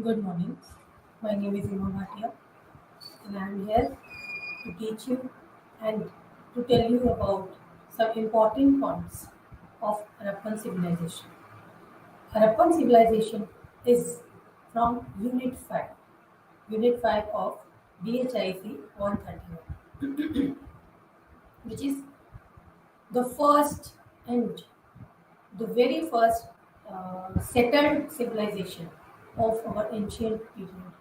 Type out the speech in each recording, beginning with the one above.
Good morning. My name is Ima Bhatia and I am here to teach you and to tell you about some important points of Harappan civilization. Harappan civilization is from Unit 5 of DHIC 131, which is the first and the very first settled civilization of our ancient period.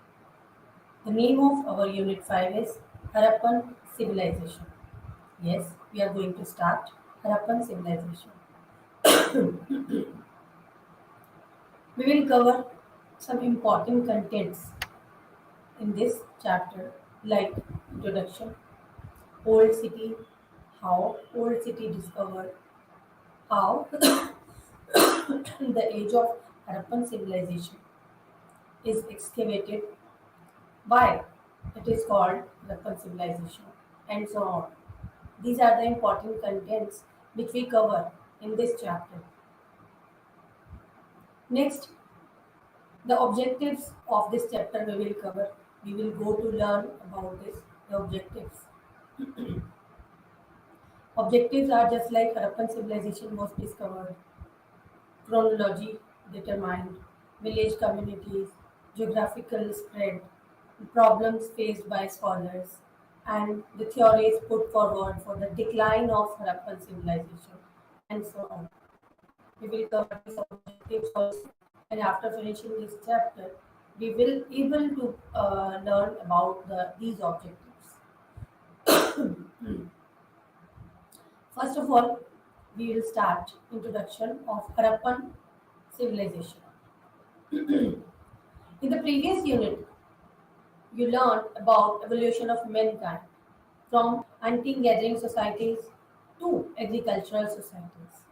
The name of our Unit 5 is Harappan Civilization. Yes, we are going to start Harappan Civilization. We will cover some important contents in this chapter like introduction, old city, how old city discovered, how the age of Harappan civilization is excavated, why it is called Harappan civilization, and so on. These are the important contents which we cover in this chapter. Next, the objectives of this chapter we will cover. We will go to learn about this, the objectives. Objectives are just like Harappan civilization was discovered, chronology determined, village communities, geographical spread, problems faced by scholars, and the theories put forward for the decline of Harappan civilization, and so on. We will cover these objectives also, and after finishing this chapter, we will able to learn about these objectives. First of all, we will start introduction of Harappan civilization. In the previous unit, you learned about evolution of mankind from hunting-gathering societies to agricultural societies.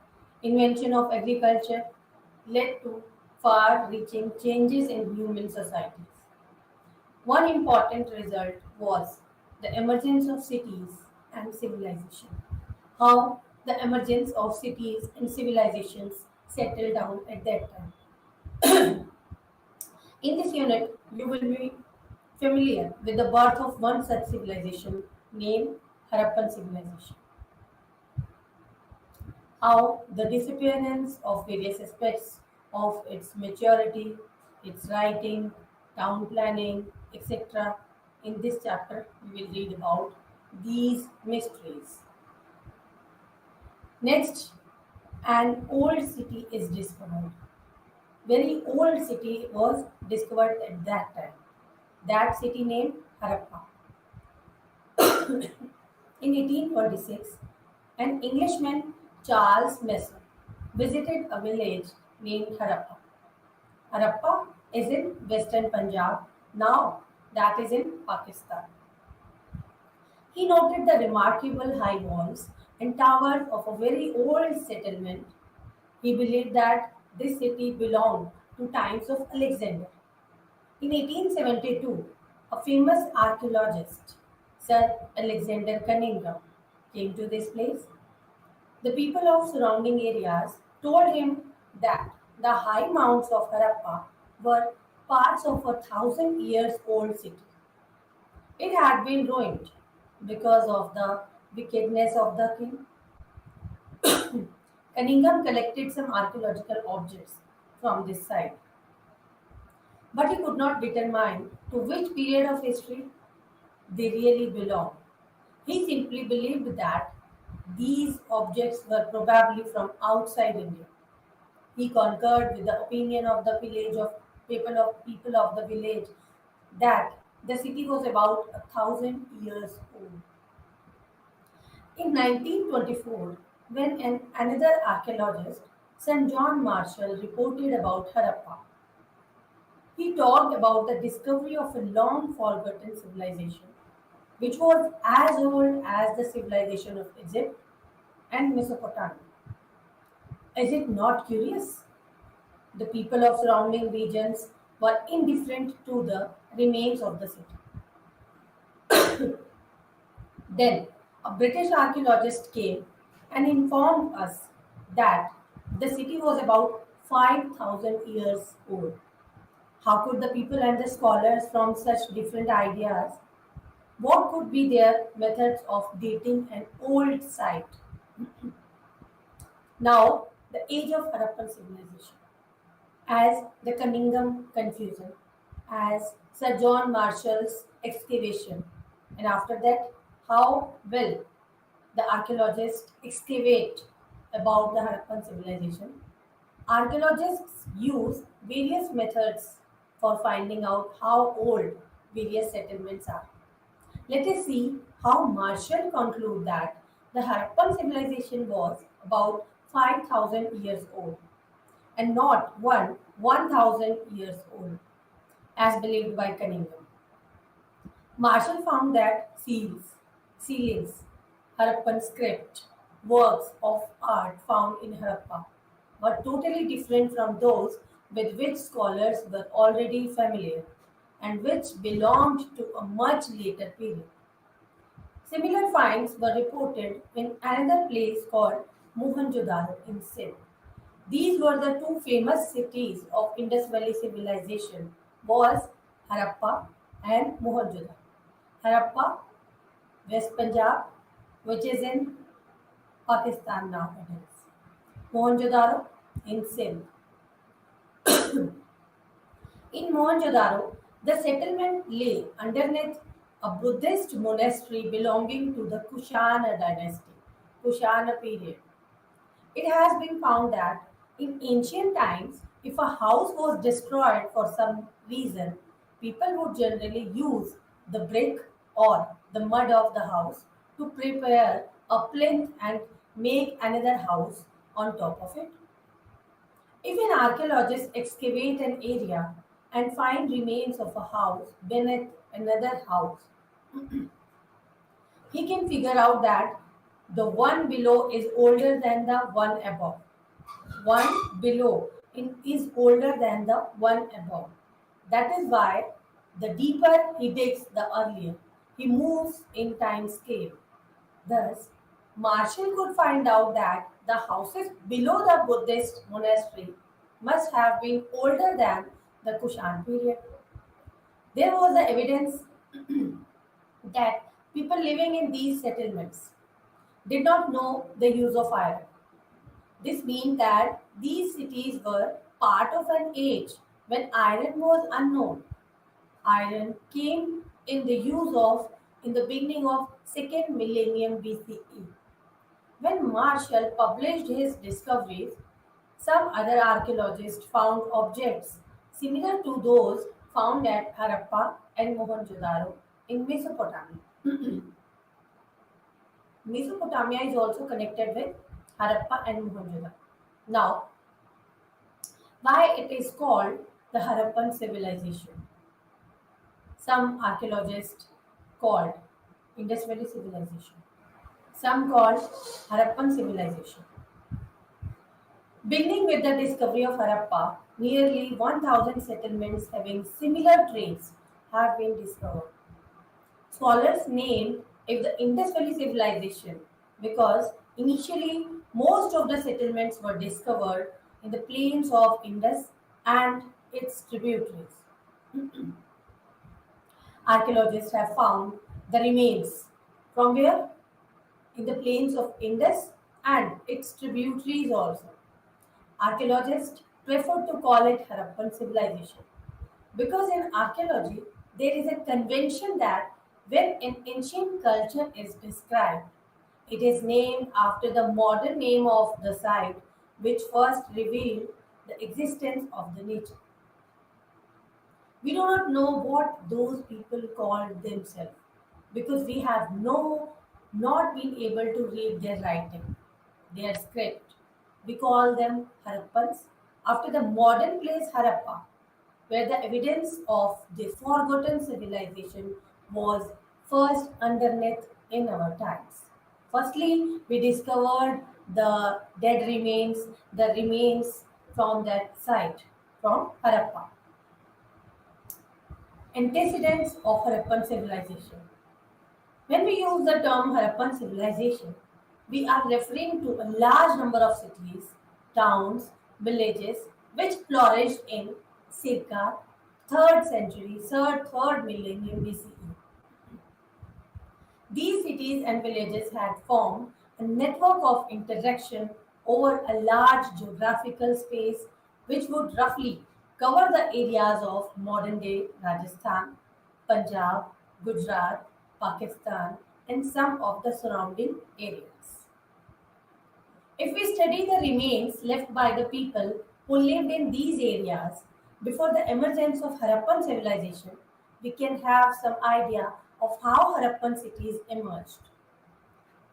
Invention of agriculture led to far-reaching changes in human societies. One important result was the emergence of cities and civilization. How the emergence of cities and civilizations settled down at that time. In this unit, you will be familiar with the birth of one such civilization named Harappan civilization. How the disappearance of various aspects of its maturity, its writing, town planning, etc. In this chapter, we will read about these mysteries. Next, an old city is discovered. Very old city was discovered at that time. That city named Harappa. In 1826, an Englishman, Charles Mason, visited a village named Harappa. Harappa is in western Punjab, now that is in Pakistan. He noted the remarkable high walls and towers of a very old settlement. He believed that this city belonged to times of Alexander. In 1872, a famous archaeologist, Sir Alexander Cunningham, came to this place. The people of surrounding areas told him that the high mounds of Harappa were parts of a 1,000 years old city. It had been ruined because of the wickedness of the king. Cunningham collected some archaeological objects from this site, but he could not determine to which period of history they really belong. He simply believed that these objects were probably from outside India. He concurred with the opinion of the village of people of the village that the city was about 1,000 years old. In 1924, when another archaeologist, Sir John Marshall, reported about Harappa, he talked about the discovery of a long forgotten civilization, which was as old as the civilization of Egypt and Mesopotamia. Is it not curious? The people of surrounding regions were indifferent to the remains of the city. Then a British archaeologist came and informed us that the city was about 5,000 years old. How could the people and the scholars from such different ideas, what could be their methods of dating an old site? Now, the age of Harappan civilization, as the Cunningham confusion, as Sir John Marshall's excavation, and after that, how will the archaeologists excavate about the Harappan civilization. Archaeologists use various methods for finding out how old various settlements are. Let us see how Marshall concludes that the Harappan civilization was about 5,000 years old and not 1,000 years old, as believed by Cunningham. Marshall found that ceilings, Harappan script, works of art found in Harappa were totally different from those with which scholars were already familiar and which belonged to a much later period. Similar finds were reported in another place called Mohenjo-daro in Sindh. These were the two famous cities of Indus Valley civilization was Harappa and Mohenjo-daro. Harappa, West Punjab, which is in Pakistan now it is. Mohenjo-daro in Sindh. In Mohenjo-daro, the settlement lay underneath a Buddhist monastery belonging to the Kushana dynasty, Kushana period. It has been found that in ancient times, if a house was destroyed for some reason, people would generally use the brick or the mud of the house to prepare a plinth and make another house on top of it. If an archaeologist excavate an area and find remains of a house beneath another house, he can figure out that the one below is older than the one above. One below is older than the one above. That is why the deeper he digs, the earlier he moves in time scale. Thus, Marshall could find out that the houses below the Buddhist monastery must have been older than the Kushan period. There was the evidence that people living in these settlements did not know the use of iron. This means that these cities were part of an age when iron was unknown. Iron came in the use of in the beginning of second millennium BCE. When Marshall published his discoveries, some other archaeologists found objects similar to those found at Harappa and Mohenjo-daro in Mesopotamia. Mesopotamia is also connected with Harappa and Mohenjo-daro. Now, why it is called the Harappan civilization? Some archaeologists called Indus Valley civilization. Some called Harappan civilization. Beginning with the discovery of Harappa, nearly 1,000 settlements having similar traits have been discovered. Scholars name it the Indus Valley civilization because initially most of the settlements were discovered in the plains of Indus and its tributaries. Archaeologists have found the remains from where? In the plains of Indus and its tributaries also. Archaeologists prefer to call it Harappan civilization because in archaeology there is a convention that when an ancient culture is described, it is named after the modern name of the site which first revealed the existence of the nature. We do not know what those people called themselves because we have not been able to read their writing, their script. We call them Harappans after the modern place Harappa, where the evidence of the forgotten civilization was first underneath in our times. Firstly, we discovered the dead remains, the remains from that site, from Harappa. Antecedents of Harappan civilization. When we use the term Harappan civilization, we are referring to a large number of cities, towns, villages which flourished in circa 3rd century, 3rd millennium BCE. These cities and villages had formed a network of interaction over a large geographical space which would roughly cover the areas of modern day Rajasthan, Punjab, Gujarat, Pakistan, and some of the surrounding areas. If we study the remains left by the people who lived in these areas before the emergence of Harappan civilization, we can have some idea of how Harappan cities emerged.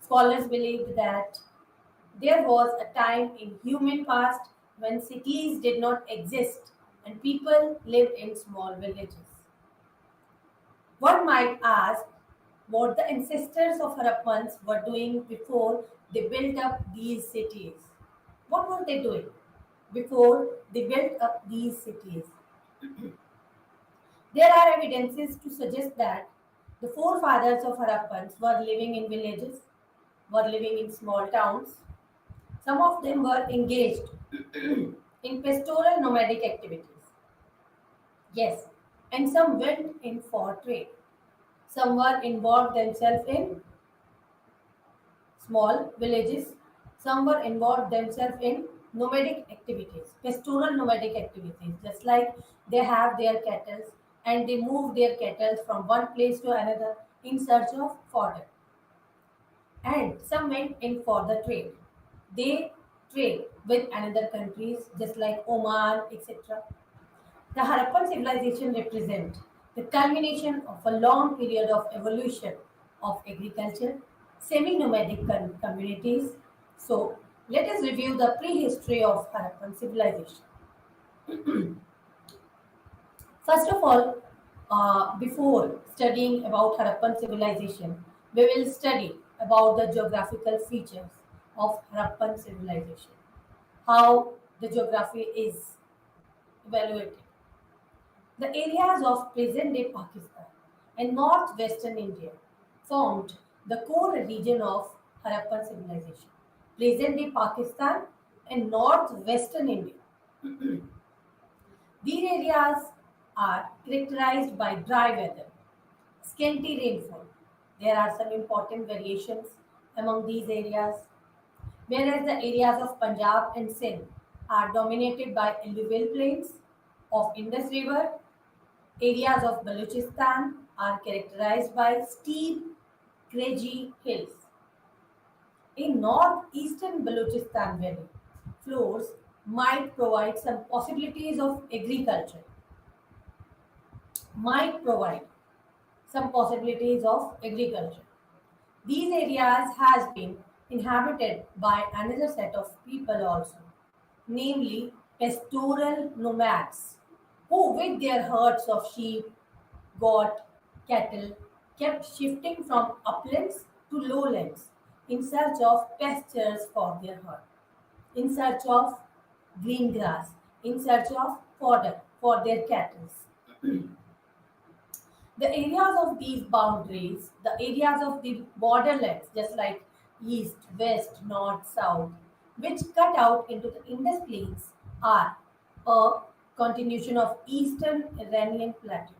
Scholars believed that there was a time in human past when cities did not exist and people lived in small villages. One might ask what the ancestors of Harappans were doing before they built up these cities. What were they doing before they built up these cities? There are evidences to suggest that the forefathers of Harappans were living in villages, were living in small towns. Some of them were engaged in pastoral nomadic activities. Yes, and some went in for trade. Some were involved themselves in small villages. Some were involved themselves in nomadic activities, pastoral nomadic activities, just like they have their cattle and they move their cattle from one place to another in search of fodder. And some went in for the trade. They trade with another countries, just like Oman, etc. The Harappan civilization represent the culmination of a long period of evolution of agriculture, semi-nomadic communities. So, let us review the prehistory of Harappan civilization. First of all, before studying about Harappan civilization, we will study about the geographical features of Harappan civilization, how the geography is evaluated. The areas of present-day Pakistan and northwestern India formed the core region of Harappan civilization. Present-day Pakistan and northwestern India. These areas are characterized by dry weather, scanty rainfall. There are some important variations among these areas, whereas the areas of Punjab and Sindh are dominated by alluvial plains of Indus River. Areas of Balochistan are characterized by steep, craggy hills. In northeastern Balochistan Valley, floors might provide some possibilities of agriculture, might provide some possibilities of agriculture. These areas has been inhabited by another set of people also, namely pastoral nomads, who with their herds of sheep, goat, cattle kept shifting from uplands to lowlands in search of pastures for their herd, in search of green grass, in search of fodder for their cattle. The areas of these boundaries, the areas of the borderlands, just like east, west, north, south, which cut out into the Indus plains, are a continuation of eastern Iranian plateau.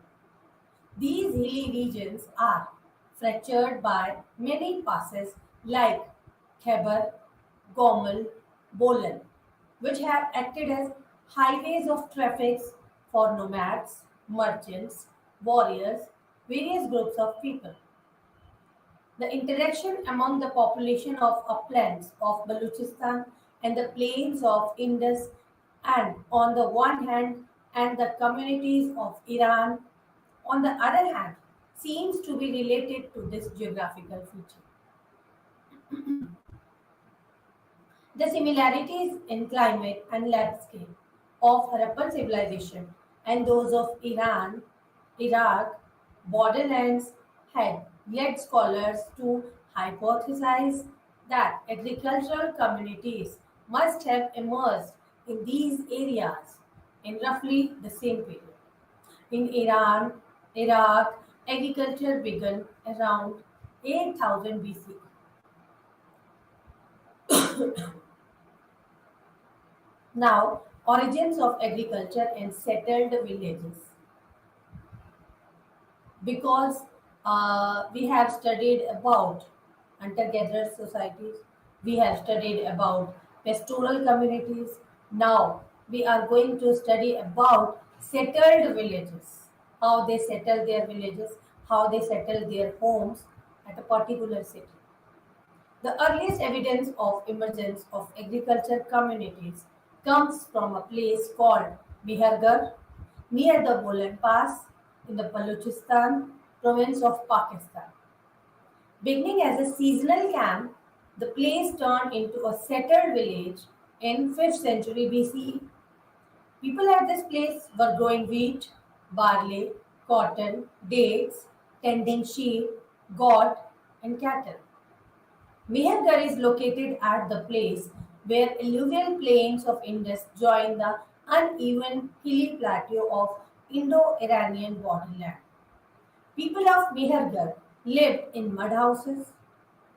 These hilly regions are fractured by many passes like Khyber, Gomal, Bolan, which have acted as highways of traffic for nomads, merchants, warriors, various groups of people. The interaction among the population of uplands of Balochistan and the plains of Indus, and on the one hand, and the communities of Iran on the other hand, seems to be related to this geographical feature. The similarities in climate and landscape of Harappan civilization and those of Iran, Iraq, borderlands had led scholars to hypothesize that agricultural communities must have emerged in these areas in roughly the same period. In Iran, Iraq, agriculture began around 8000 BC. Now, origins of agriculture and settled villages. because we have studied about hunter-gatherer societies, we have studied about pastoral communities. Now we are going to study about settled villages, how they settle their villages, how they settle their homes at a particular city. The earliest evidence of emergence of agriculture communities comes from a place called Bihargarh near the Bolan Pass in the Balochistan province of Pakistan. Beginning as a seasonal camp, the place turned into a settled village in 5th century BCE. People at this place were growing wheat, barley, cotton, dates, tending sheep, goat, and cattle. Mehergarh is located at the place where alluvial plains of Indus join the uneven hilly plateau of Indo-Iranian borderland. People of Mehergarh lived in mud houses,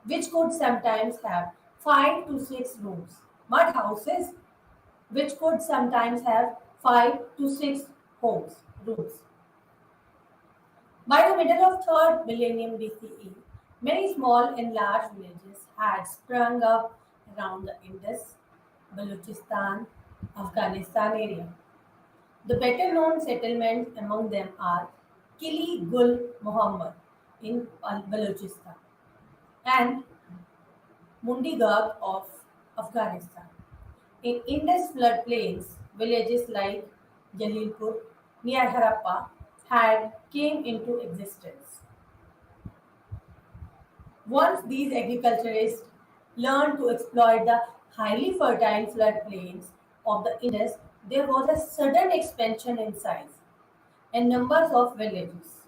which could sometimes have 5 to 6 rooms. Mud houses, which could sometimes have 5 to 6 rooms. By the middle of 3rd millennium BCE, many small and large villages had sprung up around the Indus, Balochistan, Afghanistan area. The better known settlements among them are Kili Gul Muhammad in Balochistan and Mundigab of Afghanistan. In Indus floodplains, villages like Jalilpur near Harappa had came into existence. Once these agriculturists learned to exploit the highly fertile floodplains of the Indus, there was a sudden expansion in size and numbers of villages.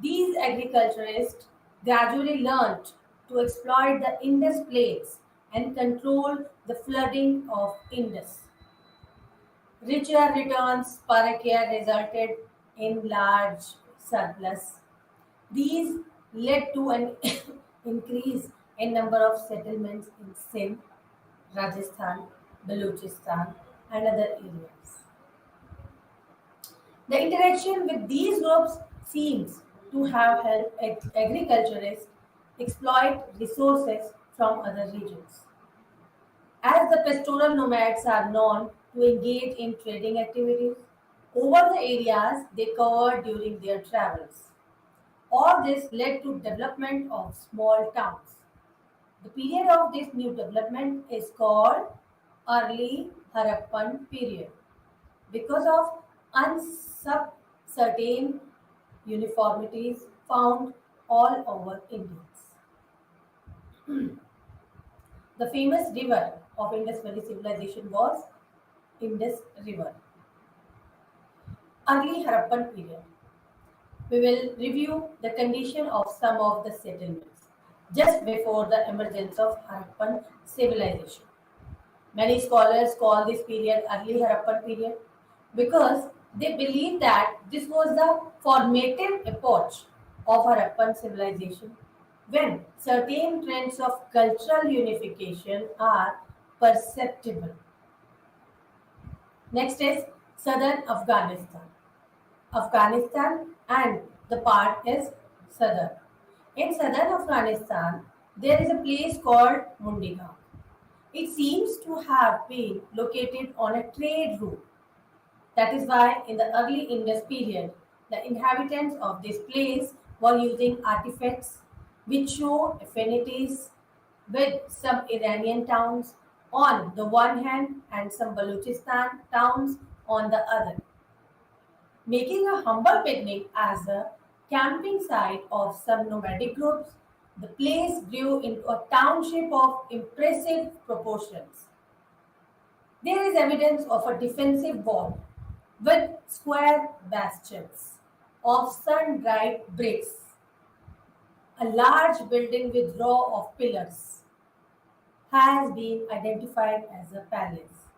These agriculturists gradually learned to exploit the Indus plains and control the flooding of Indus. Richer returns per acre resulted in large surplus. These led to an increase in number of settlements in Sindh, Rajasthan, Balochistan, and other areas. The interaction with these groups seems to have helped agriculturists exploit resources from other regions. As the pastoral nomads are known to engage in trading activities over the areas they covered during their travels. All this led to development of small towns. The period of this new development is called early Harappan period because of uncertain uniformities found all over India. The famous river of Indus Valley civilization was Indus River. Early Harappan period. We will review the condition of some of the settlements just before the emergence of Harappan civilization. Many scholars call this period early Harappan period because they believe that this was the formative epoch of Harappan civilization when certain trends of cultural unification are perceptible. Next is southern Afghanistan. Afghanistan and the part is southern. In southern Afghanistan, there is a place called Mundiga. It seems to have been located on a trade route. That is why, in the early Indus period, the inhabitants of this place were using artifacts which show affinities with some Iranian towns on the one hand and some Balochistan towns on the other, making a humble picnic as a camping site of some nomadic groups. The place grew into a township of impressive proportions. There is evidence of a defensive wall with square bastions of sun-dried bricks, a large building with row of pillars has been identified as a palace.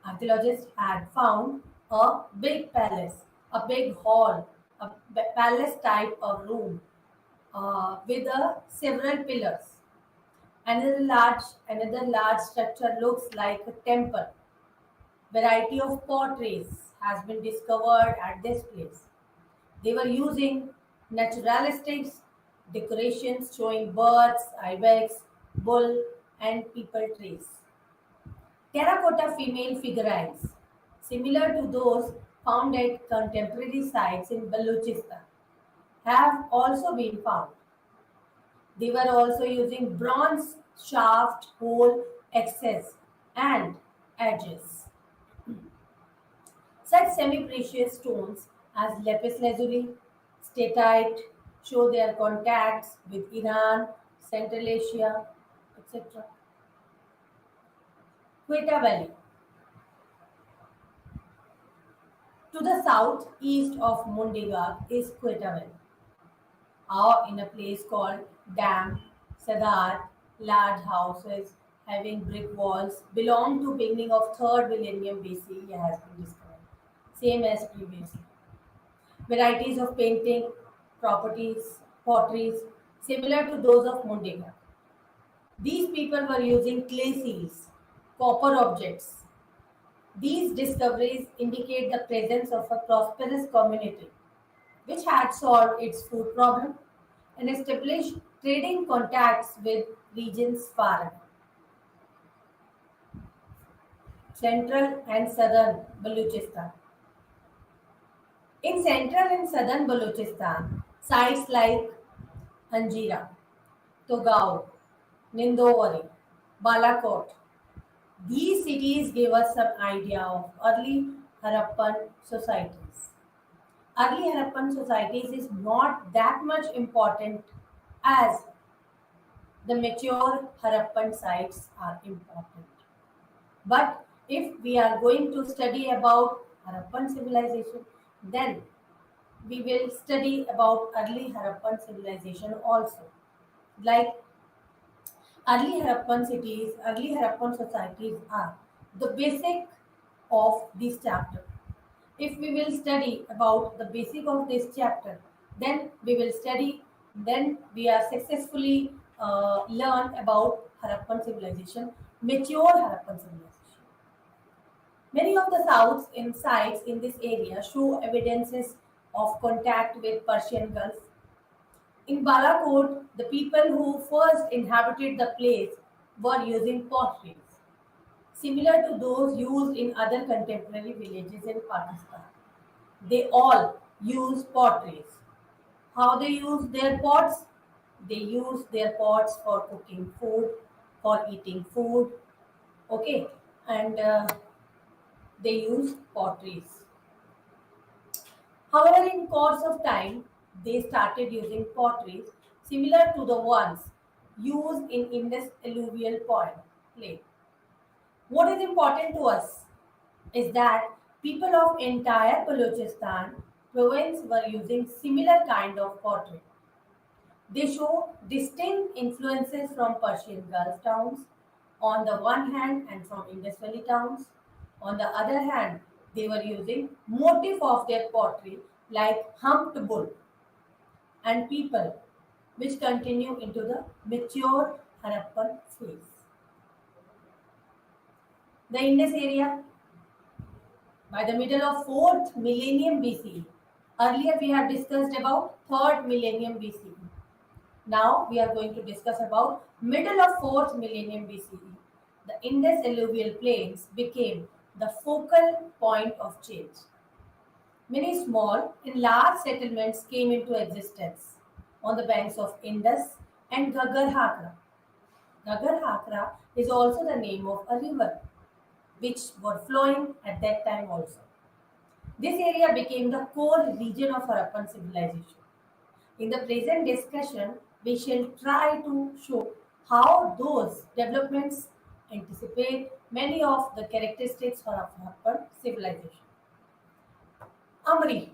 Archaeologists had found a big palace, a big hall, a palace type of room with several pillars. Another large structure looks like a temple. Variety of potteries has been discovered at this place. They were using naturalistic decorations showing birds, ibex, bull, and people trees. Terracotta female figurines, similar to those found at contemporary sites in Balochistan, have also been found. They were also using bronze shaft hole axes and edges. Such semi-precious stones as lapis lazuli, statite show their contacts with Iran, Central Asia, etc. Quetta Valley. To the southeast of Mundiga is Quetta Valley, or in a place called Dam Sadar, large houses having brick walls belong to beginning of 3rd millennium BCE has been discovered, same as previously. Varieties of painting, properties, potteries, similar to those of Mundiga. These people were using clay seals, copper objects. These discoveries indicate the presence of a prosperous community which had solved its food problem and established trading contacts with regions far away. Central and southern Baluchistan. In central and southern Balochistan, sites like Hanjira, Togao, Nindovari, Balakot, these cities gave us some idea of early Harappan societies. Early Harappan societies is not that much important as the mature Harappan sites are important. But if we are going to study about Harappan civilization, then we will study about early Harappan civilization also. Like early Harappan cities, early Harappan societies are the basic of this chapter. If we will study about the basic of this chapter, then we will study, then we are successfully learn about Harappan civilization, mature Harappan civilization. Many of the South's sites in this area show evidences of contact with Persian Gulf. In Balakot, the people who first inhabited the place were using potteries, similar to those used in other contemporary villages in Pakistan. They all use potteries. How they use their pots? They use their pots for cooking food, for eating food, okay, and they use potteries. However, in course of time, they started using potteries similar to the ones used in Indus alluvial plain. What is important to us is that people of entire Balochistan province were using similar kind of pottery. They show distinct influences from Persian Gulf towns on the one hand and from Indus Valley towns. On the other hand, they were using motif of their pottery like humped bull and people which continue into the mature Harappan phase. The Indus area by the middle of 4th millennium BCE. Earlier we have discussed about 3rd millennium BCE. Now we are going to discuss about middle of 4th millennium BCE. The Indus alluvial plains became the focal point of change. Many small and large settlements came into existence on the banks of Indus and Ghaggar Hakra. Ghaggar Hakra is also the name of a river which were flowing at that time also. This area became the core region of Harappan civilization. In the present discussion, we shall try to show how those developments anticipate many of the characteristics of Harappan civilization. Amri.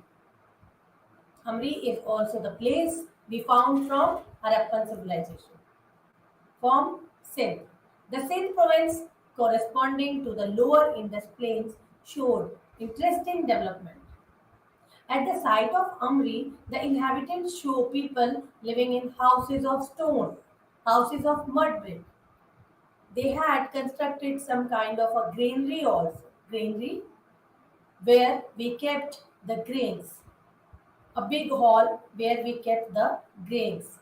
Amri is also the place we found from Harappan civilization. From Sindh. The Sindh province corresponding to the lower Indus plains showed interesting development. At the site of Amri, the inhabitants show people living in houses of stone, houses of mud brick. They had constructed some kind of a granary also, granary where we kept the grains. a big hall where we kept the grains.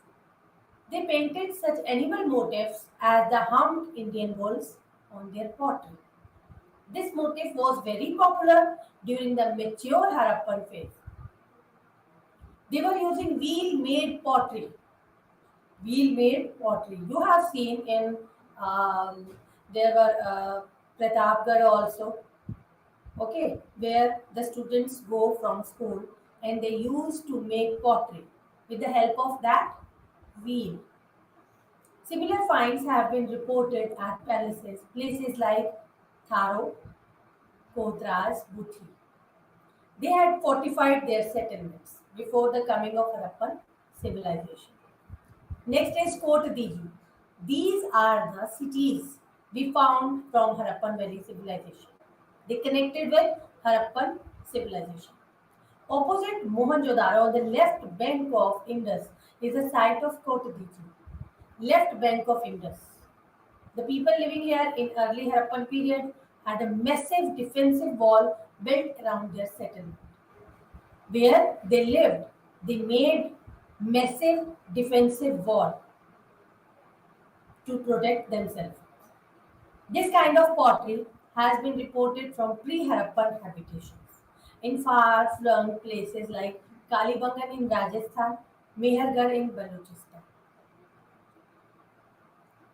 They painted such animal motifs as the humped Indian bulls on their pottery. This motif was very popular during the mature Harappan phase. They were using wheel made pottery. Wheel made pottery. You have seen in there were Pratapgarh also, okay, where the students go from school and they used to make pottery with the help of that wheel. Similar finds have been reported at places like Tharo, Kodras, Buthi. They had fortified their settlements before the coming of Harappan civilization. Next is Fort Diji. These are the cities we found from Harappan Valley civilization. They connected with Harappan civilization. Opposite Mohenjo-daro on the left bank of Indus is the site of Fort Diji. Left bank of Indus. The people living here in early Harappan period had a massive defensive wall built around their settlement. Where they lived, they made massive defensive wall to protect themselves. This kind of pottery has been reported from pre-Harappan habitations in far-flung places like Kalibangan in Rajasthan, Mehergarh in Balochistan.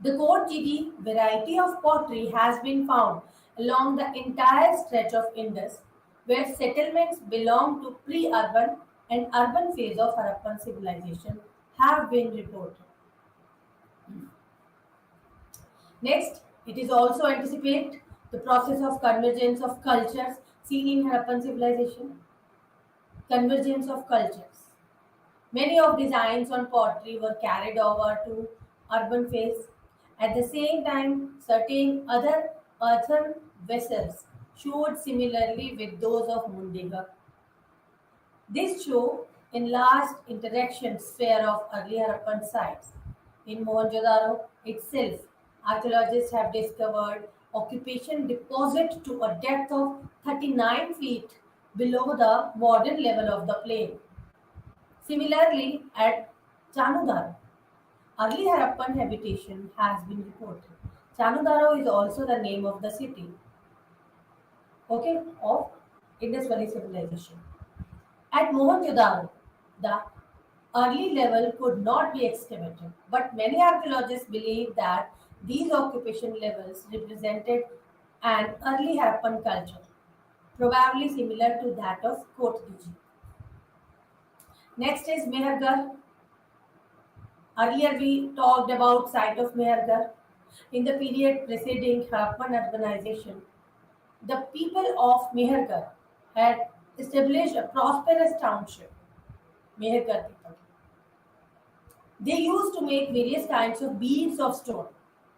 The Kotjidi variety of pottery has been found along the entire stretch of Indus, where settlements belong to pre-urban and urban phase of Harappan civilization have been reported. Next, it is also anticipate the process of convergence of cultures seen in Harappan civilization. Convergence of cultures. Many of designs on pottery were carried over to urban phase. At the same time, certain other earthen vessels showed similarly with those of Mundiga. This show enlarged interaction sphere of early Harappan sites. In Mohenjo-daro itself, archaeologists have discovered occupation deposit to a depth of 39 feet below the modern level of the plain. Similarly, at Chanudaro, early Harappan habitation has been reported. Chanudaro is also the name of the city, okay, of Indus Valley civilization. At Mohenjo-daro, the early level could not be excavated, but many archaeologists believe that these occupation levels represented an early Harappan culture, probably similar to that of Kotdiji. Next is Mehergarh. Earlier we talked about site of Mehergarh. In the period preceding Harappan urbanization, the people of Mehergarh had established a prosperous township, Mehergarh people. They used to make various kinds of beads of stone.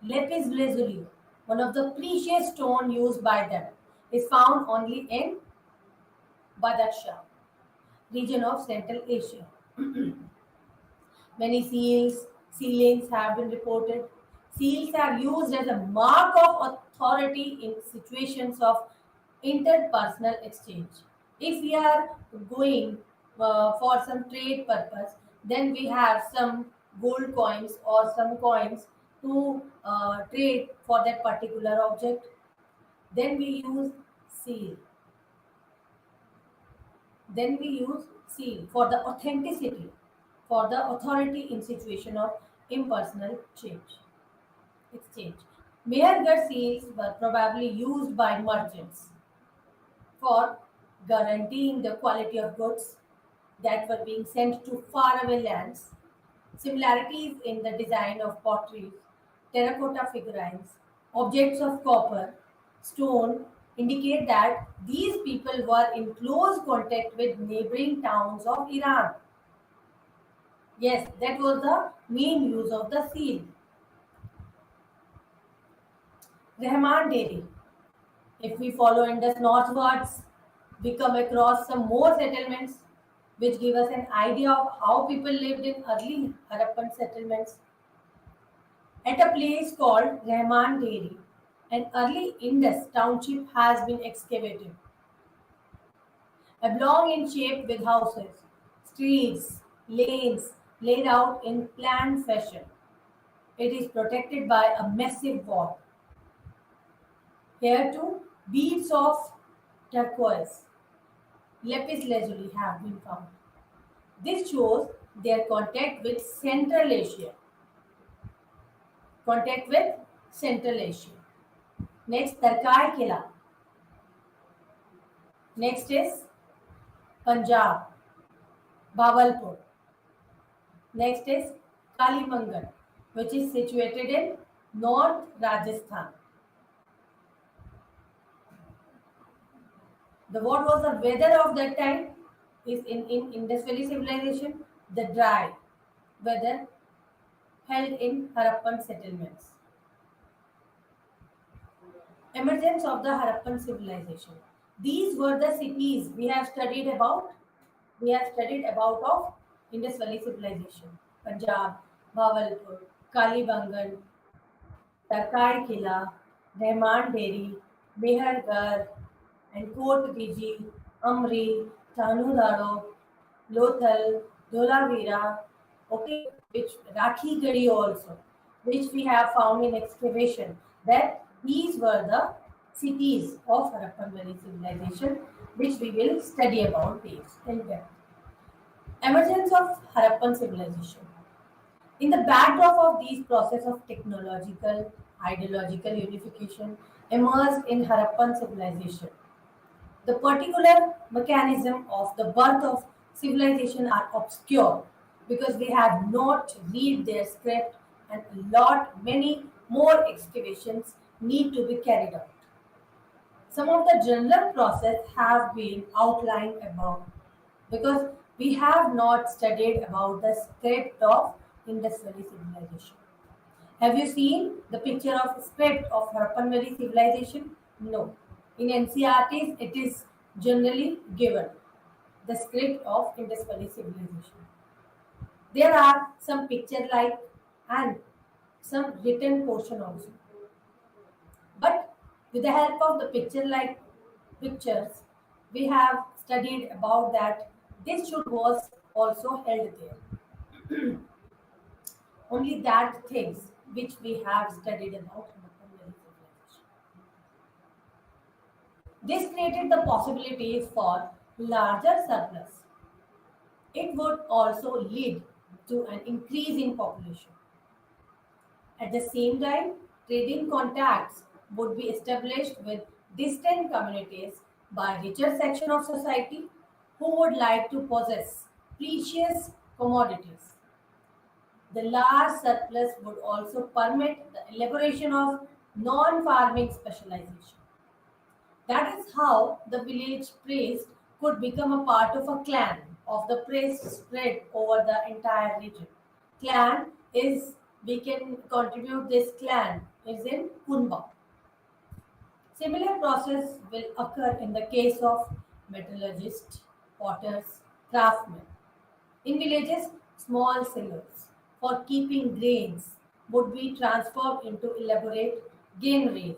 Lapis lazuli, one of the precious stone used by them, is found only in Badakhshan, region of Central Asia. Many sealings have been reported. Seals are used as a mark of authority in situations of interpersonal exchange. If we are going for some trade purpose, then we have some gold coins or some coins to trade for that particular object. Then we use seal. Then we use seal for the authenticity, for the authority in situation of impersonal exchange. Mehergarh seals were probably used by merchants for guaranteeing the quality of goods that were being sent to faraway lands. Similarities in the design of pottery, terracotta figurines, objects of copper, stone indicate that these people were in close contact with neighboring towns of Iran. Yes, that was the main use of the seal. Rahman Deri. If we follow Indus northwards, we come across some more settlements which give us an idea of how people lived in early Harappan settlements. At a place called Rahman Deri, an early Indus township has been excavated, oblong in shape with houses streets, lanes laid out in planned fashion. It is protected by a massive wall. Here too, beads of turquoise, lapis lazuli have been found. This shows their contact with Central Asia. Contact with Central Asia. Next, Tarkai Kila. Next is Punjab, Bawalpur. Next is Kalimangan, which is situated in North Rajasthan. What was the weather of that time? Is in Indus Valley civilization, the dry weather held in Harappan settlements. Emergence of the Harappan civilization. These were the cities we have studied about. We have studied about of Indus Valley civilization. Punjab, Bawalpur, Kalibangan, Tarkai Kila, Rehman Deri, Mehergarh, and Kot Diji, Amri, Tanudaro, Lothal, Dholavira, okay, which Rakhi Gadi also, which we have found in excavation, that these were the cities of Harappan Valley civilization, which we will study about these in depth. Emergence of Harappan civilization. In the backdrop of these process of technological, ideological unification emerged in Harappan civilization. The particular mechanism of the birth of civilization are obscure because they have not read their script and many more excavations need to be carried out. Some of the general process have been outlined above because we have not studied about the script of Indus Valley civilization. Have you seen the picture of script of Harappan Valley civilization? No. In NCRTs, it is generally given the script of Indus Valley civilization. There are some picture like and some written portion also. But with the help of the picture like pictures, we have studied about that this should was also held there. Only that things which we have studied about Harappan Valley civilization. This created the possibilities for larger surplus. It would also lead to an increase in population. At the same time, trading contacts would be established with distant communities by richer section of society who would like to possess precious commodities. The large surplus would also permit the elaboration of non-farming specialization. That is how the village priest could become a part of a clan of the priest spread over the entire region. Clan is we can contribute this clan is in Kunba. Similar process will occur in the case of metallurgists, potters, craftsmen. In villages, small cellars for keeping grains would be transformed into elaborate granaries.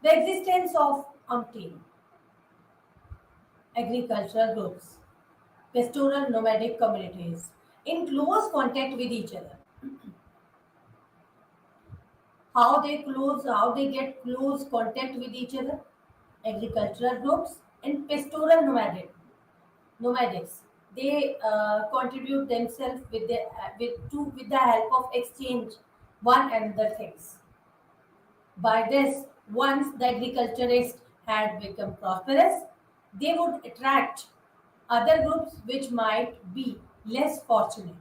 The existence of umpteen agricultural groups, pastoral nomadic communities in close contact with each other. How they get close contact with each other? Agricultural groups and pastoral nomadics. They contribute themselves with the help of exchange one another things. By this, once the agriculturists had become prosperous, they would attract other groups which might be less fortunate.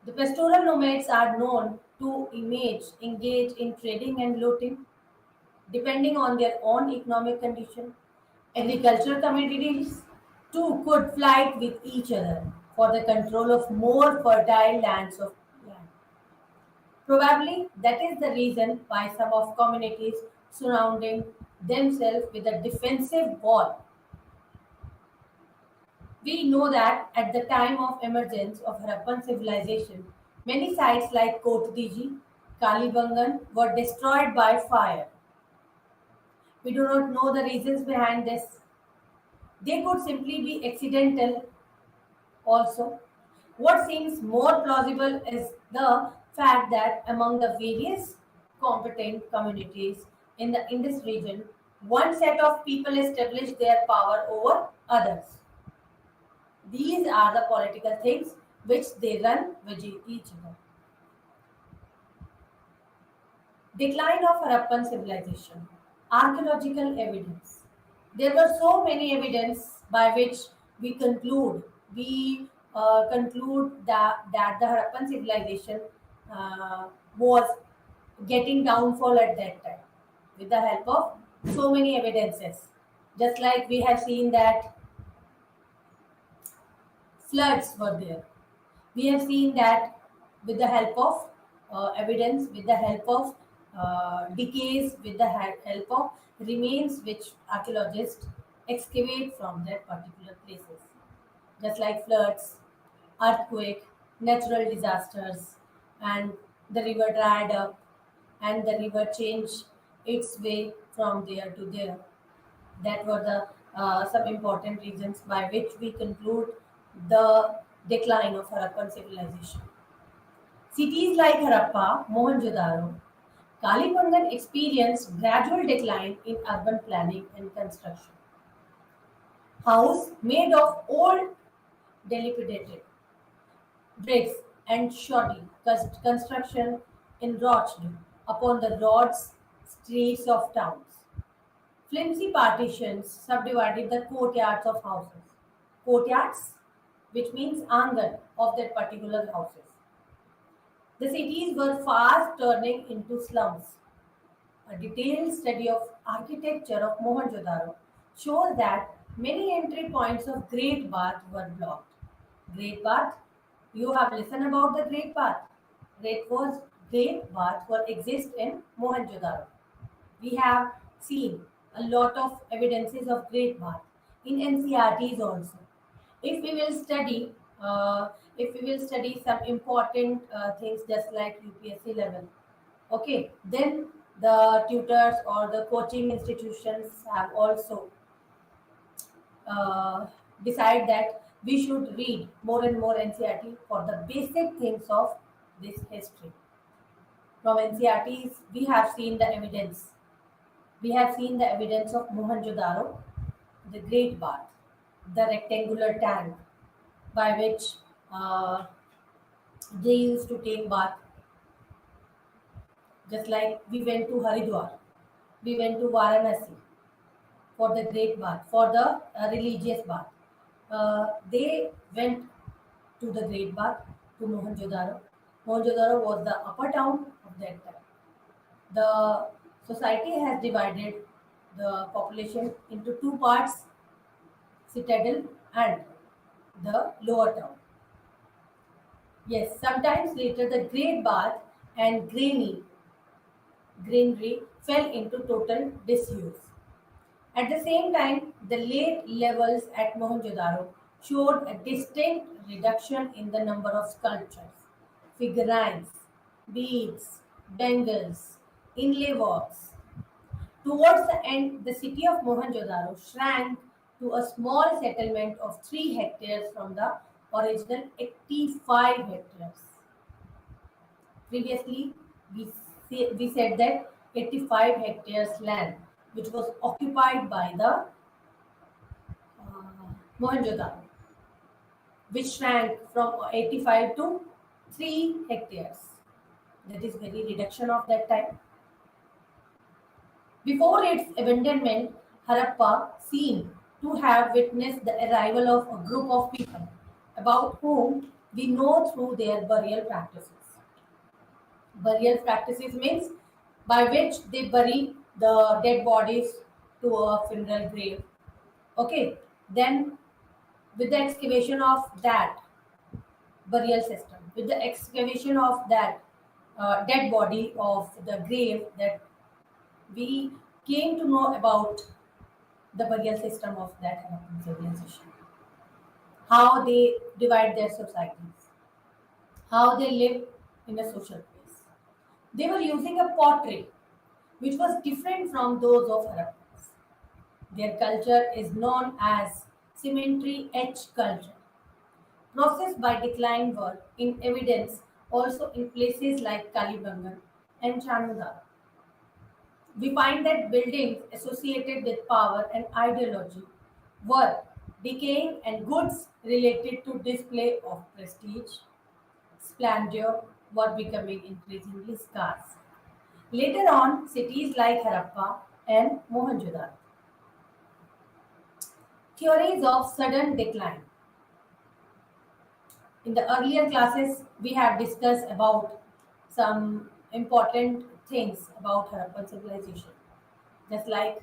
The pastoral nomads are known to engage in trading and looting, depending on their own economic condition. Agricultural communities too could fight with each other for the control of more fertile lands of land. Probably that is the reason why some of communities surrounding themselves with a defensive wall. We know that at the time of emergence of Harappan civilization, many sites like Kotdiji, Kalibangan were destroyed by fire. We do not know the reasons behind this. They could simply be accidental also. What seems more plausible is the fact that among the various competent communities in the Indus region, one set of people established their power over others. These are the political things which they run with each other. Decline of Harappan civilization. Archaeological evidence. There were so many evidence by which we conclude that the Harappan civilization was getting downfall at that time with the help of so many evidences. Just like we have seen that floods were there. We have seen that with the help of evidence, with the help of decays, with the help of remains which archaeologists excavate from that particular places, just like floods, earthquake, natural disasters, and the river dried up, and the river changed its way from there to there. That were the some important reasons by which we conclude the decline of Harappan civilization. Cities like Harappa, Mohenjo-daro, Kalibangan experienced gradual decline in urban planning and construction. House made of old dilapidated bricks and shoddy construction encroached upon the broad streets of towns. Flimsy partitions subdivided the courtyards of houses. Courtyards, which means angan of that particular houses. The cities were fast turning into slums. A detailed study of architecture of Mohenjo-daro shows that many entry points of Great Bath were blocked. Great Bath, you have listened about the Great Bath. Great Bath will exist in Mohenjo-daro. We have seen a lot of evidences of Great Bath in NCRTs also. If we will study, if we will study some important things just like UPSC level, okay, then the tutors or the coaching institutions have also uh, decide that we should read more and more NCRT for the basic things of this history. From NCRTs, we have seen the evidence. We have seen the evidence of Mohenjo-daro, the Great Bath, the rectangular tank by which uh, they used to take bath. Just like we went to Haridwar, we went to Varanasi for the Great Bath, for the religious bath. They went to the Great Bath, to Mohenjo-daro. Mohenjo-daro was the upper town of that time. The society has divided the population into two parts, citadel and the lower town. Yes, sometimes later the Great Bath and granary fell into total disuse. At the same time, the late levels at Mohenjo-daro showed a distinct reduction in the number of sculptures, figurines, beads, bangles, inlay works. Towards the end, the city of Mohenjo-daro shrank to a small settlement of 3 hectares from the original 85 hectares. Previously, we said that 85 hectares land, which was occupied by the Mohenjo-daro, which shrank from 85 to 3 hectares. That is very reduction of that time. Before its abandonment, Harappa seemed to have witnessed the arrival of a group of people about whom we know through their burial practices. Burial practices means by which they bury the dead bodies to a funeral grave. Okay, then with the excavation of that burial system, with the excavation of that dead body of the grave, that we came to know about the burial system of that Harappan civilization, how they divide their societies, how they live in a social place. They were using a pottery which was different from those of Harappans. Their culture is known as cemetery etch culture, processed by decline were in evidence also in places like Kalibangan and Chanudar. We find that buildings associated with power and ideology were decaying and goods related to display of prestige, splendor were becoming increasingly scarce. Later on, cities like Harappa and Mohenjo-daro. Theories of sudden decline. In the earlier classes, we have discussed about some important things about Harappan civilization, just like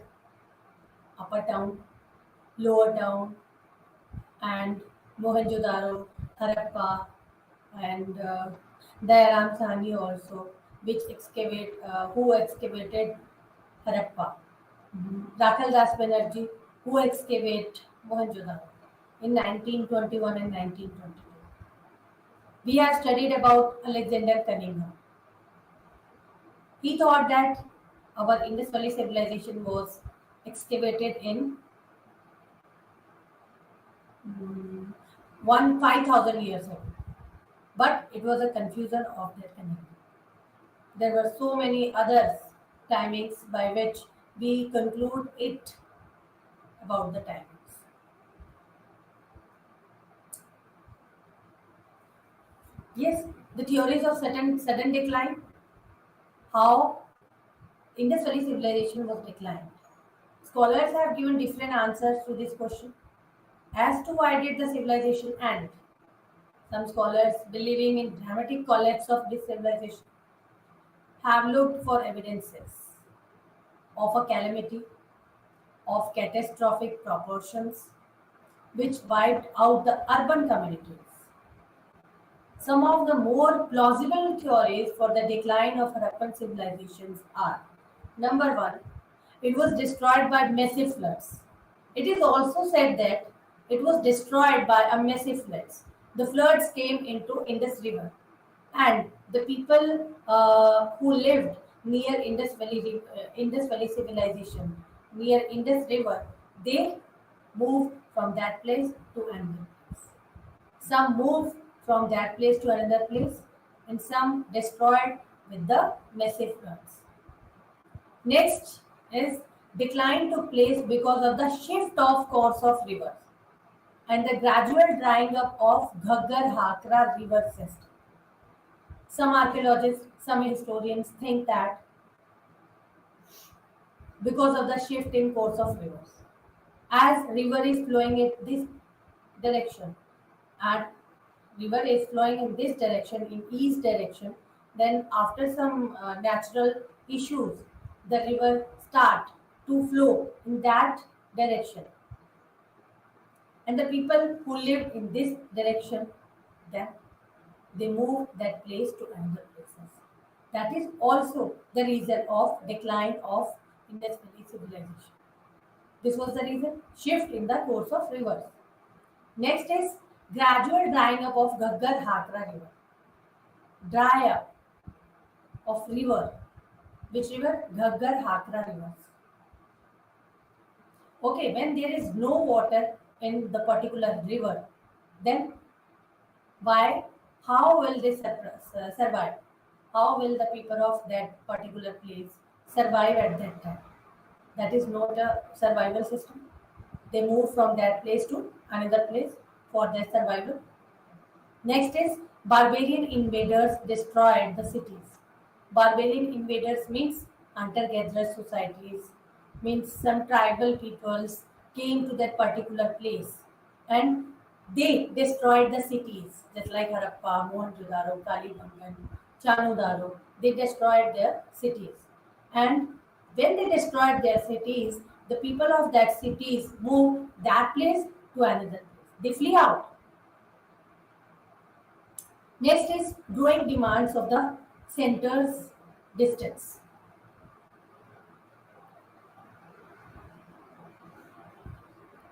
upper town, lower town, and Mohenjo-daro, Harappa, and Dayaram Sahni also, who excavated Harappa. Rakhal Das Banerjee, who excavated Mohenjo-daro in 1921 and 1922. We have studied about Alexander Cunningham. He thought that our Indus Valley civilization was excavated in 5,000 years ago. But it was a confusion of that Cunningham. There were so many other timings by which we conclude it about the timings. Yes, the theories of sudden decline, how Indus Valley civilization was declined. Scholars have given different answers to this question. As to why did the civilization end? Some scholars, believing in dramatic collapse of this civilization, have looked for evidences of a calamity of catastrophic proportions which wiped out the urban communities. Some of the more plausible theories for the decline of Harappan civilizations are: number one, it was destroyed by massive floods. It is also said that it was destroyed by a massive floods. The floods came into Indus River, and the people who lived near Indus Valley civilization, near Indus River, they moved from that place to another place. Some moved from that place to another place, and some destroyed with the massive floods. Next is decline took place because of the shift of course of rivers and the gradual drying up of Ghaggar Hakra river system. Some archaeologists, some historians think that because of the shift in course of rivers, as river is flowing in this direction and river is flowing in this direction, in east direction, then after some natural issues, the river start to flow in that direction, and the people who lived in this direction, then they moved that place to another places. That is also the reason of decline of Indus Valley civilization. This was the reason, shift in the course of rivers. Next is gradual drying up of Ghaggar Hakra river. Dry up of river. Which river? Ghaggar Hakra rivers. Okay, when there is no water in the particular river, then why? How will they survive? How will the people of that particular place survive at that time? That is not a survival system. They move from that place to another place for their survival. Next is barbarian invaders destroyed the cities. Barbarian invaders means hunter-gatherer societies, means some tribal peoples came to that particular place and they destroyed the cities, just like Harappa, Mohenjo-daro, Kalibangan, Chanudaro. They destroyed their cities. And when they destroyed their cities, the people of that cities moved that place to another place. They flee out. Next is growing demands of the center's distance.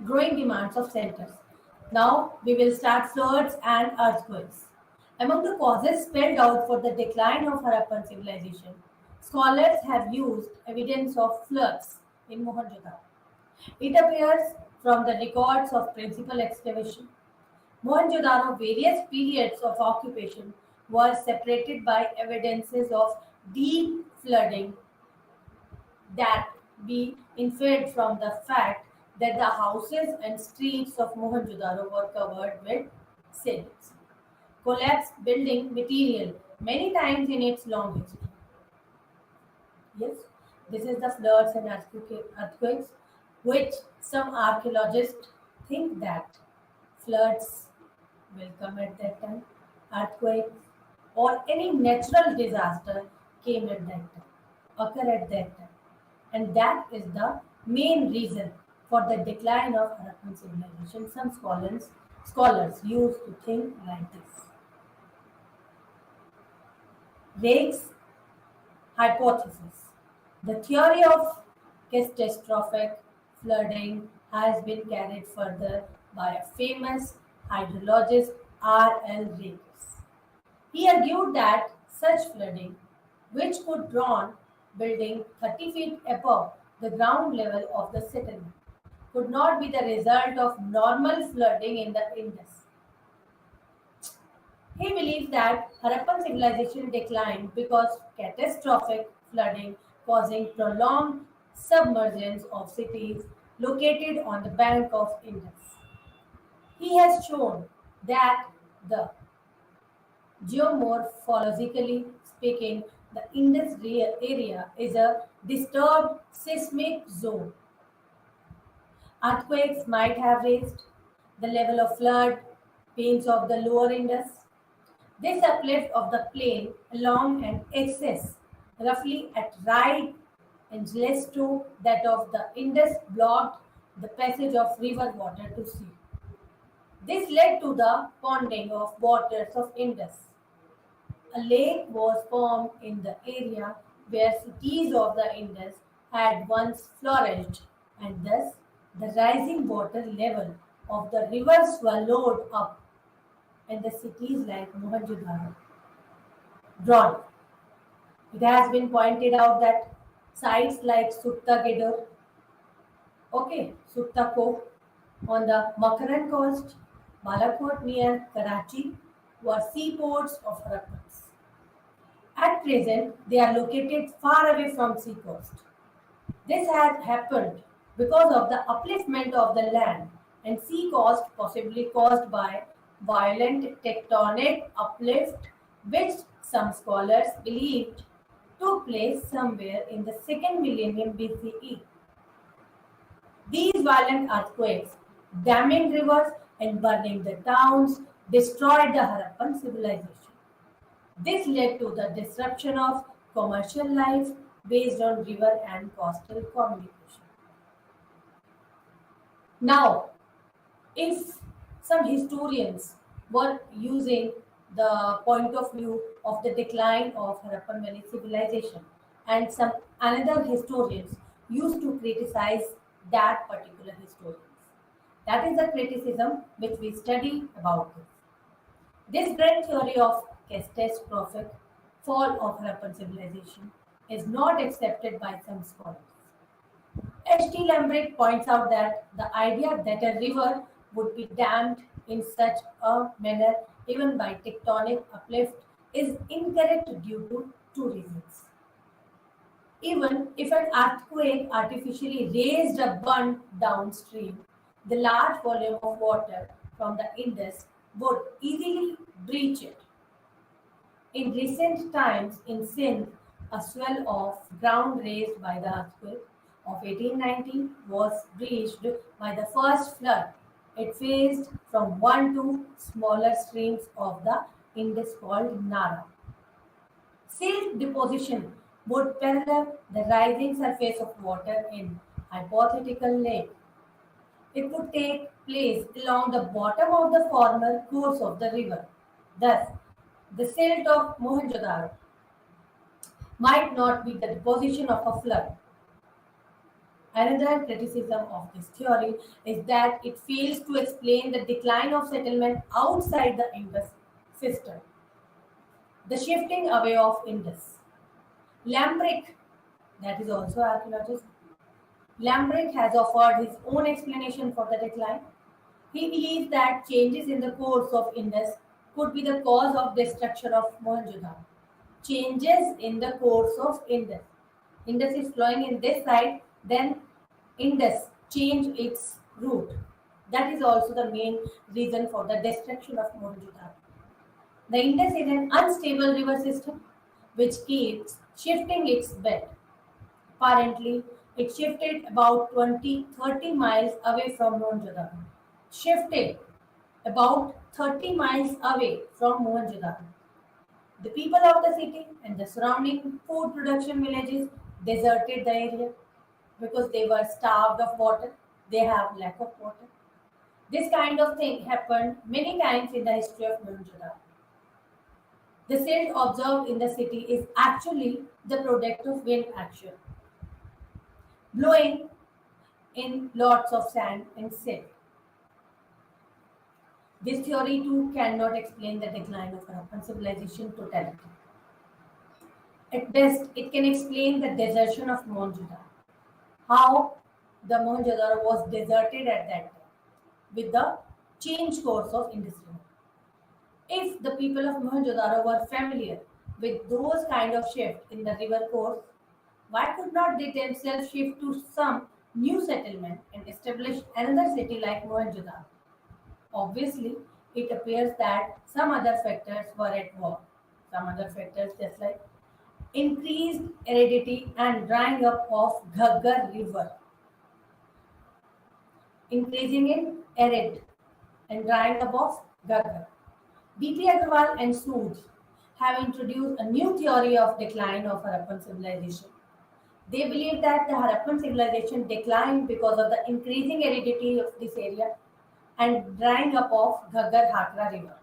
Growing demands of centers. Now we will start floods and earthquakes. Among the causes spelled out for the decline of Harappan civilization, scholars have used evidence of floods in Mohenjo-daro. It appears from the records of principal excavation. Mohenjo-daro various periods of occupation were separated by evidences of deep flooding that be inferred from the fact that the houses and streets of Mohenjo-daro were covered with silts, collapsed building material many times in its long history. Yes, this is the floods and earthquakes, which some archaeologists think that floods will come at that time, earthquakes or any natural disaster came at that time, occur at that time. And that is the main reason for the decline of Harappan civilization. Some scholars used to think like this. Rake's hypothesis. The theory of catastrophic flooding has been carried further by a famous hydrologist R. L. Rakes. He argued that such flooding, which could drown building 30 feet above the ground level of the settlement, could not be the result of normal flooding in the Indus. He believes that Harappan civilization declined because catastrophic flooding causing prolonged submergence of cities located on the bank of Indus. He has shown that the geomorphologically speaking, the Indus area is a disturbed seismic zone. Earthquakes might have raised the level of flood plains of the lower Indus. This uplift of the plain along an axis roughly at right angles to that of the Indus blocked the passage of river water to sea. This led to the ponding of waters of Indus. A lake was formed in the area where cities of the Indus had once flourished, and thus the rising water level of the river swallowed up and the cities like Mohenjo-daro drowned. It has been pointed out that sites like Sutta Gedor, okay, Sutta Cove on the Makaran coast, Balakot near Karachi were seaports of Harappans. At present, they are located far away from sea coast. This has happened because of the upliftment of the land and sea coast, possibly caused by violent tectonic uplift, which some scholars believed took place somewhere in the second millennium BCE. These violent earthquakes, damming rivers and burning the towns, destroyed the Harappan civilization. This led to the disruption of commercial life based on river and coastal communication. Now, if some historians were using the point of view of the decline of Harappan Valley civilization, and some another historians used to criticize that particular historians. That is the criticism which we study about this. This grand theory of catastrophic fall of Harappan civilization is not accepted by some scholars. H.T. Lambrick points out that the idea that a river would be dammed in such a manner, even by tectonic uplift, is incorrect due to two reasons. Even if an earthquake artificially raised a bund downstream, the large volume of water from the Indus would easily breach it. In recent times in Sindh, a swell of ground raised by the earthquake of 1890 was breached by the first flood. It faced from one to smaller streams of the Indus called Nara. Silt deposition would parallel the rising surface of water in hypothetical lake. It would take place along the bottom of the former course of the river. Thus, the silt of Mohenjo-daro might not be the deposition of a flood. Another criticism of this theory is that it fails to explain the decline of settlement outside the Indus system, the shifting away of Indus. Lambrick, that is also archaeologist, Lambrick has offered his own explanation for the decline. He believes that changes in the course of Indus could be the cause of destruction of Mohenjo-daro. Changes in the course of Indus. Indus is flowing in this side, then Indus change its route. That is also the main reason for the destruction of Mohenjo-daro. The Indus is an unstable river system which keeps shifting its bed. Apparently, it shifted about 20-30 miles away from Mohenjo-daro. Shifted about 30 miles away from Mohenjo-daro. The people of the city and the surrounding food production villages deserted the area because they were starved of water. They have lack of water. This kind of thing happened many times in the history of Mohenjo-daro. The silt observed in the city is actually the product of wind action, blowing in lots of sand and silt. This theory too cannot explain the decline of Harappan civilization totality. At best, it can explain the desertion of Mohenjo-daro. How the Mohenjo-daro was deserted at that time with the change course of Indus River. If the people of Mohenjo-daro were familiar with those kind of shift in the river course, why could not they themselves shift to some new settlement and establish another city like Mohenjo-daro? Obviously, it appears that some other factors were at work. Some other factors just like increased aridity and drying up of Ghaggar river, increasing in arid and drying up of Ghaggar. B.P. Agarwal and Sood have introduced a new theory of decline of Harappan civilization. They believe that the Harappan civilization declined because of the increasing aridity of this area and drying up of Ghaggar Hakra river.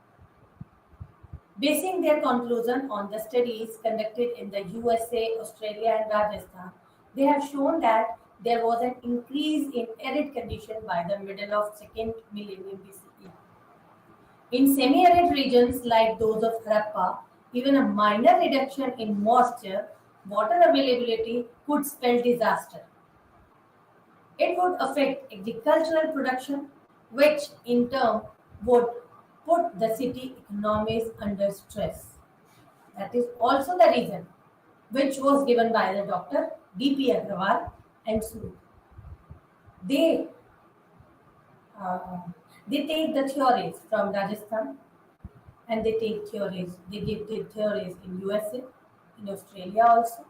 Basing their conclusion on the studies conducted in the USA, Australia, and Rajasthan, they have shown that there was an increase in arid condition by the middle of second millennium BCE. In semi-arid regions like those of Harappa, even a minor reduction in moisture, water availability could spell disaster. It would affect agricultural production, which in turn would put the city economies under stress. That is also the reason which was given by the Dr. D.P. Agrawal and Sood. They uh, they take the theories from Rajasthan and they give the theories in USA, in Australia also.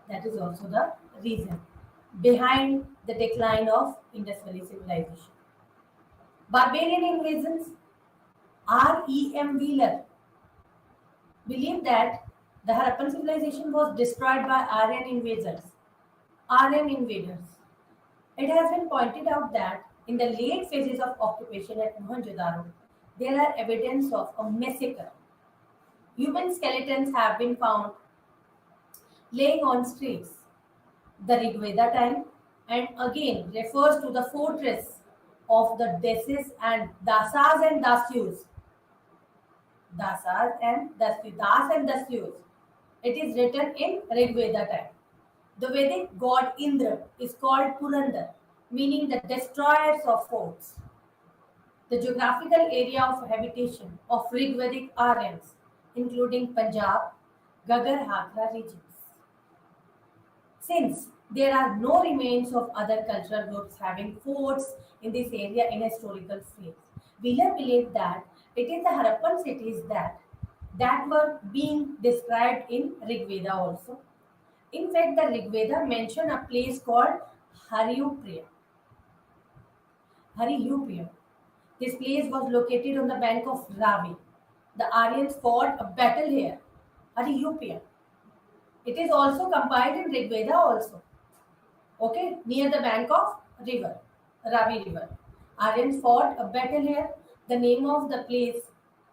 That is also the reason behind the decline of Indus Valley civilization. Barbarian invasions. R.E.M. Wheeler believed that the Harappan civilization was destroyed by Aryan invaders. Aryan invaders. It has been pointed out that in the late phases of occupation at Mohenjo-daro, there are evidence of a massacre. Human skeletons have been found laying on streets. The Rigveda time and again refers to the fortress of the Dasas and Dasyus. Das and Dasyus. It is written in Rigveda time. The Vedic god Indra is called Purandar, meaning the destroyers of forts. The geographical area of habitation of Rigvedic Aryans, including Punjab, Gagar Hakra regions. Since there are no remains of other cultural groups having forts in this area in historical phase, Wheeler believed that it is the Harappan cities that were being described in Rigveda also. In fact, the Rigveda mentioned a place called Hariupriya. Hariupriya. This place was located on the bank of Ravi. The Aryans fought a battle here. Hariupriya. It is also compiled in Rigveda also. Okay, near the bank of river, Ravi river. Aryans fought a battle here. The name of the place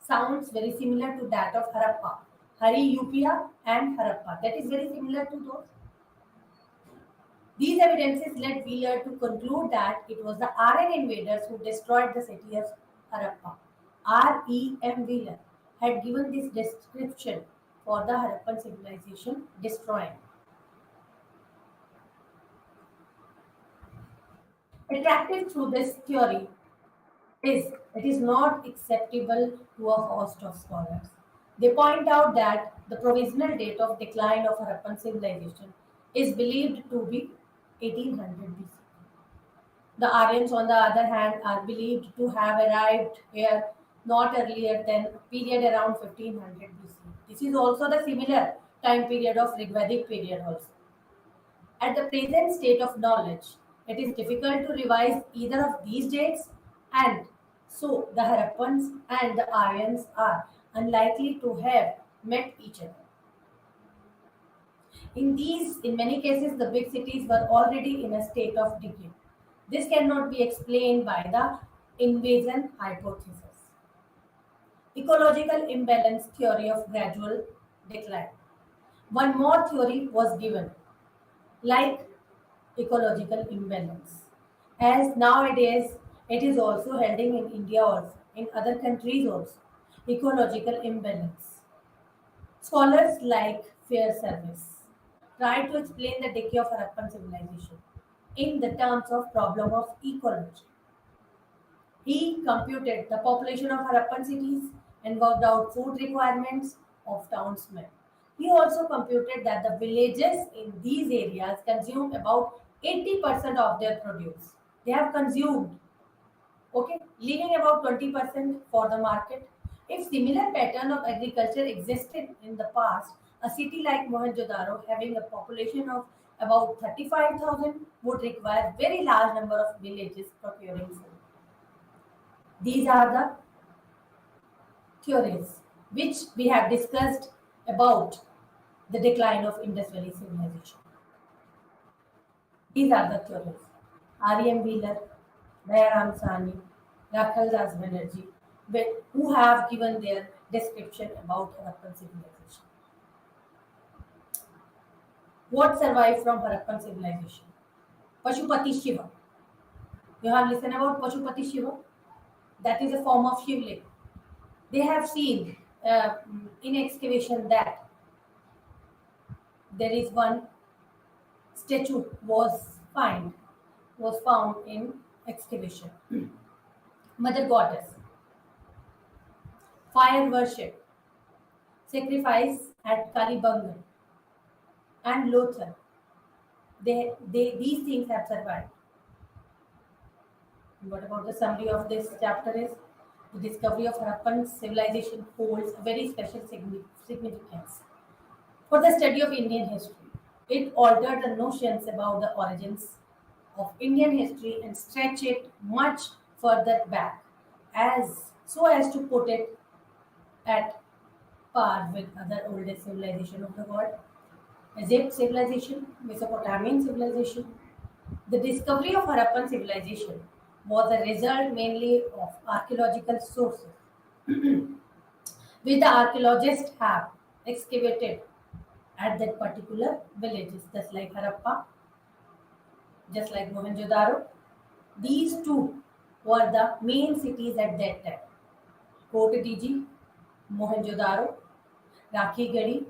sounds very similar to that of Harappa. Hariyupia and Harappa. That is very similar to those. These evidences led Wheeler to conclude that it was the Aryan invaders who destroyed the city of Harappa. R.E.M. Wheeler had given this description for the Harappan civilization destroying. Attractive through this theory is it is not acceptable to a host of scholars. They point out that the provisional date of decline of Harappan civilization is believed to be 1800 BC. The Aryans, on the other hand, are believed to have arrived here not earlier than a period around 1500 BC. This is also the similar time period of Rigvedic period also. At the present state of knowledge, it is difficult to revise either of these dates, and so the Harappans and the Aryans are unlikely to have met each other. In many cases, the big cities were already in a state of decay. This cannot be explained by the invasion hypothesis. Ecological imbalance theory of gradual decline. One more theory was given, like ecological imbalance. As nowadays it is also heading in India also, in other countries also. Ecological imbalance. Scholars like Fair Service try to explain the decay of Harappan civilization in the terms of problem of ecology. He computed the population of Harappan cities and worked out food requirements of townsmen. He also computed that the villages in these areas consume about 80% of their produce. They have consumed, okay, leaving about 20% for the market. If similar pattern of agriculture existed in the past, a city like Mohenjo-daro having a population of about 35,000 would require very large number of villages procuring food. These are the theories which we have discussed about the decline of Indus Valley civilization. These are the theories. R.E.M. Wheeler, Dayaram Sani, Rakhal Das Banerjee, who have given their description about Harappan civilization. What survived from Harappan civilization? Pashupati Shiva. You have listened about Pashupati Shiva? That is a form of Shivling. They have seen in excavation that there is one statue was found in excavation. Mother goddess, fire worship, sacrifice at Kalibangan and Lothal. These things have survived. What about the summary of this chapter is the discovery of Harappan civilization holds a very special significance for the study of Indian history. It altered the notions about the origins of Indian history and stretch it much further back as to put it at par with other oldest civilization of the world. Egypt civilization, Mesopotamian civilization. The discovery of Harappan civilization was a result mainly of archaeological sources, which the archaeologists have excavated at that particular villages, just like Harappa, just like Mohenjo-daro. These two were the main cities at that time. Kotadiji, Mohenjo-daro, Rakhi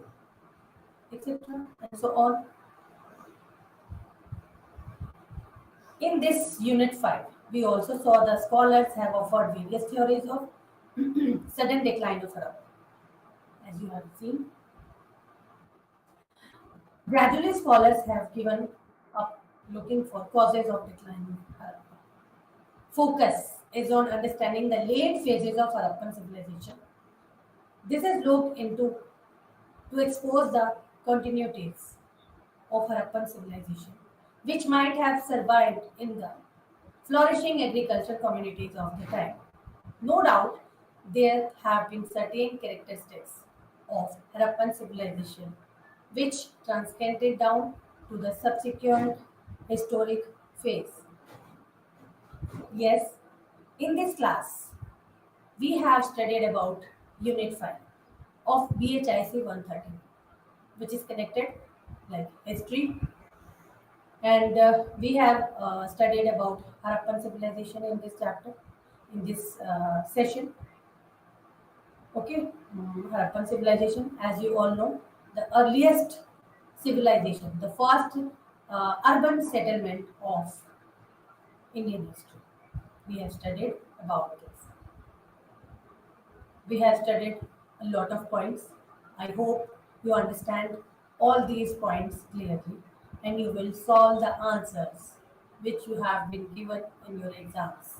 etc. and so on. In this unit 5, we also saw the scholars have offered various theories of sudden decline of Harappa. As you have seen, gradually scholars have given up looking for causes of decline of Harappa. Focus is on understanding the late phases of Harappan civilization. This is looked into to expose the continuities of Harappan civilization, which might have survived in the flourishing agricultural communities of the time. No doubt, there have been certain characteristics of Harappan civilization which transcended down to the subsequent historic phase. Yes, in this class, we have studied about Unit 5 of BHIC 130, which is connected like history, and we have studied about Harappan civilization in this chapter, in this session. Okay, Harappan civilization, as you all know, the earliest civilization, the first urban settlement of Indian history. We have studied about this. We have studied a lot of points. I hope you understand all these points clearly and you will solve the answers which you have been given in your exams.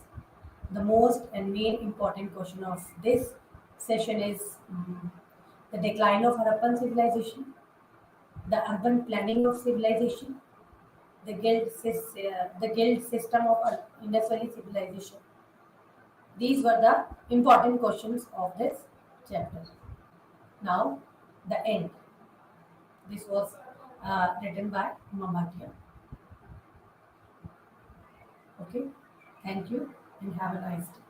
The most and main important question of this session is the decline of Harappan civilization, the urban planning of civilization, the guild system of Indus Valley civilization. These were the important questions of this chapter. Now, the end. This was written by Mamatia. Okay, thank you and have a nice day.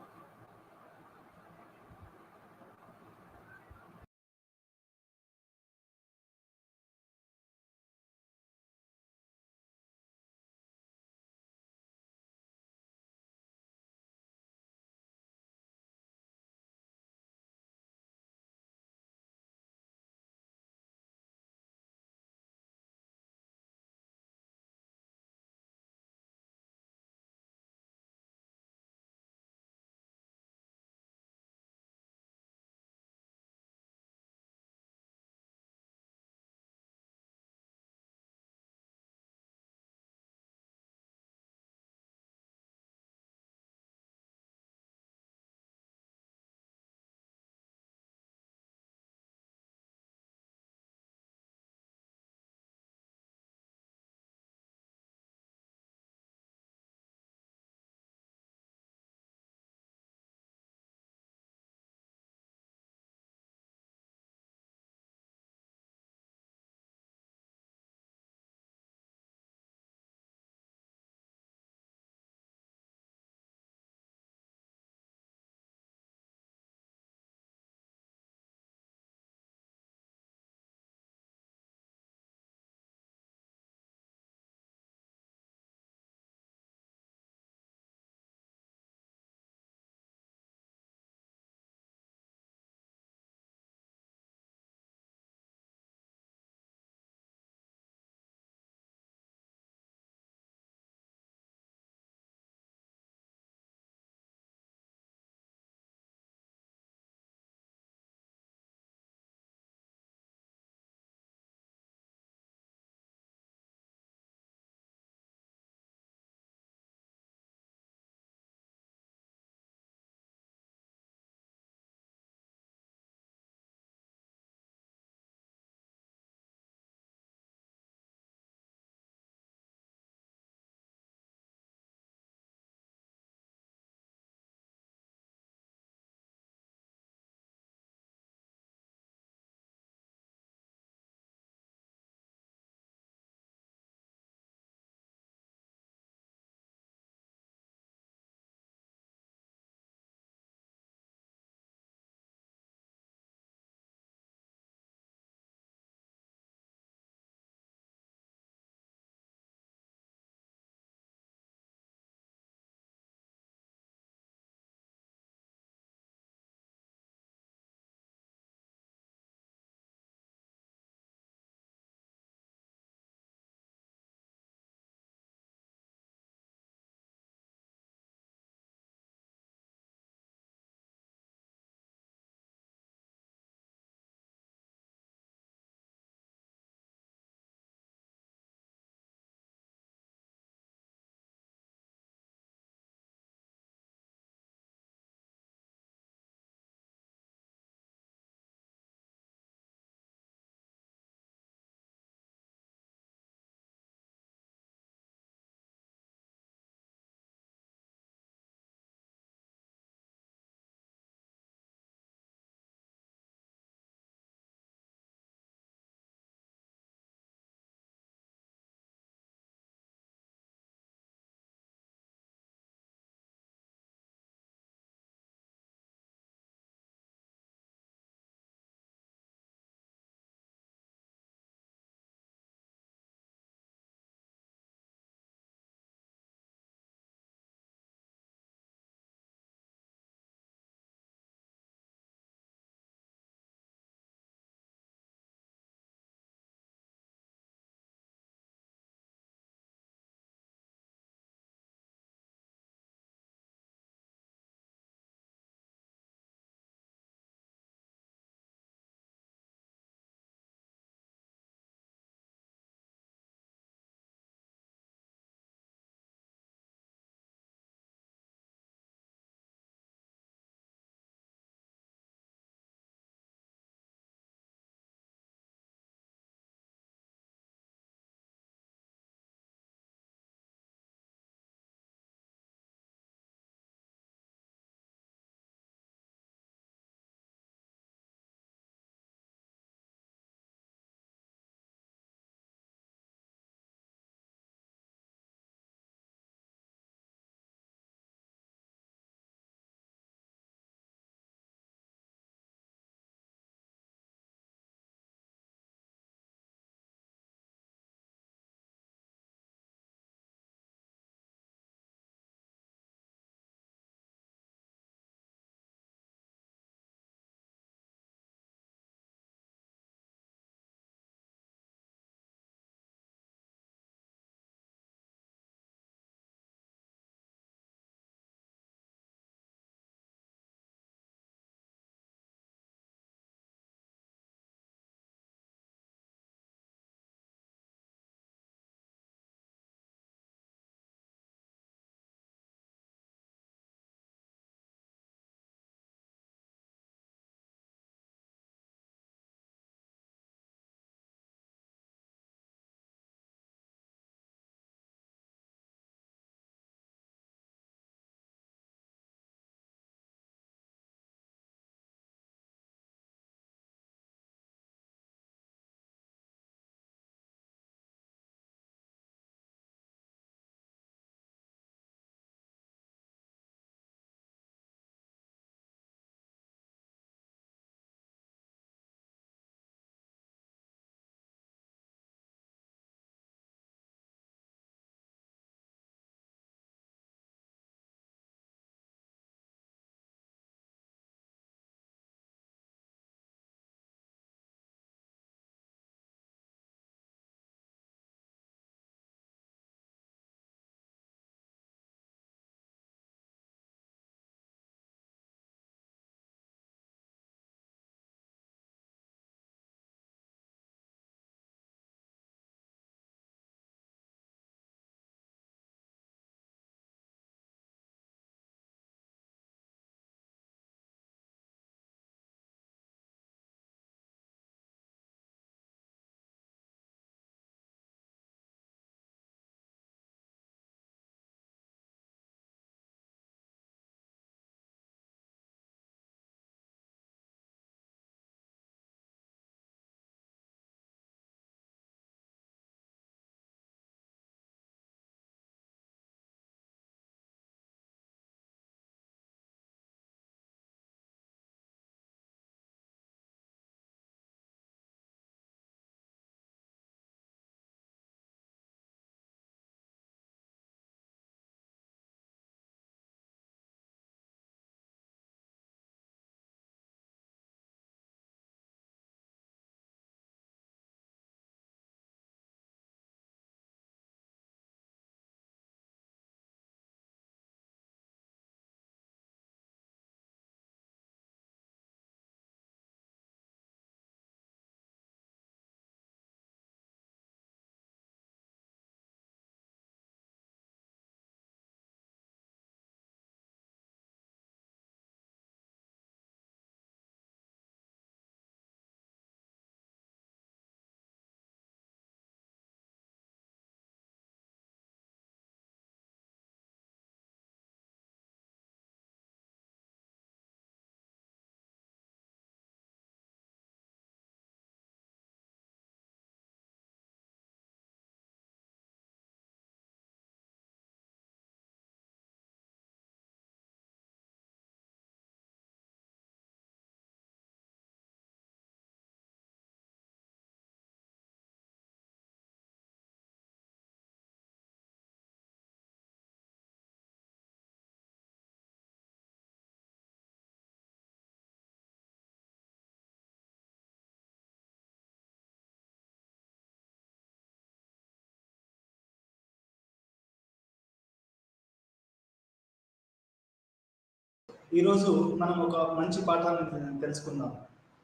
ఈరోజు మనం ఒక మంచి పాఠాన్ని తెలుసుకుందాం.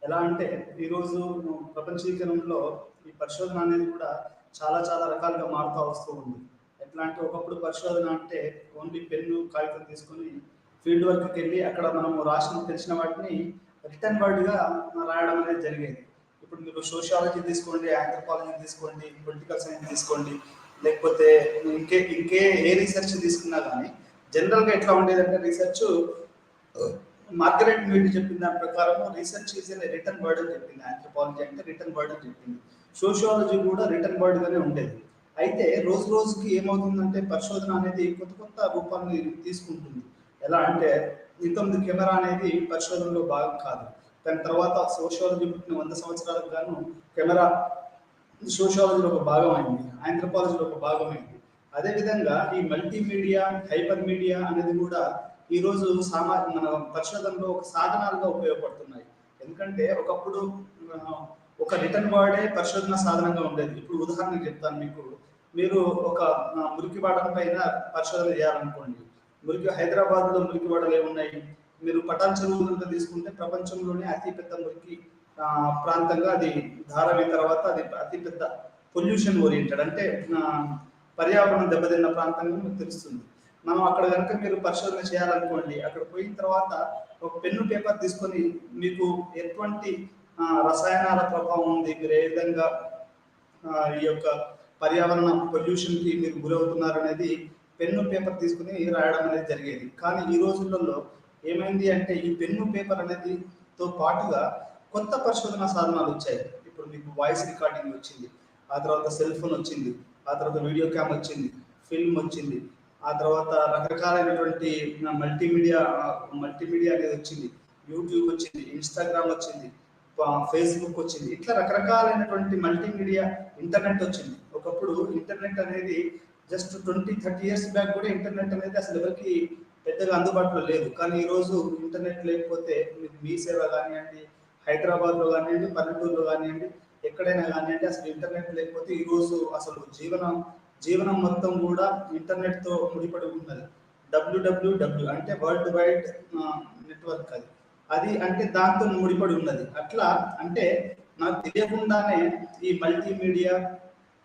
ఎలా అంటే ఈరోజు ప్రపంచీకరణలో ఈ పరిశోధన అనేది కూడా చాలా చాలా రకాలుగా మారుతూ వస్తూ ఉంది. ఎట్లా అంటే ఒకప్పుడు పరిశోధన అంటే ఓన్లీ పెన్ను కాగితం తీసుకొని ఫీల్డ్ వర్క్కి వెళ్ళి అక్కడ మనం రాసిన తెలిసిన వాటిని రిటర్న్ వర్డ్గా రాయడం అనేది జరిగేది. ఇప్పుడు మీరు సోషియాలజీ తీసుకోండి, ఆంథ్రోపాలజీ తీసుకోండి, పొలిటికల్ సైన్స్ తీసుకోండి, లేకపోతే ఇంకే ఏ రీసెర్చ్ తీసుకున్నా కానీ జనరల్గా ఎట్లా ఉండేదంటే రీసెర్చ్ మార్గరెట్ మీడ్ చెప్పిన దాని ప్రకారం రీసెర్చ్ ఈజ్ రిటర్న్ వర్డ్ అని చెప్పింది. ఆంథ్రోపాలజీ అంటే రిటర్న్ వర్డ్ అని చెప్పింది. సోషియాలజీ కూడా రిటర్న్ వర్డ్ గానే ఉండేది. అయితే రోజు రోజుకి ఏమవుతుందంటే పరిశోధన అనేది కొత్త కొత్త రూపాన్ని తీసుకుంటుంది. ఎలా అంటే ఇంతకుముందు కెమెరా అనేది పరిశోధనలో భాగం కాదు. దాని తర్వాత సోషియాలజీ పుట్టిన 100 సంవత్సరాలకు గాను కెమెరా సోషియాలజీలో ఒక భాగం అయింది, ఆంథ్రోపాలజీలో ఒక భాగం అయింది. అదేవిధంగా ఈ మల్టీమీడియా, హైపర్ మీడియా అనేది కూడా ఈరోజు మన పరిశోధనలో ఒక సాధనాలుగా ఉపయోగపడుతున్నాయి. ఎందుకంటే ఒకప్పుడు ఒక రిటర్న్ వర్డే పరిశోధన సాధనంగా ఉండేది. ఇప్పుడు ఉదాహరణకు చెప్తాను మీకు. మీరు ఒక మురికివాడల పైన పరిశోధన చేయాలనుకోండి. హైదరాబాద్లో మురికివాడలు ఏమున్నాయి? మీరు పటాన్ చెరువులంతా తీసుకుంటే ప్రపంచంలోనే అతిపెద్ద మురికి ప్రాంతంగా అది ధారావి తర్వాత అది అతిపెద్ద పొల్యూషన్ ఓరియంటెడ్ అంటే పర్యావరణం దెబ్బతిన్న ప్రాంతంగా మీకు తెలుస్తుంది. మనం అక్కడ కనుక మీరు పరిశోధన చేయాలనుకోండి, అక్కడ పోయిన తర్వాత ఒక పెన్ను పేపర్ తీసుకొని మీకు ఎటువంటి రసాయనాల ప్రభావం ఉంది, మీరు ఏ విధంగా ఈ యొక్క పర్యావరణ పొల్యూషన్కి మీరు గురవుతున్నారు అనేది పెన్ను పేపర్ తీసుకుని రాయడం అనేది జరిగేది. కానీ ఈ రోజులలో ఏమైంది అంటే ఈ పెన్ను పేపర్ అనేది తో పాటుగా కొత్త పరిశోధన సాధనాలు వచ్చాయి. ఇప్పుడు మీకు వాయిస్ రికార్డింగ్ వచ్చింది, ఆ తర్వాత సెల్ ఫోన్ వచ్చింది, ఆ తర్వాత వీడియో క్యామ్ వచ్చింది, ఫిల్మ్ వచ్చింది, ఆ తర్వాత రకరకాలైనటువంటి మల్టీమీడియా అనేది వచ్చింది, యూట్యూబ్ వచ్చింది, ఇన్స్టాగ్రామ్ వచ్చింది, ఫేస్బుక్ వచ్చింది. ఇట్లా రకరకాలైనటువంటి మల్టీమీడియా, ఇంటర్నెట్ వచ్చింది. ఒకప్పుడు ఇంటర్నెట్ అనేది జస్ట్ 20-30 ఇయర్స్ బ్యాక్ కూడా ఇంటర్నెట్ అనేది అసలు ఎవరికి పెద్దగా అందుబాటులో లేదు. కానీ ఈరోజు ఇంటర్నెట్ లేకపోతే మీ సేవ కానివ్వండి, హైదరాబాద్లో కానివ్వండి, పల్లెటూరులో కానివ్వండి, ఎక్కడైనా కానివ్వండి, అసలు ఇంటర్నెట్ లేకపోతే ఈరోజు అసలు జీవనం మొత్తం కూడా ఇంటర్నెట్తో ముడిపడి ఉన్నది. డబ్ల్యూడబ్ల్యూడబ్ల్యూ అంటే వరల్డ్ వైడ్ నెట్వర్క్. అది అంటే దాంతో ముడిపడి ఉన్నది. అట్లా అంటే మనకు తెలియకుండానే ఈ మల్టీమీడియా,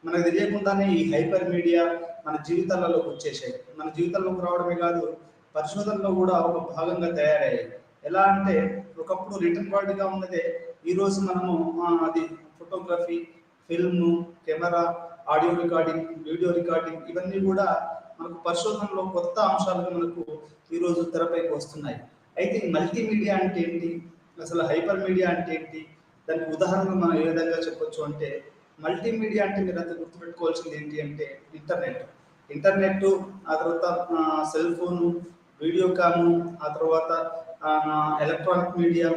మనకు తెలియకుండానే ఈ హైపర్ మీడియా మన జీవితాలలోకి వచ్చేసాయి. మన జీవితంలోకి రావడమే కాదు, పరిశోధనలో కూడా ఒక భాగంగా తయారయ్యాయి. ఎలా అంటే ఒకప్పుడు రిటర్న్ వర్డ్గా ఉన్నదే ఈరోజు మనము అది photography, film, camera, audio recording, video recording ఇవన్నీ కూడా మనకు పరిశోధనలో కొత్త అంశాలుగా మనకు ఈరోజు తెరపైకి వస్తున్నాయి. అయితే ఈ మల్టీమీడియా అంటే ఏంటి, అసలు హైపర్ మీడియా అంటే ఏంటి, దానికి ఉదాహరణ మనం ఏ విధంగా చెప్పొచ్చు అంటే మల్టీమీడియా అంటే మీరు అంతా గుర్తుపెట్టుకోవాల్సింది ఏంటి అంటే ఇంటర్నెట్, ఆ తర్వాత సెల్ ఫోను, వీడియో కాము, ఆ తర్వాత ఎలక్ట్రానిక్ మీడియా,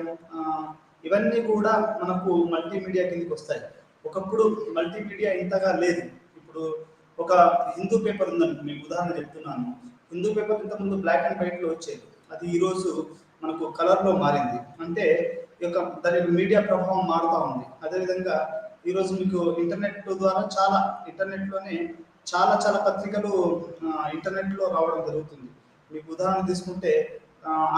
ఇవన్నీ కూడా మనకు మల్టీమీడియా కిందకి వస్తాయి. ఒకప్పుడు మల్టీమీడియా ఇంతగా లేదు. ఇప్పుడు ఒక హిందూ పేపర్ ఉందని మీకు ఉదాహరణ చెప్తున్నాను. హిందూ పేపర్ ఇంతకుముందు బ్లాక్ అండ్ వైట్లో వచ్చేది, అది ఈరోజు మనకు కలర్లో మారింది. అంటే ఈ యొక్క దాని మీడియా ప్రభావం మారుతూ ఉంది. అదేవిధంగా ఈరోజు మీకు ఇంటర్నెట్ ద్వారా ఇంటర్నెట్లోనే చాలా పత్రికలు ఇంటర్నెట్లో రావడం జరుగుతుంది. మీకు ఉదాహరణ తీసుకుంటే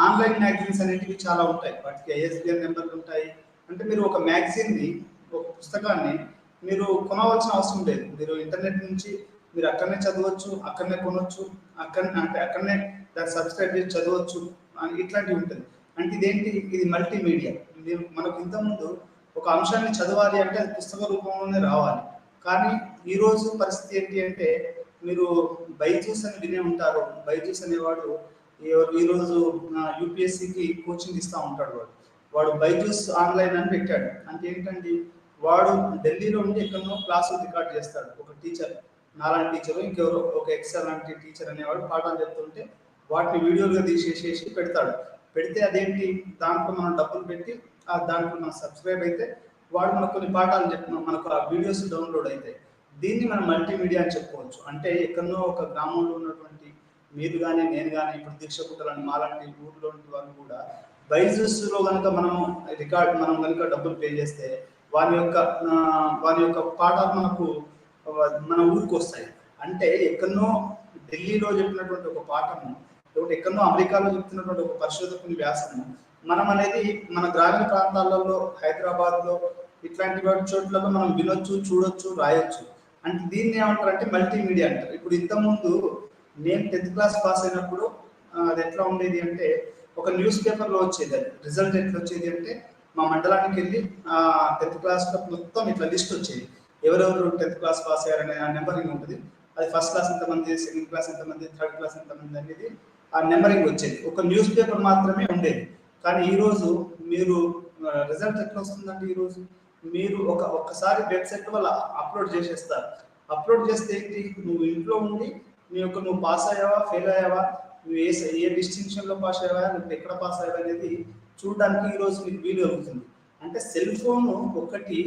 ఆన్లైన్ మ్యాగజైన్స్ అనేటివి చాలా ఉంటాయి. వాటికి ఐఎస్బిఎన్ నెంబర్లు ఉంటాయి. అంటే మీరు ఒక మ్యాగజైన్ని, ఒక పుస్తకాన్ని మీరు కొనవలసిన అవసరం లేదు. మీరు ఇంటర్నెట్ నుంచి మీరు అక్కడనే చదవచ్చు, అక్కడనే కొనవచ్చు, అక్కడనే దాన్ని సబ్స్క్రైబ్ చేసి చదవచ్చు, ఇట్లాంటివి ఉంటుంది. అంటే ఇదేంటి, ఇది మల్టీమీడియా. మనకు ఇంతకుముందు ఒక అంశాన్ని చదవాలి అంటే అది పుస్తక రూపంలోనే రావాలి. కానీ ఈరోజు పరిస్థితి ఏంటి అంటే మీరు బైజూస్ అని వినే ఉంటారు. బైజూస్ అనేవాడు ఈరోజు యూపీఎస్సికి కోచింగ్ ఇస్తూ ఉంటాడు. వాడు బైజూస్ ఆన్లైన్ అని పెట్టాడు. అంటే ఏంటండి, వాడు ఢిల్లీలో ఉండి ఎక్కడో క్లాసులు రికార్డ్ చేస్తాడు. ఒక టీచర్, నాలాంటి టీచరు, ఇంకెవరో ఒక ఎక్సెల్ లాంటి టీచర్ అనేవాడు పాఠాలు చెప్తుంటే వాటిని వీడియోలుగా తీసేసేసి పెడతాడు. పెడితే అదేంటి, దాంట్లో మనం డబ్బులు పెట్టి దాంట్లో మనం సబ్స్క్రైబ్ అయితే వాడు మనకు కొన్ని పాఠాలు చెప్తున్నాం, మనకు ఆ వీడియోస్ డౌన్లోడ్ అవుతాయి. దీన్ని మనం మల్టీమీడియా అని చెప్పుకోవచ్చు. అంటే ఎక్కడో ఒక గ్రామంలో ఉన్నటువంటి మీరు కానీ నేను కానీ ఇప్పుడు దీక్షకుటలని మాలాంటి ఊర్లోని వాళ్ళు కూడా బైజూస్లో కనుక మనం కనుక డబ్బులు పే చేస్తే వారి యొక్క పాఠాలు మన ఊరికి వస్తాయి. అంటే ఎక్కడో ఢిల్లీలో చెప్పినటువంటి ఒక పాఠము లేకుంటే ఎక్కడో అమెరికాలో చెప్తున్నటువంటి ఒక పరిశోధకుని వ్యాసము మనం అనేది మన గ్రామీణ ప్రాంతాలలో హైదరాబాద్లో ఇట్లాంటి వాటి చోట్లలో మనం వినొచ్చు, చూడొచ్చు, రాయొచ్చు. అంటే దీన్ని ఏమంటారంటే మల్టీమీడియా అంటారు. ఇప్పుడు ఇంతకుముందు నేను 10th క్లాస్ పాస్ అయినప్పుడు అది ఎట్లా ఉండేది అంటే ఒక న్యూస్ పేపర్లో వచ్చేది. అది రిజల్ట్ ఎట్లా వచ్చేది అంటే మా మండలానికి వెళ్ళి 10th క్లాస్లో మొత్తం ఇట్లా లిస్ట్ వచ్చేది. ఎవరెవరు 10th క్లాస్ పాస్ అయ్యారనే ఆ నెంబరింగ్ ఉంటుంది. అది ఫస్ట్ క్లాస్ ఎంతమంది, సెకండ్ క్లాస్ ఎంతమంది, థర్డ్ క్లాస్ ఎంతమంది అనేది ఆ నెంబరింగ్ వచ్చేది. ఒక న్యూస్ పేపర్ మాత్రమే ఉండేది. కానీ ఈరోజు మీరు రిజల్ట్ ఎట్లా వస్తుందంటే ఈరోజు మీరు ఒక్కసారి వెబ్సైట్ వల్ల అప్లోడ్ చేసేస్తారు. అప్లోడ్ చేస్తే ఏంటి, నువ్వు ఇంట్లో ఉండి నువ్వు పాస్ అయ్యావా, ఫెయిల్ అయ్యావా, నువ్వు ఏ డిస్టింక్షన్లో పాస్ అయ్యావా, నువ్వు ఎక్కడ పాస్ అయ్యావా అనేది చూడడానికి ఈరోజు మీకు వీలు అవుతుంది. అంటే సెల్ ఫోన్ ఒకటి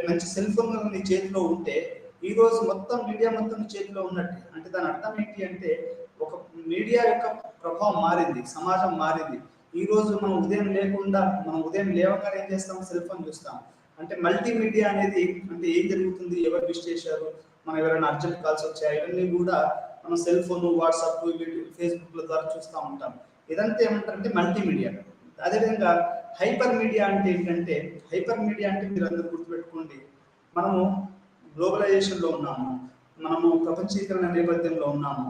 మంచి సెల్ ఫోన్ నీ చేతిలో ఉంటే ఈరోజు మొత్తం మీడియా మొత్తం నీ చేతిలో ఉన్నట్టు. అంటే దాని అర్థం ఏంటి అంటే ఒక మీడియా యొక్క ప్రభావం మారింది, సమాజం మారింది. ఈ రోజు మనం ఉదయం లేవగానే ఏం చేస్తాం, సెల్ ఫోన్ చూస్తాం. అంటే మల్టీమీడియా అనేది అంటే ఏం జరుగుతుంది, ఎవరు విష్ చేశారు, మనం ఎవరైనా అర్జెంట్ కాల్స్ వచ్చాయి, ఇవన్నీ కూడా మనం సెల్ ఫోన్, వాట్సాప్, ఫేస్బుక్ల ద్వారా చూస్తూ ఉంటాం. ఇదంతా ఏమంటారంటే మల్టీమీడియా. అదేవిధంగా హైపర్ మీడియా అంటే ఏంటంటే, హైపర్ మీడియా అంటే మీరు అందరూ గుర్తుపెట్టుకోండి, మనము గ్లోబలైజేషన్లో ఉన్నాము, మనము ప్రపంచీకరణ నేపథ్యంలో ఉన్నాము.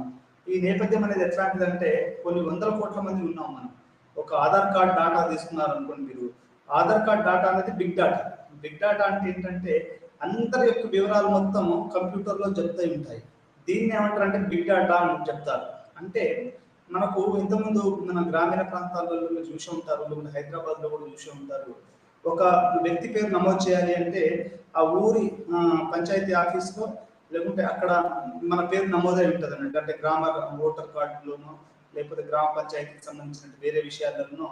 ఈ నేపథ్యం అనేది ఎట్లాంటిదంటే కొన్ని 100 కోట్ల మంది ఉన్నాం మనం. ఒక ఆధార్ కార్డ్ డాటా తీసుకున్నారు అనుకోండి మీరు, ఆధార్ కార్డ్ డాటా అనేది బిగ్ డాటా. బిగ్ డాటా అంటే ఏంటంటే అందరి యొక్క వివరాలు మొత్తం కంప్యూటర్లో చెప్తూ ఉంటాయి. దీన్ని ఏమంటారు అంటే బిగ్ డాటా అని చెప్తారు. అంటే మనకు ఇంతకుముందు మన గ్రామీణ ప్రాంతాలలో మీరు చూసి ఉంటారు, లేకుంటే హైదరాబాద్లో కూడా చూసి ఉంటారు. ఒక వ్యక్తి పేరు నమోదు చేయాలి అంటే ఆ ఊరి పంచాయతీ ఆఫీస్లో లేకుంటే అక్కడ మన పేరు నమోదై ఉంటుంది అన్నట్టు. అంటే గ్రామ ఓటర్ కార్డులోనో లేకపోతే గ్రామ పంచాయతీకి సంబంధించిన వేరే విషయాలలోనో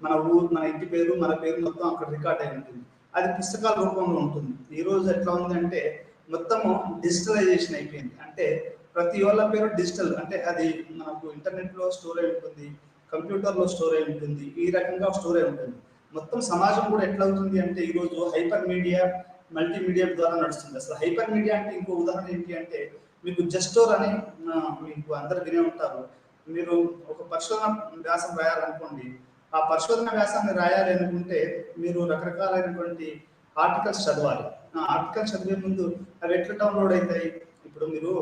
మన ఇంటి పేరు, మన పేరు మొత్తం అక్కడ రికార్డ్ అయి ఉంటుంది. అది పుస్తకాల రూపంలో ఉంటుంది. ఈ రోజు ఎట్లా ఉంది అంటే మొత్తము డిజిటలైజేషన్ అయిపోయింది. అంటే ప్రతి వాళ్ళ పేరు డిజిటల్, అంటే అది మనకు ఇంటర్నెట్లో స్టోర్ అయి ఉంటుంది, కంప్యూటర్లో స్టోర్ అయి ఉంటుంది, ఈ రకంగా స్టోర్ అయి ఉంటుంది. మొత్తం సమాజం కూడా ఎట్లా అవుతుంది అంటే ఈరోజు హైపర్ మీడియా, మల్టీమీడియా ద్వారా నడుస్తుంది. అసలు హైపర్ మీడియా అంటే ఇంకో ఉదాహరణ ఏంటి అంటే మీకు జస్టోర్ అని మీకు అందరు వినే ఉంటారు. మీరు ఒక పరిశోధన వ్యాసం రాయాలనుకోండి, ఆ పరిశోధన వ్యాసాన్ని రాయాలి అనుకుంటే మీరు రకరకాలైనటువంటి ఆర్టికల్స్ చదవాలి. ఆర్టికల్స్ చదివే ముందు అవి ఎట్లా డౌన్లోడ్ అవుతాయి, ఇప్పుడు మీరు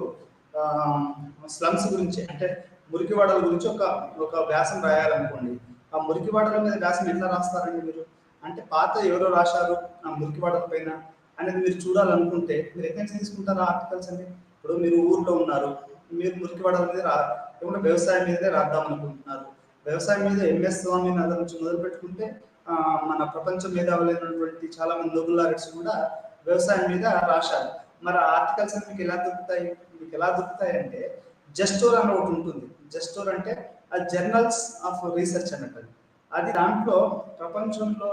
స్లమ్స్ గురించి అంటే మురికివాడల గురించి ఒక వ్యాసం రాయాలనుకోండి, ఆ మురికివాడల మీద వ్యాసం ఎట్లా రాస్తారండి మీరు అంటే పాత ఎవరో రాశారు ఆ మురికివాడల పైన అనేది మీరు చూడాలనుకుంటే మీరు ఎక్కడి నుంచి తీసుకుంటారు ఆర్టికల్స్ అండి. ఇప్పుడు మీరు ఊర్లో ఉన్నారు, మీరు మురికివాడల మీద లేకుంటే వ్యవసాయం మీదే రాద్దాం అనుకుంటున్నారు. వ్యవసాయం మీద ఎంఎస్ స్వామినాథన్ నుంచి మొదలు పెట్టుకుంటే మన ప్రపంచ మేధావులైనటువంటి చాలా మంది నోబెల్ లారెట్స్ కూడా వ్యవసాయం మీద రాశారు. మరి ఆర్టికల్స్ మీకు ఎలా దొరుకుతాయి అంటే జస్టోర్ అని ఒకటి ఉంటుంది. జస్టోర్ అంటే ఆ జర్నల్స్ ఆఫ్ రీసెర్చ్ అన్నట్టు. అది దాంట్లో ప్రపంచంలో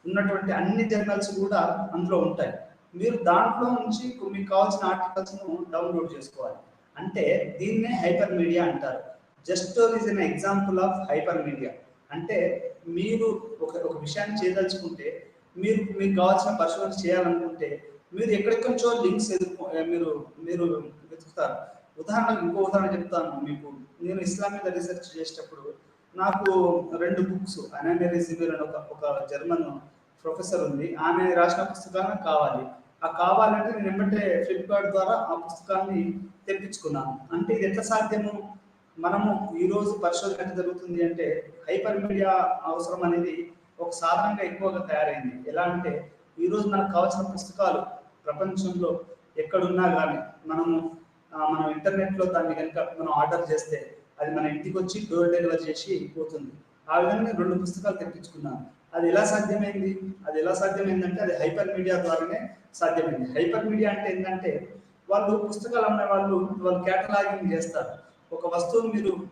ఉన్నటువంటి అన్ని జర్నల్స్ కూడా అందులో ఉంటాయి. మీరు దాంట్లో నుంచి మీకు కావాల్సిన ఆర్టికల్స్ను డౌన్లోడ్ చేసుకోవాలి. అంటే దీన్నే హైపర్ మీడియా అంటారు. JSTOR is an example of hypermedia. అంటే మీరు ఒక విషయాన్ని చేయదలుచుకుంటే, మీకు కావాల్సిన పరిశోధన చేయాలనుకుంటే మీరు ఎక్కడెక్కడిచో లింక్స్ మీరు వెతుకుతారు. ఇంకో ఉదాహరణ చెప్తాను మీకు. నేను ఇస్లాం మీద రీసెర్చ్ చేసేటప్పుడు నాకు 2 బుక్స్, అనన్య రెజిబియర్ అని ఒక జర్మన్ ప్రొఫెసర్ ఉంది, ఆమె రాసిన పుస్తకాలను కావాలంటే నేను ఏమంటే ఫ్లిప్కార్ట్ ద్వారా ఆ పుస్తకాన్ని తెప్పించుకున్నాను. అంటే ఇది ఎట్లా సాధ్యము, మనము ఈరోజు పరిశోధన ఎట్లా జరుగుతుంది అంటే హైపర్ మీడియా అవసరం అనేది ఒక సాధారణంగా ఎక్కువగా తయారైంది. ఎలా అంటే ఈరోజు మనకు కావాల్సిన పుస్తకాలు ప్రపంచంలో ఎక్కడున్నా కానీ మనం ఇంటర్నెట్లో దాన్ని కనుక మనం ఆర్డర్ చేస్తే అది మన ఇంటికి వచ్చి డోర్ డెలివరీ చేసి పోతుంది. ఆ విధంగా 2 పుస్తకాలు తెప్పించుకున్నాను. అది ఎలా సాధ్యమైందంటే అది హైపర్ మీడియా ద్వారానే సాధ్యమైంది. హైపర్ మీడియా అంటే ఏంటంటే వాళ్ళు పుస్తకాలు అమ్మే వాళ్ళు కేటలాగింగ్ చేస్తారు. ఒక వస్తువును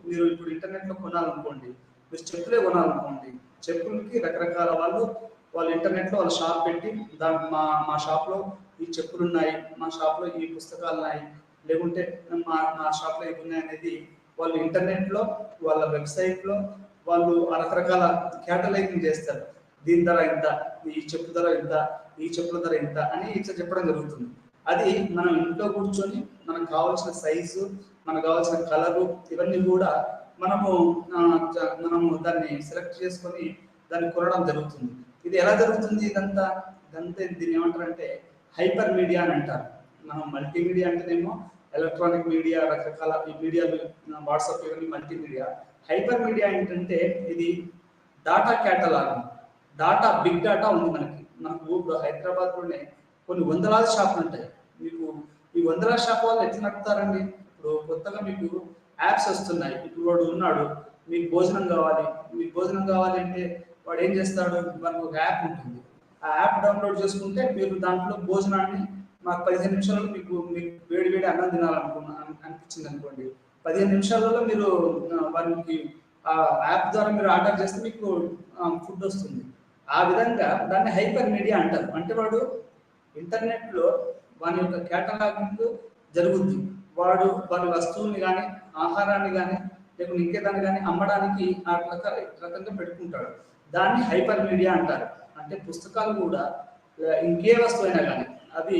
మీరు ఇప్పుడు ఇంటర్నెట్లో కొనాలనుకోండి, మీరు చెప్పులే కొనాలనుకోండి, చెప్పులకి రకరకాల వాళ్ళు ఇంటర్నెట్లో వాళ్ళ షాప్ పెట్టి మా షాప్లో ఈ చెప్పులు ఉన్నాయి, మా షాప్లో ఈ పుస్తకాలు ఉన్నాయి, లేకుంటే మా షాప్లో ఇవి ఉన్నాయి అనేది వాళ్ళు ఇంటర్నెట్లో వాళ్ళ వెబ్సైట్లో వాళ్ళు రకరకాల కేటలాగింగ్ చేస్తారు. దీని ధర ఇంత, ఈ చెప్పు ధర ఇంత, ఈ చెప్పుల ధర ఇంత అని ఇట్లా చెప్పడం జరుగుతుంది. అది మనం ఇంట్లో కూర్చొని మనకు కావాల్సిన సైజు, మనకు కావాల్సిన కలరు ఇవన్నీ కూడా మనము మనము దాన్ని సెలెక్ట్ చేసుకొని దాన్ని కొనడం జరుగుతుంది. ఇది ఎలా జరుగుతుంది? ఇదంతా దీన్ని ఏమంటారంటే హైపర్ మీడియా అని అంటారు. మనం మల్టీమీడియా అంటేనేమో ఎలక్ట్రానిక్ మీడియా, రకరకాల ఈ మీడియాలు, వాట్సాప్ ఇవన్నీ మల్టీమీడియా. హైపర్ మీడియా ఏంటంటే ఇది డాటా క్యాటలాగ్, బిగ్ డాటా ఉంది మనకు ఇప్పుడు హైదరాబాద్లోనే కొన్ని వందలాది షాపులు ఉంటాయి. మీకు ఈ వందలాది షాప్ వాళ్ళు ఎట్లా నడుపుతారండి? ఇప్పుడు కొత్తగా మీకు యాప్స్ వస్తున్నాయి. ఇప్పుడు వాడు ఉన్నాడు, మీకు భోజనం కావాలి అంటే వాడు ఏం చేస్తాడు? మనకు ఒక యాప్ ఉంటుంది. ఆ యాప్ డౌన్లోడ్ చేసుకుంటే మీరు దాంట్లో భోజనాన్ని మాకు 15 నిమిషాల్లో మీకు వేడి అన్నం అనిపించింది అనుకోండి, 15 నిమిషాలలో మీరు వారికి ఆ యాప్ ద్వారా మీరు ఆర్డర్ చేస్తే మీకు ఫుడ్ వస్తుంది. ఆ విధంగా దాన్ని హైపర్ మీడియా అంటారు. అంటే వాడు ఇంటర్నెట్లో వాని యొక్క కేటలాగింగ్ జరుగుద్ది. వాడి వస్తువుని కానీ, ఆహారాన్ని కానీ, లేకపోతే ఇంకేదాన్ని కానీ అమ్మడానికి ఆ రకంగా పెట్టుకుంటాడు. దాన్ని హైపర్ మీడియా అంటారు. అంటే పుస్తకాలు కూడా ఇంకే వస్తువు అయినా కానీ అవి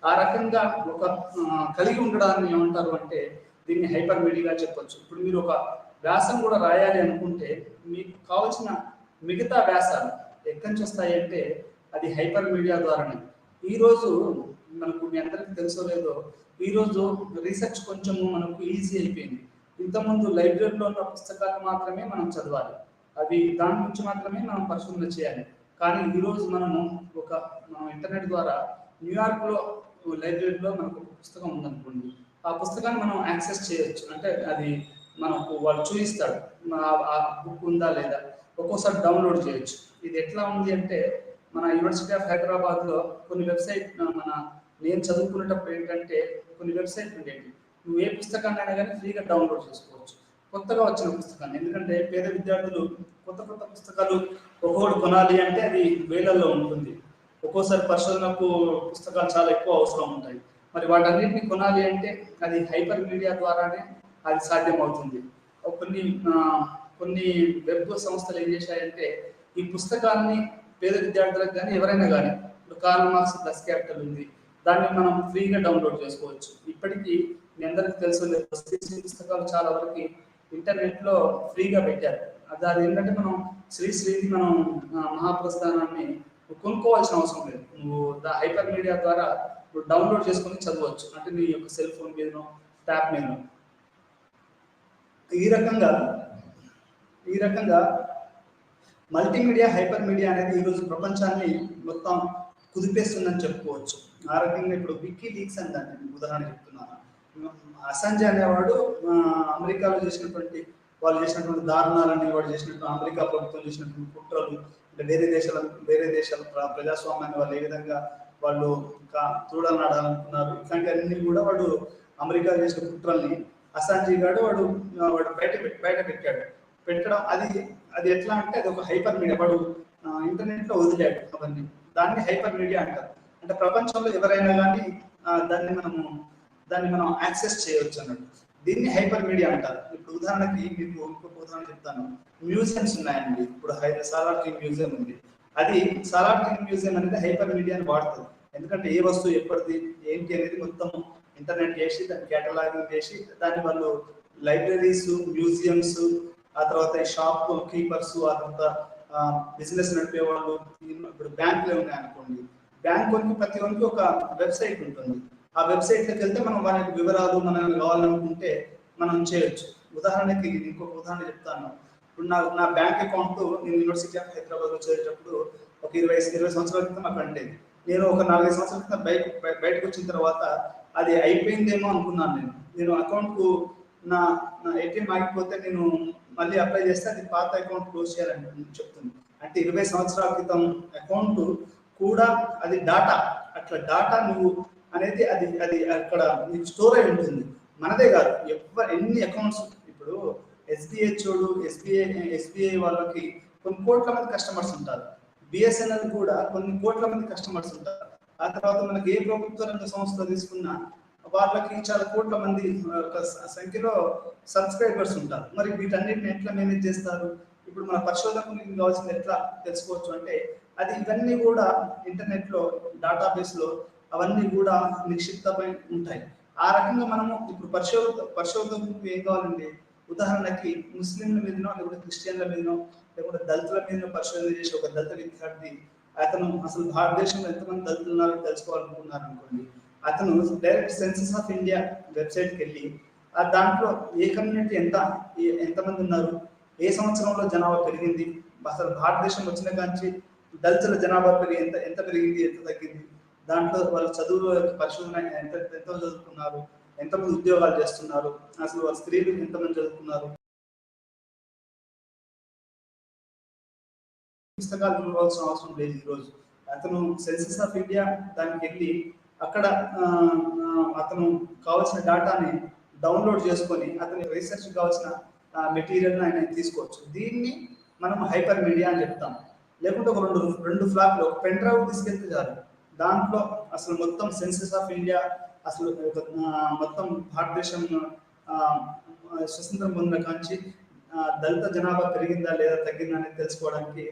ఆ రకంగా ఒక కలిగి ఉండడాన్ని ఏమంటారు అంటే దీన్ని హైపర్ మీడియాగా చెప్పొచ్చు. ఇప్పుడు మీరు ఒక వ్యాసం కూడా రాయాలి అనుకుంటే మీకు కావాల్సిన మిగతా వ్యాసాలు ఎక్కడి నుంచి వస్తాయి అంటే అది హైపర్ మీడియా ద్వారానే. ఈరోజు మనకు మీ అందరికీ తెలుసో లేదో, ఈరోజు రీసెర్చ్ కొంచెము మనకు ఈజీ అయిపోయింది. ఇంతకుముందు లైబ్రరీలో ఉన్న పుస్తకాలు మాత్రమే మనం చదవాలి, అవి దాని నుంచి మాత్రమే మనం పరిశోధన చేయాలి. కానీ ఈరోజు మనము ఇంటర్నెట్ ద్వారా న్యూయార్క్లో లైబ్రరీలో మనకు ఒక పుస్తకం ఉందనుకోండి, ఆ పుస్తకాన్ని మనం యాక్సెస్ చేయొచ్చు. అంటే అది మనకు వాళ్ళు చూపిస్తాడు ఆ బుక్ ఉందా లేదా, ఒక్కోసారి డౌన్లోడ్ చేయొచ్చు. ఇది ఎట్లా ఉంది అంటే మన యూనివర్సిటీ ఆఫ్ హైదరాబాద్లో కొన్ని వెబ్సైట్ నేను చదువుకునేటప్పుడు ఏంటంటే కొన్ని వెబ్సైట్ ఉండేవి. నువ్వు ఏ పుస్తకాన్ని అయినా కానీ ఫ్రీగా డౌన్లోడ్ చేసుకోవచ్చు, కొత్తగా వచ్చిన పుస్తకాన్ని. ఎందుకంటే పేద విద్యార్థులు కొత్త పుస్తకాలు ఒక్కొక్కటి కొనాలి అంటే అది వేలల్లో ఉంటుంది. ఒక్కోసారి పరిశోధనకు పుస్తకాలు చాలా ఎక్కువ అవసరం ఉంటాయి. మరి వాటన్నిటిని కొనాలి అంటే అది హైపర్ మీడియా ద్వారానే అది సాధ్యం అవుతుంది. కొన్ని వెబ్ సంస్థలు ఏం చేశాయంటే ఈ పుస్తకాన్ని పేద విద్యార్థులకు కానీ ఎవరైనా కానీ, ఇప్పుడు కార్ల్ మార్క్స్ ప్లస్ క్యాపిటల్ ఉంది, దాన్ని మనం ఫ్రీగా డౌన్లోడ్ చేసుకోవచ్చు. ఇప్పటికీ మీ అందరికీ తెలుసు పుస్తకాలు చాలా వరకు ఇంటర్నెట్లో ఫ్రీగా పెట్టారు. అది ఏంటంటే మనం శ్రీశ్రీది మనం మహాప్రస్థానాన్ని కొనుక్కోవాల్సిన అవసరం లేదు. నువ్వు హైపర్ మీడియా ద్వారా నువ్వు డౌన్లోడ్ చేసుకొని చదవచ్చు. అంటే నీ యొక్క సెల్ ఫోన్ మీదనో ట్యాబ్ మీదనో. ఈ రకంగా మల్టీమీడియా, హైపర్ మీడియా అనేది ఈరోజు ప్రపంచాన్ని మొత్తం కుదిపేస్తుందని చెప్పుకోవచ్చు. ఆ రకంగా ఇప్పుడు వికీ లీక్స్ అని దాన్ని ఉదాహరణ చెప్తున్నాను. అసాంజ్ అనేవాడు అమెరికాలో వాళ్ళు చేసినటువంటి దారుణాలని, వాడు చేసినట్టు అమెరికా ప్రభుత్వం చేసినటువంటి కుట్రలు, అంటే వేరే దేశాల ప్రజాస్వామ్యాన్ని వాళ్ళు ఏ విధంగా వాళ్ళు చూడాలనుకున్నారు, ఇట్లాంటివన్నీ కూడా వాడు అమెరికా చేసిన కుట్రల్ని అసాంజీ గాడు వాడు బయట పెట్టడం అది ఎట్లా అంటే అది ఒక హైపర్ మీడియా. వాడు ఇంటర్నెట్లో వదిలాడు అవన్నీ. దాన్ని హైపర్ మీడియా అంటారు. అంటే ప్రపంచంలో ఎవరైనా కానీ దాన్ని మనం యాక్సెస్ చేయవచ్చు అన్నట్టు. దీన్ని హైపర్ మీడియా అంటారు. ఇప్పుడు ఉదాహరణకి మీకు ఇంకొక ఉదాహరణ చెప్తాను. మ్యూజియంస్ ఉన్నాయండి. ఇప్పుడు సాలార్ కింగ్ మ్యూజియం ఉంది. అది సాలార్ కింగ్ మ్యూజియం అనేది హైపర్ మీడియాని వాడుతుంది. ఎందుకంటే ఏ వస్తువు ఎప్పటిది ఏంటి అనేది మొత్తం ఇంటర్నెట్ చేసి దాన్ని కేటలాగింగ్ చేసి దాన్ని వాళ్ళు లైబ్రరీస్, మ్యూజియంస్, ఆ తర్వాత ఈ షాప్ కీపర్స్, ఆ తర్వాత బిజినెస్ నడిపే వాళ్ళు, ఇప్పుడు బ్యాంకులు ఉన్నాయనుకోండి, బ్యాంకు ప్రతి ఒక్కరికి ఒక వెబ్సైట్ ఉంటుంది. ఆ వెబ్సైట్లోకి వెళ్తే మనం వారి వివరాలు మనకు కావాలనుకుంటే మనం చేయొచ్చు. ఉదాహరణకి ఇంకొక ఉదాహరణ చెప్తాను. ఇప్పుడు నా బ్యాంక్ అకౌంట్ నేను యూనివర్సిటీ ఆఫ్ హైదరాబాద్లో చేరేటప్పుడు ఒక 20 సంవత్సరాల క్రితం అక్కడ ఉండేది. నేను ఒక 4-5 సంవత్సరాల క్రితం బయటకు వచ్చిన తర్వాత అది అయిపోయిందేమో అనుకున్నాను. నేను అకౌంట్కు నా ఏటీఎం ఆగిపోతే నేను మళ్ళీ అప్లై చేస్తే అది పాత అకౌంట్ క్లోజ్ చేయాలని చెప్తుంది. అంటే 20 సంవత్సరాల క్రితం అకౌంట్ కూడా అది డాటా, అట్లా డాటా నువ్వు అనేది అది అక్కడ నీకు స్టోర్ అయి ఉంటుంది. మనదే కాదు, ఎన్ని అకౌంట్స్. ఇప్పుడు ఎస్బీఐ వాళ్ళకి కొన్ని కోట్ల మంది కస్టమర్స్ ఉంటారు. బిఎస్ఎన్ఎల్ కూడా కొన్ని కోట్ల మంది కస్టమర్స్ ఉంటారు. ఆ తర్వాత మనకి ఏ ప్రభుత్వ రంగ సంస్థ తీసుకున్నా వాళ్ళకి చాలా కోట్ల మంది సంఖ్యలో సబ్స్క్రైబర్స్ ఉంటారు. మరి వీటన్నిటిని ఎట్లా మేనేజ్ చేస్తారు? ఇప్పుడు మన పరిశోధనకు కావాల్సింది ఎట్లా తెలుసుకోవచ్చు అంటే ఇవన్నీ కూడా ఇంటర్నెట్లో డేటాబేస్లో అవన్నీ కూడా నిక్షిప్తమై ఉంటాయి. ఆ రకంగా మనము ఇప్పుడు పరిశోధనకు ఏం కావాలండి? ఉదాహరణకి ముస్లింల మీదనో లేకపోతే క్రిస్టియన్ల మీదనో లేకపోతే దళితుల మీదనో పరిశోధన చేసి ఒక దళిత విద్యార్థి అతను అసలు భారతదేశంలో ఎంతమంది దళితులు ఉన్నారో తెలుసుకోవాలనుకున్నారు అనుకోండి, అతను డైరెక్ట్ సెన్సస్ ఆఫ్ ఇండియా వెబ్సైట్కి వెళ్ళి దాంట్లో ఏ కమ్యూనిటీ ఎంతమంది ఉన్నారు, ఏ సంవత్సరంలో జనాభా పెరిగింది, అసలు భారతదేశం వచ్చిన కాంచి దళితుల జనాభా ఎంత ఎంత పెరిగింది, ఎంత తగ్గింది, దాంట్లో వాళ్ళ చదువు పరిశోధన ఎంత చదువుకున్నారు, ఎంతమంది ఉద్యోగాలు చేస్తున్నారు, అసలు వాళ్ళ స్త్రీలు ఎంతమంది చదువుకున్నారు, పుస్తకాలు చదవాల్సిన అవసరం లేదు. ఈరోజు అతను సెన్సస్ ఆఫ్ ఇండియా దానికి వెళ్ళి అక్కడ అతను కావాల్సిన డేటాని డౌన్లోడ్ చేసుకొని అతని రీసెర్చ్ కావాల్సిన మెటీరియల్ని ఆయన తీసుకోవచ్చు. దీన్ని మనం హైపర్ మీడియా అని చెప్తాం. లేకుంటే ఒక రెండు ఫ్లాప్లు ఒక పెన్ డ్రైవ్ తీసుకెళ్తే చాలు, దాంట్లో అసలు మొత్తం సెన్సస్ ఆఫ్ ఇండియా అసలు మొత్తం భారతదేశం స్వతంత్రం పొందిన కాంచి దళిత జనాభా పెరిగిందా లేదా తగ్గిందా అనేది తెలుసుకోవడానికి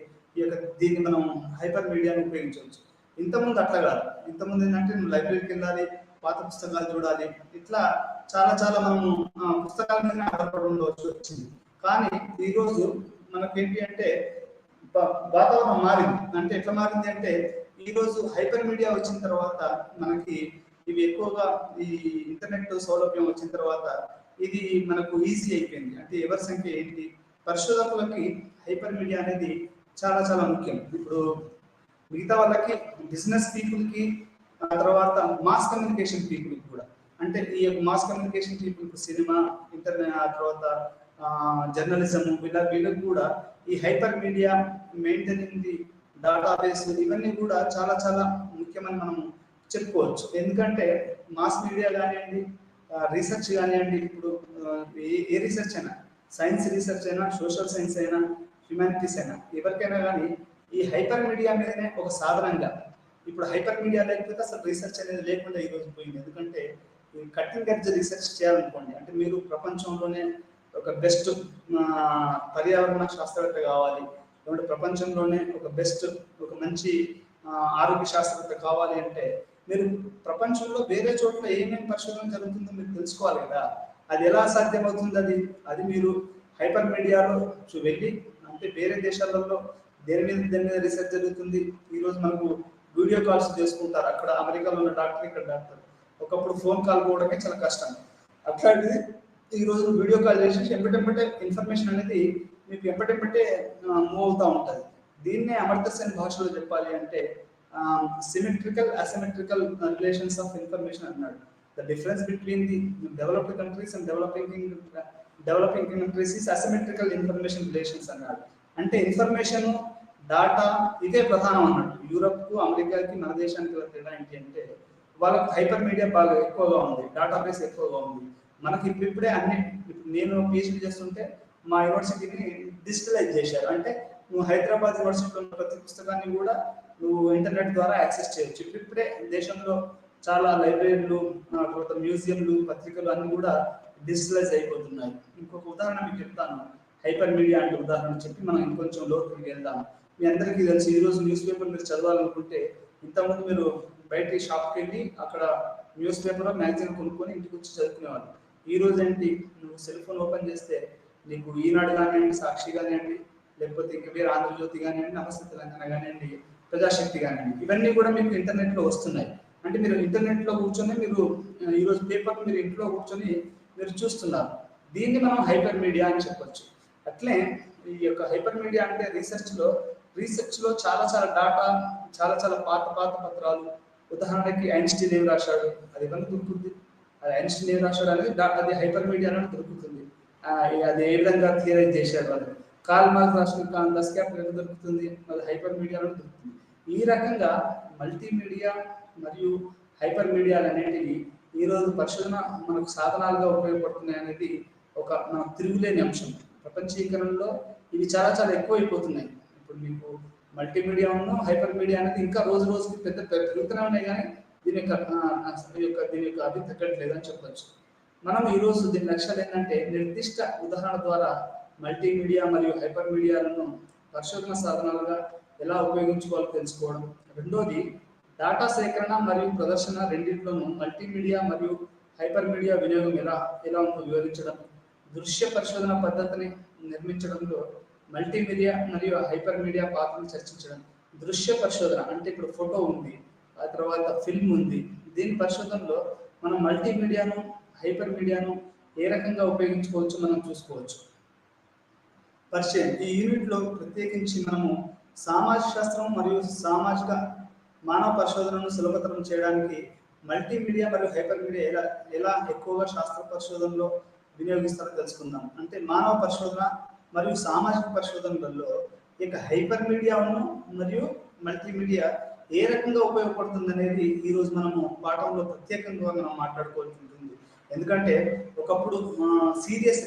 దీన్ని మనం హైపర్ మీడియాని ఉపయోగించవచ్చు. ఇంతకుముందు అట్లా కాదు. ఇంతకుముందు ఏంటంటే లైబ్రరీకి వెళ్ళాలి, పాత పుస్తకాలు చూడాలి, ఇట్లా చాలా చాలా మనము పుస్తకాల మీద ఆధారపడి ఉండవచ్చు వచ్చింది. కానీ ఈరోజు మనకేంటి అంటే వాతావరణం మారింది. అంటే ఎట్లా మారింది అంటే ఈరోజు హైపర్ మీడియా వచ్చిన తర్వాత మనకి ఇవి ఎక్కువగా ఈ ఇంటర్నెట్ సౌలభ్యం వచ్చిన తర్వాత ఇది మనకు ఈజీ అయిపోయింది. అంటే ఎవరి సంఖ్య ఏంటి, పరిశోధకులకి హైపర్ మీడియా అనేది చాలా చాలా ముఖ్యం. ఇప్పుడు మిగతా వాళ్ళకి బిజినెస్ పీపుల్కి, ఆ తర్వాత మాస్ కమ్యూనికేషన్ పీపుల్కి కూడా, అంటే ఈ మాస్ కమ్యూనికేషన్ పీపుల్కి సినిమా, ఇంటర్నెట్, ఆ తర్వాత జర్నలిజం, వీళ్ళకి కూడా ఈ hyper media maintaining the database ఇవన్నీ కూడా చాలా చాలా ముఖ్యమని మనం చెప్పుకోవచ్చు. ఎందుకంటే మాస్ మీడియా కానివ్వండి, రీసెర్చ్ కానివ్వండి, ఇప్పుడు ఏ రీసెర్చ్ అయినా, సైన్స్ రీసెర్చ్ అయినా, సోషల్ సైన్స్ అయినా, హ్యుమానిటీస్ అయినా, ఎవరికైనా కానీ ఈ హైపర్ మీడియా మీదనే ఒక సాధనంగా. ఇప్పుడు హైపర్ మీడియా లేకపోతే అసలు రీసెర్చ్ అనేది లేకుండా ఈరోజు పోయింది. ఎందుకంటే ఈ కటింగ్ ఎడ్జ్ రీసెర్చ్ చేయాలనుకోండి, అంటే మీరు ప్రపంచంలోనే ఒక బెస్ట్ పర్యావరణ శాస్త్రవేత్త కావాలి, లేకుంటే ప్రపంచంలోనే ఒక మంచి ఆరోగ్య శాస్త్రవేత్త కావాలి అంటే మీరు ప్రపంచంలో వేరే చోట్ల ఏమేమి పరిశోధన జరుగుతుందో మీరు తెలుసుకోవాలి కదా. అది ఎలా సాధ్యమవుతుంది? అది మీరు హైపర్ మీడియాలో వెళ్ళి, అంటే వేరే దేశాలలో దేని మీద రీసెర్చ్ జరుగుతుంది. ఈరోజు మనకు వీడియో కాల్స్ చేసుకుంటారు, అక్కడ అమెరికాలో ఉన్న డాక్టర్, ఇక్కడ డాక్టర్. ఒకప్పుడు ఫోన్ కాల్ పోవడమే చాలా కష్టం. అట్లాంటిది ఈరోజు వీడియో కాల్ చేసి ఎంపటెంపటే ఇన్ఫర్మేషన్ అనేది మీకు ఎంపటెంపటే మూవ్ అవుతూ ఉంటుంది. దీన్నే అమర్త్య సేన్ భాషలో చెప్పాలి అంటే symmetrical asymmetrical relations of information అన్నాడు. The difference between the developed countries and developing countries is asymmetrical information relations అన్నాడు. అంటే ఇన్ఫర్మేషన్, డాటా ఇదే ప్రధానం అన్నట్టు. యూరప్కు, అమెరికాకి, మన దేశానికి తేడా ఏంటి అంటే వాళ్ళకి హైపర్ మీడియా బాగా ఎక్కువగా ఉంది, డేటాబేస్ ఎక్కువగా ఉంది. మనకి ఇప్పుడే నేను పిహెచ్డీ చేస్తుంటే మా యూనివర్సిటీని డిజిటలైజ్ చేశారు. అంటే నువ్వు హైదరాబాద్ యూనివర్సిటీలో ఉన్న ప్రతి పుస్తకాన్ని కూడా నువ్వు ఇంటర్నెట్ ద్వారా యాక్సెస్ చేయొచ్చు. ఇప్పుడే దేశంలో చాలా లైబ్రరీలు, తర్వాత మ్యూజియంలు, పత్రికలు అన్ని కూడా డిజిటలైజ్ అయిపోతున్నాయి. ఇంకొక ఉదాహరణ మీకు చెప్తాను. హైపర్ మీడియా అంటే ఉదాహరణ చెప్పి మనం ఇంకొంచెం లోతుకి వెళ్దాం. మీ అందరికీ తెలుసు, ఈరోజు న్యూస్ పేపర్ మీరు చదవాలనుకుంటే ఇంతకుముందు మీరు బయట షాప్కి వెళ్ళి అక్కడ న్యూస్ పేపర్, మ్యాగజైన్ కొనుక్కొని ఇంటికి వచ్చి చదువుకునేవాళ్ళు. ఈ రోజు ఏంటి, నువ్వు సెల్ ఫోన్ ఓపెన్ చేస్తే నీకు ఈనాడు కానివ్వండి, సాక్షి కానివ్వండి, లేకపోతే ఇంకా వేరే ఆంధ్రజ్యోతి కానివ్వండి, నమస్తే తెలంగాణ కానివ్వండి, ప్రజాశక్తి కానివ్వండి, ఇవన్నీ కూడా మీకు ఇంటర్నెట్లో వస్తున్నాయి. అంటే మీరు ఇంటర్నెట్లో కూర్చొని మీరు ఈరోజు పేపర్ మీరు ఇంట్లో కూర్చొని మీరు చూస్తున్నారు. దీన్ని మనం హైపర్ మీడియా అని చెప్పొచ్చు. అట్లే ఈ యొక్క హైపర్ మీడియా అంటే రీసెర్చ్లో చాలా చాలా డాటా, చాలా చాలా పాత పత్రాలు. ఉదాహరణకి ఐన్స్టీన్ ఏం రాశాడు, అది ఎవరికి దొరుకుతుంది? అది ఐన్స్టీన్ ఏం రాశాడు అనేది అది హైపర్ మీడియాలో దొరుకుతుంది. అది ఏ విధంగా థియరైజ్ చేశాడు అది. కార్ల్ మార్క్స్ రాసిన దస్ క్యాపిటల్ దొరుకుతుంది, అది హైపర్ మీడియాలో దొరుకుతుంది. ఈ రకంగా మల్టీమీడియా మరియు హైపర్ మీడియాలు అనేటివి ఈరోజు పరిశోధన మనకు సాధనాలుగా ఉపయోగపడుతున్నాయి అనేది ఒక మనకు తిరుగులేని అంశం. ప్రపంచీకరణలో ఇవి చాలా చాలా ఎక్కువైపోతున్నాయి. ఇప్పుడు మీకు మల్టీమీడియా హైపర్ మీడియా అనేది ఇంకా రోజు రోజుకి పెరుగుతూనే ఉన్నాయి, కానీ దీని యొక్క అభివృద్ధి తగ్గట్లేదు అని చెప్పచ్చు. మనం ఈరోజు దీని లక్ష్యాలు ఏంటంటే నిర్దిష్ట ఉదాహరణ ద్వారా మల్టీమీడియా మరియు హైపర్ మీడియాలను పరిశోధన సాధనాలుగా ఎలా ఉపయోగించుకోవాలో తెలుసుకోవడం. రెండోది, డేటా సేకరణ మరియు ప్రదర్శన రెండింటిలోనూ మల్టీమీడియా మరియు హైపర్ మీడియా వినియోగం ఎలా ఉందో వివరించడం. దృశ్య పరిశోధన పద్ధతిని నిర్మించడంలో మల్టీమీడియా మరియు హైపర్ మీడియా పాత్రను చర్చించడం. దృశ్య పరిశోధన అంటే ఇప్పుడు ఫోటో ఉంది, ఆ తర్వాత ఫిల్మ్ ఉంది. దీని పరిశోధనలో మనం మల్టీమీడియాను, హైపర్ మీడియాను ఏ రకంగా ఉపయోగించుకోవచ్చు మనం చూసుకోవచ్చు. పరిచయం. ఈ యూనిట్లో ప్రత్యేకించి మనము సామాజిక శాస్త్రం మరియు సామాజిక మానవ పరిశోధనను సులభతరం చేయడానికి మల్టీమీడియా మరియు హైపర్ మీడియా ఎలా ఎలా ఎక్కువగా శాస్త్ర పరిశోధనలో వినియోగిస్తారో తెలుసుకుందాం. అంటే మానవ పరిశోధన మరియు సామాజిక పరిశోధనలలో ఇక హైపర్ మీడియాను మరియు మల్టీమీడియా ఏ రకంగా ఉపయోగపడుతుంది అనేది ఈరోజు మనము పాఠంలో ప్రత్యేకంగా మనం మాట్లాడుకోవాల్సి ఉంటుంది. ఎందుకంటే ఒకప్పుడు సీరియస్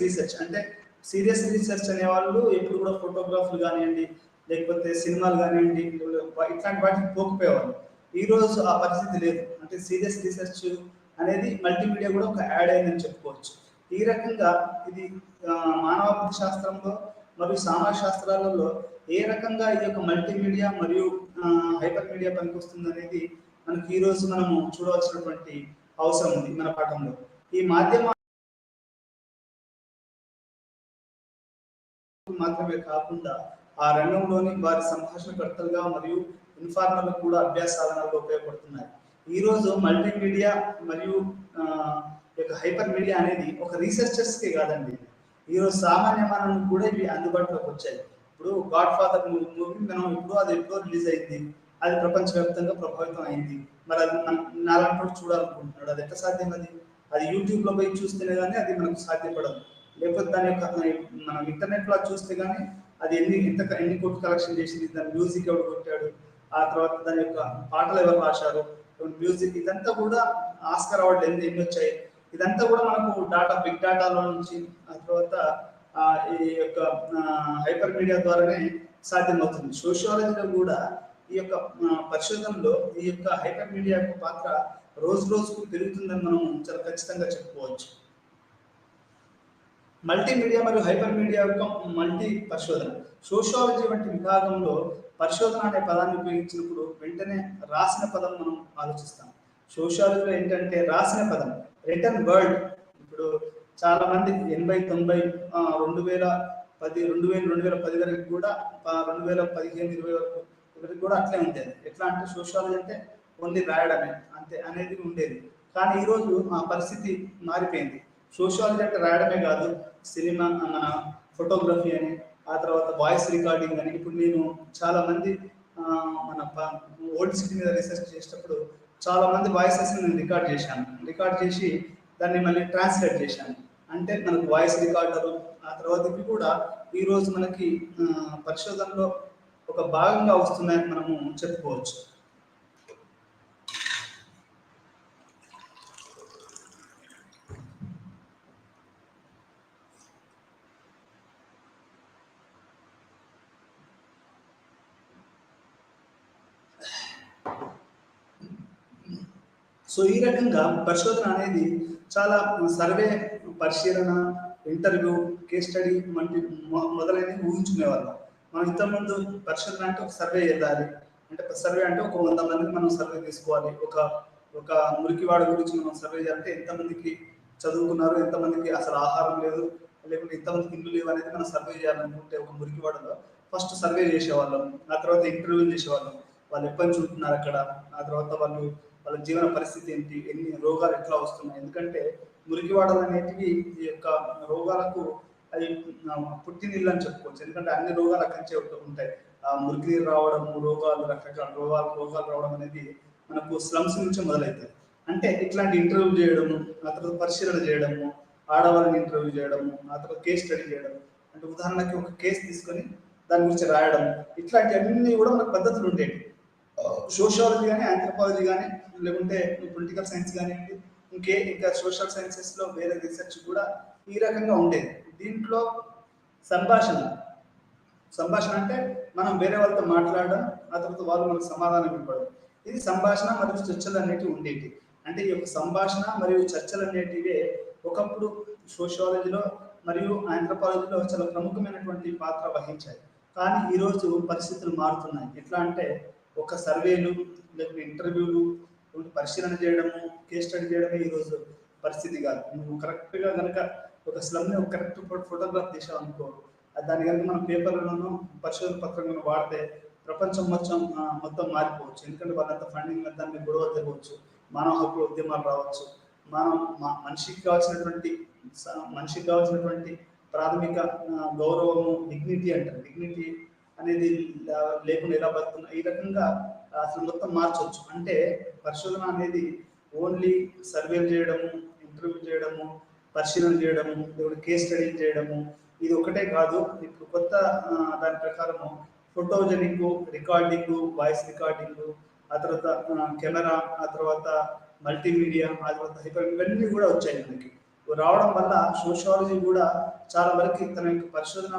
రీసెర్చ్ అనే వాళ్ళు ఎప్పుడు కూడా ఫోటోగ్రాఫ్లు కానివ్వండి, లేకపోతే సినిమాలు కానివ్వండి, ఇట్లాంటి వాటికి పోకపోయేవాళ్ళు. ఈ రోజు ఆ పరిస్థితి లేదు. అంటే సీరియస్ రీసెర్చ్ అనేది మల్టీమీడియా కూడా ఒక యాడ్ అయిందని చెప్పుకోవచ్చు. ఈ రకంగా ఇది మానవాభివృద్ధి శాస్త్రంలో మరియు సామాజిక శాస్త్రాలలో ఏ రకంగా ఈ యొక్క మల్టీమీడియా మరియు హైపర్ మీడియా పనికొస్తుంది అనేది మనకి ఈ రోజు మనము చూడవలసినటువంటి అవసరం ఉంది మన పాఠంలో. ఈ మాధ్యమ మాత్రమే కాకుండా ఆ రంగంలోని వారి సంభాషణకర్తలుగా మరియు ఇన్ఫార్మర్లకు కూడా అభ్యాస సాధనాలు ఉపయోగపడుతున్నాయి. ఈరోజు మల్టీమీడియా మరియు హైపర్ మీడియా అనేది ఒక రీసెర్చర్స్కే కాదండి, ఈరోజు సామాన్య మానవునికి కూడా ఇవి అందుబాటులోకి వచ్చాయి. ఇప్పుడు గాడ్ ఫాదర్ మూవీ మనం అది ఎప్పుడో రిలీజ్ అయింది, అది ప్రపంచవ్యాప్తంగా ప్రభావితం అయింది. మరి అది నాలుగు చూడాలనుకుంటున్నాడు, అది ఎట్లా సాధ్యం? అది యూట్యూబ్లో పోయి చూస్తేనే కానీ అది మనకు సాధ్యపడదు. లేకపోతే దాని యొక్క మనం ఇంటర్నెట్లో చూస్తే కానీ అది ఎన్ని కోట్లు కలెక్షన్ చేసింది, దాని మ్యూజిక్ ఎవరు కొట్టాడు, ఆ తర్వాత దాని యొక్క పాటలు ఎవరు రాశారు, మ్యూజిక్, ఇదంతా కూడా ఆస్కార్ అవార్డులు ఎన్ని వచ్చాయి, ఇదంతా కూడా మనకు బిగ్ డేటాలో నుంచి ఆ తర్వాత ఈ యొక్క హైపర్ మీడియా ద్వారానే సాధ్యమవుతుంది. సోషియాలజీలో కూడా ఈ యొక్క పరిశోధనలో ఈ యొక్క హైపర్ మీడియా యొక్క పాత్ర రోజు రోజుకు పెరుగుతుందని మనం చాలా ఖచ్చితంగా చెప్పుకోవచ్చు. మల్టీమీడియా మరియు హైపర్ మీడియా యొక్క మల్టీ పరిశోధన. సోషియాలజీ వంటి విభాగంలో పరిశోధన అనే పదాన్ని ఉపయోగించినప్పుడు వెంటనే రాసిన పదం మనం ఆలోచిస్తాం. సోషియాలజీలో ఏంటంటే రాసిన పదం, రిటర్న్ వర్డ్. ఇప్పుడు చాలా మంది 80, 90, 2010 వరకు కూడా 2015, 20 వరకు కూడా అట్లే ఉండేది. ఎట్లా అంటే సోషియాలజీ అంటే ఓన్లీ రాయడమే అంతే అనేది ఉండేది. కానీ ఈరోజు ఆ పరిస్థితి మారిపోయింది. సోషియాలజీ అంటే రాయడమే కాదు, సినిమా, మన ఫోటోగ్రఫీ అని, ఆ తర్వాత వాయిస్ రికార్డింగ్ అని. ఇప్పుడు నేను చాలా మంది మన ఓల్డ్ సిటీ మీద రీసెర్చ్ చేసేటప్పుడు చాలా మంది వాయిసెస్ నేను రికార్డ్ చేసి దాన్ని మళ్ళీ ట్రాన్స్లేట్ చేశాను. అంటే మనకు వాయిస్ రికార్డరు, ఆ తర్వాత ఇవి కూడా ఈరోజు మనకి పరిశోధనలో ఒక భాగంగా వస్తున్నాయని మనము చెప్పుకోవచ్చు. సో ఈ రకంగా పరిశోధన అనేది చాలా సర్వే, పరిశీలన, ఇంటర్వ్యూ, కేస్ స్టడీ వంటి మొదలైనవి ఊహించుకునేవాళ్ళం. మనం ఇంతకుముందు పరిశోధన అంటే ఒక సర్వే చేయాలి, అంటే సర్వే అంటే ఒక 100 మందికి మనం సర్వే తీసుకోవాలి. ఒక మురికివాడ గురించి మనం సర్వే చేయాలంటే ఎంతమందికి చదువుకున్నారు, ఎంతమందికి అసలు ఆహారం లేదు, లేకుంటే ఎంతమందికి ఇల్లు లేవు అనేది మనం సర్వే చేయాలనుకుంటే ఒక మురికివాడలో ఫస్ట్ సర్వే చేసేవాళ్ళం. ఆ తర్వాత ఇంటర్వ్యూ చేసేవాళ్ళం, వాళ్ళు ఎప్పటి నుంచి ఉంటున్నారు అక్కడ, ఆ తర్వాత వాళ్ళ జీవన పరిస్థితి ఏంటి, ఎన్ని రోగాలు ఎట్లా వస్తున్నాయి. ఎందుకంటే మురికివాడలు అనేటివి ఈ యొక్క రోగాలకు అది పుట్టినిల్లు అని చెప్పుకోవచ్చు. ఎందుకంటే అన్ని రోగాలు అక్కడి నుంచే ఉంటాయి. ఆ మురికి నీరు రావడం, రకరకాల రోగాలు రావడం అనేది మనకు స్లమ్స్ నుంచి మొదలవుతాయి. అంటే ఇట్లాంటి ఇంటర్వ్యూ చేయడము, ఆ తర్వాత పరిశీలన చేయడము, ఆడవాళ్ళని ఇంటర్వ్యూ చేయడము, ఆ తర్వాత కేస్ స్టడీ చేయడం. అంటే ఉదాహరణకి ఒక కేసు తీసుకొని దాని గురించి రాయడం, ఇట్లాంటి అన్ని కూడా మనకు పద్ధతులు ఉండేవి. సోషియాలజీ కానీ, ఆంథ్రోపాలజీ కానీ, లేకుంటే పొలిటికల్ సైన్స్ కానివ్వండి, ఇంకా సోషల్ సైన్సెస్లో వేరే రీసెర్చ్ కూడా ఈ రకంగా ఉండేది. దీంట్లో సంభాషణ అంటే మనం వేరే వాళ్ళతో మాట్లాడడం, ఆ తర్వాత వాళ్ళు మనకు సమాధానం ఇవ్వడం. ఇది సంభాషణ మరియు చర్చలు అనేటివి ఉండేవి. అంటే ఈ యొక్క సంభాషణ మరియు చర్చలు అనేటివే ఒకప్పుడు సోషియాలజీలో మరియు ఆంథ్రోపాలజీలో చాలా ప్రముఖమైనటువంటి పాత్ర వహించాయి. కానీ ఈరోజు పరిస్థితులు మారుతున్నాయి. ఎట్లా అంటే ఒక సర్వేలు, లేకపోతే ఇంటర్వ్యూలు, పరిశీలన చేయడము, కేస్ స్టడీ చేయడమే ఈరోజు పరిస్థితి కాదు. నువ్వు కరెక్ట్గా కనుక ఒక స్లమ్ని ఒక కరెక్ట్ ఫోటోగ్రాఫ్ తీసాం అనుకో, దాని కనుక మనం పేపర్లను పరిశోధన పత్రంగా వాడితే ప్రపంచం మొత్తం మారిపోవచ్చు. ఎందుకంటే వాళ్ళంతా ఫండింగ్ దాని మీద గొడవ జరగవచ్చు, మానవ హక్కుల ఉద్యమాలు రావచ్చు. మనం మనిషికి కావాల్సినటువంటి ప్రాథమిక గౌరవము, డిగ్నిటీ అంటారు. డిగ్నిటీ అనేది లేకుండా ఎలా బతుకున్నా ఈ రకంగా అసలు మొత్తం మార్చవచ్చు. అంటే పరిశోధన అనేది ఓన్లీ సర్వేలు చేయడము, ఇంటర్వ్యూ చేయడము, పరిశీలన చేయడము, కేస్ స్టడీ చేయడము ఇది ఒకటే కాదు. ఇప్పుడు కొత్త దాని ప్రకారము ఫోటోజెనిక్ రికార్డింగ్, వాయిస్ రికార్డింగ్, ఆ తర్వాత కెమెరా, ఆ తర్వాత మల్టీమీడియా, ఆ తర్వాత హైపర్, ఇవన్నీ కూడా వచ్చాయి మనకి. రావడం వల్ల సోషియాలజీ కూడా చాలా వరకు తన యొక్క పరిశోధన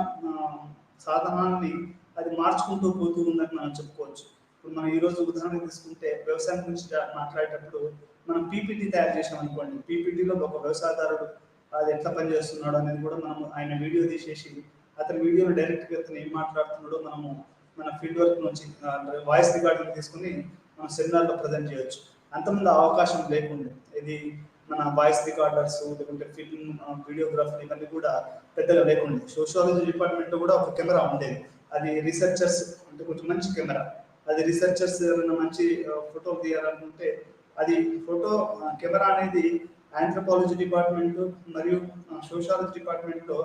సాధనాన్ని అది మార్చుకుంటూ పోతూ ఉందని మనం చెప్పుకోవచ్చు. ఇప్పుడు మనం ఈరోజు ఉదాహరణ తీసుకుంటే వ్యవసాయం గురించి మాట్లాడేటప్పుడు మనం పీపీటీ తయారు చేసాం అనుకోండి. పీపీటీలో ఒక వ్యవసాయదారుడు అది ఎట్లా పనిచేస్తున్నాడు అనేది కూడా మనం ఆయన వీడియో తీసేసి అతని వీడియోలో డైరెక్ట్గా అతను ఏం మాట్లాడుతున్నాడో మనము మన ఫీల్డ్ వర్క్ నుంచి వాయిస్ రికార్డింగ్ తీసుకుని మనం సెమినార్లో ప్రజెంట్ చేయొచ్చు. అంతకుముందు అవకాశం లేకుండా ఇది మన వాయిస్ రికార్డర్స్, లేకుంటే ఫిల్మ్, వీడియోగ్రఫీ ఇవన్నీ కూడా పెద్దగా లేకుండా. సోషియాలజీ డిపార్ట్మెంట్లో కూడా ఒక కెమెరా ఉండేది. అది రీసెర్చర్స్ అంటే కొంచెం మంచి కెమెరా, అది రీసెర్చర్స్ ఏమైనా మంచి ఫోటో తీయాలనుకుంటే అది ఫోటో కెమెరా అనేది ఆంథ్రోపాలజీ డిపార్ట్మెంట్ మరియు సోషియాలజీ డిపార్ట్మెంట్లో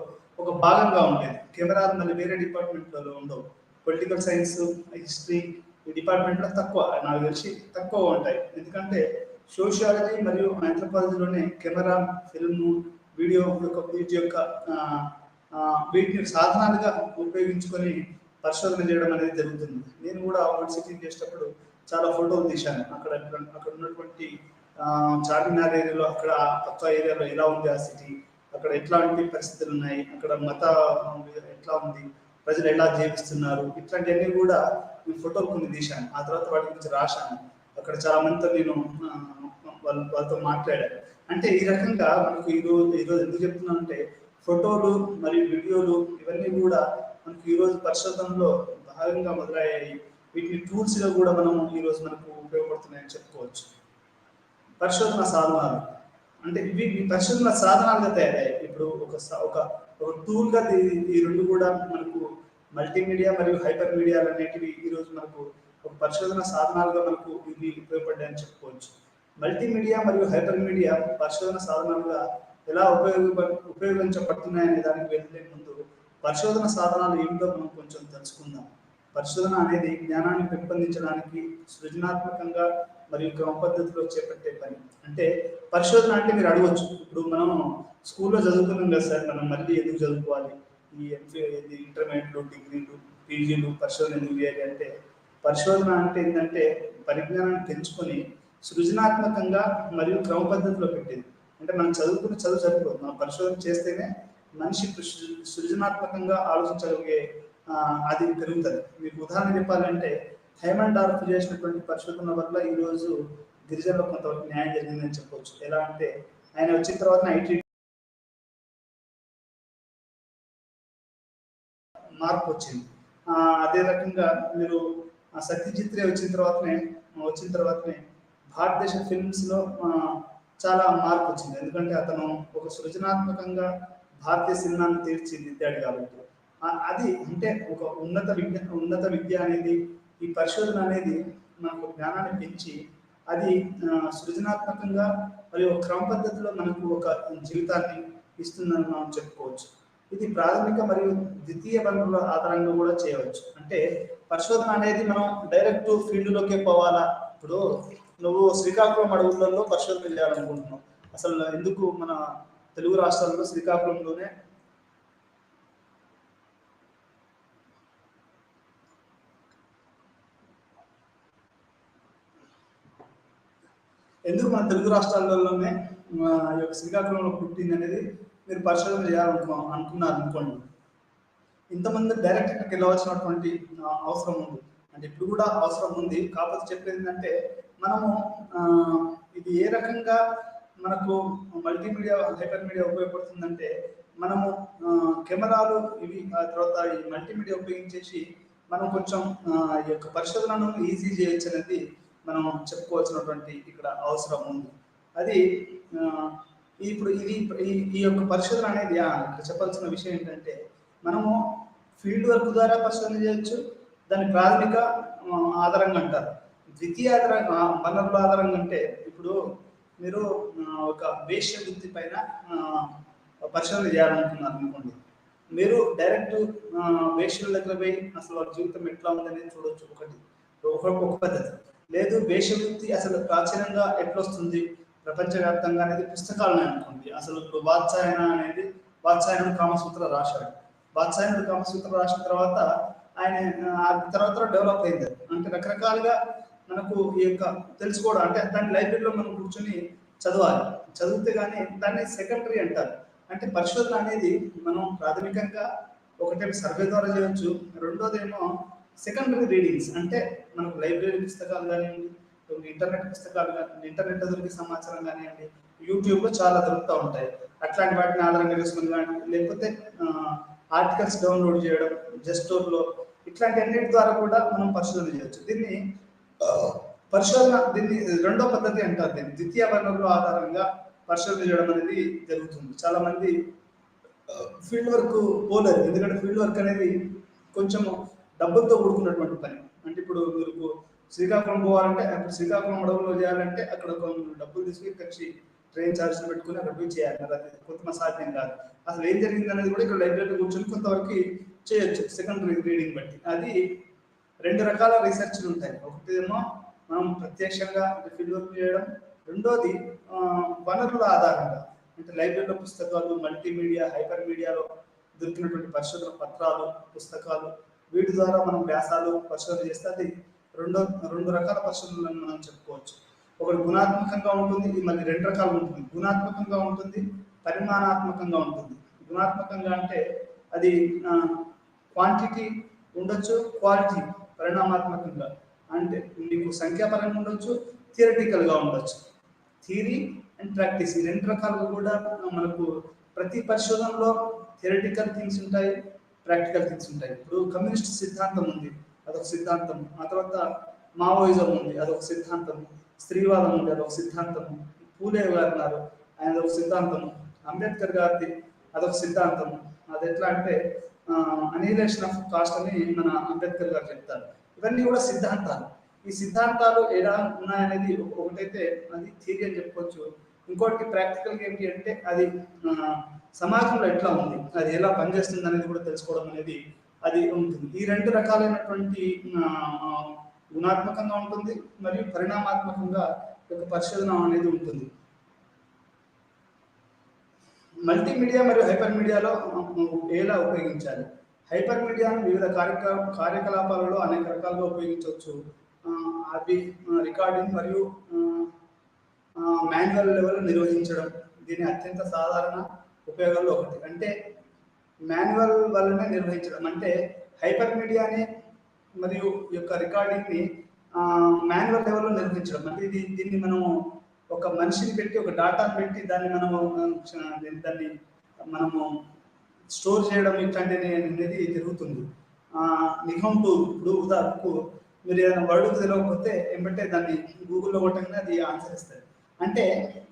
ఒక భాగంగా ఉండేది. కెమెరాలు మళ్ళీ వేరే డిపార్ట్మెంట్లో ఉండవు. పొలిటికల్ సైన్స్, హిస్టరీ ఈ డిపార్ట్మెంట్లో తక్కువ, నాకు తెలిసి తక్కువ ఉంటాయి. ఎందుకంటే సోషియాలజీ మరియు ఆంథ్రోపాలజీలోనే కెమెరా, ఫిల్మ్, వీటి యొక్క వీటిని సాధనాలుగా ఉపయోగించుకొని పరిశోధన చేయడం అనేది జరుగుతుంది. నేను కూడా ఓల్డ్ సిటీ చేసేటప్పుడు చాలా ఫోటోలు తీశాను. అక్కడ ఉన్నటువంటి చార్మినార్ ఏరియాలో, అక్కడ పక్క ఏరియాలో ఎలా ఉంది ఆ సిటీ, అక్కడ ఎట్లాంటి పరిస్థితులు ఉన్నాయి, అక్కడ మత ఎట్లా ఉంది, ప్రజలు ఎలా జీవిస్తున్నారు, ఇట్లాంటివన్నీ కూడా నేను ఫోటోలు కొన్ని తీశాను. ఆ తర్వాత వాటి గురించి రాశాను. అక్కడ చాలా మందితో నేను వాళ్ళతో మాట్లాడాను. అంటే ఈ రకంగా మనకు ఈరోజు ఎందుకు చెప్తున్నాను అంటే ఫోటోలు మరియు వీడియోలు ఇవన్నీ కూడా మనకు ఈరోజు పరిశోధనలో భాగంగా మొదలయ్యాయి. వీటిని టూల్స్గా కూడా ఈరోజు మనకు ఉపయోగపడుతున్నాయని చెప్పుకోవచ్చు. పరిశోధన సాధనాలు అంటే ఇవి పరిశోధన సాధనాలుగా తయారయ్యాయి. ఇప్పుడు ఒక టూల్గా ఈ రెండు కూడా మనకు మల్టీమీడియా మరియు హైపర్ మీడియాలు అనేటివి ఈరోజు మనకు ఒక పరిశోధన సాధనాలుగా మనకు ఇవి ఉపయోగపడ్డాయని చెప్పుకోవచ్చు. మల్టీమీడియా మరియు హైపర్ మీడియా పరిశోధన సాధనాలుగా ఎలా ఉపయోగించబడుతున్నాయనే దానికి వెళ్ళే ముందు పరిశోధన సాధనాలు ఏమిటో మనం కొంచెం తెలుసుకుందాం. పరిశోధన అనేది జ్ఞానాన్ని పెంపొందించడానికి సృజనాత్మకంగా మరియు క్రమ పద్ధతిలో చేపట్టే పని. అంటే పరిశోధన అంటే మీరు అడగవచ్చు, ఇప్పుడు మనం స్కూల్లో చదువుకున్నాం కదా సార్, మనం మళ్ళీ ఎందుకు చదువుకోవాలి, ఈ ఇంటర్మీడియట్లు, డిగ్రీలు, పీజీలు పరిశోధన ఎందుకు చేయాలి అంటే, పరిశోధన అంటే ఏంటంటే పరిజ్ఞానాన్ని పెంచుకొని సృజనాత్మకంగా మరియు క్రమ పద్ధతిలో పెట్టేది. అంటే మనం చదువు సరిపోదు, మనం పరిశోధన చేస్తేనే మనిషి సృజనాత్మకంగా ఆలోచించగలిగే అది పెరుగుతుంది. మీకు ఉదాహరణ చెప్పాలంటే హైమన్ డార్ఫ్ చేసినటువంటి పరిశోధన వల్ల ఈరోజు గిరిజనులకు కొంతవరకు న్యాయం జరిగిందని చెప్పవచ్చు. ఎలా అంటే ఆయన వచ్చిన తర్వాత ఐటీ మార్పు వచ్చింది. అదే రకంగా మీరు సత్యజిత్ రే వచ్చిన తర్వాతనే భారతదేశ ఫిల్మ్స్లో చాలా మార్పు వచ్చింది. ఎందుకంటే అతను ఒక సృజనాత్మకంగా భారతీయ సినిమాను తీర్చిదిద్దాడు కాబట్టి. అది అంటే ఒక ఉన్నత విద్య అనేది, ఈ పరిశోధన అనేది మనకు జ్ఞానాన్ని పెంచి అది సృజనాత్మకంగా మరియు క్రమ పద్ధతిలో మనకు ఒక జీవితాన్ని ఇస్తుందని మనం చెప్పుకోవచ్చు. ఇది ప్రాథమిక మరియు ద్వితీయ వనరుల ఆధారంగా కూడా చేయవచ్చు. అంటే పరిశోధన అనేది మనం డైరెక్ట్ ఫీల్డ్లోకే పోవాలా. ఇప్పుడు నువ్వు శ్రీకాకుళం అడవులలో పరిశోధన చేయాలనుకుంటున్నావు, అసలు ఎందుకు మన తెలుగు రాష్ట్రాల్లో శ్రీకాకుళంలోనే ఈ యొక్క శ్రీకాకుళంలో పుట్టింది అనేది మీరు పరిశోధన చేయాలనుకున్నారు అనుకోండి, ఇంతమంది డైరెక్ట్ ఇక్కడికి వెళ్ళవలసినటువంటి అవసరం ఉంది. అంటే ఇప్పుడు కూడా అవసరం ఉంది. కాకపోతే చెప్పేది ఏంటంటే మనము ఇది ఏ రకంగా మనకు మల్టీమీడియా, హైపర్ మీడియా ఉపయోగపడుతుందంటే మనము కెమెరాలు ఇవి, ఆ తర్వాత ఈ మల్టీమీడియా ఉపయోగించేసి మనం కొంచెం ఈ యొక్క పరిశోధనను ఈజీ చేయొచ్చు అనేది మనం చెప్పుకోవాల్సినటువంటి ఇక్కడ అవసరం ఉంది. అది ఇప్పుడు ఇది ఈ యొక్క పరిశోధన అనేది ఇక్కడ చెప్పాల్సిన విషయం ఏంటంటే, మనము ఫీల్డ్ వర్క్ ద్వారా పరిశోధన చేయొచ్చు. దాని ప్రాథమిక ఆధారంగా అంటారు. ద్వితీయ వనరుల ఆధారంగా అంటే, ఇప్పుడు మీరు ఒక వేశ్య వృత్తి పైన పరిశోధన చేయాలనుకున్నారు అనుకోండి. మీరు డైరెక్ట్ వేశ్యల దగ్గర పోయి అసలు వాళ్ళ జీవితం ఎట్లా ఉందనేది చూడొచ్చు. ఒక పద్ధతి. లేదు, వేశ్య వృత్తి అసలు ప్రాచీనంగా ఎట్లొస్తుంది ప్రపంచవ్యాప్తంగా అనేది పుస్తకాలను అనుకోండి. అసలు ఇప్పుడు వాత్సాయనుడు కామసూత్ర రాశాడు. వాత్సాయనుడు కామసూత్ర రాసిన తర్వాత ఆయన తర్వాత డెవలప్ అయింది. అంటే రకరకాలుగా మనకు ఈ యొక్క తెలుసుకోవడం, అంటే దాని లైబ్రరీలో మనం కూర్చొని చదవాలి. చదివితే కానీ దాన్ని సెకండరీ అంటారు. అంటే పరిశోధన అనేది మనం ప్రాథమికంగా ఒకటేమో సర్వే ద్వారా చేయొచ్చు, రెండోదేమో సెకండరీ రీడింగ్స్, అంటే మనకు లైబ్రరీ పుస్తకాలు కానివ్వండి, ఇంటర్నెట్ పుస్తకాలు కానీ, ఇంటర్నెట్ దొరికే సమాచారం కానివ్వండి, యూట్యూబ్లో చాలా దొరుకుతూ ఉంటాయి. అట్లాంటి వాటిని ఆధారంగా చేసుకుని కానీ, లేకపోతే ఆర్టికల్స్ డౌన్లోడ్ చేయడం జెస్టోర్లో, ఇట్లాంటి అన్నిటి ద్వారా కూడా మనం పరిశోధన చేయొచ్చు. దీన్ని రెండో పద్ధతి అంటారు. దీన్ని ద్వితీయ వనరుల ఆధారంగా పరిశోధన చేయడం అనేది జరుగుతుంది. చాలా మంది ఫీల్డ్ వర్క్ పోలేరు, ఎందుకంటే ఫీల్డ్ వర్క్ అనేది కొంచెం డబ్బులతో కూడుకున్నటువంటి పని. అంటే ఇప్పుడు మీరు శ్రీకాకుళం పోవాలంటే, అప్పుడు శ్రీకాకుళం అడవుల్లో చేయాలంటే అక్కడ కొన్ని డబ్బులు తీసుకుని తెచ్చి ట్రైన్ ఛార్జీలు పెట్టుకుని అక్కడ పోయి చేయాలి. అది కొంత సాధ్యం కాదు. అసలు ఏం జరిగింది అనేది కూడా ఇక్కడ లైబ్రరీలో కూర్చొని కొంతవరకు చేయొచ్చు సెకండరీ రీడింగ్ బట్టి. అది రెండు రకాల రీసెర్చ్లు ఉంటాయి. ఒకటేమో మనం ప్రత్యక్షంగా ఫీల్డ్ వర్క్ చేయడం, రెండోది వనరుల ఆధారంగా, అంటే లైబ్రరీలో పుస్తకాలు, మల్టీమీడియా, హైపర్ మీడియాలో దొరికినటువంటి పరిశోధన పత్రాలు, పుస్తకాలు, వీటి ద్వారా మనం వ్యాసాలు పరిశోధన చేస్తే అది రెండు రకాల పరిశోధనలను మనం చెప్పుకోవచ్చు. ఒకటి గుణాత్మకంగా ఉంటుంది, మళ్ళీ రెండు రకాలు ఉంటుంది. గుణాత్మకంగా ఉంటుంది, పరిమాణాత్మకంగా ఉంటుంది. గుణాత్మకంగా అంటే అది క్వాంటిటీ ఉండొచ్చు, క్వాలిటీ పరిణామాత్మకంగా అంటే మీకు సంఖ్యాపరంగా ఉండొచ్చు, థియరిటికల్గా ఉండొచ్చు. థియరీ అండ్ ప్రాక్టీస్ ఈ రెండు రకాలుగా కూడా మనకు ప్రతి పరిశోధనలో థియరిటికల్ థింగ్స్ ఉంటాయి, ప్రాక్టికల్ థింగ్స్ ఉంటాయి. ఇప్పుడు కమ్యూనిస్ట్ సిద్ధాంతం ఉంది, అదొక సిద్ధాంతం. ఆ తర్వాత మావోయిజం ఉంది, అదొక సిద్ధాంతం. స్త్రీవాదం ఉంది, అదొక సిద్ధాంతం. పూలే గారు ఉన్నారు, ఆయన అదొక సిద్ధాంతం. అంబేద్కర్ గారిది అదొక సిద్ధాంతం. అది ఎట్లా అంటే అనిహిలేషన్ ఆఫ్ కాస్ట్ అని మన అంబేద్కర్ గారు చెప్తారు. ఇవన్నీ కూడా సిద్ధాంతాలు. ఈ సిద్ధాంతాలు ఎలా ఉన్నాయనేది ఒకటైతే అది థియరీ అని చెప్పుకోవచ్చు. ఇంకోటి ప్రాక్టికల్గా ఏంటి అంటే అది సమాజంలో ఎట్లా ఉంది, అది ఎలా పనిచేస్తుంది అనేది కూడా తెలుసుకోవడం అనేది అది ఉంటుంది. ఈ రెండు రకాలైనటువంటి గుణాత్మకంగా ఉంటుంది మరియు పరిణామాత్మకంగా ఒక పరిశోధన అనేది ఉంటుంది. మల్టీమీడియా మరియు హైపర్ మీడియాలో ఎలా ఉపయోగించాలి? హైపర్ మీడియాను వివిధ కార్యకలాపాలలో అనేక రకాలుగా ఉపయోగించవచ్చు. అవి రికార్డింగ్ మరియు మాన్యువల్ లెవెల్ నిర్వహించడం దీని అత్యంత సాధారణ ఉపయోగాల్లో ఒకటి. అంటే మాన్యువల్ వల్లనే నిర్వహించడం అంటే హైపర్ మీడియాని మరియు ఈ యొక్క రికార్డింగ్ని మాన్యువల్ లెవెల్లో నిర్వహించడం. అంటే దీన్ని మనం ఒక మనిషిని పెట్టి, ఒక డాటాను పెట్టి దాన్ని మనము స్టోర్ చేయడం ఇట్లాంటిది అనేది జరుగుతుంది. నిఘంటు ఇప్పుడు ఉదాహరణకు మీరు ఏదైనా వర్డ్కు తెలియకపోతే ఏమంటే దాన్ని గూగుల్లో కొట్టగానే అది ఆన్సర్ ఇస్తుంది. అంటే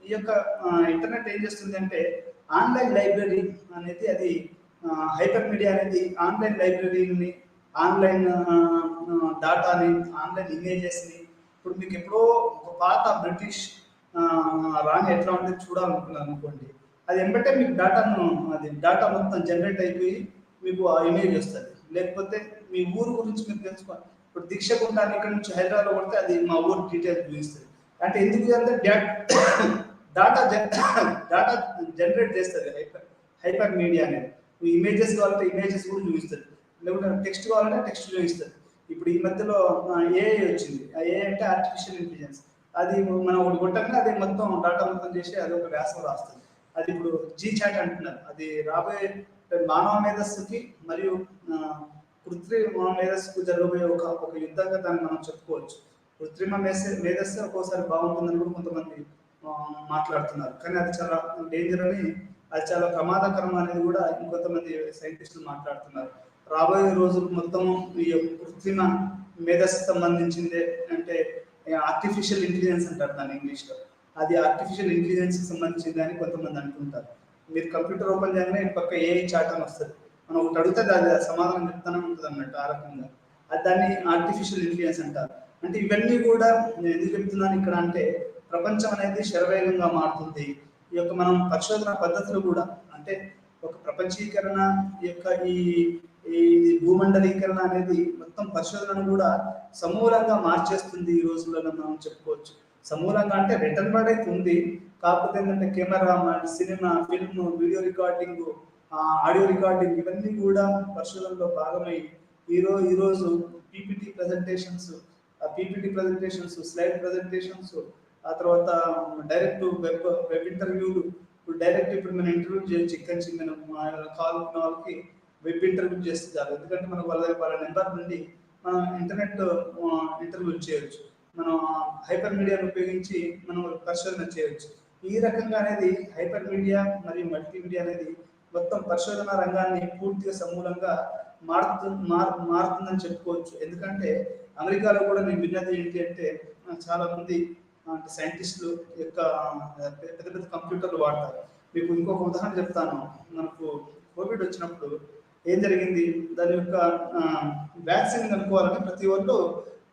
ఈ యొక్క ఇంటర్నెట్ ఏం చేస్తుంది అంటే ఆన్లైన్ లైబ్రరీ అనేది అది హైపర్ మీడియా అనేది ఆన్లైన్ లైబ్రరీని, ఆన్లైన్ డాటాని, ఆన్లైన్ ఇమేజెస్ని, ఇప్పుడు మీకు ఎప్పుడో ఒక పాత బ్రిటిష్ రాణి ఎట్లా ఉండేది చూడాలనుకున్నాను అనుకోండి, అది ఏమంటే మీకు డాటా మొత్తం జనరేట్ అయిపోయి మీకు ఆ ఇమేజ్ వస్తుంది. లేకపోతే మీ ఊరు గురించి మీరు తెలుసుకోవాలి. ఇప్పుడు దీక్షకుంటాను ఇక్కడ నుంచి హైదరాబాద్లో కొడితే అది మా ఊరు డీటెయిల్స్ చూపిస్తుంది. అంటే ఎందుకు అంటే డాటా జనరేట్ చేస్తుంది హైపర్ మీడియా అనేది. ఇమేజెస్ కావాలంటే ఇమేజెస్ కూడా చూపిస్తుంది, లేకుంటే టెక్స్ట్ కావాలంటే టెక్స్ట్ చూపిస్తుంది. ఇప్పుడు ఈ మధ్యలో ఏఐ వచ్చింది. ఆ ఏఐ అంటే ఆర్టిఫిషియల్ ఇంటెలిజెన్స్. అది మనం ఒకటి కొట్టగానే అది మొత్తం డాటా మొత్తం చేసి అది ఒక వ్యాసం రాస్తుంది. అది ఇప్పుడు జీచాట్ అంటున్నారు. అది రాబోయే మానవ మేధస్సుకి మరియు కృత్రిమ మేధస్సుకు జరగబోయే ఒక యుద్ధంగా దాన్ని మనం చెప్పుకోవచ్చు. కృత్రిమ మేధస్సు ఒక్కోసారి బాగుంటుందని కూడా కొంతమంది మాట్లాడుతున్నారు, కానీ అది చాలా డేంజర్ అని, అది చాలా ప్రమాదకరం అనేది కూడా ఇంకొంతమంది సైంటిస్టులు మాట్లాడుతున్నారు. రాబోయే రోజులు మొత్తం ఈ కృత్రిమ మేధస్సు సంబంధించిందే, అంటే ఆర్టిఫిషియల్ ఇంటెలిజెన్స్ అంటారు దాన్ని ఇంగ్లీష్లో. అది ఆర్టిఫిషియల్ ఇంటెలిజెన్స్కి సంబంధించింది అని కొంతమంది అనుకుంటారు. మీరు కంప్యూటర్ ఓపెన్ చేయగానే ఇటు పక్క ఏఐ చాట్ అని వస్తుంది. మనం ఒకటి అడిగితే దాని సమాధానం చెప్తానే ఉంటుంది అన్నట్టు ఆ రకంగా. అది దాన్ని ఆర్టిఫిషియల్ ఇంటెలిజెన్స్ అంటారు. అంటే ఇవన్నీ కూడా నేను ఎందుకు చెప్తున్నాను ఇక్కడ అంటే, ప్రపంచం అనేది శరవేగంగా మారుతుంది. ఈ యొక్క మనం పరిశోధన పద్ధతులు కూడా అంటే ఒక ప్రపంచీకరణ ఈ యొక్క ఈ ఈ భూమండలీకరణ అనేది మొత్తం పరిశోధనను కూడా సమూలంగా మార్చేస్తుంది ఈ రోజుల్లో మనం చెప్పుకోవచ్చు. సమూలంగా అంటే రిటర్న్ వర్డ్ అయితే ఉంది, కాకపోతే ఏంటంటే camera, cinema, film, video recording, audio recording ఇవన్నీ కూడా పరిశోధనలో భాగమై ఈరోజు పీపీటీ ప్రజెంటేషన్స్, స్లైడ్ ప్రజెంటేషన్స్, ఆ తర్వాత డైరెక్ట్ వెబ్ ఇంటర్వ్యూలు. ఇప్పుడు డైరెక్ట్ ఇప్పుడు మనం ఇంటర్వ్యూ చేయొచ్చు. ఇక్కడి నుంచి మనం కాల్ ఉన్న వాళ్ళకి వెబ్ ఇంటర్వ్యూ చేస్తారు. ఎందుకంటే మనం వాళ్ళ నెంబర్ నుండి మనం ఇంటర్నెట్ ఇంటర్వ్యూ చేయొచ్చు. మనం హైపర్ మీడియాను ఉపయోగించి మనం పరిశోధన చేయొచ్చు. ఈ రకంగా అనేది హైపర్ మీడియా మరియు మల్టీమీడియా అనేది మొత్తం పరిశోధన రంగాన్ని పూర్తిగా సమూలంగా మారుతుందని చెప్పుకోవచ్చు. ఎందుకంటే అమెరికాలో కూడా నేను విన్నది ఏంటి అంటే, చాలా మంది అంటే సైంటిస్టులు యొక్క పెద్ద పెద్ద కంప్యూటర్లు వాడతారు. మీకు ఇంకొక ఉదాహరణ చెప్తాను. మనకు కోవిడ్ వచ్చినప్పుడు ఏం జరిగింది, దాని యొక్క వ్యాక్సిన్ కనుక్కోవాలని ప్రతి ఒక్కరు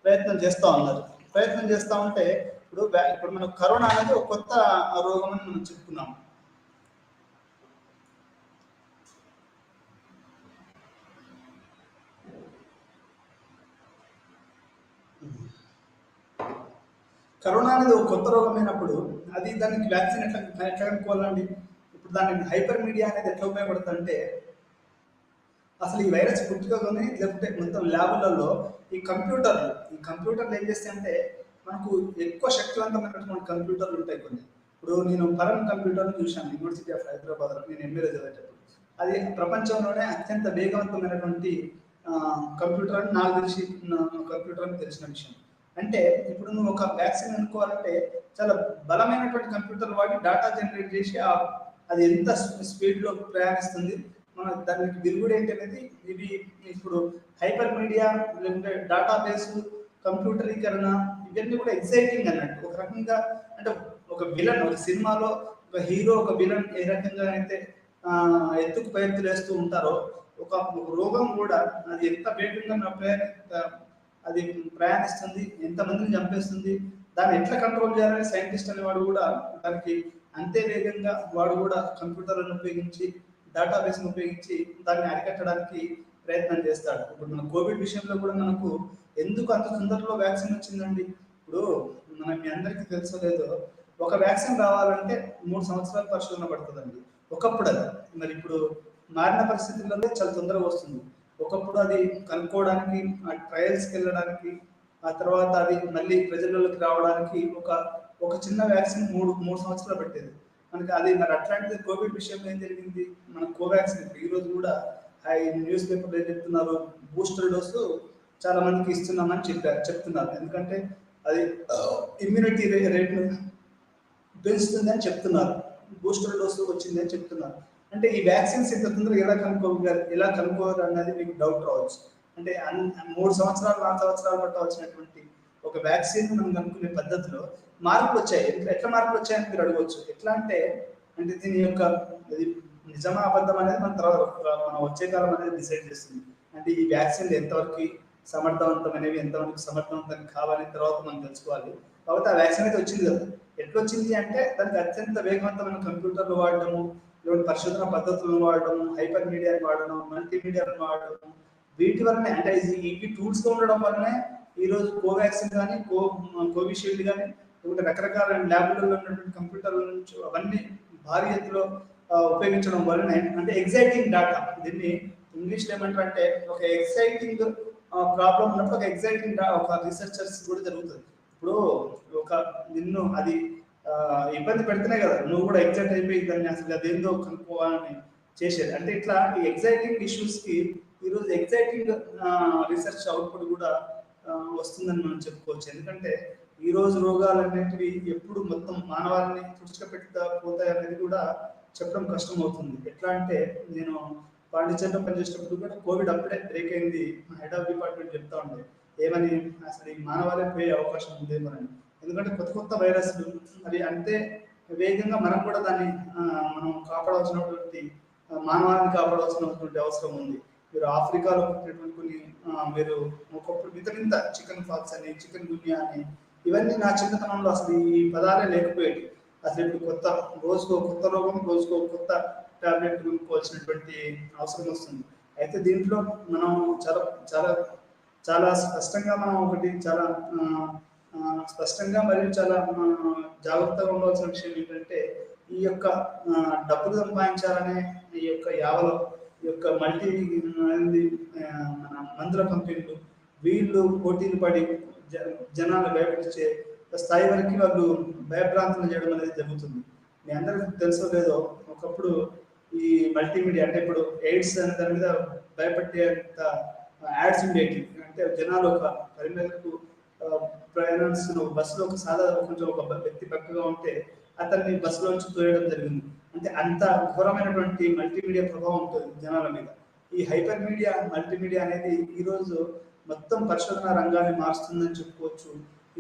ప్రయత్నం చేస్తూ ఉన్నారు. ప్రయత్నం చేస్తూ ఉంటే ఇప్పుడు మనకు కరోనా అనేది ఒక కొత్త రోగం అని మనం చెప్పుకున్నాం. కరోనా అనేది ఒక కొత్త రోగం అయినప్పుడు అది దానికి వ్యాక్సిన్ ఎట్లా కనుక్కోవాలండి. ఇప్పుడు దానికి హైపర్ మీడియా అనేది ఎట్లా ఉపయోగపడుతుంది అంటే, అసలు ఈ వైరస్ పుట్టుకతోనే లేకపోతే మొత్తం ల్యాబులలో ఈ కంప్యూటర్లు ఏం చేస్తాయంటే, మనకు ఎక్కువ శక్తివంతమైనటువంటి కంప్యూటర్లు ఉంటాయి కొన్ని. ఇప్పుడు నేను పరమ్ కంప్యూటర్ని చూశాను యూనివర్సిటీ ఆఫ్ హైదరాబాద్లో, నేను ఎంబీఏ చదివేటప్పుడు. అది ప్రపంచంలోనే అత్యంత వేగవంతమైనటువంటి కంప్యూటర్ అని నాకు కంప్యూటర్ అని తెలిసిన విషయం. అంటే ఇప్పుడు నువ్వు ఒక వ్యాక్సిన్ అనుకోవాలంటే చాలా బలమైనటువంటి కంప్యూటర్ వాడి డేటా జనరేట్ చేసి అది ఎంత స్పీడ్లో ప్రయాణిస్తుంది, మన దానికి విరుగుడు ఏంటి అనేది. ఇవి ఇప్పుడు హైపర్ మీడియా లేకుంటే డేటాబేస్, కంప్యూటరీకరణ ఇవన్నీ కూడా ఎక్సైటింగ్ అన్నట్టు. ఒక రకంగా అంటే ఒక విలన్, ఒక సినిమాలో ఒక హీరో, ఒక విలన్ ఏ రకంగా అయితే ఎత్తుకు ప్రయత్తులు వేస్తూ ఉంటారో, ఒక రోగం కూడా అది ఎంత వేగంగా అది ప్రయాణిస్తుంది, ఎంతమందిని చంపేస్తుంది, దాన్ని ఎట్లా కంట్రోల్ చేయాలని సైంటిస్ట్ అనేవాడు కూడా దానికి అంతే వేగంగా వాడు కూడా కంప్యూటర్లను ఉపయోగించి, డేటాబేస్ని ఉపయోగించి దాన్ని అరికట్టడానికి ప్రయత్నం చేస్తాడు. ఇప్పుడు మన కోవిడ్ విషయంలో కూడా మనకు ఎందుకు అంత తొందరలో వ్యాక్సిన్ వచ్చిందండి. ఇప్పుడు మీ అందరికీ తెలుసో లేదో, ఒక వ్యాక్సిన్ రావాలంటే 3 సంవత్సరాల పరిశోధన పడుతుందండి ఒకప్పుడు. అది మరి ఇప్పుడు మారిన పరిస్థితుల్లో చాలా తొందరగా వస్తుంది. ఒకప్పుడు అది కనుక్కోవడానికి, ఆ ట్రయల్స్కి వెళ్ళడానికి, ఆ తర్వాత అది మళ్ళీ ప్రజలలోకి రావడానికి ఒక చిన్న వ్యాక్సిన్ మూడు సంవత్సరాలు పెట్టేది మనకి. అది మరి అట్లాంటిది కోవిడ్ విషయంలో ఏం జరిగింది, మన కోవాక్సిన్ ఈ రోజు కూడా న్యూస్ పేపర్లో ఏం చెప్తున్నారు, బూస్టర్ డోసు చాలా మందికి ఇస్తున్నామని చెప్తున్నారు. ఎందుకంటే అది ఇమ్యూనిటీ రేట్ను పెంచుతుంది అని చెప్తున్నారు. బూస్టర్ డోసు వచ్చింది అని చెప్తున్నారు. అంటే ఈ వ్యాక్సిన్స్ ఇంత తొందరగా ఎలా కనుక్కోరు అన్నది మీకు డౌట్ రావచ్చు. అంటే 3 సంవత్సరాలు 4 సంవత్సరాలు బట్ట వచ్చినటువంటి ఒక వ్యాక్సిన్ మనం కనుక్కునే పద్ధతిలో మార్పులు వచ్చాయి. ఎట్లా మార్పులు వచ్చాయని మీరు అడగవచ్చు. ఎట్లా అంటే దీని యొక్క నిజమా అబద్ధం అనేది మన తర్వాత మనం వచ్చే కాలం అనేది డిసైడ్ చేస్తుంది. అంటే ఈ వ్యాక్సిన్లు ఎంతవరకు సమర్థవంతమైనవి, ఎంతవరకు సమర్థవంతం కావాలని తర్వాత మనం తెలుసుకోవాలి. కాబట్టి ఆ వ్యాక్సిన్ అయితే వచ్చింది కదా. ఎట్లా వచ్చింది అంటే దానికి అత్యంత వేగవంతమైన కంప్యూటర్లు వాడడము, లేకపోతే పరిశోధన పద్ధతులను వాడడము, హైపర్ మీడియాని వాడడం, మల్టీమీడియాను వాడడం, వీటి వల్లనే అంటే ఇవి టూల్స్గా ఉండడం వల్లనే ఈరోజు కోవాక్సిన్ కానీ కోవిషీల్డ్ కానీ లేకపోతే రకరకాల ల్యాబ్లలో ఉన్నటువంటి కంప్యూటర్ల నుంచి అవన్నీ భారీ ఎత్తులో ఉపయోగించడం వల్లనే, అంటే ఎగ్జైటింగ్ డేటా, దీన్ని ఇంగ్లీష్లో ఏమంటారు అంటే ఒక ఎగ్జైటింగ్ ప్రాబ్లం ఉన్నప్పుడు ఒక ఎగ్జైటింగ్ ఒక రీసెర్చర్స్ కూడా జరుగుతుంది. ఇప్పుడు నిన్ను అది ఇబ్బంది పెడితేనే కదా నువ్వు కూడా ఎగ్జైట్ అయిపోయి దాన్ని అసలు అదేందో కనుక్కోవాలని చేసేది. అంటే ఇట్లా ఈ ఎగ్జైటింగ్ ఇష్యూస్కి ఈరోజు ఎగ్జైటింగ్ రీసెర్చ్ అవుట్పుట్ కూడా వస్తుందని మనం చెప్పుకోవచ్చు. ఎందుకంటే ఈరోజు రోగాలన్నింటివి ఎప్పుడు మొత్తం మానవాళిని తుడిచిపెట్టుతా పోతాయి అనేది కూడా చెప్పడం కష్టం అవుతుంది. ఎట్లా అంటే నేను పాండిచేరిలో పనిచేసేటప్పుడు కూడా కోవిడ్ అప్పుడే బ్రేక్ అయింది. హెడ్ ఆఫ్ డిపార్ట్మెంట్ చెప్తా ఉండే ఏమని, అసలు ఈ మానవాళి పోయే అవకాశం ఉందేమోనని. ఎందుకంటే కొత్త కొత్త వైరస్లు మరి అంతే వేగంగా మనం కూడా దాన్ని మనం కాపాడవలసినటువంటి మానవాన్ని కాపాడవలసినటువంటి అవసరం ఉంది. మీరు ఆఫ్రికాలో పుట్టినటువంటి కొన్ని మీరు ఒకప్పుడు వింత వింత చికెన్ ఫాక్స్ అని, చికెన్ గున్యా అని, ఇవన్నీ నా చిన్నతనంలో అసలు ఈ పదాలే లేకపోయేవి. అసలు ఇప్పుడు రోజుకో కొత్త రోగం, రోజుకో కొత్త టాబ్లెట్ కొనుక్కోవాల్సినటువంటి అవసరం వస్తుంది. అయితే దీంట్లో మనం చాలా చాలా చాలా స్పష్టంగా మనం ఒకటి చాలా స్పష్టంగా మరియు చాలా జాగ్రత్తగా ఉండవలసిన విషయం ఏంటంటే ఈ యొక్క డబ్బులు సంపాదించాలనే ఈ యొక్క యావలో ఈ యొక్క మల్టీ మన మందుల కంపెనీలు వీళ్ళు పోటీలు పడి జనాలు భయపడిచ్చే స్థాయి వరకు వాళ్ళు భయభ్రాంతులు చేయడం అనేది జరుగుతుంది. మీ అందరికీ తెలుసో లేదో ఒకప్పుడు ఈ మల్టీమీడియా అంటే ఇప్పుడు ఎయిడ్స్ అనే దాని మీద భయపడేంత యాడ్స్ ఉండేవి. అంటే జనాలు ఒక కరీంనగర్కు ప్రయాణిస్తున్న బస్సులో ఒక కొంచెం ఒక వ్యక్తి పక్కగా ఉంటే అతన్ని బస్సులోంచి తోయడం జరిగింది. అంటే అంత ఘోరమైనటువంటి మల్టీమీడియా ప్రభావం ఉంటుంది జనాల మీద. ఈ హైపర్ మీడియా మల్టీమీడియా అనేది ఈరోజు మొత్తం పరిశోధన రంగాన్ని మారుస్తుందని చెప్పుకోవచ్చు.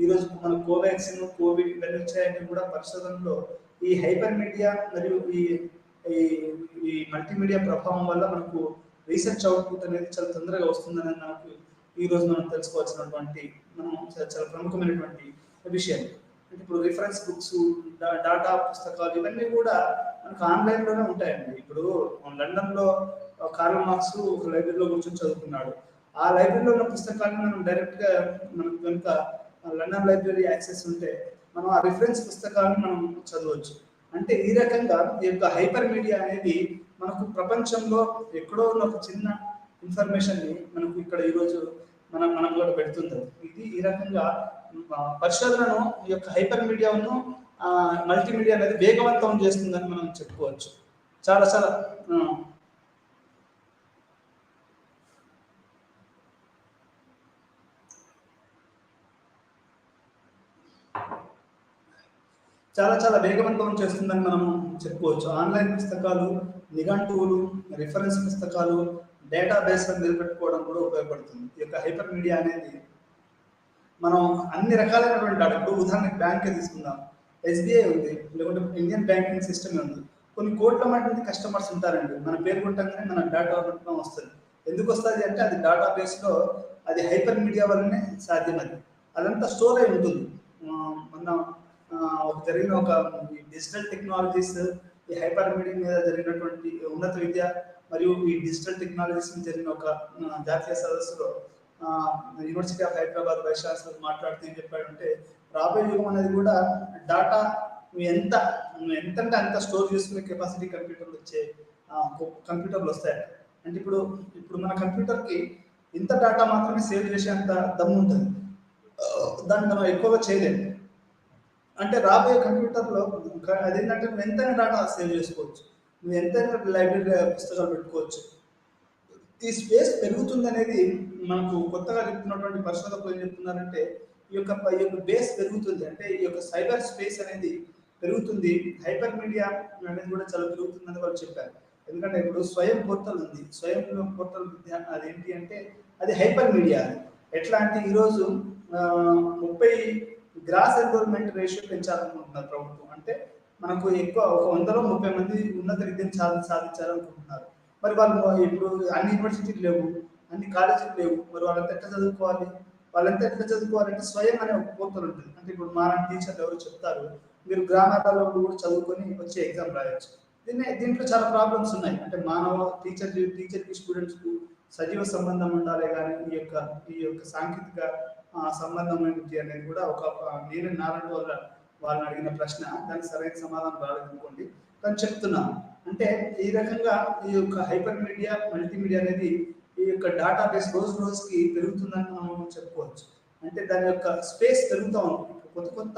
ఈరోజు మన కోవాక్సిన్, కోవిడ్ ఇవన్నీ వచ్చాయని కూడా పరిశోధనలో ఈ హైపర్ మీడియా మరియు ఈ మల్టీమీడియా ప్రభావం వల్ల మనకు రీసెర్చ్ అవుట్పుట్ అనేది చాలా తొందరగా వస్తుందని మనకు ఈ రోజు మనం తెలుసుకోవాల్సినటువంటి చాలా ప్రముఖమైనటువంటి విషయం. అంటే ఇప్పుడు రిఫరెన్స్ బుక్స్, డాటా పుస్తకాలు ఇవన్నీ కూడా మనకు ఆన్లైన్లోనే ఉంటాయండి. ఇప్పుడు లండన్లో కార్ల్ మార్క్స్ ఒక లైబ్రరీలో కూర్చొని చదువుకున్నాడు. ఆ లైబ్రరీలో ఉన్న పుస్తకాన్ని మనం డైరెక్ట్గా మనకు కనుక లండన్ లైబ్రరీ యాక్సెస్ ఉంటే మనం ఆ రిఫరెన్స్ పుస్తకాన్ని మనం చదవచ్చు. అంటే ఈ రకంగా ఈ యొక్క హైపర్ మీడియా అనేది మనకు ప్రపంచంలో ఎక్కడో ఉన్న ఒక చిన్న ఇన్ఫర్మేషన్ని మనకు ఇక్కడ ఈరోజు మనం కూడా పెడుతుంది. ఇది ఈ రకంగా పరిశోధనను ఈ యొక్క హైపర్ మీడియాను మల్టీమీడియా అనేది వేగవంతం చేస్తుందని మనం చెప్పుకోవచ్చు. చాలా చాలా చాలా చాలా వేగవంతం చేస్తుందని మనం చెప్పుకోవచ్చు. ఆన్లైన్ పుస్తకాలు, నిఘంటువులు, రిఫరెన్స్ పుస్తకాలు, డేటాబేస్లను నిలబెట్టుకోవడం కూడా ఉపయోగపడుతుంది. ఈ యొక్క హైపర్ మీడియా అనేది మనం అన్ని రకాలైనటువంటి డేటా, ఇప్పుడు ఉదాహరణకి బ్యాంకే తీసుకుందాం, ఎస్బీఐ ఉంది, లేకుంటే ఇండియన్ బ్యాంకింగ్ సిస్టమ్ ఉంది. కొన్ని కోట్ల మంది కస్టమర్స్ ఉంటారండి. మన పేరు కొట్టంగానే మన డేటా వస్తుంది. ఎందుకు వస్తుంది అంటే అది డేటాబేస్లో అది హైపర్ మీడియా వల్లనే సాధ్యమది. అదంతా స్టోర్ అయి ఉంటుంది. మన జరిగిన ఒక డిజిటల్ టెక్నాలజీస్, ఈ హైపర్ మీడియా మీద జరిగినటువంటి ఉన్నత విద్య మరియు ఈ డిజిటల్ టెక్నాలజీస్ మీద జరిగిన ఒక జాతీయ సదస్సులో university of Hyderabad vice chancellor మాట్లాడుతూ ఏం చెప్పాడంటే రాబోయే యుగం అనేది కూడా డాటా ఎంతంటే అంత స్టోర్ చేసుకునే కెపాసిటీ కంప్యూటర్లు కంప్యూటర్లు వస్తాయి. అంటే ఇప్పుడు మన కంప్యూటర్కి ఇంత డేటా మాత్రమే సేవ్ చేసేంత దమ్ము ఉంటుంది. దాన్ని మనం ఎక్కువగా చేయలేము. అంటే రాబోయే కంప్యూటర్లో అదేంటంటే నువ్వు ఎంతైనా డేటా సేవ్ చేసుకోవచ్చు, నువ్వు ఎంతైనా లైబ్రరీ పుస్తకాలు పెట్టుకోవచ్చు. ఈ స్పేస్ పెరుగుతుంది అనేది మనకు కొత్తగా చెప్తున్నటువంటి పరిశోధకులు ఏం చెప్తున్నారంటే ఈ యొక్క బేస్ పెరుగుతుంది. అంటే ఈ యొక్క సైబర్ స్పేస్ అనేది పెరుగుతుంది. హైపర్ మీడియా అనేది కూడా చాలా పెరుగుతుందని వాళ్ళు చెప్పారు. ఎందుకంటే ఇప్పుడు స్వయం పోర్టల్ ఉంది. స్వయం పోర్టల్ అదేంటి అంటే అది హైపర్ మీడియా. ఎట్లా అంటే ఈరోజు 30 గ్రాస్ ఎన్రోల్మెంట్ రేషియో పెంచాలనుకుంటున్నారు ప్రభుత్వం. అంటే మనకు ఎక్కువ 100లో 30 మంది ఉన్నత విద్యను సాధించాలనుకుంటున్నారు. మరి వాళ్ళు ఇప్పుడు అన్ని యూనివర్సిటీలు లేవు, అన్ని కాలేజీలు లేవు. మరి వాళ్ళంతా ఎట్లా చదువుకోవాలి? వాళ్ళంతా ఎట్లా చదువుకోవాలంటే స్వయం అనే ఒక పోర్టల్ ఉంటుంది. అంటే ఇప్పుడు మా టీచర్లు ఎవరు చెప్తారు, మీరు గ్రామాలలో కూడా చదువుకొని వచ్చే ఎగ్జామ్ రాయొచ్చు. దీంట్లో చాలా ప్రాబ్లమ్స్ ఉన్నాయి. అంటే టీచర్కి స్టూడెంట్స్కు సజీవ సంబంధం ఉండాలి, కానీ ఈ యొక్క సాంకేతిక సంబంధం ఏంటి అనేది కూడా నేను నారాయణ వాళ్ళని అడిగిన ప్రశ్న, దానికి సరైన సమాధానం రాలేదనుకోండి, కానీ చెప్తున్నాను. అంటే ఈ రకంగా ఈ యొక్క హైపర్ మీడియా మల్టీమీడియా అనేది ఈ యొక్క డేటాబేస్ రోజు రోజుకి పెరుగుతుందని మనం చెప్పుకోవచ్చు. అంటే దాని యొక్క స్పేస్ పెరుగుతూ ఉంది. కొత్త కొత్త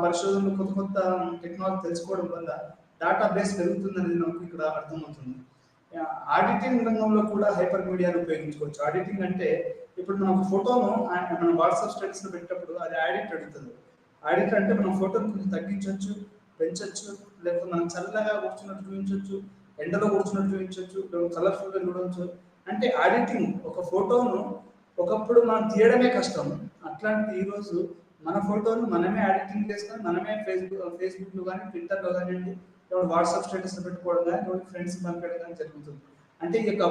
పరిశోధనలు, కొత్త కొత్త టెక్నాలజీ తెలుసుకోవడం వల్ల డేటాబేస్ పెరుగుతుందనేది మనకు ఇక్కడ అర్థమవుతుంది. ఆడిటింగ్ రంగంలో కూడా హైపర్ మీడియాను ఉపయోగించుకోవచ్చు. ఆడిటింగ్ అంటే ఇప్పుడు మనం ఫోటోను మనం వాట్సాప్ స్టేటస్లో పెట్టేటప్పుడు అది ఆడిట్ అడుగుతుంది. ఆడిట్ అంటే మనం ఫోటోను కొంచెం తగ్గించవచ్చు, పెంచవచ్చు, లేకపోతే మనం చల్లగా కూర్చున్నట్టు చూపించవచ్చు, ఎండలో కూర్చున్నట్టు చూపించవచ్చు, కలర్ఫుల్గా చూడవచ్చు. అంటే ఆడిటింగ్ ఒక ఫోటోను ఒకప్పుడు మనం తీయడమే కష్టం, అట్లాంటి ఈరోజు మన ఫోటోను మనమే ఎడిటింగ్ చేసుకొని మనమే ఫేస్బుక్లో కానీ ట్విట్టర్లో కానివ్వండి, లేకపోతే వాట్సాప్ స్టేటస్ పెట్టుకోవడం కానీ, లేకపోతే ఫ్రెండ్స్ పంపించడం కానీ జరుగుతుంది. అంటే ఈ యొక్క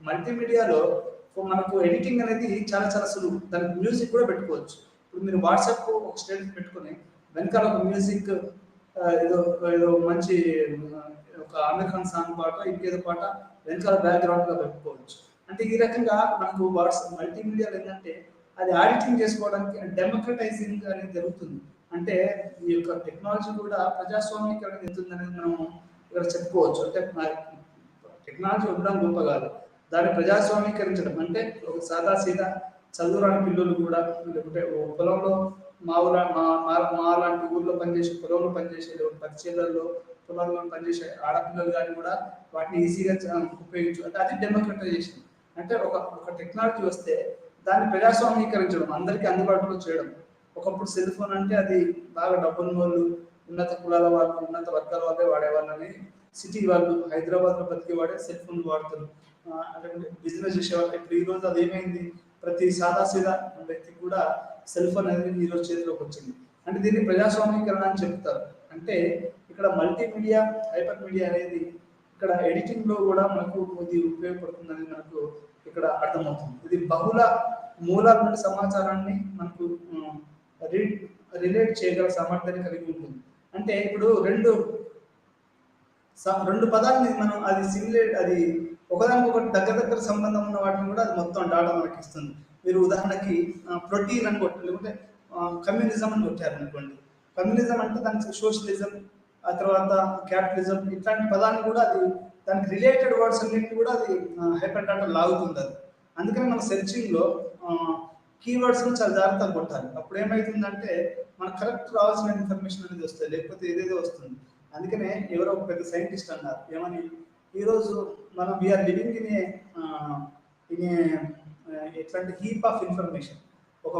మల్టీమీడియాలో మనకు ఎడిటింగ్ అనేది చాలా చాలా సులువు. దానికి మ్యూజిక్ కూడా పెట్టుకోవచ్చు. ఇప్పుడు మీరు వాట్సాప్ ఒక స్టేటస్ పెట్టుకొని వెనకాల ఒక మ్యూజిక్ ఏదో ఏదో మంచి ఒక ఆమిర్ ఖాన్ సాంగ్ పాట, ఇంకేదో పాట వెనకాల బ్యాక్గ్రౌండ్ గా పెట్టుకోవచ్చు. అంటే ఈ రకంగా మనకు వాట్సాప్ మల్టీమీడియాలో ఏంటంటే అది ఆడిటింగ్ చేసుకోవడానికి డెమోక్రటైజింగ్ అనేది జరుగుతుంది. అంటే ఈ యొక్క టెక్నాలజీ కూడా ప్రజాస్వామ్యీకరణ జరుగుతుంది అనేది మనం ఇక్కడ చెప్పుకోవచ్చు. అంటే టెక్నాలజీ ఉండడం గొప్ప కాదు, దాన్ని ప్రజాస్వామీకరించడం అంటే ఒక సాదా సీదా చదువురాని పిల్లలు కూడా, లేకపోతే పొలంలో మా ఊర మా లాంటి ఊర్లో పనిచేసే, పొలంలో పనిచేసే, పరిచయాలలో పొలంలో పనిచేసే ఆడపిల్లలు కానీ కూడా వాటిని ఈజీగా ఉపయోగించు. అంటే అది డెమోక్రటైజేషన్. అంటే ఒక టెక్నాలజీ వస్తే దాన్ని ప్రజాస్వామీకరించడం, అందరికీ అందుబాటులో చేయడం. ఒకప్పుడు సెల్ ఫోన్ అంటే అది బాగా డబ్బున్న వాళ్ళు, ఉన్నత కులాల వాళ్ళు, ఉన్నత వర్గాల వాళ్ళే వాడేవాళ్ళని, సిటీ వాళ్ళు హైదరాబాద్లో బతికే వాడే సెల్ ఫోన్ వాడుతారు, అంటే బిజినెస్ చేసేవాళ్ళు. ఇప్పుడు ఈ రోజు అది ఏమైంది, ప్రతి సాదా సీదా వ్యక్తికి కూడా సెల్ ఫోన్ అనేది ఈ రోజు చేతిలోకి వచ్చింది. అంటే దీన్ని ప్రజాస్వామీకరణ అని చెప్తారు. అంటే ఇక్కడ మల్టీమీడియా, హైపర్ మీడియా అనేది ఇక్కడ ఎడిటింగ్ లో కూడా మనకు ఇది ఉపయోగపడుతుందని మనకు ఇక్కడ అర్థమవుతుంది. ఇది బహుళ మూలాల నుండి సమాచారాన్ని మనకు రిలేట్ చేయగల సామర్థ్యాన్ని కలిగి ఉంటుంది. అంటే ఇప్పుడు రెండు పదాలని మనం అది సిమిలేట్, అది ఒకదానికొకటి దగ్గర సంబంధం ఉన్న వాటిని కూడా అది మొత్తం డాటా మనకి ఇస్తుంది. మీరు ఉదాహరణకి ప్రోటీన్ అని కొట్టారు, లేకుంటే కమ్యూనిజం అని కొట్టారు అనుకోండి. కమ్యూనిజం అంటే దానికి సోషలిజం, ఆ తర్వాత క్యాపిటలిజం, ఇట్లాంటి పదాన్ని కూడా అది దానికి రిలేటెడ్ వర్డ్స్ అన్నింటినీ కూడా అది హైపర్ డాటా లాగుతుంది అది. అందుకని మన సెర్చింగ్లో కీవర్డ్స్ని చాలా జాగ్రత్తగా కొట్టాలి. అప్పుడు ఏమవుతుందంటే మనకు కరెక్ట్ రావాల్సిన ఇన్ఫర్మేషన్ అనేది వస్తుంది, లేకపోతే ఏదేదో వస్తుంది. అందుకనే ఎవరో ఒక పెద్ద సైంటిస్ట్ అన్నారు ఏమని, ఈరోజు మనం వీఆర్ లివింగ్ ఇన్ ఎట్లాంటి హీప్ ఆఫ్ ఇన్ఫర్మేషన్. ఒక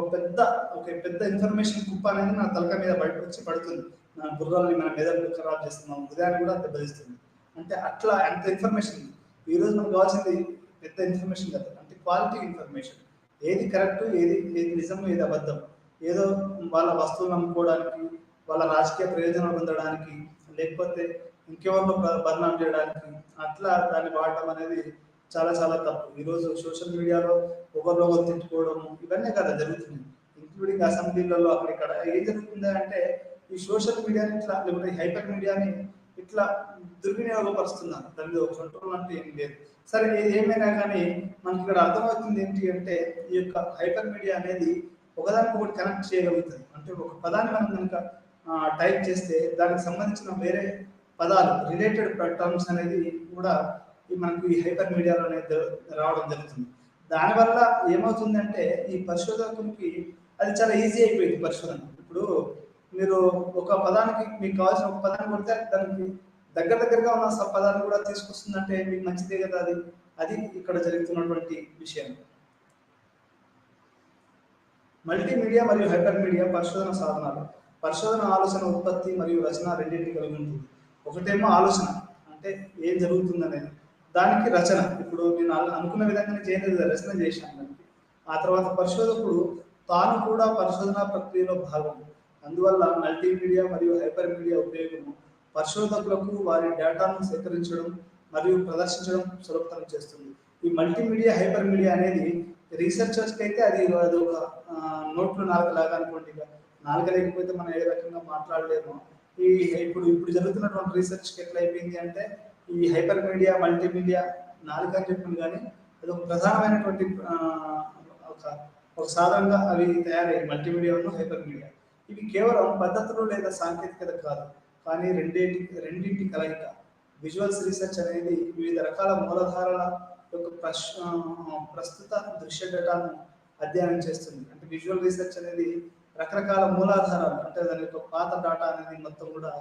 పెద్ద ఇన్ఫర్మేషన్ కుప్ప అనేది మన తలక మీద బయట వచ్చి పడుతుంది, మన బుర్రల్ని, మన మెదడుని ఖరాబ్ చేస్తున్నాం, ఉదయాన్ని కూడా దెబ్బతీస్తుంది. అంటే అట్లా ఎంత ఇన్ఫర్మేషన్ ఈరోజు మనకు కావాల్సింది పెద్ద ఇన్ఫర్మేషన్ కదా, అంటే క్వాలిటీ ఇన్ఫర్మేషన్. ఏది కరెక్ట్, ఏది నిజం, ఏది అబద్ధం, ఏదో వాళ్ళ వస్తువులు అమ్ముకోవడానికి, వాళ్ళ రాజకీయ ప్రయోజనాలు పొందడానికి, లేకపోతే ఇంకెవరిలో బర్ణం చేయడానికి అట్లా దాన్ని వాడటం అనేది చాలా చాలా తప్పు. ఈరోజు సోషల్ మీడియాలో ఒకరిలో తిట్టుకోవడం ఇవన్నీ కదా జరుగుతుంది, ఇంక్లూడింగ్ అసెంబ్లీలలో అక్కడ ఇక్కడ. ఏం జరుగుతుంది అంటే ఈ సోషల్ మీడియాని ఇట్లా, లేకపోతే హైపర్ మీడియాని ఇట్లా దుర్వినియోగపరుస్తున్నారు. దాని మీద ఒక కంట్రోల్ అంటే ఏం లేదు. సరే ఏమైనా కానీ మనకి ఇక్కడ అర్థమవుతుంది ఏంటి అంటే ఈ యొక్క హైపర్ మీడియా అనేది ఒకదానికొకటి కనెక్ట్ చేయగలుగుతుంది. అంటే ఒక పదాన్ని మనం కనుక టైప్ చేస్తే దానికి సంబంధించిన వేరే పదాలు, రిలేటెడ్ టర్మ్స్ అనేది కూడా మనకు ఈ హైపర్ మీడియాలో అనేది రావడం జరుగుతుంది. దానివల్ల ఏమవుతుందంటే ఈ పరిశోధకులకి అది చాలా ఈజీ అయిపోయింది పరిశోధన. ఇప్పుడు మీరు ఒక పదానికి, మీకు కావాల్సిన ఒక పదాన్ని కొడితే దానికి దగ్గరగా ఉన్న పదాలు కూడా తీసుకొస్తుందంటే మీకు మంచిదే కదా. అది ఇక్కడ జరుగుతున్నటువంటి విషయం. మల్టీమీడియా మరియు హైపర్ మీడియా పరిశోధన సాధనాలు. పరిశోధన ఆలోచన, ఉత్పత్తి మరియు రచన రెండింటిని కలిగి ఉంటుంది. ఒకటేమో ఆలోచన, అంటే ఏం జరుగుతుంది అనేది, దానికి రచన. ఇప్పుడు నేను అనుకున్న విధంగా చేయలేదు, రచన చేశాను దానికి. ఆ తర్వాత పరిశోధకుడు తాను కూడా పరిశోధన ప్రక్రియలో భాగం. అందువల్ల మల్టీమీడియా మరియు హైపర్ మీడియా ఉపయోగం పరిశోధకులకు వారి డేటాను సేకరించడం మరియు ప్రదర్శించడం సులభతరం చేస్తుంది. ఈ మల్టీమీడియా, హైపర్ మీడియా అనేది రీసెర్చర్స్కి అయితే అది ఒక నోట్లు నాలుగలాగా అనుకోండి. నాలుగ లేకపోతే మనం ఏ రకంగా మాట్లాడలేము. ఇప్పుడు జరుగుతున్నటువంటి రీసెర్చ్కి ఎట్లా అయిపోయింది అంటే ఈ హైపర్ మీడియా, మల్టీమీడియా నాలుగు అని చెప్పింది, కానీ అది ఒక ప్రధానమైనటువంటి ఒక సాధనంగా అవి తయారయ్యాయి, మల్టీమీడియా, హైపర్ మీడియా. ఇవి కేవలం పద్ధతులు లేదా సాంకేతికత కాదు, కానీ రెండింటి కలయిక. విజువల్స్ రీసెర్చ్ అనేది వివిధ రకాల మూలధారాల యొక్క ప్రస్తుత దృశ్య డేటాను అధ్యయనం చేస్తుంది. అంటే విజువల్ రీసెర్చ్ అనేది రకరకాల మూలాధారాలు, అంటే దాని యొక్క పాత డేటా అనేది మొత్తం కూడా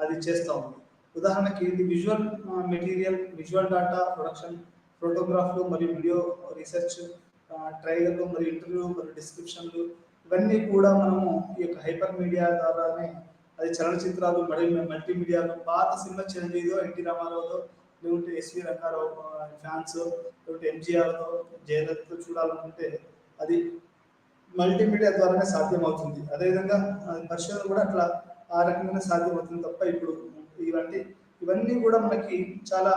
అది చేస్తూ ఉంది. ఉదాహరణకి ఇది visual material, visual data production, ఫోటోగ్రాఫ్లు మరియు వీడియో రీసెర్చ్, ట్రైలర్లు మరియు ఇంటర్వ్యూ మరియు డిస్క్రిప్షన్లు, ఇవన్నీ కూడా మనము ఈ యొక్క హైపర్ మీడియా ద్వారానే, అది చలనచిత్రాలు మరియు మల్టీమీడియాలు, పాత సినిమా చిరంజీవిదో, ఎన్టీ రామారావుతో, లేకుంటే ఎస్వి రంగారావు ఫ్యాన్స్, లేకుంటే ఎంజీఆర్తో, జయలలితతో చూడాలనుకుంటే అది మల్టీమీడియా ద్వారానే సాధ్యమవుతుంది. అదేవిధంగా పరిశోధన కూడా అట్లా ఆ రకంగానే సాధ్యమవుతుంది తప్ప ఇప్పుడు ఇలాంటి ఇవన్నీ కూడా మనకి చాలా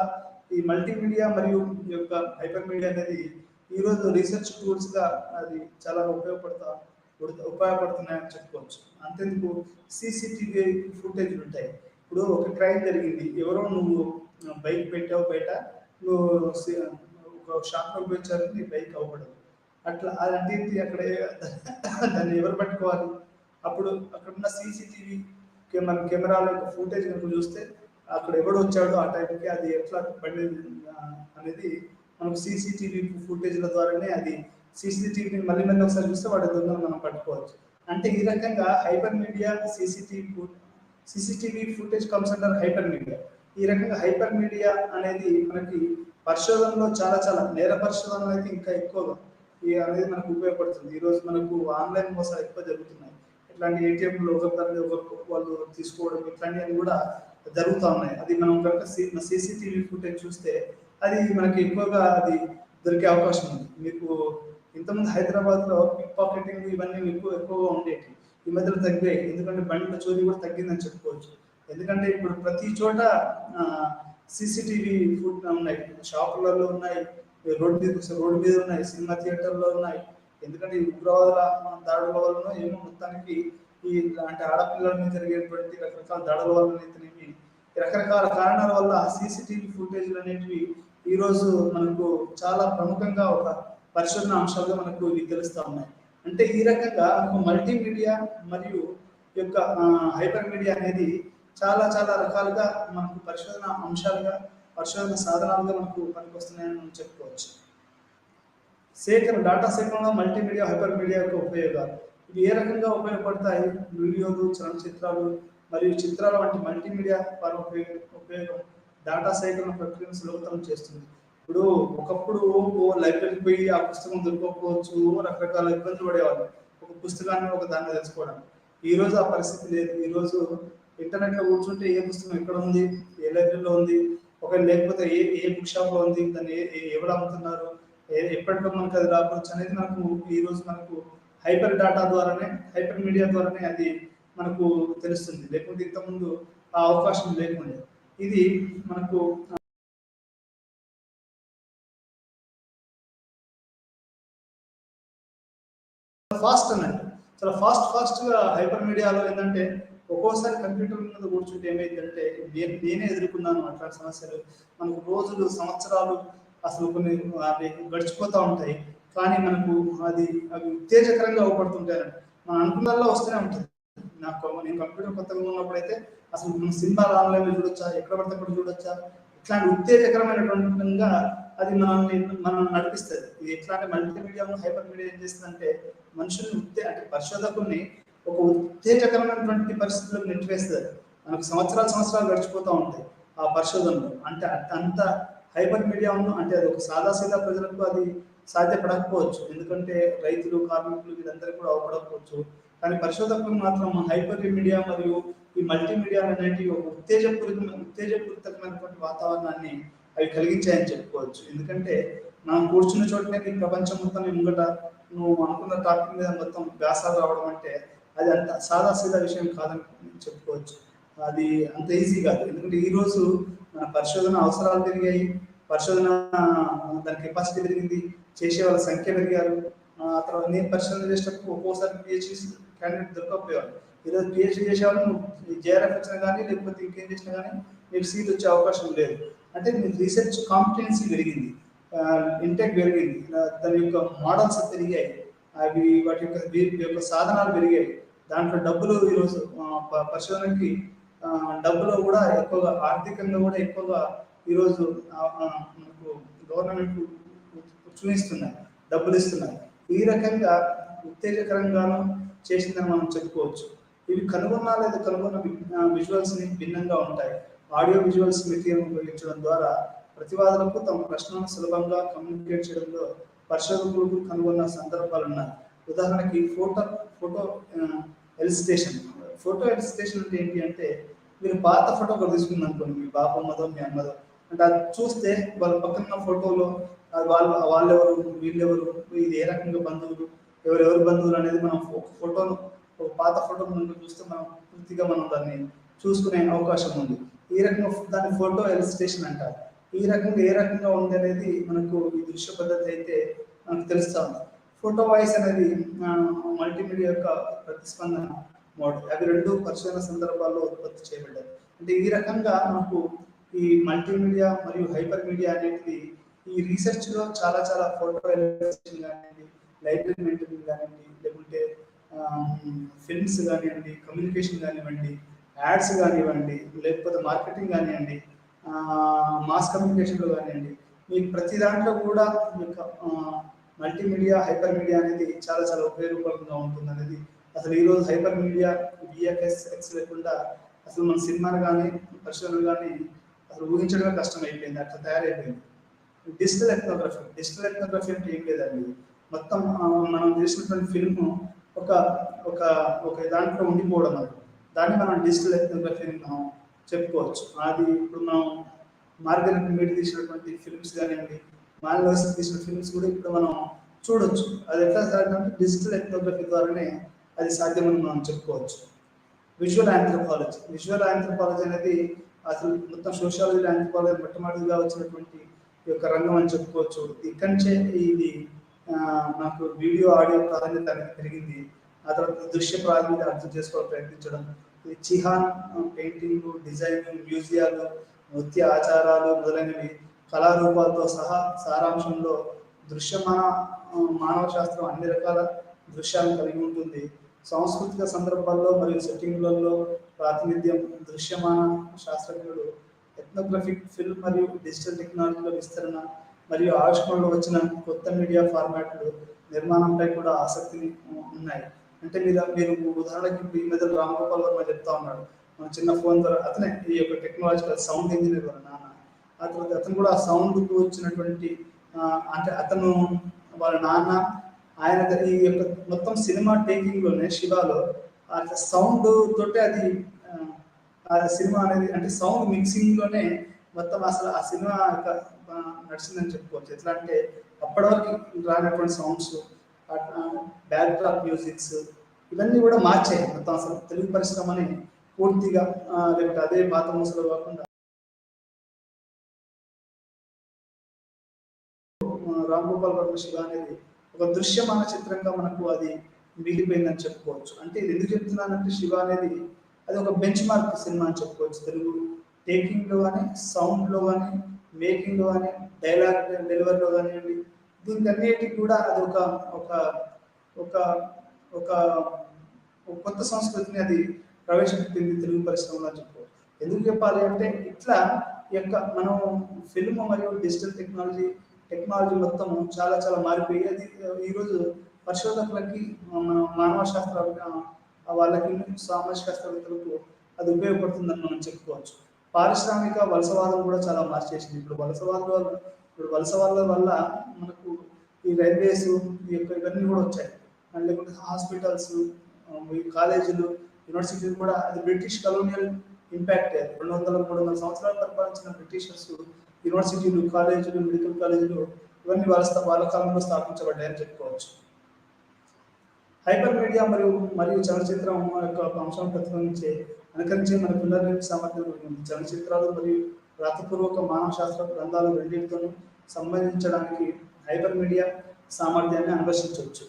ఈ మల్టీమీడియా మరియు ఈ యొక్క హైపర్ మీడియా అనేది ఈరోజు రీసెర్చ్ టూల్స్గా అది చాలా ఉపయోగపడుతున్నాయని చెప్పుకోవచ్చు. అంతేందుకు సీసీటీవీ ఫుటేజ్ ఉంటాయి. ఇప్పుడు ఒక క్రైమ్ జరిగింది, ఎవరో నువ్వు బైక్ పెట్టావు బయట, నువ్వు ఒక షాప్లో వచ్చారు, నీ బైక్ అవ్వబడదు. అట్లా అలాంటిది అక్కడ దాన్ని ఎవరు పట్టుకోవాలి? అప్పుడు అక్కడ ఉన్న సీసీటీవీ కెమెరాల యొక్క ఫుటేజ్ కనుక చూస్తే అక్కడ ఎవడు వచ్చాడో ఆ టైంకి అది ఎట్లా బండి అనేది మనకు సీసీటీవీ ఫుటేజ్ల ద్వారానే అది సీసీటీవీని మళ్ళీ ఒకసారి చూస్తే వాడి దొంగను మనం పట్టుకోవచ్చు. అంటే ఈ రకంగా hyper media CCTV footage comes under hyper media. ఈ రకంగా హైపర్ మీడియా అనేది మనకి పరిశోధనలో చాలా చాలా నేర పరిశోధనలు అయితే ఇంకా ఎక్కువగా అనేది మనకు ఉపయోగపడుతుంది. ఈరోజు మనకు ఆన్లైన్ మోసాలు ఎక్కువ జరుగుతున్నాయి. ఇట్లాంటి ఏటీఎంలు ఒకరి వాళ్ళు తీసుకోవడం ఇట్లాంటివన్నీ కూడా జరుగుతూ ఉన్నాయి. అది మనం కనుక సీసీటీవీ ఫుటేజ్ చూస్తే అది మనకి ఎక్కువగా అది దొరికే అవకాశం ఉంది. మీకు ఇంతకుముందు హైదరాబాద్లో పిక్ పాకెటింగ్ ఇవన్నీ ఎక్కువగా ఉండేవి. ఈ మధ్యలో తగ్గాయి, ఎందుకంటే బండ్ల చోరీ కూడా తగ్గిందని చెప్పుకోవచ్చు. ఎందుకంటే ఇప్పుడు ప్రతి చోట సీసీటీవీ ఫుట్ ఉన్నాయి, షాపులలో ఉన్నాయి, రోడ్డు మీద ఉన్నాయి, సినిమా థియేటర్లో ఉన్నాయి. ఎందుకంటే ఈ ఉగ్రవాదుల దాడుల వలన ఏమో మొత్తానికి ఈ అంటే ఆడపిల్లల మీద జరిగేటువంటి రకరకాల దాడుల వలన అయితేనేమి రకరకాల కారణాల వల్ల సీసీటీవీ ఫుటేజ్లు అనేటివి ఈరోజు మనకు చాలా ప్రముఖంగా ఒక పరిశోధన అంశాలుగా మనకు ఇవి తెలుస్తూ ఉన్నాయి. అంటే ఈ రకంగా మల్టీమీడియా మరియు యొక్క హైపర్ మీడియా అనేది చాలా చాలా రకాలుగా మనకు పరిశోధన అంశాలుగా పరిశోధన సాధనాలుగా మనకు పనికొస్తున్నాయని మనం చెప్పుకోవచ్చు. డేటా సేకరణలో మల్టీమీడియా హైపర్ మీడియా యొక్క ఉపయోగాలు ఇవి ఏ రకంగా ఉపయోగపడతాయి? వీడియోలు, చలనచిత్రాలు మరియు చిత్రాల వంటి మల్టీమీడియా ఉపయోగం డేటా సేకరణ ప్రక్రియను సులభతరం చేస్తుంది. ఇప్పుడు ఒకప్పుడు లైబ్రరీకి పోయి ఆ పుస్తకం దొరకకపోవచ్చు, రకరకాల ఇబ్బందులు పడేవాళ్ళు ఒక పుస్తకాన్ని ఒక దాన్ని తెలుసుకోవడానికి. ఈ రోజు ఆ పరిస్థితి లేదు. ఈరోజు ఇంటర్నెట్లో కూర్చుంటే ఏ పుస్తకం ఎక్కడ ఉంది, ఏ లైబ్రరీలో ఉంది, ఒకవేళ లేకపోతే ఏ బుక్ షాప్లో ఉంది, దాన్ని ఎవరు అమ్ముతున్నారు, ఎప్పటిలో మనకు అది రావచ్చు అనేది మనకు ఈరోజు మనకు హైపర్ డేటా ద్వారానే హైపర్ మీడియా ద్వారానే అది మనకు తెలుస్తుంది. లేకుంటే ఇంతకుముందు ఆ అవకాశం లేకుండా ఇది మనకు ఫాస్ట్ అన్నట్టు చాలా ఫాస్ట్గా హైపర్ మీడియాలో ఏంటంటే ఒక్కోసారి కంప్యూటర్ మీద కూర్చుంటే ఏమైందంటే నేనే ఎదుర్కొన్నాను అట్లాంటి సమస్యలు. మనకు రోజులు, సంవత్సరాలు అసలు కొన్ని అవి గడిచిపోతూ ఉంటాయి. కానీ మనకు అవి ఉత్తేజకరంగా అవపడుతుంటాయి. మనం అనుకున్నల్లో వస్తూనే ఉంటుంది. నేను కంప్యూటర్ కొత్తగా ఉన్నప్పుడైతే అసలు మనం సినిమాలు ఆన్లైన్లో చూడొచ్చా, ఎక్కడ పడితే అక్కడ చూడొచ్చా, ఇట్లాంటి ఉత్తేజకరమైనటువంటి అది మనం నడిపిస్తుంది. ఇది ఎట్లాంటి మల్టీమీడియా హైపర్ మీడియా ఏం చేస్తుందంటే మనుషుల్ని అంటే పరిశోధకుల్ని ఒక ఉత్తేజకరమైనటువంటి పరిస్థితులకు నెట్టివేస్తుంది. మనకు సంవత్సరాలు గడిచిపోతూ ఉంటాయి ఆ పరిశోధనలో. అంటే అంత హైపర్ మీడియా అంటే అది ఒక సాదాసీదా ప్రజలకు అది సాధ్యపడకపోవచ్చు. ఎందుకంటే రైతులు, కార్మికులు వీళ్ళందరూ కూడా అవపడకపోవచ్చు. కానీ పరిశోధకులు మాత్రం హైపర్ మీడియా మరియు ఈ మల్టీమీడియా అనేటివి ఒక ఉత్తేజపూరితమైనటువంటి వాతావరణాన్ని అవి కలిగించాయని చెప్పుకోవచ్చు. ఎందుకంటే మనం కూర్చున్న చోటనే ఈ ప్రపంచం మొత్తం ముంగట నువ్వు అనుకున్న టాపిక్ మీద మొత్తం వ్యాసాలు రావడం అంటే అది అంత సాదాసీదా విషయం కాదని చెప్పుకోవచ్చు. అది అంత ఈజీ కాదు. ఎందుకంటే ఈరోజు మన పరిశోధన అవసరాలు పెరిగాయి, పరిశోధన దాని కెపాసిటీ పెరిగింది, చేసే వాళ్ళ సంఖ్య పెరిగారు. ఆ తర్వాత నేను పరిశోధన చేసేటప్పుడు ఒక్కోసారి పిహెచ్డి క్యాండిడేట్ దొరకకపోయేవాళ్ళు. ఈరోజు పిహెచ్డి చేసేవాళ్ళు నువ్వు జేఆర్ఎఫ్ వచ్చినా కానీ లేకపోతే ఇంకేం చేసినా కానీ నీకు సీట్ వచ్చే అవకాశం లేదు. అంటే మీకు రీసెర్చ్ కాంపిటెన్సీ పెరిగింది, ఇంటెక్ పెరిగింది, దాని యొక్క మోడల్స్ పెరిగాయి, అవి వాటి యొక్క సాధనాలు పెరిగాయి. దాంట్లో డబ్బులు ఈరోజు పరిశోధనకి డబ్బులో కూడా ఎక్కువగా ఆర్థికంగా కూడా ఎక్కువగా ఈరోజు మనకు గవర్నమెంట్ చూపిస్తున్నాయి, డబ్బులు ఇస్తున్నాయి. ఈ రకంగా ఉత్తేజకరంగాను చేసిందని మనం చెప్పుకోవచ్చు. ఇవి కనుగొన్న విజువల్స్ని భిన్నంగా ఉంటాయి. ఆడియో విజువల్స్ మెటీరియల్ ఉపయోగించడం ద్వారా ప్రతివాదులకు తమ ప్రశ్నలను సులభంగా కమ్యూనికేట్ చేయడంలో పరిశోధకులకు కనుగొన్న సందర్భాలు ఉన్నాయి. ఉదాహరణకి ఫోటో ఎలిసిటేషన్. ఫోటో ఎలిసిటేషన్ అంటే ఏంటి అంటే మీరు పాత ఫోటో ఒకటి తీసుకుంది అనుకోండి, మీ బాపమ్మదో మీ అమ్మదో, అంటే అది చూస్తే వాళ్ళ పక్కన ఫోటోలో వాళ్ళెవరు, వీళ్ళెవరు, ఇది ఏ రకంగా బంధువులు, ఎవరెవరి బంధువులు అనేది మనం ఒక ఫోటోను, ఒక పాత ఫోటోను ముందు చూస్తే మనం పూర్తిగా మనం దాన్ని చూసుకునే అవకాశం ఉంది. ఈ రకంగా దాన్ని ఫోటో ఎలిస్ట్రేషన్ అంటారు. ఈ రకంగా ఏ రకంగా ఉంది అనేది మనకు ఈ దృశ్య పద్ధతి అయితే మనకు తెలుస్తా ఉంది. ఫోటో వాయిస్ అనేది మల్టీమీడియా యొక్క ప్రతిస్పందన మోడ్. అవి రెండు పరిశోధన సందర్భాల్లో ఉత్పత్తి చేయబడ్డాయి. అంటే ఈ రకంగా మనకు ఈ మల్టీమీడియా మరియు హైపర్ మీడియా అనేది ఈ రీసెర్చ్ లో చాలా చాలా ఫోటో ఎలిస్ట్రేషన్ కానివ్వండి, లైబ్రరీ మెయింటైనింగ్ కానివ్వండి, లేకుంటే ఫిల్మ్స్ కానివ్వండి, కమ్యూనికేషన్ కానివ్వండి, యాడ్స్ కానివ్వండి, లేకపోతే మార్కెటింగ్ కానివ్వండి, మాస్ కమ్యూనికేషన్లో కానివ్వండి, మీకు ప్రతి దాంట్లో కూడా ఈ యొక్క మల్టీమీడియా హైపర్ మీడియా అనేది చాలా చాలా ఉపయోగకరంగా ఉంటుంది అనేది అసలు ఈరోజు హైపర్ మీడియా విఎఫ్ఎక్స్ లేకుండా అసలు మన సినిమాను కానీ పరిశోధనలు కానీ అసలు ఊహించడమే కష్టం అయిపోయింది, అట్లా తయారైపోయింది. డిజిటల్ ఎథ్నోగ్రఫీ అంటే ఏం లేదండి, మొత్తం మనం చేసినటువంటి ఫిల్మ్ ఒక ఒక ఒక దాంట్లో ఉండిపోవడం అది, దాన్ని మనం డిజిటల్ ఎథ్నోగ్రఫీ అని మనం చెప్పుకోవచ్చు. అది ఇప్పుడు మనం మార్గరెట్ మీడ్ తీసినటువంటి ఫిల్మ్స్ కానివ్వండి, మాల్లోస్ తీసిన ఫిల్మ్స్ కూడా ఇప్పుడు మనం చూడొచ్చు. అది ఎట్లా సాధ్యమంటే డిజిటల్ ఎథ్నోగ్రఫీ ద్వారానే అది సాధ్యమని మనం చెప్పుకోవచ్చు. విజువల్ ఆంథ్రోపాలజీ అనేది అసలు మొత్తం సోషాలజీ ఆంథ్రోపాలజీ మొట్టమొదటిగా వచ్చినటువంటి ఈ యొక్క రంగం అని చెప్పుకోవచ్చు. ఇక్కడి నుంచే ఇది నాకు వీడియో ఆడియో ప్రాధాన్యత అనేది పెరిగింది. ఆ తర్వాత దృశ్య ప్రాధాన్యత అర్థం చేసుకోవాలని ప్రయత్నించడం, ఈ చిహాన్ పెయింటింగ్, డిజైన్, మ్యూజియాలు, నృత్య ఆచారాలు మొదలైనవి కళారూపాలతో సహా సారాంశంలో దృశ్యమాన మానవ శాస్త్రం అన్ని రకాల దృశ్యాలను కలిగి ఉంటుంది. సాంస్కృతిక సందర్భాల్లో మరియు సెట్టింగ్లలో ప్రాతినిధ్యం దృశ్యమాన శాస్త్రజ్ఞులు ఎథ్నోగ్రఫిక్ ఫిల్మ్ మరియు డిజిటల్ టెక్నాలజీల విస్తరణ మరియు ఆవిష్కరణలో వచ్చిన కొత్త మీడియా ఫార్మాట్లు నిర్మాణంపై కూడా ఆసక్తి ఉన్నాయి. అంటే మీరు ఉదాహరణకి ఈ మధ్య రామగోపాల్ వర్మ చెప్తా ఉన్నాడు, మన చిన్న ఫోన్ ద్వారా అతనే ఈ యొక్క టెక్నాలజికల్ సౌండ్ ఇంజనీర్ వాళ్ళ నాన్న. ఆ తర్వాత అతను కూడా ఆ సౌండ్కు వచ్చినటువంటి అంటే అతను వాళ్ళ నాన్న ఆయన ఈ యొక్క మొత్తం సినిమా టేకింగ్లోనే శివాలో ఆ సౌండ్ తోటే అది ఆ సినిమా అనేది అంటే సౌండ్ మిక్సింగ్లోనే మొత్తం అసలు ఆ సినిమా నడిచిందని చెప్పుకోవచ్చు. ఎట్లా అంటే అప్పటి వరకు రానటువంటి సౌండ్స్, బ్యాక్డ్రాప్ మ్యూజిక్స్ ఇవన్నీ కూడా మార్చాయి మొత్తం అసలు తెలుగు పరిశ్రమని పూర్తిగా. లేకపోతే అదే పాత మూసలో కాకుండా రామ్ గోపాల్ వర్మ శివ అనేది ఒక దృశ్యమాన చిత్రంగా మనకు అది మిగిలిపోయిందని చెప్పుకోవచ్చు. అంటే ఇది ఎందుకు చెప్తున్నానంటే శివ అనేది అది ఒక బెంచ్ మార్క్ సినిమా అని చెప్పుకోవచ్చు. తెలుగు టేకింగ్లో కానీ, సౌండ్లో కానీ, మేకింగ్లో కానీ, డైలాగ్ డెలివరీలో కానివ్వండి, దీనికి అన్నిటికీ కూడా అది ఒక ఒక ఒక ఒక కొత్త సంస్కృతిని అది ప్రవేశపెట్టింది తెలుగు పరిశ్రమలో అని చెప్పుకోవచ్చు. ఎందుకు చెప్పాలి అంటే ఇట్లా ఈ యొక్క మనం ఫిల్మ్ మరియు డిజిటల్ టెక్నాలజీ మొత్తం చాలా చాలా మారిపోయి అది ఈరోజు పరిశోధకులకి, మానవ శాస్త్ర వాళ్ళకి, సామాజిక శాస్త్రవేత్తలకు అది ఉపయోగపడుతుందని మనం చెప్పుకోవచ్చు. పారిశ్రామిక వలసవాదం కూడా చాలా మార్చేసింది. ఇప్పుడు వలసవాదాల వల్ల మనకు ఈ రైల్వేస్ ఈ యొక్క ఇవన్నీ కూడా వచ్చాయి. అండ్ లేకుంటే హాస్పిటల్స్, ఈ కాలేజీలు, యూనివర్సిటీలు కూడా అది బ్రిటిష్ కలోనియల్ ఇంపాక్ట్. 200-300 సంవత్సరాలు పరిపాలించిన బ్రిటిషర్స్ యూనివర్సిటీలు, కాలేజీలు, మెడికల్ కాలేజీలు ఇవన్నీ వాళ్ళ కాలంలో స్థాపించబడ్డాయని చెప్పుకోవచ్చు. హైపర్ మీడియా మరియు చలనచిత్రం యొక్క అంశాలను ప్రతిబింబించే అనుకరించే మన పునర్నిర్మిత సామర్థ్యం ఉంది. చలనచిత్రాలు మరియు రాతపూర్వక మానవ శాస్త్ర గ్రంథాలు రెండింటితోనూ సంబంధించడానికి హైపర్ మీడియా సామర్థ్యాన్ని అన్వేషించవచ్చు.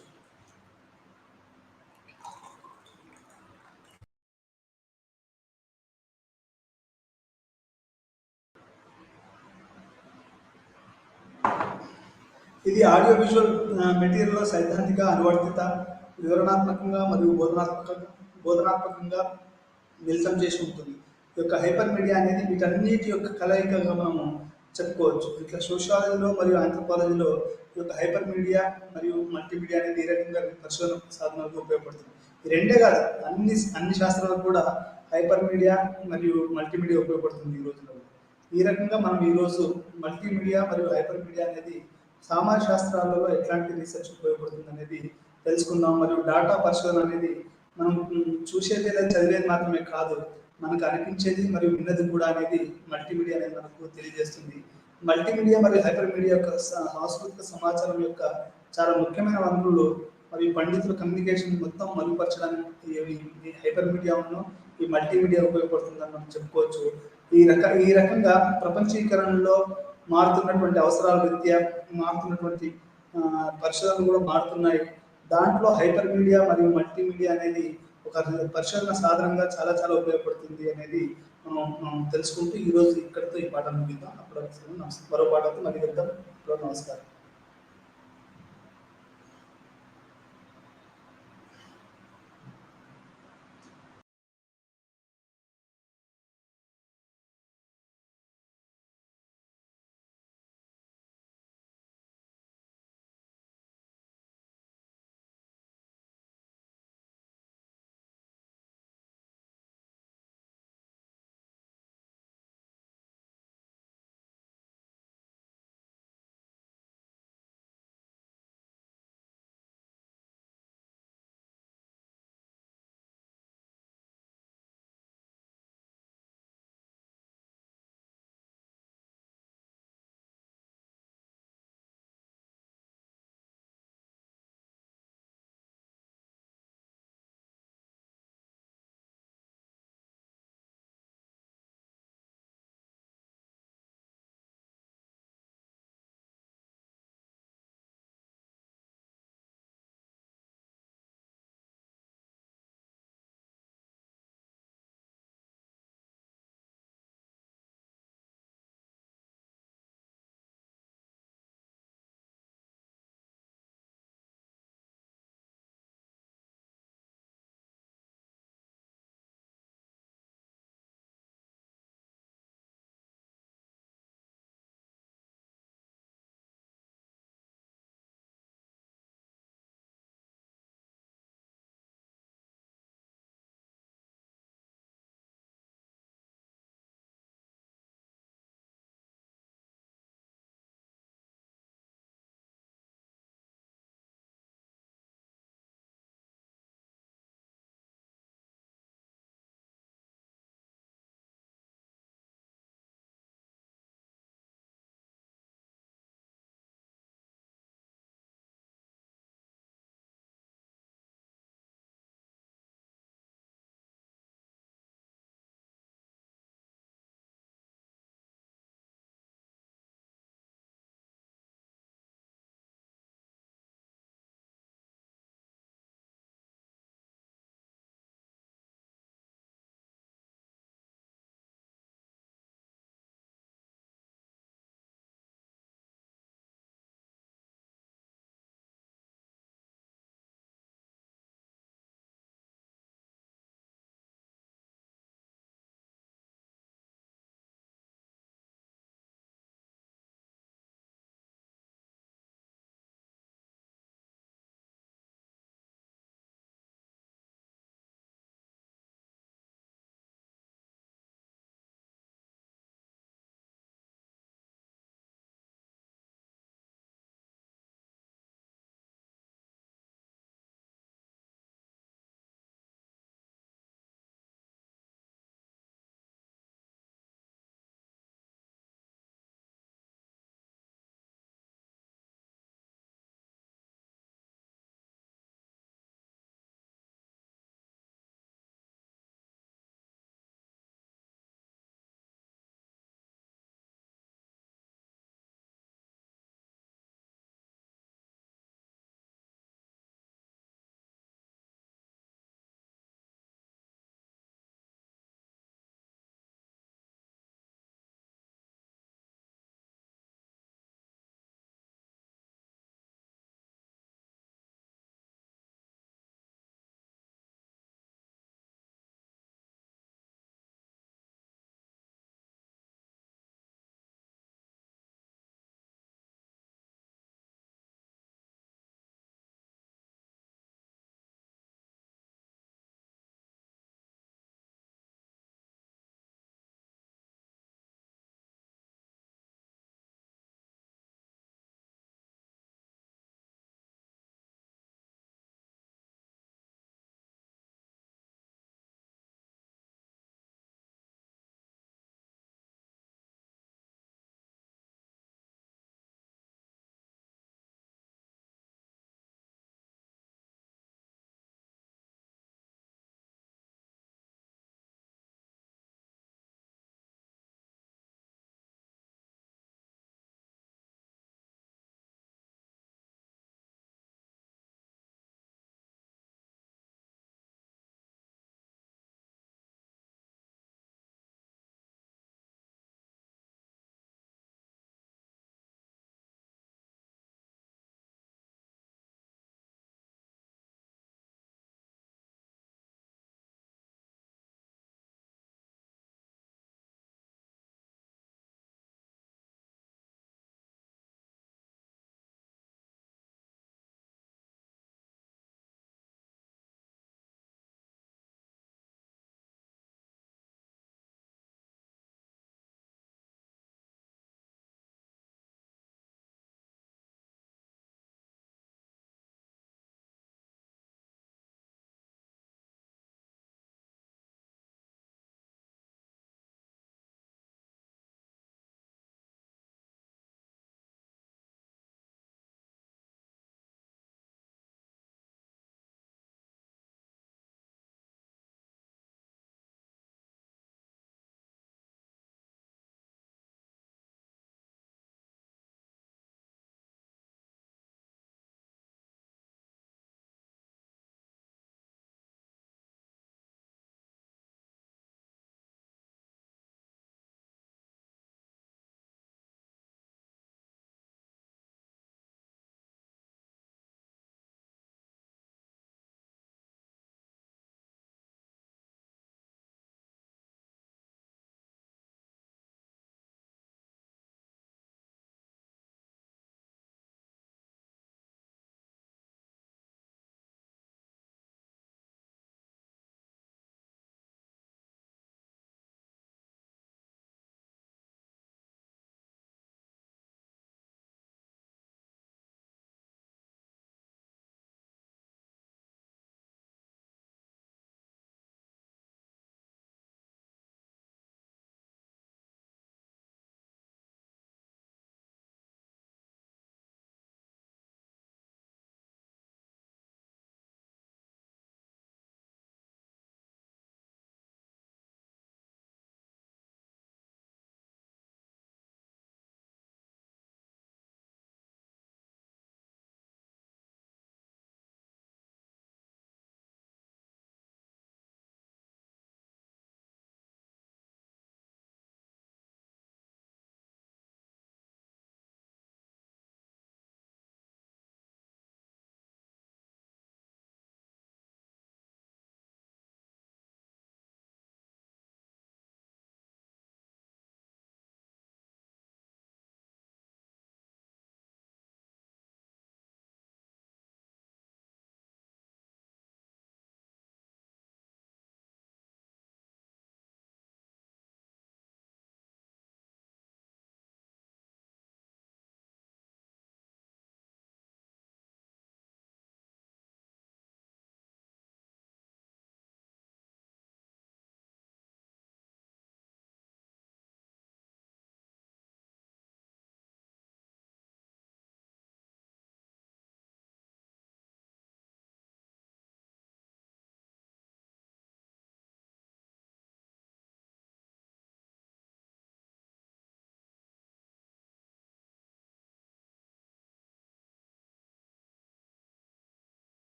ఇది ఆడియో విజువల్ మెటీరియల్లో సైద్ధాంతిక, అనువర్తిత, వివరణాత్మకంగా మరియు బోధనాత్మకంగా మిళితం చేసి ఉంటుంది. ఈ యొక్క హైపర్ మీడియా అనేది వీటన్నిటి యొక్క కలయికగా మనము చెప్పుకోవచ్చు. ఇట్లా సోషాలజీలో మరియు ఆంథ్రోపాలజీలో ఈ యొక్క హైపర్ మీడియా మరియు మల్టీమీడియా అనేది ఈ రకంగా పరిశోధన సాధనాలకు ఉపయోగపడుతుంది. ఈ రెండే కాదు, అన్ని శాస్త్రాలకు కూడా హైపర్ మీడియా మరియు మల్టీమీడియా ఉపయోగపడుతుంది ఈ రోజుల్లో. ఈ రకంగా మనం ఈరోజు మల్టీమీడియా మరియు హైపర్ మీడియా అనేది సామాజిక శాస్త్రాలలో ఎట్లాంటి రీసెర్చ్ ఉపయోగపడుతుంది అనేది తెలుసుకుందాం. మరియు డేటా పరిశోధన అనేది మనం చూసేది లేదా చదివేది మాత్రమే కాదు, మనకు అనిపించేది మరియు విన్నది కూడా అనేది మల్టీమీడియా అనేది మనకు తెలియజేస్తుంది. మల్టీమీడియా మరియు హైపర్ మీడియా యొక్క సాంస్కృతిక సమాచారం యొక్క చాలా ముఖ్యమైన వనరులు మరియు పండితుల కమ్యూనికేషన్ మొత్తం మరుగుపరచడానికి ఈ హైపర్ మీడియా ఈ మల్టీమీడియా ఉపయోగపడుతుందని మనం చెప్పుకోవచ్చు. ఈ రకంగా ప్రపంచీకరణలో మారుతున్నటువంటి అవసరాల రీత్యా మారుతున్నటువంటి పరిశోధనలు కూడా మారుతున్నాయి. దాంట్లో హైపర్ మీడియా మరియు మల్టీమీడియా అనేది ఒక పరిశోధన సాధనంగా చాలా చాలా ఉపయోగపడుతుంది అనేది మనం తెలుసుకుంటూ ఈరోజు ఇక్కడితో ఈ పాఠం ముగిద్దాం. అప్పుడు మరో పాఠంతో మళ్ళీ వెళ్దాం. నమస్కారం.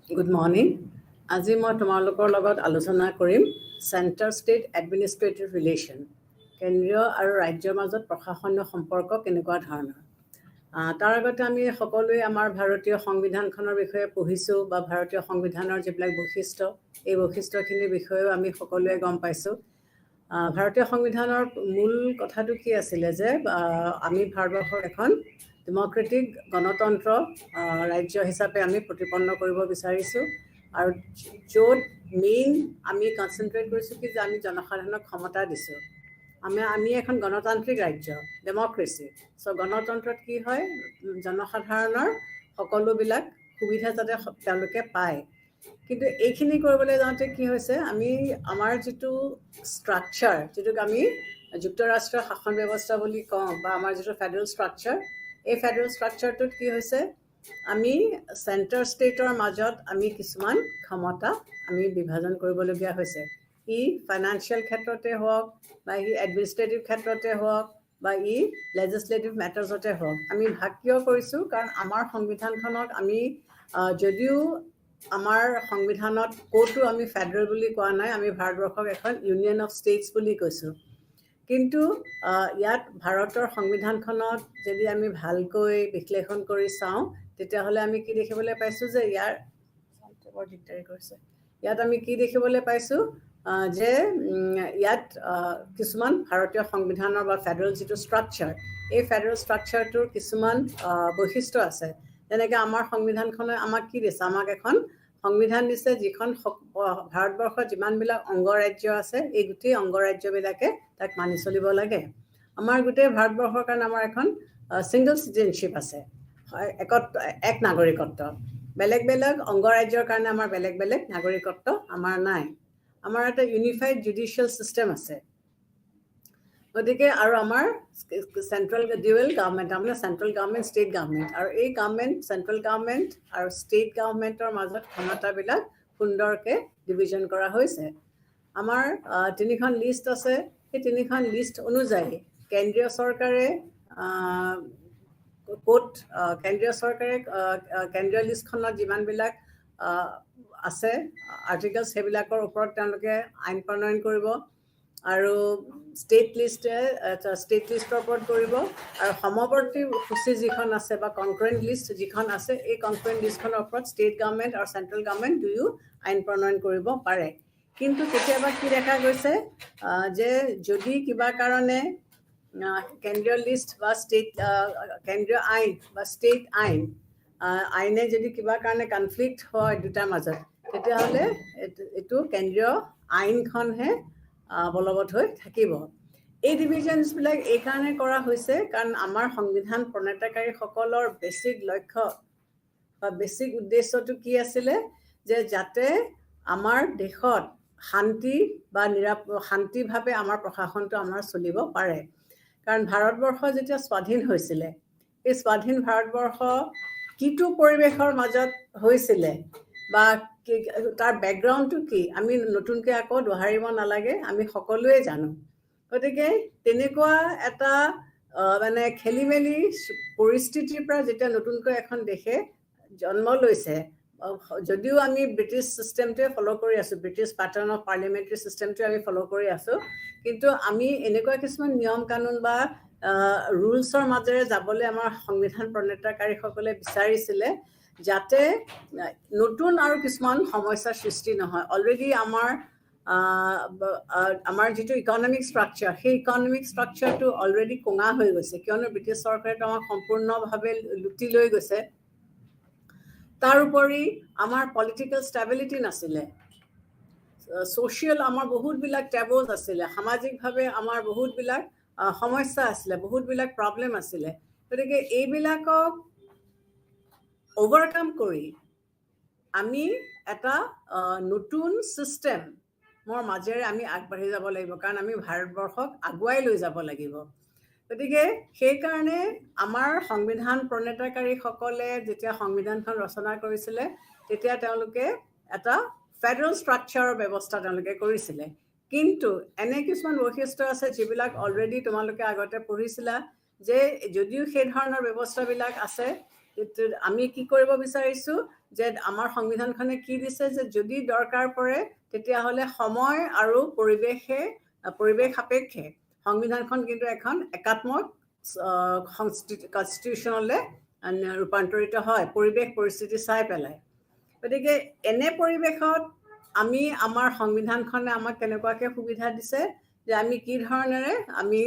Good morning. আজি মই তোমালোকৰ লগত আলোচনা কৰিম চেণ্টাৰ ষ্টেট এডমিনিষ্ট্ৰেটিভ ৰিলেশ্যন, কেন্দ্ৰীয় আৰু ৰাজ্যৰ মাজত প্ৰশাসনীয় সম্পৰ্ক কেনেকুৱা ধৰণৰ। তাৰ আগতে আমি সকলোৱে আমাৰ ভাৰতীয় সংবিধানখনৰ বিষয়ে পঢ়িছোঁ বা ভাৰতীয় সংবিধানৰ যিবিলাক বৈশিষ্ট্য, এই বৈশিষ্ট্যখিনিৰ বিষয়েও আমি সকলোৱে গম পাইছোঁ। ভাৰতীয় সংবিধানৰ মূল কথাটো কি আছিলে যে আমি ভাৰতবৰ্ষৰ এখন ডেম'ক্ৰেটিক গণতন্ত্ৰ ৰাজ্য হিচাপে আমি প্ৰতিপন্ন কৰিব বিচাৰিছোঁ, আৰু য'ত মেইন আমি কনচেনট্ৰেট কৰিছোঁ কি যে আমি জনসাধাৰণক ক্ষমতা দিছোঁ। আমি এখন গণতান্ত্ৰিক ৰাজ্য, ডেম'ক্ৰেচি। চ' গণতন্ত্ৰত কি হয়, জনসাধাৰণৰ সকলোবিলাক সুবিধা যাতে তেওঁলোকে পায়। কিন্তু এইখিনি কৰিবলৈ যাওঁতে কি হৈছে, আমি আমাৰ যিটো ষ্ট্ৰাকচাৰ, যিটোক আমি যুক্তৰাষ্ট্ৰীয় শাসন ব্যৱস্থা বুলি কওঁ বা আমাৰ যিটো ফেডাৰেল ষ্ট্ৰাকচাৰ, এই ফেডাৰেল ষ্ট্ৰাকচাৰটোত কি হৈছে, আমি চেণ্টাৰ ষ্টেটৰ মাজত আমি কিছুমান ক্ষমতা আমি বিভাজন কৰিবলগীয়া হৈছে। ই ফাইনেন্সিয়েল ক্ষেত্ৰতে হওক বা ই এডমিনিষ্ট্ৰেটিভ ক্ষেত্ৰতে হওক বা ই লেজিছলেটিভ মেটাৰ্ছতে হওক। আমি ভাগ কিয় কৰিছোঁ, কাৰণ আমাৰ সংবিধানখনক আমি যদিও আমাৰ সংবিধানত ক'তো আমি ফেডাৰেল বুলি কোৱা নাই, আমি ভাৰতবৰ্ষক এখন ইউনিয়ন অফ ষ্টেটছ বুলি কৈছোঁ। কিন্তু ইয়াত ভাৰতৰ সংবিধানখনত যদি আমি ভালকৈ বিশ্লেষণ কৰি চাওঁ, তেতিয়াহ'লে আমি কি দেখিবলৈ পাইছোঁ যে বৰ দিগদাৰি কৰিছে। ইয়াত আমি কি দেখিবলৈ পাইছোঁ যে ইয়াত কিছুমান ভাৰতীয় সংবিধানৰ বা ফেডাৰেল যিটো ষ্ট্ৰাকচাৰ, এই ফেডাৰেল ষ্ট্ৰাকচাৰটোৰ কিছুমান বৈশিষ্ট্য আছে। যেনেকৈ আমাৰ সংবিধানখনে আমাক কি দিছে, আমাক এখন সংবিধান দিছে যিখন ভাৰতবৰ্ষত যিমানবিলাক অংগৰাজ্য আছে, এই গোটেই অংগৰাজ্যবিলাকে তাক মানি চলিব লাগে। আমাৰ গোটেই ভাৰতবৰ্ষৰ কাৰণে আমাৰ এখন ছিংগল চিটিজেনশ্বিপ আছে, এক নাগৰিকত্ব। বেলেগ বেলেগ অংগৰাজ্যৰ কাৰণে আমাৰ বেলেগ বেলেগ নাগৰিকত্ব আমাৰ নাই। আমাৰ এটা ইউনিফাইড জুডিচিয়েল ছিষ্টেম আছে। গতিকে আৰু আমাৰ চেণ্ট্ৰেল ডিউৱেল গভৰ্ণমেণ্ট, তাৰমানে চেণ্ট্ৰেল গভৰ্ণমেণ্ট, ষ্টেট গভৰ্ণমেণ্ট, আৰু এই গভৰ্ণমেণ্ট, চেণ্ট্ৰেল গভৰ্ণমেণ্ট আৰু ষ্টেট গভৰ্ণমেণ্টৰ মাজত ক্ষমতাবিলাক সুন্দৰকৈ ডিভিজন কৰা হৈছে। আমাৰ 3খন লিষ্ট আছে। সেই 3খন লিষ্ট অনুযায়ী কেন্দ্ৰীয় চৰকাৰে কেন্দ্ৰীয় লিষ্টখনত যিমানবিলাক আছে আৰ্টিকলছ, সেইবিলাকৰ ওপৰত তেওঁলোকে আইন প্ৰণয়ন কৰিব, আৰু ষ্টেট লিষ্টৰ ওপৰত কৰিব। আৰু সমৱৰ্তী সূচী যিখন আছে বা কনকাৰেণ্ট লিষ্ট যিখন আছে, এই কনকাৰেণ্ট লিষ্টখনৰ ওপৰত ষ্টেট গভৰ্ণমেণ্ট আৰু চেণ্ট্ৰেল গভৰ্ণমেণ্ট দুয়ো আইন প্ৰণয়ন কৰিব পাৰে। কিন্তু কেতিয়াবা কি দেখা গৈছে যে যদি কিবা কাৰণে কেন্দ্ৰীয় লিষ্ট বা কেন্দ্ৰীয় আইন বা ষ্টেট আইনে যদি কিবা কাৰণে কনফ্লিক্ট হয় দুটাৰ মাজত, তেতিয়াহ'লে এইটো কেন্দ্ৰীয় আইনখনহে বলবৎ হৈ থাকিব। এই ডিভিজনছবিলাক এইকাৰণে কৰা হৈছে কাৰণ আমাৰ সংবিধান প্ৰণয়নকাৰীসকলৰ বেছিক লক্ষ্য বা বেছিক উদ্দেশ্যটো কি আছিলে, যে যাতে আমাৰ দেশত শান্তিভাৱে আমাৰ প্ৰশাসনটো আমাৰ চলিব পাৰে। কাৰণ ভাৰতবৰ্ষ যেতিয়া স্বাধীন হৈছিলে, এই স্বাধীন ভাৰতবৰ্ষ কিটো পৰিৱেশৰ মাজত হৈছিলে বা তাৰ বেকগ্ৰাউণ্ডটো কি, আমি নতুনকৈ আকৌ দোহাৰিব নালাগে, আমি সকলোৱে জানো। গতিকে তেনেকুৱা এটা মানে খেলি মেলি পৰিস্থিতিৰ পৰা যেতিয়া নতুনকৈ এখন দেশে জন্ম লৈছে, যদিও আমি ব্ৰিটিছ ছিষ্টেমটোৱে ফ'ল' কৰি আছোঁ, ব্ৰিটিছ পেটাৰ্ণ অফ পাৰ্লিয়ামেণ্টাৰী ছিষ্টেমটোৱে আমি ফ'ল' কৰি আছোঁ, কিন্তু আমি এনেকুৱা কিছুমান নিয়ম কানুন বা ৰুলছৰ মাজেৰে যাবলৈ আমাৰ সংবিধান প্ৰণয়নকাৰীসকলে বিচাৰিছিলে যাতে নতুন আৰু কিছুমান সমস্যাৰ সৃষ্টি নহয়। অলৰেডি আমাৰ যিটো ইকনমিক ষ্ট্ৰাকচাৰ, সেই ইকনমিক ষ্ট্ৰাকচাৰটো অলৰেডি কোঙা হৈ গৈছে, কিয়নো ব্ৰিটিছ চৰকাৰেতো আমাক সম্পূৰ্ণভাৱে লুটি লৈ গৈছে। তাৰোপৰি আমাৰ পলিটিকেল ষ্টেবিলিটি নাছিলে, ছ'চিয়েল আমাৰ বহুতবিলাক টেবুজ আছিলে, সামাজিকভাৱে আমাৰ বহুতবিলাক সমস্যা আছিলে, বহুতবিলাক প্ৰব্লেম আছিলে। গতিকে এইবিলাকক অভাৰকাম কৰি আমি এটা নতুন ছিষ্টেমৰ মাজেৰে আমি আগবাঢ়ি যাব লাগিব, কাৰণ আমি ভাৰতবৰ্ষক আগুৱাই লৈ যাব লাগিব। গতিকে সেইকাৰণে আমাৰ সংবিধান প্ৰণয়নকাৰীসকলে যেতিয়া সংবিধানখন ৰচনা কৰিছিলে, তেতিয়া তেওঁলোকে এটা ফেডাৰেল ষ্ট্ৰাকচাৰৰ ব্যৱস্থা তেওঁলোকে কৰিছিলে। কিন্তু এনে কিছুমান বৈশিষ্ট্য আছে যিবিলাক অলৰেডি তোমালোকে আগতে পঢ়িছিলা, যে যদিও সেই ধৰণৰ ব্যৱস্থাবিলাক আছে, আমি কি কৰিব বিচাৰিছোঁ যে আমাৰ সংবিধানখনে কি দিছে যে যদি দৰকাৰ পৰে তেতিয়াহ'লে সময় আৰু পৰিৱেশ সাপেক্ষে সংবিধানখন কিন্তু এখন একাত্মক কনষ্টিটিউশ্যনলৈ ৰূপান্তৰিত হয় পৰিৱেশ পৰিস্থিতি চাই পেলাই। গতিকে এনে পৰিৱেশত আমি আমাৰ সংবিধানখনে আমাক কেনেকুৱাকৈ সুবিধা দিছে যে আমি কি ধৰণেৰে আমি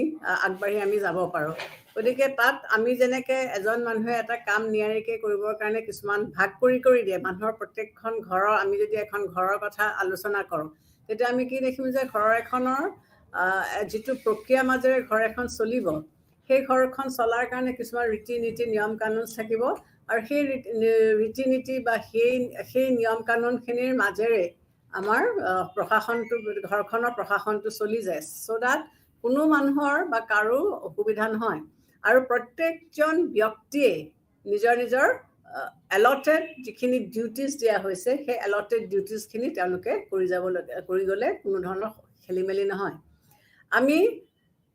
আগবাঢ়ি আমি যাব পাৰোঁ। গতিকে তাত আমি যেনেকৈ এজন মানুহে এটা কাম নিয়াৰিকৈ কৰিবৰ কাৰণে কিছুমান ভাগ কৰি দিয়ে, মানুহৰ প্ৰত্যেকখন ঘৰৰ আমি যদি এখন ঘৰৰ কথা আলোচনা কৰোঁ তেতিয়া আমি কি দেখিম যে ঘৰ এখনৰ যিটো প্ৰক্ৰিয়াৰ মাজেৰে ঘৰ এখন চলিব, সেই ঘৰখন চলাৰ কাৰণে কিছুমান ৰীতি নীতি নিয়ম কানুন থাকিব আৰু সেই ৰীতি নীতি বা সেই নিয়ম কানুনখিনিৰ মাজেৰে আমাৰ প্ৰশাসনটো ঘৰখনৰ প্ৰশাসনটো চলি যায় চ' ডেট কোনো মানুহৰ বা কাৰো অসুবিধা নহয় আৰু প্ৰত্যেকজন ব্যক্তিয়ে নিজৰ নিজৰ এলটেড যিখিনি ডিউটিজ দিয়া হৈছে সেই এলটেড ডিউটিজখিনি তেওঁলোকে কৰি গ'লে কোনো ধৰণৰ খেলি মেলি নহয়। আমি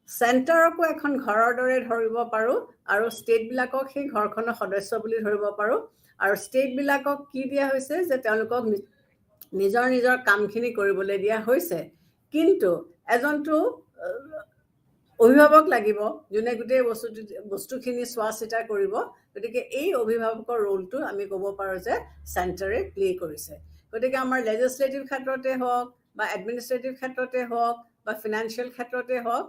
চেণ্টাৰকো এখন ঘৰৰ দৰে ধৰিব পাৰোঁ আৰু ষ্টেটবিলাকক সেই ঘৰখনৰ সদস্য বুলি ধৰিব পাৰোঁ আৰু ষ্টেটবিলাকক কি দিয়া হৈছে যে তেওঁলোকক নিজৰ নিজৰ কামখিনি কৰিবলৈ দিয়া হৈছে, কিন্তু এজনটো অভিভাৱক লাগিব যোনে গোটেই বস্তুখিনি চোৱা চিতা কৰিব। গতিকে এই অভিভাৱকৰ ৰোলটো আমি ক'ব পাৰোঁ যে চেণ্টাৰে প্লে কৰিছে। গতিকে আমাৰ লেজিছলেটিভ ক্ষেত্ৰতে হওক বা এডমিনিষ্ট্ৰেটিভ ক্ষেত্ৰতে হওক বা ফিনান্সিয়েল ক্ষেত্ৰতে হওক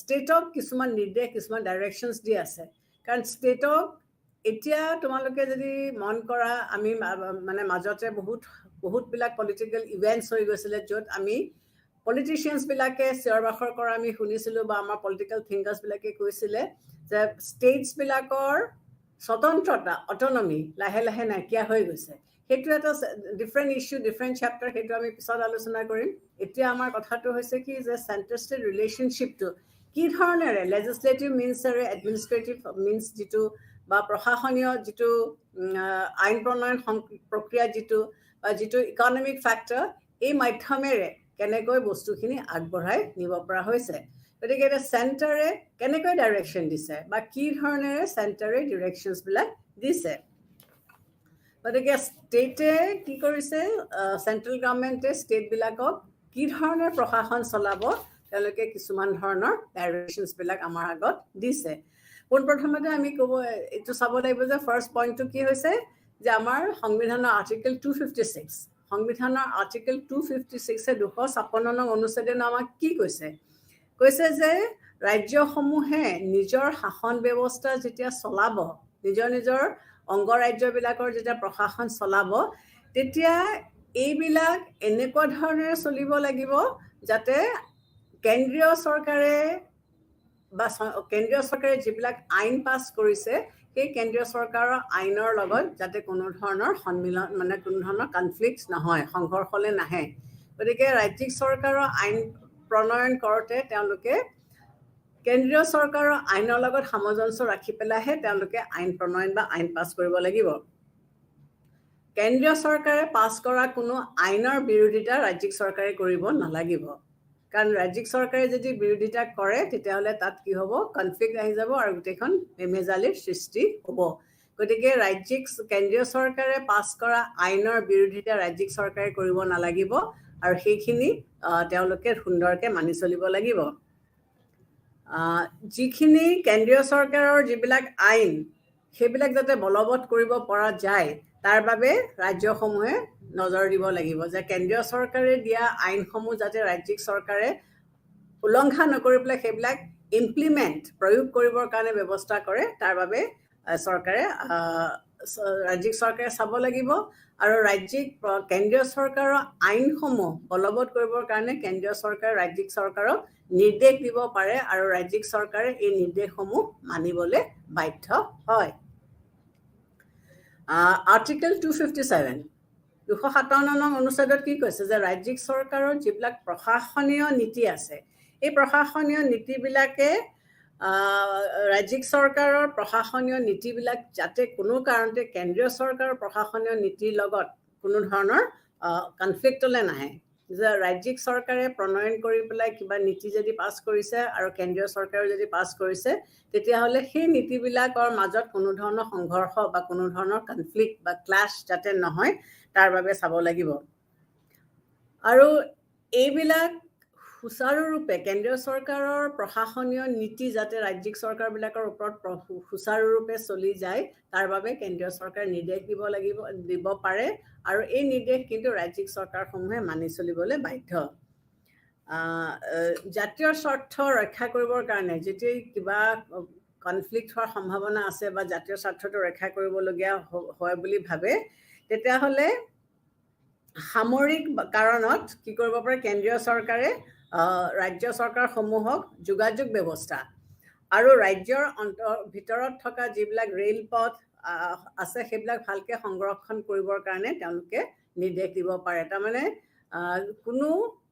ষ্টেটক কিছুমান নিৰ্দেশ কিছুমান ডাইৰেকশ্যনছ দি আছে। কাৰণ ষ্টেটক এতিয়া তোমালোকে যদি মন কৰা আমি মানে মাজতে বহুতবিলাক পলিটিকেল ইভেণ্টছ হৈ গৈছিলে য'ত আমি পলিটিচিয়ানছবিলাকে চিঞৰ বাখৰ কৰা আমি শুনিছিলোঁ বা আমাৰ পলিটিকেল থিংকাৰ্ছবিলাকে কৈছিলে যে ষ্টেটছবিলাকৰ স্বতন্ত্ৰতা অটনমি লাহে লাহে নাইকিয়া হৈ গৈছে। সেইটো এটা ডিফাৰেণ্ট ইছ্যু ডিফাৰেণ্ট চেপ্টাৰ, সেইটো আমি পিছত আলোচনা কৰিম। এতিয়া আমাৰ কথাটো হৈছে কি যে চেণ্টাৰ ষ্টেট ৰিলেশ্যনশ্বিপটো কি ধৰণেৰে লেজিছলেটিভ মিনছ আৰু এডমিনিষ্ট্ৰেটিভ মিনছ যিটো বা প্ৰশাসনীয় যিটো আইন প্ৰণয়ন প্ৰক্ৰিয়া যিটো ইকনমিক ফেক্টৰ এই মাধ্যমেৰে কেনেকৈ বস্তুখিনি আগবঢ়াই নিব পৰা হৈছে। গতিকে এতিয়া চেণ্টাৰে কেনেকৈ ডাইৰেকশ্যন দিছে বা কি ধৰণেৰে চেণ্টাৰে ডিৰেকশ্যনছবিলাক দিছে। গতিকে ষ্টেটে কি কৰিছে, চেণ্ট্ৰেল গভৰ্ণমেণ্টে ষ্টেটবিলাকক কি ধৰণে প্ৰশাসন চলাব তেওঁলোকে কিছুমান ধৰণৰ ডাইৰেকশ্যনছবিলাক আমাৰ আগত দিছে। পোনপ্ৰথমতে আমি এইটো চাব লাগিব যে ফাৰ্ষ্ট পইণ্টটো কি হৈছে যে আমাৰ সংবিধানৰ আৰ্টিকেল 256 সংবিধানৰ আৰ্টিকেল 256 256 নং অনুচ্ছেদে আমাক কি কৈছে যে ৰাজ্যসমূহে নিজৰ শাসন ব্যৱস্থা যেতিয়া চলাব, নিজৰ অংগৰাজ্যবিলাকৰ যেতিয়া প্ৰশাসন চলাব তেতিয়া এইবিলাক এনেকুৱা ধৰণেৰে চলিব লাগিব যাতে কেন্দ্ৰীয় চৰকাৰে যিবিলাক আইন পাছ কৰিছে সেই কেন্দ্ৰীয় চৰকাৰৰ আইনৰ লগত যাতে কোনো ধৰণৰ কোনো ধৰণৰ কনফ্লিক্ট নহয়, সংঘৰ্ষলৈ নাহে। গতিকে ৰাজ্যিক চৰকাৰৰ আইন প্ৰণয়ন কৰোঁতে তেওঁলোকে কেন্দ্ৰীয় চৰকাৰৰ আইনৰ লগত সামঞ্জস্য ৰাখি পেলাইহে তেওঁলোকে আইন প্ৰণয়ন বা আইন পাছ কৰিব লাগিব। কেন্দ্ৰীয় চৰকাৰে পাছ কৰা কোনো আইনৰ বিৰোধিতা ৰাজ্যিক চৰকাৰে কৰিব নালাগিব। কাৰণ ৰাজ্যিক চৰকাৰে যদি বিৰোধিতা কৰে তেতিয়াহ'লে তাত কি হ'ব, কনফ্লিক্ট আহি যাব আৰু গোটেইখন মেমেজালিৰ সৃষ্টি হ'ব। গতিকে কেন্দ্ৰীয় চৰকাৰে পাছ কৰা আইনৰ বিৰোধিতা ৰাজ্যিক চৰকাৰে কৰিব নালাগিব আৰু সেইখিনি তেওঁলোকে সুন্দৰকৈ মানি চলিব লাগিব। যিখিনি কেন্দ্ৰীয় চৰকাৰৰ যিবিলাক আইন সেইবিলাক যাতে বলবৎ কৰিব পৰা যায় তাৰ বাবে ৰাজ্যসমূহে নজৰ দিব লাগিব যে কেন্দ্ৰীয় চৰকাৰে দিয়া আইনসমূহ যাতে ৰাজ্যিক চৰকাৰে উলংঘা নকৰি পেলাই সেইবিলাক প্ৰয়োগ কৰিবৰ কাৰণে ব্যৱস্থা কৰে, তাৰ বাবে ৰাজ্যিক চৰকাৰে চাব লাগিব। আৰু কেন্দ্ৰীয় চৰকাৰৰ আইনসমূহ বলবৎ কৰিবৰ কাৰণে কেন্দ্ৰীয় চৰকাৰে ৰাজ্যিক চৰকাৰক নিৰ্দেশ দিব পাৰে আৰু ৰাজ্যিক চৰকাৰে এই নিৰ্দেশসমূহ মানিবলৈ বাধ্য হয়। আৰ্টিকেল 257 নং অনুচ্ছেদত কি কৈছে যে ৰাজ্যিক চৰকাৰৰ যিবিলাক প্ৰশাসনীয় নীতি আছে এই প্ৰশাসনীয় নীতিবিলাকে ৰাজ্যিক চৰকাৰৰ প্ৰশাসনীয় নীতিবিলাক যাতে কোনো কাৰণতে কেন্দ্ৰীয় চৰকাৰৰ প্ৰশাসনীয় নীতিৰ লগত কোনো ধৰণৰ কনফ্লিক্টলৈ নাহে, যে ৰাজ্যিক চৰকাৰে প্ৰণয়ন কৰি পেলাই কিবা নীতি যদি পাছ কৰিছে আৰু কেন্দ্ৰীয় চৰকাৰেও যদি পাছ কৰিছে, তেতিয়াহ'লে সেই নীতিবিলাকৰ মাজত কোনো ধৰণৰ সংঘৰ্ষ বা কোনো ধৰণৰ কনফ্লিক্ট বা ক্লাছ যাতে নহয় তাৰ বাবে চাব লাগিব। আৰু এইবিলাক সুচাৰুৰূপে কেন্দ্ৰীয় চৰকাৰৰ প্ৰশাসনীয় নীতি যাতে ৰাজ্যিক চৰকাৰবিলাকৰ ওপৰত সুচাৰুৰূপে চলি যায়, তাৰ বাবে কেন্দ্ৰীয় চৰকাৰে নিৰ্দেশ দিব পাৰে, আৰু এই নিৰ্দেশ কিন্তু ৰাজ্যিক চৰকাৰসমূহে মানি চলিবলৈ বাধ্য। জাতীয় স্বাৰ্থ ৰক্ষা কৰিবৰ কাৰণে যেতিয়া কিবা কনফ্লিক্ট হোৱাৰ সম্ভাৱনা আছে বা জাতীয় স্বাৰ্থটো ৰক্ষা কৰিবলগীয়া হয় বুলি ভাবে, তেতিয়াহ'লে সামৰিক কাৰণত কি কৰিব পাৰে, কেন্দ্ৰীয় চৰকাৰে ৰাজ্য চৰকাৰসমূহক যোগাযোগ ব্যৱস্থা আৰু ৰাজ্যৰ ভিতৰত থকা যিবিলাক ৰেলপথ আছে সেইবিলাক ভালকৈ সংৰক্ষণ কৰিবৰ কাৰণে তেওঁলোকে নিৰ্দেশ দিব পাৰে। তাৰমানে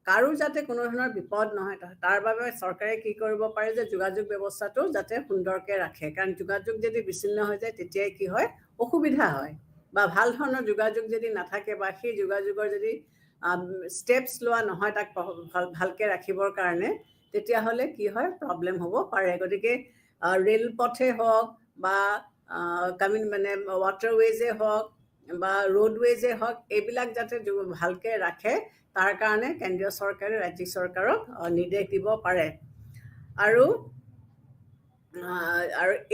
কাৰো যাতে কোনো ধৰণৰ বিপদ নহয়, তাৰ বাবে চৰকাৰে কি কৰিব পাৰে যে যোগাযোগ ব্যৱস্থাটো যাতে সুন্দৰকৈ ৰাখে। কাৰণ যোগাযোগ যদি বিচ্ছিন্ন হৈ যায় তেতিয়াই কি হয়, অসুবিধা হয়, বা ভাল ধৰণৰ যোগাযোগ যদি নাথাকে বা সেই যোগাযোগৰ যদি ষ্টেপছ লোৱা নহয় তাক ভালকৈ ৰাখিবৰ কাৰণে, তেতিয়াহ'লে কি হয়, প্ৰব্লেম হ'ব পাৰে। গতিকে ৰেলপথে হওক বা মানে ৱাটাৰৱেজে হওক বা ৰোডৱেজে হওক, এইবিলাক যাতে ভালকৈ ৰাখে তাৰ কাৰণে কেন্দ্ৰীয় চৰকাৰে ৰাজ্যিক চৰকাৰক নিৰ্দেশ দিব পাৰে। আৰু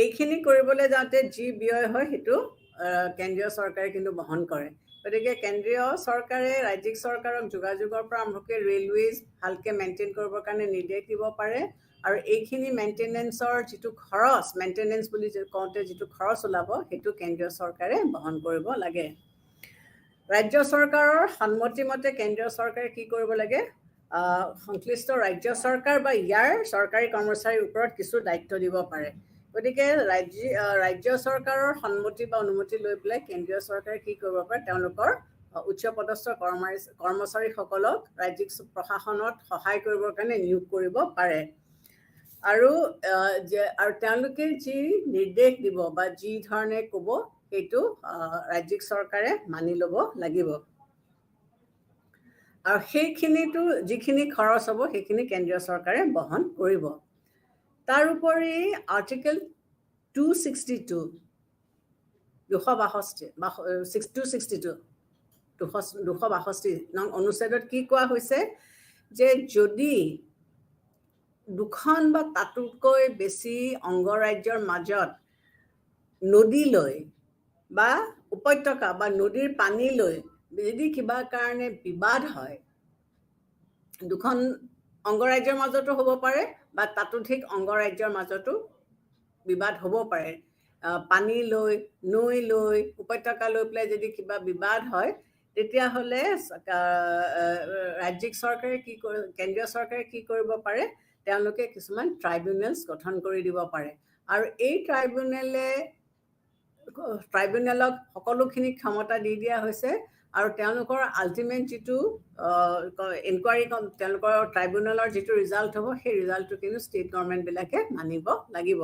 এইখিনি কৰিবলৈ যাওঁতে যি ব্যয় হয় সেইটো কেন্দ্ৰীয় চৰকাৰে কিন্তু বহন কৰে। গতিকে কেন্দ্ৰীয় চৰকাৰে ৰাজ্যিক চৰকাৰক যোগাযোগৰ পৰা আৰম্ভ কৰি ৰেলৱেজ ভালকৈ মেইনটেইন কৰিবৰ কাৰণে নিৰ্দেশ দিব পাৰে, আৰু এইখিনি মেইনটেনেন্সৰ যিটো খৰচ, মেইনটেনেন্স বুলি কওঁতে যিটো খৰচ ওলাব, সেইটো কেন্দ্ৰীয় চৰকাৰে বহন কৰিব লাগে। ৰাজ্য চৰকাৰৰ সন্মতিমতে কেন্দ্ৰীয় চৰকাৰে কি কৰিব লাগে, সংশ্লিষ্ট ৰাজ্য চৰকাৰ বা ইয়াৰ চৰকাৰী কৰ্মচাৰীৰ ওপৰত কিছু দায়িত্ব দিব পাৰে। গতিকে ৰাজ্য চৰকাৰৰ সন্মতি বা অনুমতি লৈ পেলাই কেন্দ্ৰীয় চৰকাৰে কি কৰিব পাৰে, তেওঁলোকৰ উচ্চপদস্থ কৰ্মচাৰীসকলক ৰাজ্যিক প্ৰশাসনত সহায় কৰিবৰ কাৰণে নিয়োগ কৰিব পাৰে। আৰু তেওঁলোকে যি নিৰ্দেশ দিব বা যি ধৰণে ক'ব, সেইটো ৰাজ্যিক চৰকাৰে মানি ল'ব লাগিব। আৰু সেইখিনিতো যিখিনি খৰচ হ'ব সেইখিনি কেন্দ্ৰীয় চৰকাৰে বহন কৰিব। তাৰোপৰি আৰ্টিকেল 262 নং অনুচ্ছেদত কি কোৱা হৈছে যে যদি দুখন বা তাতোতকৈ বেছি অংগৰাজ্যৰ মাজত নদীলৈ বা উপত্যকা বা নদীৰ পানীলৈ যদি কিবা কাৰণে বিবাদ হয়, দুখন অংগৰাজ্যৰ মাজতো হ'ব পাৰে বা তাতোধিক অংগৰাজ্যৰ মাজতো বিবাদ হ'ব পাৰে, পানী লৈ, নৈ লৈ, উপত্যকা লৈ পেলাই যদি কিবা বিবাদ হয়, তেতিয়াহ'লে ৰাজ্যিক চৰকাৰে কেন্দ্ৰীয় চৰকাৰে কি কৰিব পাৰে, তেওঁলোকে কিছুমান ট্ৰাইব্যুনেলছ গঠন কৰি দিব পাৰে। আৰু এই ট্ৰাইব্যুনেলক সকলোখিনি ক্ষমতা দি দিয়া হৈছে, আৰু তেওঁলোকৰ আল্টিমেট যিটো ইনকুৱাৰী, তেওঁলোকৰ ট্ৰাইব্যুনেলৰ যিটো ৰিজাল্ট হ'ব, সেই ৰিজাল্টটো কিন্তু ষ্টেট গভৰ্ণমেণ্টবিলাকে মানিব লাগিব।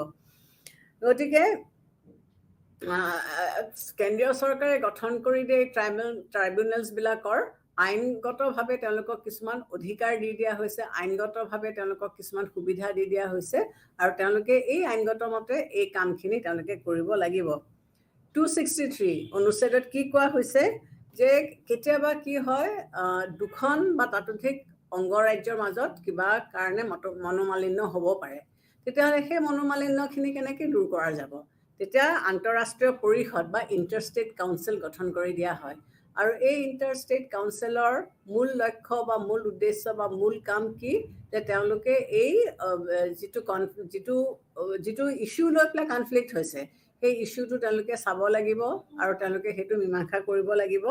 গতিকে কেন্দ্ৰীয় চৰকাৰে গঠন কৰি দিয়ে ট্ৰাইব্যুনেলছবিলাকৰ আইনগতভাৱে তেওঁলোকক কিছুমান অধিকাৰ দি দিয়া হৈছে, আইনগতভাৱে তেওঁলোকক কিছুমান সুবিধা দি দিয়া হৈছে, আৰু তেওঁলোকে এই আইনগত মতে এই কামখিনি তেওঁলোকে কৰিব লাগিব। 263 অনুচ্ছেদত কি কোৱা হৈছে যে কেতিয়াবা কি হয়, দুখন বা তাতোধিক অংগৰাজ্যৰ মাজত কিবা কাৰণে মনোমালিন্য হ'ব পাৰে, তেতিয়াহ'লে সেই মনোমালিন্যখিনি কেনেকৈ দূৰ কৰা যাব? তেতিয়া আন্তঃৰাষ্ট্ৰীয় পৰিষদ বা ইণ্টাৰষ্টেট কাউন্সিল গঠন কৰি দিয়া হয়। আৰু এই ইণ্টাৰষ্টেট কাউন্সিলৰ মূল লক্ষ্য বা মূল উদ্দেশ্য বা মূল কাম কি, যে তেওঁলোকে এই যিটো ইছ্যু লৈ পেলাই কনফ্লিক্ট হৈছে, সেই ইছ্যুটো তেওঁলোকে চাব লাগিব আৰু তেওঁলোকে সেইটো মীমাংসা কৰিব লাগিব,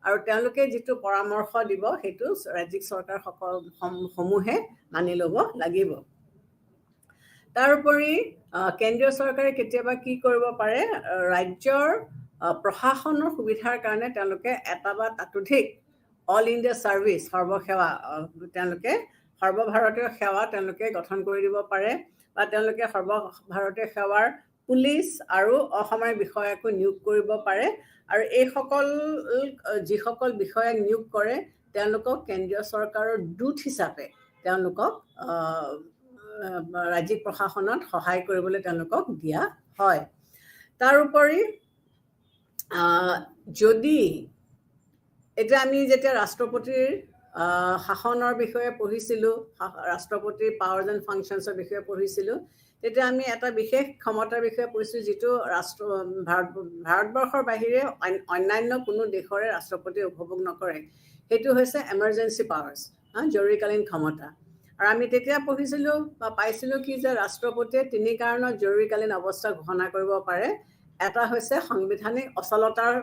আৰু তেওঁলোকে যিটো পৰামৰ্শ দিব সেইটো ৰাজ্যিক চৰকাৰসমূহে মানি ল'ব লাগিব। তাৰোপৰি কেন্দ্ৰীয় চৰকাৰে কেতিয়াবা কি কৰিব পাৰে, ৰাজ্যৰ প্ৰশাসনৰ সুবিধাৰ কাৰণে তেওঁলোকে এটা বা তাতোধিক অল ইণ্ডিয়া ছাৰ্ভিচ, সৰ্বসেৱা, তেওঁলোকে সৰ্বভাৰতীয় সেৱা তেওঁলোকে গঠন কৰি দিব পাৰে, বা তেওঁলোকে সৰ্বভাৰতীয় সেৱাৰ পুলিচ আৰু অসামৰিক বিষয়াকো নিয়োগ কৰিব পাৰে। আৰু যিসকল বিষয়াক নিয়োগ কৰে তেওঁলোকক কেন্দ্ৰীয় চৰকাৰৰ দূত হিচাপে তেওঁলোকক ৰাজ্যিক প্ৰশাসনত সহায় কৰিবলৈ তেওঁলোকক দিয়া হয়। তাৰোপৰি যদি এতিয়া আমি যেতিয়া ৰাষ্ট্ৰপতিৰ শাসনৰ বিষয়ে পঢ়িছিলোঁ, ৰাষ্ট্ৰপতিৰ পাৱাৰ্ছ এণ্ড ফাংচনছৰ বিষয়ে পঢ়িছিলোঁ, তেতিয়া আমি এটা বিশেষ ক্ষমতাৰ বিষয়ে পঢ়িছোঁ যিটো ভাৰতবৰ্ষৰ বাহিৰে অন্যান্য কোনো দেশৰে ৰাষ্ট্ৰপতিয়ে উপভোগ নকৰে। সেইটো হৈছে এমাৰ্জেঞ্চি পাৱাৰ্ছ, জৰুৰীকালীন ক্ষমতা। আৰু আমি তেতিয়া পঢ়িছিলোঁ বা পাইছিলোঁ কি যে ৰাষ্ট্ৰপতিয়ে 3 কাৰণত জৰুৰীকালীন অৱস্থা ঘোষণা কৰিব পাৰে। এটা হৈছে সাংবিধানিক অচলতাৰ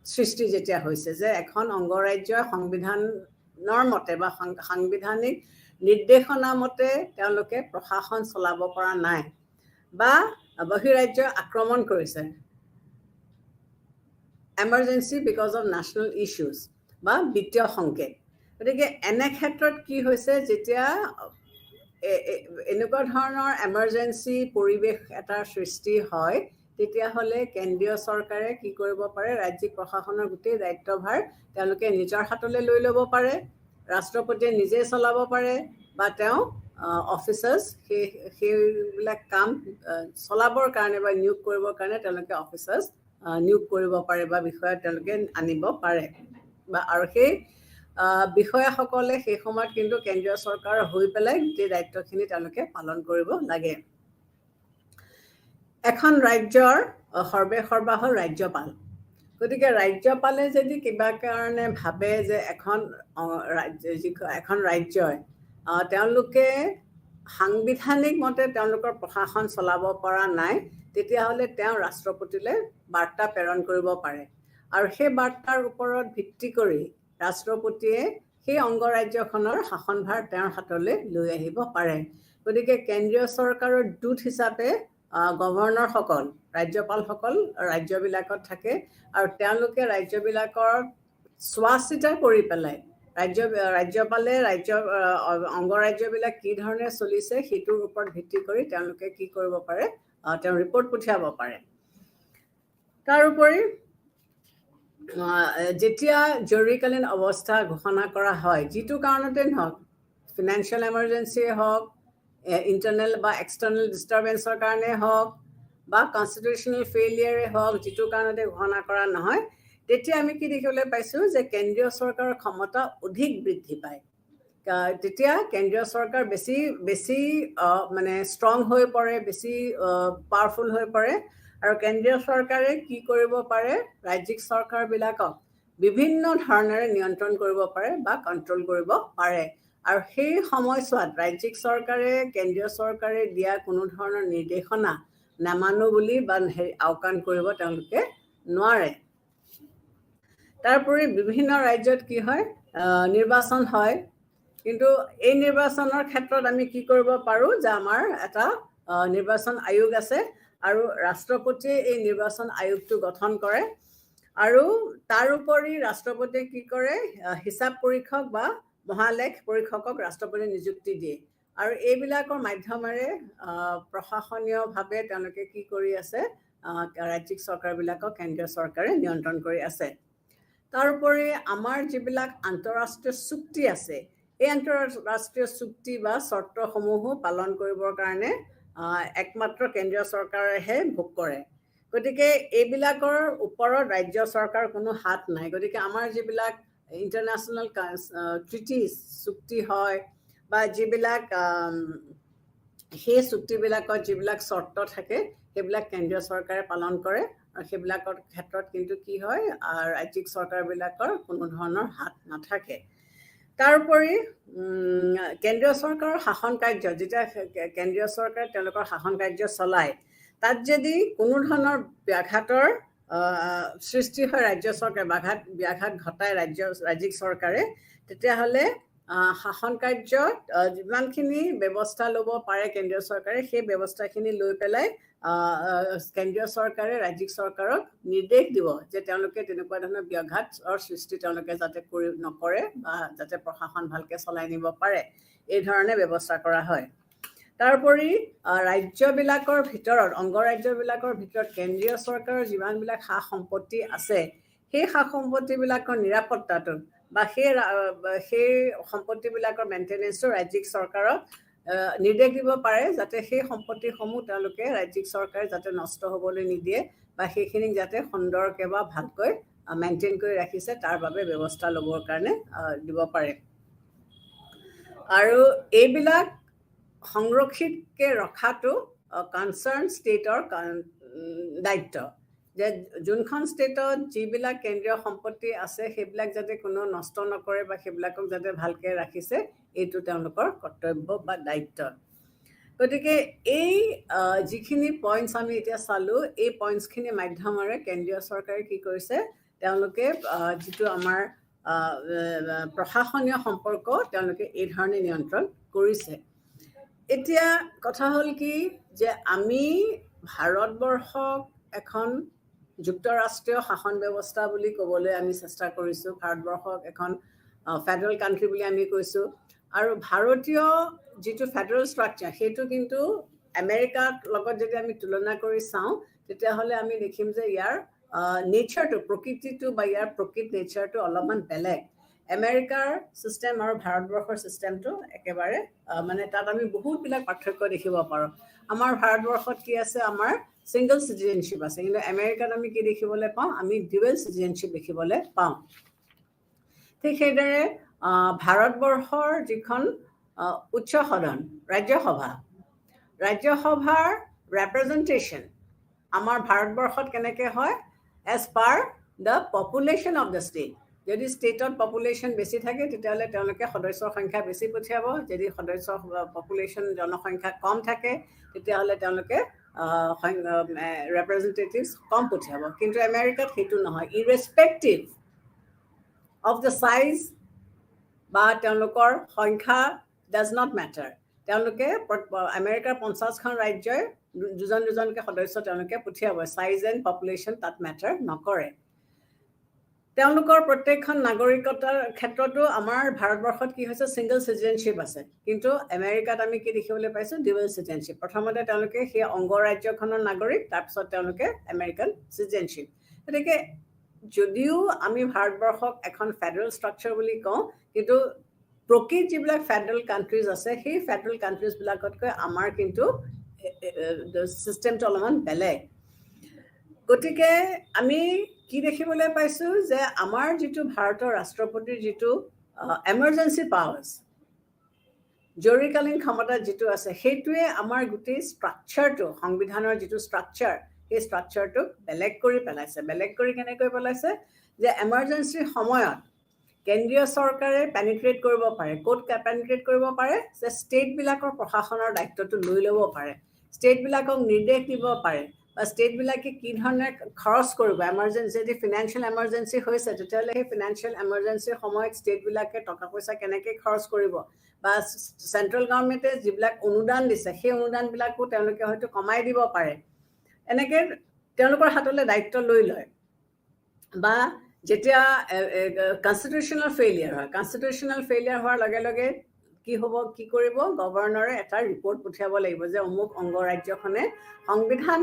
সৃষ্টি যেতিয়া হৈছে, যে এখন অংগৰাজ্যই সংবিধানৰ মতে বা সাংবিধানিক নিৰ্দেশনা মতে তেওঁলোকে প্ৰশাসন চলাব পৰা নাই বা বহিৰাজ্যই আক্ৰমণ কৰিছে, emergency because of national issues বা বিত্তীয় সংকেত। গতিকে এনে ক্ষেত্ৰত কি হৈছে, যেতিয়া এনেকুৱা ধৰণৰ এমাৰ্জেঞ্চি পৰিৱেশ এটাৰ সৃষ্টি হয়, তেতিয়াহ'লে কেন্দ্ৰীয় চৰকাৰে কি কৰিব পাৰে, ৰাজ্যিক প্ৰশাসনৰ গোটেই দায়িত্বভাৰ তেওঁলোকে নিজৰ হাতলৈ লৈ ল'ব পাৰে, ৰাষ্ট্ৰপতিয়ে নিজে চলাব পাৰে বা তেওঁ অফিচাৰ্ছ সেইবিলাক কাম চলাবৰ কাৰণে বা নিয়োগ কৰিবৰ কাৰণে তেওঁলোকে অফিচাৰ্ছ নিয়োগ কৰিব পাৰে বা বিষয়া তেওঁলোকে আনিব পাৰে বা আৰু সেই বিষয়াসকলে সেই সময়ত কিন্তু কেন্দ্ৰীয় চৰকাৰ হৈ পেলাই গোটেই দায়িত্বখিনি তেওঁলোকে পালন কৰিব লাগে। এখন ৰাজ্যৰ সৰ্বেসৰ্বা হ'ল ৰাজ্যপাল। গতিকে ৰাজ্যপালে যদি কিবা কাৰণে ভাবে যে এখন ৰাজ্যই তেওঁলোকে সাংবিধানিক মতে তেওঁলোকৰ প্ৰশাসন চলাব পৰা নাই, তেতিয়াহ'লে তেওঁ ৰাষ্ট্ৰপতিলৈ বাৰ্তা প্ৰেৰণ কৰিব পাৰে। আৰু সেই বাৰ্তাৰ ওপৰত ভিত্তি কৰি ৰাষ্ট্ৰপতিয়ে সেই অংগৰাজ্যখনৰ শাসনভাৰ তেওঁৰ হাতলৈ লৈ আহিব পাৰে। গতিকে কেন্দ্ৰীয় চৰকাৰৰ দূত হিচাপে গভৰ্ণৰসকল, ৰাজ্যপালসকল ৰাজ্যবিলাকত থাকে আৰু তেওঁলোকে ৰাজ্যবিলাকৰ চোৱা চিতা কৰি পেলাই ৰাজ্যপালে অংগৰাজ্যবিলাক কি ধৰণে চলিছে সেইটোৰ ওপৰত ভিত্তি কৰি তেওঁলোকে কি কৰিব পাৰে, তেওঁ ৰিপৰ্ট পঠিয়াব পাৰে। তাৰোপৰি যেতিয়া জৰুৰীকালীন অৱস্থা ঘোষণা কৰা হয়, যিটো কাৰণতে নহওক, ফিনান্সিয়েল এমাৰ্জেঞ্চিয়ে হওক, ইণ্টাৰনেল বা এক্সটাৰ্নেল ডিষ্টাৰ্বেঞ্চৰ কাৰণে হওক বা কনষ্টিটিউশ্যনেল ফেইলিয়াৰে হওক, যিটো কাৰণতে ঘোষণা কৰা নহয়, তেতিয়া আমি কি দেখিবলৈ পাইছোঁ যে কেন্দ্ৰীয় চৰকাৰৰ ক্ষমতা অধিক বৃদ্ধি পায়। তেতিয়া কেন্দ্ৰীয় চৰকাৰ বেছি মানে ষ্ট্ৰং হৈ পৰে, বেছি পাৱাৰফুল হৈ পৰে। আৰু কেন্দ্ৰীয় চৰকাৰে কি কৰিব পাৰে, ৰাজ্যিক চৰকাৰবিলাকক বিভিন্ন ধৰণেৰে নিয়ন্ত্ৰণ কৰিব পাৰে বা কণ্ট্ৰল কৰিব পাৰে। আৰু সেই সময়ছোৱাত ৰাজ্যিক চৰকাৰে কেন্দ্ৰীয় চৰকাৰে দিয়া কোনো ধৰণৰ নিৰ্দেশনা নামানো বুলি বা আওকাণ কৰিব তেওঁলোকে নোৱাৰে। তাৰোপৰি বিভিন্ন ৰাজ্যত কি হয়, নিৰ্বাচন হয়, কিন্তু এই নিৰ্বাচনৰ ক্ষেত্ৰত আমি কি কৰিব পাৰোঁ যে আমাৰ এটা নিৰ্বাচন আয়োগ আছে আৰু ৰাষ্ট্ৰপতিয়ে এই নিৰ্বাচন আয়োগটো গঠন কৰে। আৰু তাৰোপৰি ৰাষ্ট্ৰপতিয়ে কি কৰে, হিচাপ পৰীক্ষক বা মহালেখ পৰীক্ষকক ৰাষ্ট্ৰপতিয়ে নিযুক্তি দিয়ে। আৰু এইবিলাকৰ মাধ্যমেৰে প্ৰশাসনীয়ভাৱে তেওঁলোকে কি কৰি আছে, ৰাজ্যিক চৰকাৰবিলাকক কেন্দ্ৰীয় চৰকাৰে নিয়ন্ত্ৰণ কৰি আছে। তাৰোপৰি আমাৰ যিবিলাক আন্তঃৰাষ্ট্ৰীয় চুক্তি আছে, এই আন্তঃৰাষ্ট্ৰীয় চুক্তি বা চৰ্তসমূহো পালন কৰিবৰ কাৰণে একমাত্ৰ কেন্দ্ৰীয় চৰকাৰেহে ভোগ কৰে। গতিকে এইবিলাকৰ ওপৰত ৰাজ্য চৰকাৰ কোনো হাত নাই। গতিকে আমাৰ যিবিলাক ইণ্টাৰনেশ্যনেল ট্ৰিটিজ চুক্তি হয় বা যিবিলাক সেই চুক্তিবিলাকত যিবিলাক চৰ্ত থাকে সেইবিলাক কেন্দ্ৰীয় চৰকাৰে পালন কৰে। আৰু সেইবিলাকৰ ক্ষেত্ৰত কিন্তু কি হয়, ৰাজ্যিক চৰকাৰবিলাকৰ কোনো ধৰণৰ হাত নাথাকে। তাৰোপৰি কেন্দ্ৰীয় চৰকাৰৰ শাসন কাৰ্য, যেতিয়া কেন্দ্ৰীয় চৰকাৰে তেওঁলোকৰ শাসন কাৰ্য চলায়, তাত যদি কোনো ধৰণৰ ব্যাঘাতৰ সৃষ্টি হয়, ৰাজ্য চৰকাৰে ব্যাঘাত ঘটায় ৰাজ্যিক চৰকাৰে, তেতিয়াহ'লে শাসন কাৰ্যত যিমানখিনি ব্যৱস্থা ল'ব পাৰে কেন্দ্ৰীয় চৰকাৰে, সেই ব্যৱস্থাখিনি লৈ পেলাই কেন্দ্ৰীয় চৰকাৰে ৰাজ্যিক চৰকাৰক নিৰ্দেশ দিব যে তেওঁলোকে তেনেকুৱা ধৰণৰ ব্যাঘাতৰ সৃষ্টি তেওঁলোকে যাতে নকৰে বা যাতে প্ৰশাসন ভালকৈ চলাই নিব পাৰে, এই ধৰণে ব্যৱস্থা কৰা হয়। তাৰোপৰি ৰাজ্যবিলাকৰ ভিতৰত, অংগৰাজ্যবিলাকৰ ভিতৰত কেন্দ্ৰীয় চৰকাৰৰ যিমানবিলাক সা সম্পত্তি আছে, সেই সা সম্পত্তিবিলাকৰ নিৰাপত্তাটো বা সেই সম্পত্তিবিলাকৰ মেইনটেনেন্সটো ৰাজ্যিক চৰকাৰক নিৰ্দেশ দিব পাৰে যাতে সেই সম্পত্তিসমূহ তেওঁলোকে ৰাজ্যিক চৰকাৰে যাতে নষ্ট হ'বলৈ নিদিয়ে বা সেইখিনিক যাতে সুন্দৰকৈ বা ভালকৈ মেইনটেইন কৰি ৰাখিছে তাৰ বাবে ব্যৱস্থা ল'বৰ কাৰণে দিব পাৰে। আৰু এইবিলাক সংৰক্ষিতকৈ ৰখাটো কনচাৰ্ণ ষ্টেটৰ দায়িত্ব, যে যোনখন ষ্টেটত যিবিলাক কেন্দ্ৰীয় সম্পত্তি আছে সেইবিলাক যাতে কোনো নষ্ট নকৰে বা সেইবিলাকক যাতে ভালকৈ ৰাখিছে এইটো তেওঁলোকৰ কৰ্তব্য বা দায়িত্ব। গতিকে এই যিখিনি পইণ্টছ আমি এতিয়া চালোঁ, এই পইণ্টছখিনিৰ মাধ্যমেৰে কেন্দ্ৰীয় চৰকাৰে কি কৰিছে, তেওঁলোকে যিটো আমাৰ প্ৰশাসনীয় সম্পৰ্ক তেওঁলোকে এই ধৰণে নিয়ন্ত্ৰণ কৰিছে। এতিয়া কথা হ'ল কি, যে আমি ভাৰতবৰ্ষক এখন যুক্তৰাষ্ট্ৰীয় শাসন ব্যৱস্থা বুলি ক'বলৈ আমি চেষ্টা কৰিছোঁ, ভাৰতবৰ্ষক এখন ফেডাৰেল কাণ্ট্ৰি বুলি আমি কৈছোঁ। আৰু ভাৰতীয় যিটো ফেডাৰেল ষ্ট্ৰাকচাৰ সেইটো কিন্তু আমেৰিকাৰ লগত যদি আমি তুলনা কৰি চাওঁ তেতিয়াহ'লে আমি দেখিম যে ইয়াৰ নেচাৰটো, প্ৰকৃতিটো বা ইয়াৰ প্ৰকৃত নেচাৰটো অলপমান বেলেগ। আমেৰিকাৰ ছিষ্টেম আৰু ভাৰতবৰ্ষৰ ছিষ্টেমটো একেবাৰে মানে তাত আমি বহুতবিলাক পাৰ্থক্য দেখিব পাৰোঁ। আমাৰ ভাৰতবৰ্ষত কি আছে, আমাৰ ছিংগল চিটিজেনশ্বিপ আছে, কিন্তু আমেৰিকাত আমি কি দেখিবলৈ পাওঁ, আমি ডুৱেল চিটিজেনশ্বিপ দেখিবলৈ পাওঁ। ঠিক সেইদৰে ভাৰতবৰ্ষৰ যিখন উচ্চ সদন ৰাজ্যসভাৰ ৰেপ্ৰেজেণ্টেশ্যন আমাৰ ভাৰতবৰ্ষত কেনেকৈ হয়, as per the population of the state. যদি ষ্টেটত পপুলেশ্যন বেছি থাকে তেতিয়াহ'লে তেওঁলোকে সদস্যৰ সংখ্যা বেছি পঠিয়াব, যদি জনসংখ্যা কম থাকে তেতিয়াহ'লে তেওঁলোকে ৰেপ্ৰেজেণ্টেটিভছ কম পঠিয়াব। কিন্তু আমেৰিকাত সেইটো নহয়, ইৰেছপেক্টিভ অফ দ্য চাইজ বা তেওঁলোকৰ সংখ্যা ডাজ নট মেটাৰ। তেওঁলোকে আমেৰিকাৰ 50খন ৰাজ্যই দুজনকৈ সদস্য তেওঁলোকে পঠিয়াব, চাইজ এণ্ড পপুলেশ্যন তাত মেটাৰ নকৰে। তেওঁলোকৰ প্ৰত্যেকখন নাগৰিকতাৰ ক্ষেত্ৰতো আমাৰ ভাৰতবৰ্ষত কি হৈছে, ছিংগল চিটিজেনশ্বিপ আছে, কিন্তু আমেৰিকাত আমি কি দেখিবলৈ পাইছোঁ, ডুৱেল চিটিজেনশ্বিপ। প্ৰথমতে তেওঁলোকে সেই অংগৰাজ্যখনৰ নাগৰিক, তাৰপিছত তেওঁলোকে আমেৰিকান চিটিজেনশ্বিপ। গতিকে যদিও আমি ভাৰতবৰ্ষক এখন ফেডাৰেল ষ্ট্ৰাকচাৰ বুলি কওঁ, কিন্তু প্ৰকৃত যিবিলাক ফেডাৰেল কাণ্ট্ৰিজ আছে সেই ফেডাৰেল কাণ্ট্ৰিজবিলাকতকৈ আমাৰ কিন্তু ছিষ্টেমটো অলপমান বেলেগ। গতিকে আমি কি দেখিবলৈ পাইছোঁ, যে আমাৰ যিটো ভাৰতৰ ৰাষ্ট্ৰপতিৰ যিটো এমাৰ্জেঞ্চি পাৱাৰ্ছ, জৰুৰীকালীন ক্ষমতা যিটো আছে, সেইটোৱে আমাৰ গোটেই ষ্ট্ৰাকচাৰটো, সংবিধানৰ যিটো ষ্ট্ৰাকচাৰ, সেই ষ্ট্ৰাকচাৰটোক বেলেগ কৰি পেলাইছে। বেলেগ কৰি কেনেকৈ পেলাইছে, যে এমাৰ্জেঞ্চিৰ সময়ত কেন্দ্ৰীয় চৰকাৰে পেনিট্ৰেট কৰিব পাৰে। ক'ত পেনিট্ৰেট কৰিব পাৰে, যে ষ্টেটবিলাকৰ প্ৰশাসনৰ দায়িত্বটো লৈ ল'ব পাৰে, ষ্টেটবিলাকক নিৰ্দেশ দিব পাৰে, বা ষ্টেটবিলাকে কি ধৰণে খৰচ কৰিব। এমাৰ্জেঞ্চি যদি ফিনান্সিয়েল এমাৰ্জেঞ্চি হৈছে তেতিয়াহ'লে সেই ফিনান্সিয়েল এমাৰ্জেঞ্চিৰ সময়ত ষ্টেটবিলাকে টকা পইচা কেনেকৈ খৰচ কৰিব, বা চেণ্ট্ৰেল গভৰ্ণমেণ্টে যিবিলাক অনুদান দিছে সেই অনুদানবিলাকো তেওঁলোকে হয়তো কমাই দিব পাৰে। এনেকৈ তেওঁলোকৰ হাতলৈ দায়িত্ব লৈ লয়। বা যেতিয়া কনষ্টিটিউশ্যনেল ফেইলিয়াৰ হয়, কনষ্টিটিউশ্যনেল ফেইলিয়াৰ হোৱাৰ লগে লগে কি হ'ব, কি কৰিব, গভৰ্ণৰে এটা ৰিপৰ্ট পঠিয়াব লাগিব যে অমুক অংগৰাজ্যখনে সংবিধান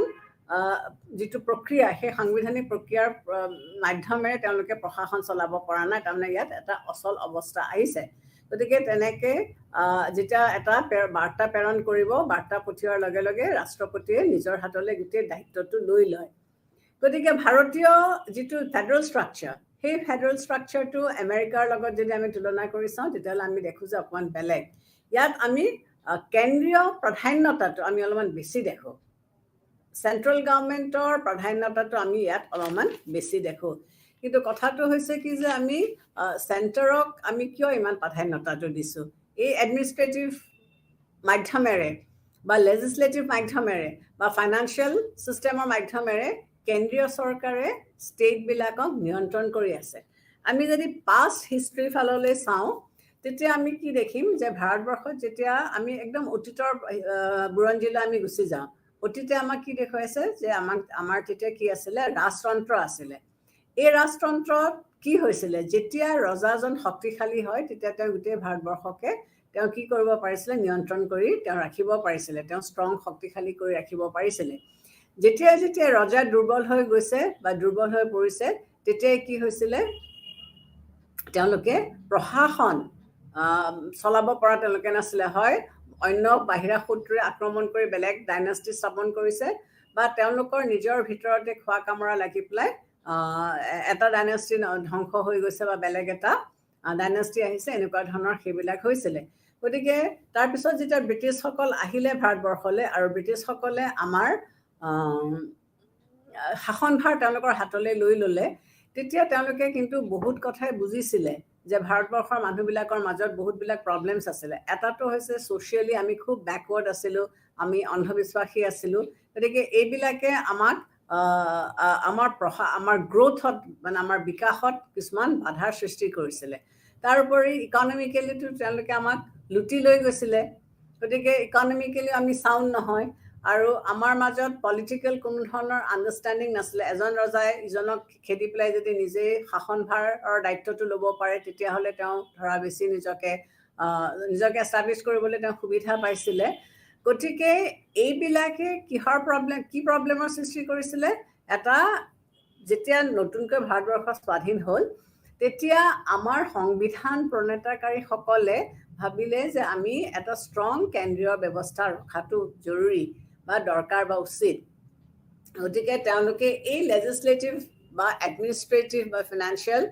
যিটো প্ৰক্ৰিয়া, সেই সাংবিধানিক প্ৰক্ৰিয়াৰ মাধ্যমেৰে তেওঁলোকে প্ৰশাসন চলাব পৰা নাই, তাৰমানে ইয়াত এটা অচল অৱস্থা আহিছে। গতিকে তেনেকৈ যেতিয়া এটা বাৰ্তা প্ৰেৰণ কৰিব, বাৰ্তা পঠিওৱাৰ লগে লগে ৰাষ্ট্ৰপতিয়ে নিজৰ হাতলৈ গোটেই দায়িত্বটো লৈ লয়। গতিকে ভাৰতীয় যিটো ফেডাৰেল ষ্ট্ৰাকচাৰ, সেই ফেডাৰেল ষ্ট্ৰাকচাৰটো আমেৰিকাৰ লগত যদি আমি তুলনা কৰি চাওঁ তেতিয়াহ'লে আমি দেখোঁ যে অকণমান বেলেগ। ইয়াত আমি কেন্দ্ৰীয় প্ৰাধান্যতাটো আমি অলপমান বেছি দেখোঁ, চেণ্ট্ৰেল গভৰ্ণমেণ্টৰ প্ৰাধান্যতাটো আমি ইয়াত অলপমান বেছি দেখোঁ। কিন্তু কথাটো হৈছে কি, যে আমি চেণ্টাৰক আমি কিয় ইমান প্ৰাধান্যতাটো দিছোঁ, এই এডমিনিষ্ট্ৰেটিভ মাধ্যমেৰে বা লেজিছলেটিভ মাধ্যমেৰে বা ফাইনেন্সিয়েল ছিষ্টেমৰ মাধ্যমেৰে কেন্দ্ৰীয় চৰকাৰে ষ্টেটবিলাকক নিয়ন্ত্ৰণ কৰি আছে। আমি যদি পাষ্ট হিষ্ট্ৰীৰ ফাললৈ চাওঁ তেতিয়া আমি কি দেখিম, যে ভাৰতবৰ্ষত যেতিয়া আমি একদম অতীতৰ বুৰঞ্জীলৈ আমি গুচি যাওঁ, অতীতে আমাক কি দেখুৱাইছে, যে আমাৰ তেতিয়া কি আছিলে, ৰাজতন্ত্ৰ আছিলে। এই ৰাজতন্ত্ৰত কি হৈছিলে, যেতিয়া ৰজাজন শক্তিশালী হয় তেতিয়া তেওঁ গোটেই ভাৰতবৰ্ষকে তেওঁ কি কৰিব পাৰিছিলে, নিয়ন্ত্ৰণ কৰি তেওঁ ৰাখিব পাৰিছিলে, তেওঁ ষ্ট্ৰং শক্তিশালী কৰি ৰাখিব পাৰিছিলে। যেতিয়া যেতিয়া ৰজা দুৰ্বল হৈ গৈছে বা দুৰ্বল হৈ পৰিছে, তেতিয়াই কি হৈছিলে, তেওঁলোকে প্ৰশাসন চলাব পৰা তেওঁলোকে নাছিলে, হয় অন্য বাহিৰা শত্ৰুৱে আক্ৰমণ কৰি বেলেগ ডাইনাষ্টি স্থাপন কৰিছে বা তেওঁলোকৰ নিজৰ ভিতৰতে খোৱা কামৰা লাগি পেলাই এটা ডাইনাষ্টি ধ্বংস হৈ গৈছে বা বেলেগ এটা ডাইনাষ্টি আহিছে, এনেকুৱা ধৰণৰ সেইবিলাক হৈছিলে। গতিকে তাৰপিছত যেতিয়া ব্ৰিটিছসকল আহিলে ভাৰতবৰ্ষলৈ আৰু ব্ৰিটিছসকলে আমাৰ শাসনভাৰ তেওঁলোকৰ হাতলৈ লৈ ল'লে, তেতিয়া তেওঁলোকে কিন্তু বহুত কথাই বুজিছিলে যে ভাৰতবৰ্ষৰ মানুহবিলাকৰ মাজত বহুতবিলাক প্ৰব্লেমছ আছিলে। এটাটো হৈছে ছ'চিয়েলি আমি খুব বেকৱাৰ্ড আছিলোঁ, আমি অন্ধবিশ্বাসী আছিলোঁ। গতিকে এইবিলাকে আমাক আমাৰ গ্ৰ'থত মানে আমাৰ বিকাশত কিছুমান বাধাৰ সৃষ্টি কৰিছিলে। তাৰোপৰি ইকনমিকেলিটো তেওঁলোকে আমাক লুটি লৈ গৈছিলে। গতিকে ইকনমিকেলি আমি চাউণ্ড নহয় আৰু আমাৰ মাজত পলিটিকেল কোনো ধৰণৰ আণ্ডাৰষ্টেণ্ডিং নাছিলে। এজন ৰজাই ইজনক খেদি পেলাই যদি নিজেই শাসনভাৰৰ দায়িত্বটো ল'ব পাৰে, তেতিয়াহ'লে তেওঁ ধৰা বেছি নিজকে এষ্টাব্লিছ কৰিবলৈ তেওঁ সুবিধা পাইছিলে। গতিকে এইবিলাকে কি প্ৰব্লেমৰ সৃষ্টি কৰিছিলে, এটা যেতিয়া নতুনকৈ ভাৰতবৰ্ষ স্বাধীন হ'ল, তেতিয়া আমাৰ সংবিধান প্ৰণেতাকাৰীসকলে ভাবিলে যে আমি এটা ষ্ট্ৰং কেন্দ্ৰীয় ব্যৱস্থা ৰখাটো জৰুৰী বা দৰকাৰ বা উচিত। গতিকে তেওঁলোকে এই লেজিছলেটিভ বা এডমিনিষ্ট্ৰেটিভ বা ফিনান্সিয়েল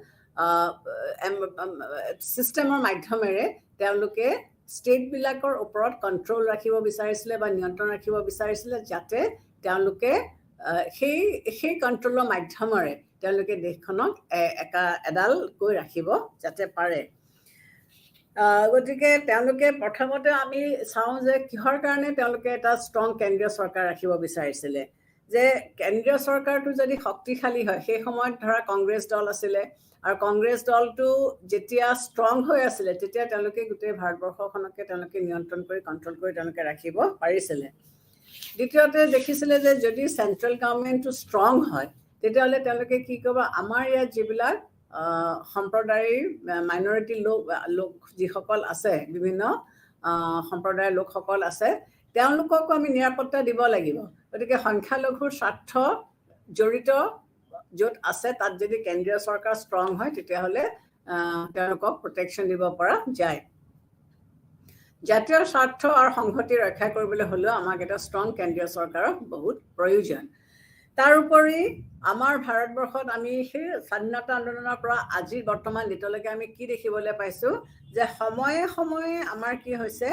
ছিষ্টেমৰ মাধ্যমেৰে তেওঁলোকে ষ্টেটবিলাকৰ ওপৰত কণ্ট্ৰল ৰাখিব বিচাৰিছিলে বা নিয়ন্ত্ৰণ ৰাখিব বিচাৰিছিলে, যাতে তেওঁলোকে সেই কণ্ট্ৰলৰ মাধ্যমেৰে তেওঁলোকে দেশখনক এডালকৈ ৰাখিব যাতে পাৰে। গতিকে তেওঁলোকে প্ৰথমতে আমি চাওঁ যে কিহৰ কাৰণে তেওঁলোকে এটা ষ্ট্ৰং কেন্দ্ৰীয় চৰকাৰ ৰাখিব বিচাৰিছিলে। যে কেন্দ্ৰীয় চৰকাৰটো যদি শক্তিশালী হয়, সেই সময়ত ধৰা কংগ্ৰেছ দল আছিলে আৰু কংগ্ৰেছ দলটো যেতিয়া ষ্ট্ৰং হৈ আছিলে, তেতিয়া তেওঁলোকে গোটেই ভাৰতবৰ্ষখনকে তেওঁলোকে নিয়ন্ত্ৰণ কৰি কণ্ট্ৰল কৰি তেওঁলোকে ৰাখিব পাৰিছিলে। দ্বিতীয়তে দেখিছিলে যে যদি চেণ্ট্ৰেল গভৰ্ণমেণ্টটো ষ্ট্ৰং হয়, তেতিয়াহ'লে তেওঁলোকে কি কৰিব, আমাৰ ইয়াত যিবিলাক সম্প্ৰদায়ৰ মাইনৰিটি লোক যিসকল আছে, বিভিন্ন সম্প্ৰদায়ৰ লোকসকল আছে, তেওঁলোককো আমি নিৰাপত্তা দিব লাগিব। গতিকে সংখ্যালঘুৰ স্বাৰ্থ জড়িত য'ত আছে, তাত যদি কেন্দ্ৰীয় চৰকাৰ ষ্ট্ৰং হয়, তেতিয়াহ'লে তেওঁলোকক প্ৰটেকশ্যন দিব পৰা যায়। জাতীয় স্বাৰ্থ আৰু সংহতি ৰক্ষা কৰিবলৈ হ'লেও আমাক এটা ষ্ট্ৰং কেন্দ্ৰীয় চৰকাৰৰ বহুত প্ৰয়োজন। তাৰোপৰি আমাৰ ভাৰতবৰ্ষত আমি সেই স্বাধীনতা আন্দোলনৰ পৰা আজি বৰ্তমান দিনলৈকে আমি কি দেখিবলৈ পাইছোঁ, যে সময়ে সময়ে আমাৰ কি হৈছে,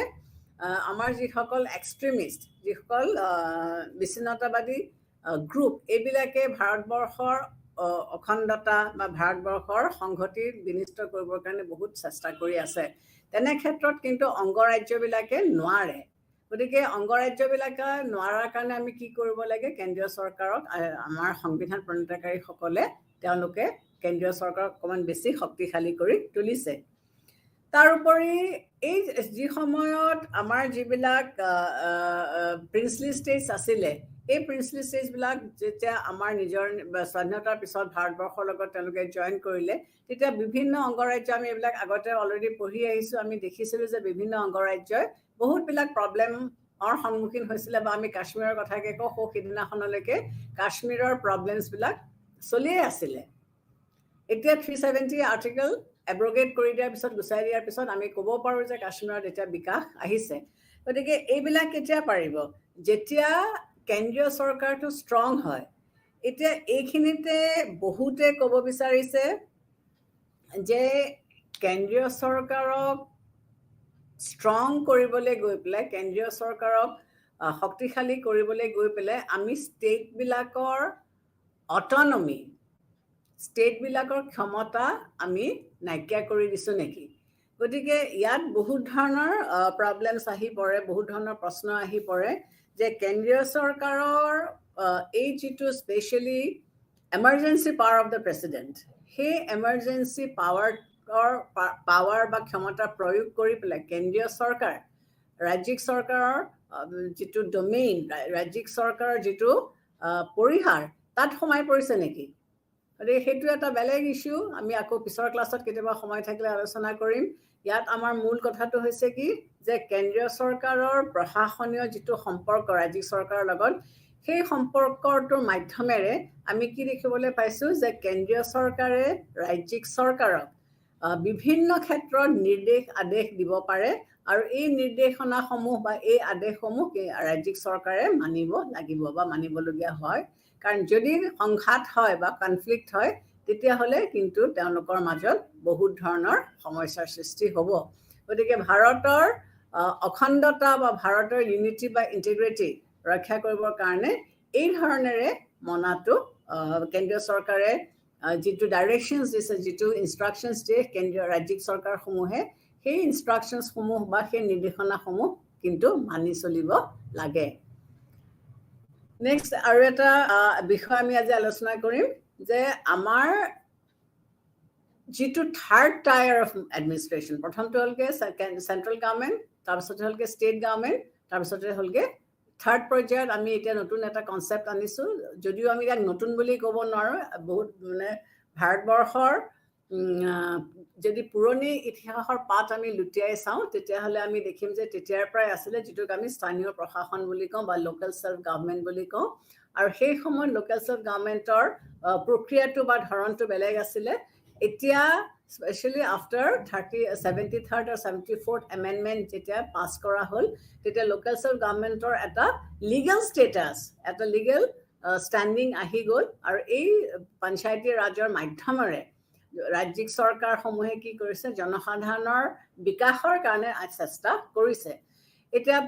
আমাৰ যিসকল এক্সট্ৰিমিষ্ট, যিসকল বিচ্ছিন্নতাবাদী গ্ৰুপ, এইবিলাকে ভাৰতবৰ্ষৰ অখণ্ডতা বা ভাৰতবৰ্ষৰ সংহতি বিনিষ্ট কৰিবৰ কাৰণে বহুত চেষ্টা কৰি আছে। তেনে ক্ষেত্ৰত কিন্তু অংগৰাজ্যবিলাকে নোৱাৰে। গতিকে অংগৰাজ্যবিলাকে নোৱাৰাৰ কাৰণে আমি কি কৰিব লাগে, কেন্দ্ৰীয় চৰকাৰক, আমাৰ সংবিধান প্ৰণেতাকাৰীসকলে তেওঁলোকে কেন্দ্ৰীয় চৰকাৰক অকণমান বেছি শক্তিশালী কৰি তুলিছে। তাৰোপৰি এই যি সময়ত আমাৰ যিবিলাক প্ৰিন্সলি ষ্টেটছ আছিলে, এই প্ৰিন্সলি ষ্টেটছবিলাক যেতিয়া আমাৰ নিজৰ স্বাধীনতাৰ পিছত ভাৰতবৰ্ষৰ লগত তেওঁলোকে জইন কৰিলে, তেতিয়া বিভিন্ন অংগৰাজ্য, আমি এইবিলাক আগতে অলৰেডি পঢ়ি আহিছোঁ, আমি দেখিছিলোঁ যে বিভিন্ন অংগৰাজ্যই বহুতবিলাক প্ৰব্লেমৰ সন্মুখীন হৈছিলে। বা আমি কাশ্মীৰৰ কথাকে কওঁ, সিদিনাখনলৈকে কাশ্মীৰৰ প্ৰব্লেমছবিলাক চলিয়ে আছিলে। এতিয়া 370 আৰ্টিকল এব্ৰগেট কৰি দিয়াৰ পিছত, গুচাই দিয়াৰ পিছত আমি ক'ব পাৰোঁ যে কাশ্মীৰত এতিয়া বিকাশ আহিছে। গতিকে এইবিলাক কেতিয়া পাৰিব, যেতিয়া কেন্দ্ৰীয় চৰকাৰটো ষ্ট্ৰং হয়। এতিয়া এইখিনিতে বহুতে ক'ব বিচাৰিছে যে কেন্দ্ৰীয় চৰকাৰক ষ্ট্ৰং কৰিবলৈ গৈ পেলাই, কেন্দ্ৰীয় চৰকাৰক শক্তিশালী কৰিবলৈ গৈ পেলাই আমি ষ্টেটবিলাকৰ অটনমি, ষ্টেটবিলাকৰ ক্ষমতা আমি নাইকিয়া কৰি দিছোঁ নেকি। গতিকে ইয়াত বহুত ধৰণৰ প্ৰব্লেমছ আহি পৰে, বহুত ধৰণৰ প্ৰশ্ন আহি পৰে যে কেন্দ্ৰীয় চৰকাৰৰ এই যিটো especially emergency power of the president, সেই এমাৰ্জেঞ্চি পাৱাৰ বা ক্ষমতা প্ৰয়োগ কৰি পেলাই কেন্দ্ৰীয় চৰকাৰ, ৰাজ্যিক চৰকাৰৰ যিটো ডমেইন, ৰাজ্যিক চৰকাৰৰ যিটো পৰিহাৰ, তাত সোমাই পৰিছে নেকি। গতিকে সেইটো এটা বেলেগ ইছ্যু, আমি আকৌ পিছৰ ক্লাছত কেতিয়াবা সময় থাকিলে আলোচনা কৰিম। ইয়াত আমাৰ মূল কথাটো হৈছে কি, যে কেন্দ্ৰীয় চৰকাৰৰ প্ৰশাসনীয় যিটো সম্পৰ্ক ৰাজ্যিক চৰকাৰৰ লগত, সেই সম্পৰ্কটোৰ মাধ্যমেৰে আমি কি দেখিবলৈ পাইছোঁ, যে কেন্দ্ৰীয় চৰকাৰে ৰাজ্যিক চৰকাৰক বিভিন্ন ক্ষেত্ৰত নিৰ্দেশ আদেশ দিব পাৰে আৰু এই নিৰ্দেশনাসমূহ বা এই আদেশসমূহ ৰাজ্যিক চৰকাৰে মানিব লাগিব বা মানিবলগীয়া হয় কাৰণ যদি সংঘাত হয় বা কনফ্লিক্ট হয় তেতিয়াহ'লে কিন্তু তেওঁলোকৰ মাজত বহুত ধৰণৰ সমস্যাৰ সৃষ্টি হ'ব গতিকে ভাৰতৰ অখণ্ডতা বা ভাৰতৰ ইউনিটি বা ইণ্টিগ্ৰিটি ৰক্ষা কৰিবৰ কাৰণে এই ধৰণেৰে মনাটো কেন্দ্ৰীয় চৰকাৰে যিটো ডাইৰেকশ্যনছ দিছে যিটো ইনষ্ট্ৰাকশ্যনছ দিয়ে কেন্দ্ৰীয় ৰাজ্যিক চৰকাৰসমূহে সেই ইনষ্ট্ৰাকশ্যনছসমূহ বা সেই নিৰ্দেশনাসমূহ কিন্তু মানি চলিব লাগে নেক্সট আৰু এটা বিষয় আমি আজি আলোচনা কৰিম যে আমাৰ যিটো থাৰ্ড টায়াৰ অফ এডমিনিষ্ট্ৰেশ্যন প্ৰথমটো হ'লগে চেণ্ট্ৰেল গভৰ্ণমেণ্ট তাৰপিছতে হ'লগে ষ্টেট গভৰ্ণমেণ্ট তাৰপিছতে হ'লগে থাৰ্ড পৰ্যায়ত আমি এতিয়া নতুন এটা কনচেপ্ট আনিছোঁ যদিও আমি ইয়াক নতুন বুলি ক'ব নোৱাৰোঁ বহুত মানে ভাৰতবৰ্ষৰ যদি পুৰণি ইতিহাসৰ পাত আমি লুটিয়াই চাওঁ তেতিয়াহ'লে আমি দেখিম যে তেতিয়াৰ পৰাই আছিলে যিটোক আমি স্থানীয় প্ৰশাসন বুলি কওঁ বা লোকেল ছেল্ফ গভৰ্ণমেণ্ট বুলি কওঁ আৰু সেই সময়ত লোকেল ছেল্ফ গভৰ্ণমেণ্টৰ প্ৰক্ৰিয়াটো বা ধৰণটো বেলেগ আছিলে এতিয়া স্পেচিয়েলি আফটাৰ 73rd আৰু 74th এমেণ্ডমেণ্ট যেতিয়া পাছ কৰা হ'ল তেতিয়া লোকেল ছেল্ফ গভৰ্ণমেণ্টৰ এটা লিগেল ষ্টেটাছ এটা লিগেল ষ্টেণ্ডিং আহি গ'ল আৰু এই পঞ্চায়তী ৰাজৰ মাধ্যমেৰে ৰাজ্যিক চৰকাৰসমূহে কি কৰিছে জনসাধাৰণৰ বিকাশৰ কাৰণে চেষ্টা কৰিছে এতিয়া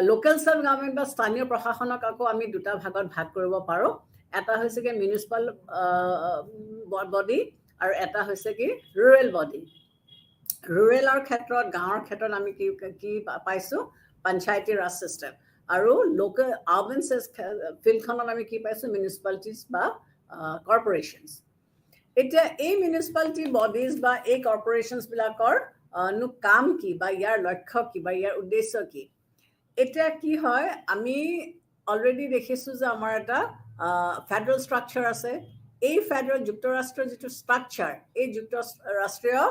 লোকেল ছেল্ফ গভৰ্ণমেণ্ট বা স্থানীয় প্ৰশাসনক আকৌ আমি দুটা ভাগত ভাগ কৰিব পাৰোঁ এটা হৈছে কি মিউনিচিপাল বডি আৰু এটা হৈছে কি ৰুৰেল বডি ৰুৰেলৰ ক্ষেত্ৰত গাঁৱৰ ক্ষেত্ৰত আমি কি পাইছোঁ পঞ্চায়তী ৰাজ চিষ্টেম আৰু লোকেল আৰ্বান ফিল্ডখনত আমি কি পাইছোঁ মিউনিচিপালিটিজ বা কৰ্পৰেশ্যনছ এতিয়া এই মিউনিচিপালিটি বডিজ বা এই কৰ্পৰেশ্যনছবিলাকৰ কাম কি বা ইয়াৰ লক্ষ্য কি বা ইয়াৰ উদ্দেশ্য কি এতিয়া কি হয় আমি অলৰেডি দেখিছোঁ যে আমাৰ এটা ফেডাৰেল ষ্ট্ৰাকচাৰ আছে এই ফেডাৰেল যুক্তৰাষ্ট্ৰৰ যিটো ষ্ট্ৰাকচাৰ এই যুক্তৰাষ্ট্ৰীয়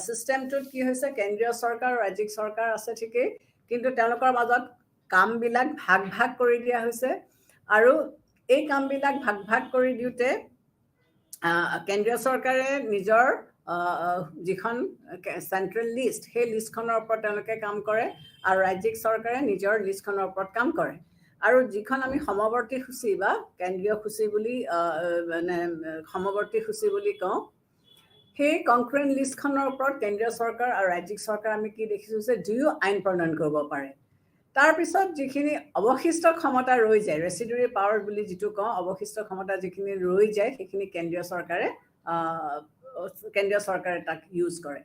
ছিষ্টেমটোত কি হৈছে কেন্দ্ৰীয় চৰকাৰ আৰু ৰাজ্যিক চৰকাৰ আছে ঠিকেই কিন্তু তেওঁলোকৰ মাজত কামবিলাক ভাগ ভাগ কৰি দিয়া হৈছে আৰু এই কামবিলাক ভাগ ভাগ কৰি দিওঁতে কেন্দ্ৰীয় চৰকাৰে নিজৰ যিখন চেণ্ট্ৰেল লিষ্ট সেই লিষ্টখনৰ ওপৰত তেওঁলোকে কাম কৰে আৰু ৰাজ্যিক চৰকাৰে নিজৰ লিষ্টখনৰ ওপৰত কাম কৰে আৰু যিখন আমি সমৱৰ্তী সূচী বা কেন্দ্ৰীয় সূচী বুলি মানে সমৱৰ্তী সূচী বুলি কওঁ সেই কনক্ৰেণ্ট লিষ্টখনৰ ওপৰত কেন্দ্ৰীয় চৰকাৰ আৰু ৰাজ্যিক চৰকাৰ আমি কি দেখিছোঁ যে দুয়ো আইন প্ৰণয়ন কৰিব পাৰে তাৰপিছত যিখিনি অৱশিষ্ট ক্ষমতা ৰৈ যায় ৰেচিডুৰী পাৱাৰ বুলি যিটো কওঁ অৱশিষ্ট ক্ষমতা যিখিনি ৰৈ যায় সেইখিনি কেন্দ্ৰীয় চৰকাৰে তাক ইউজ কৰে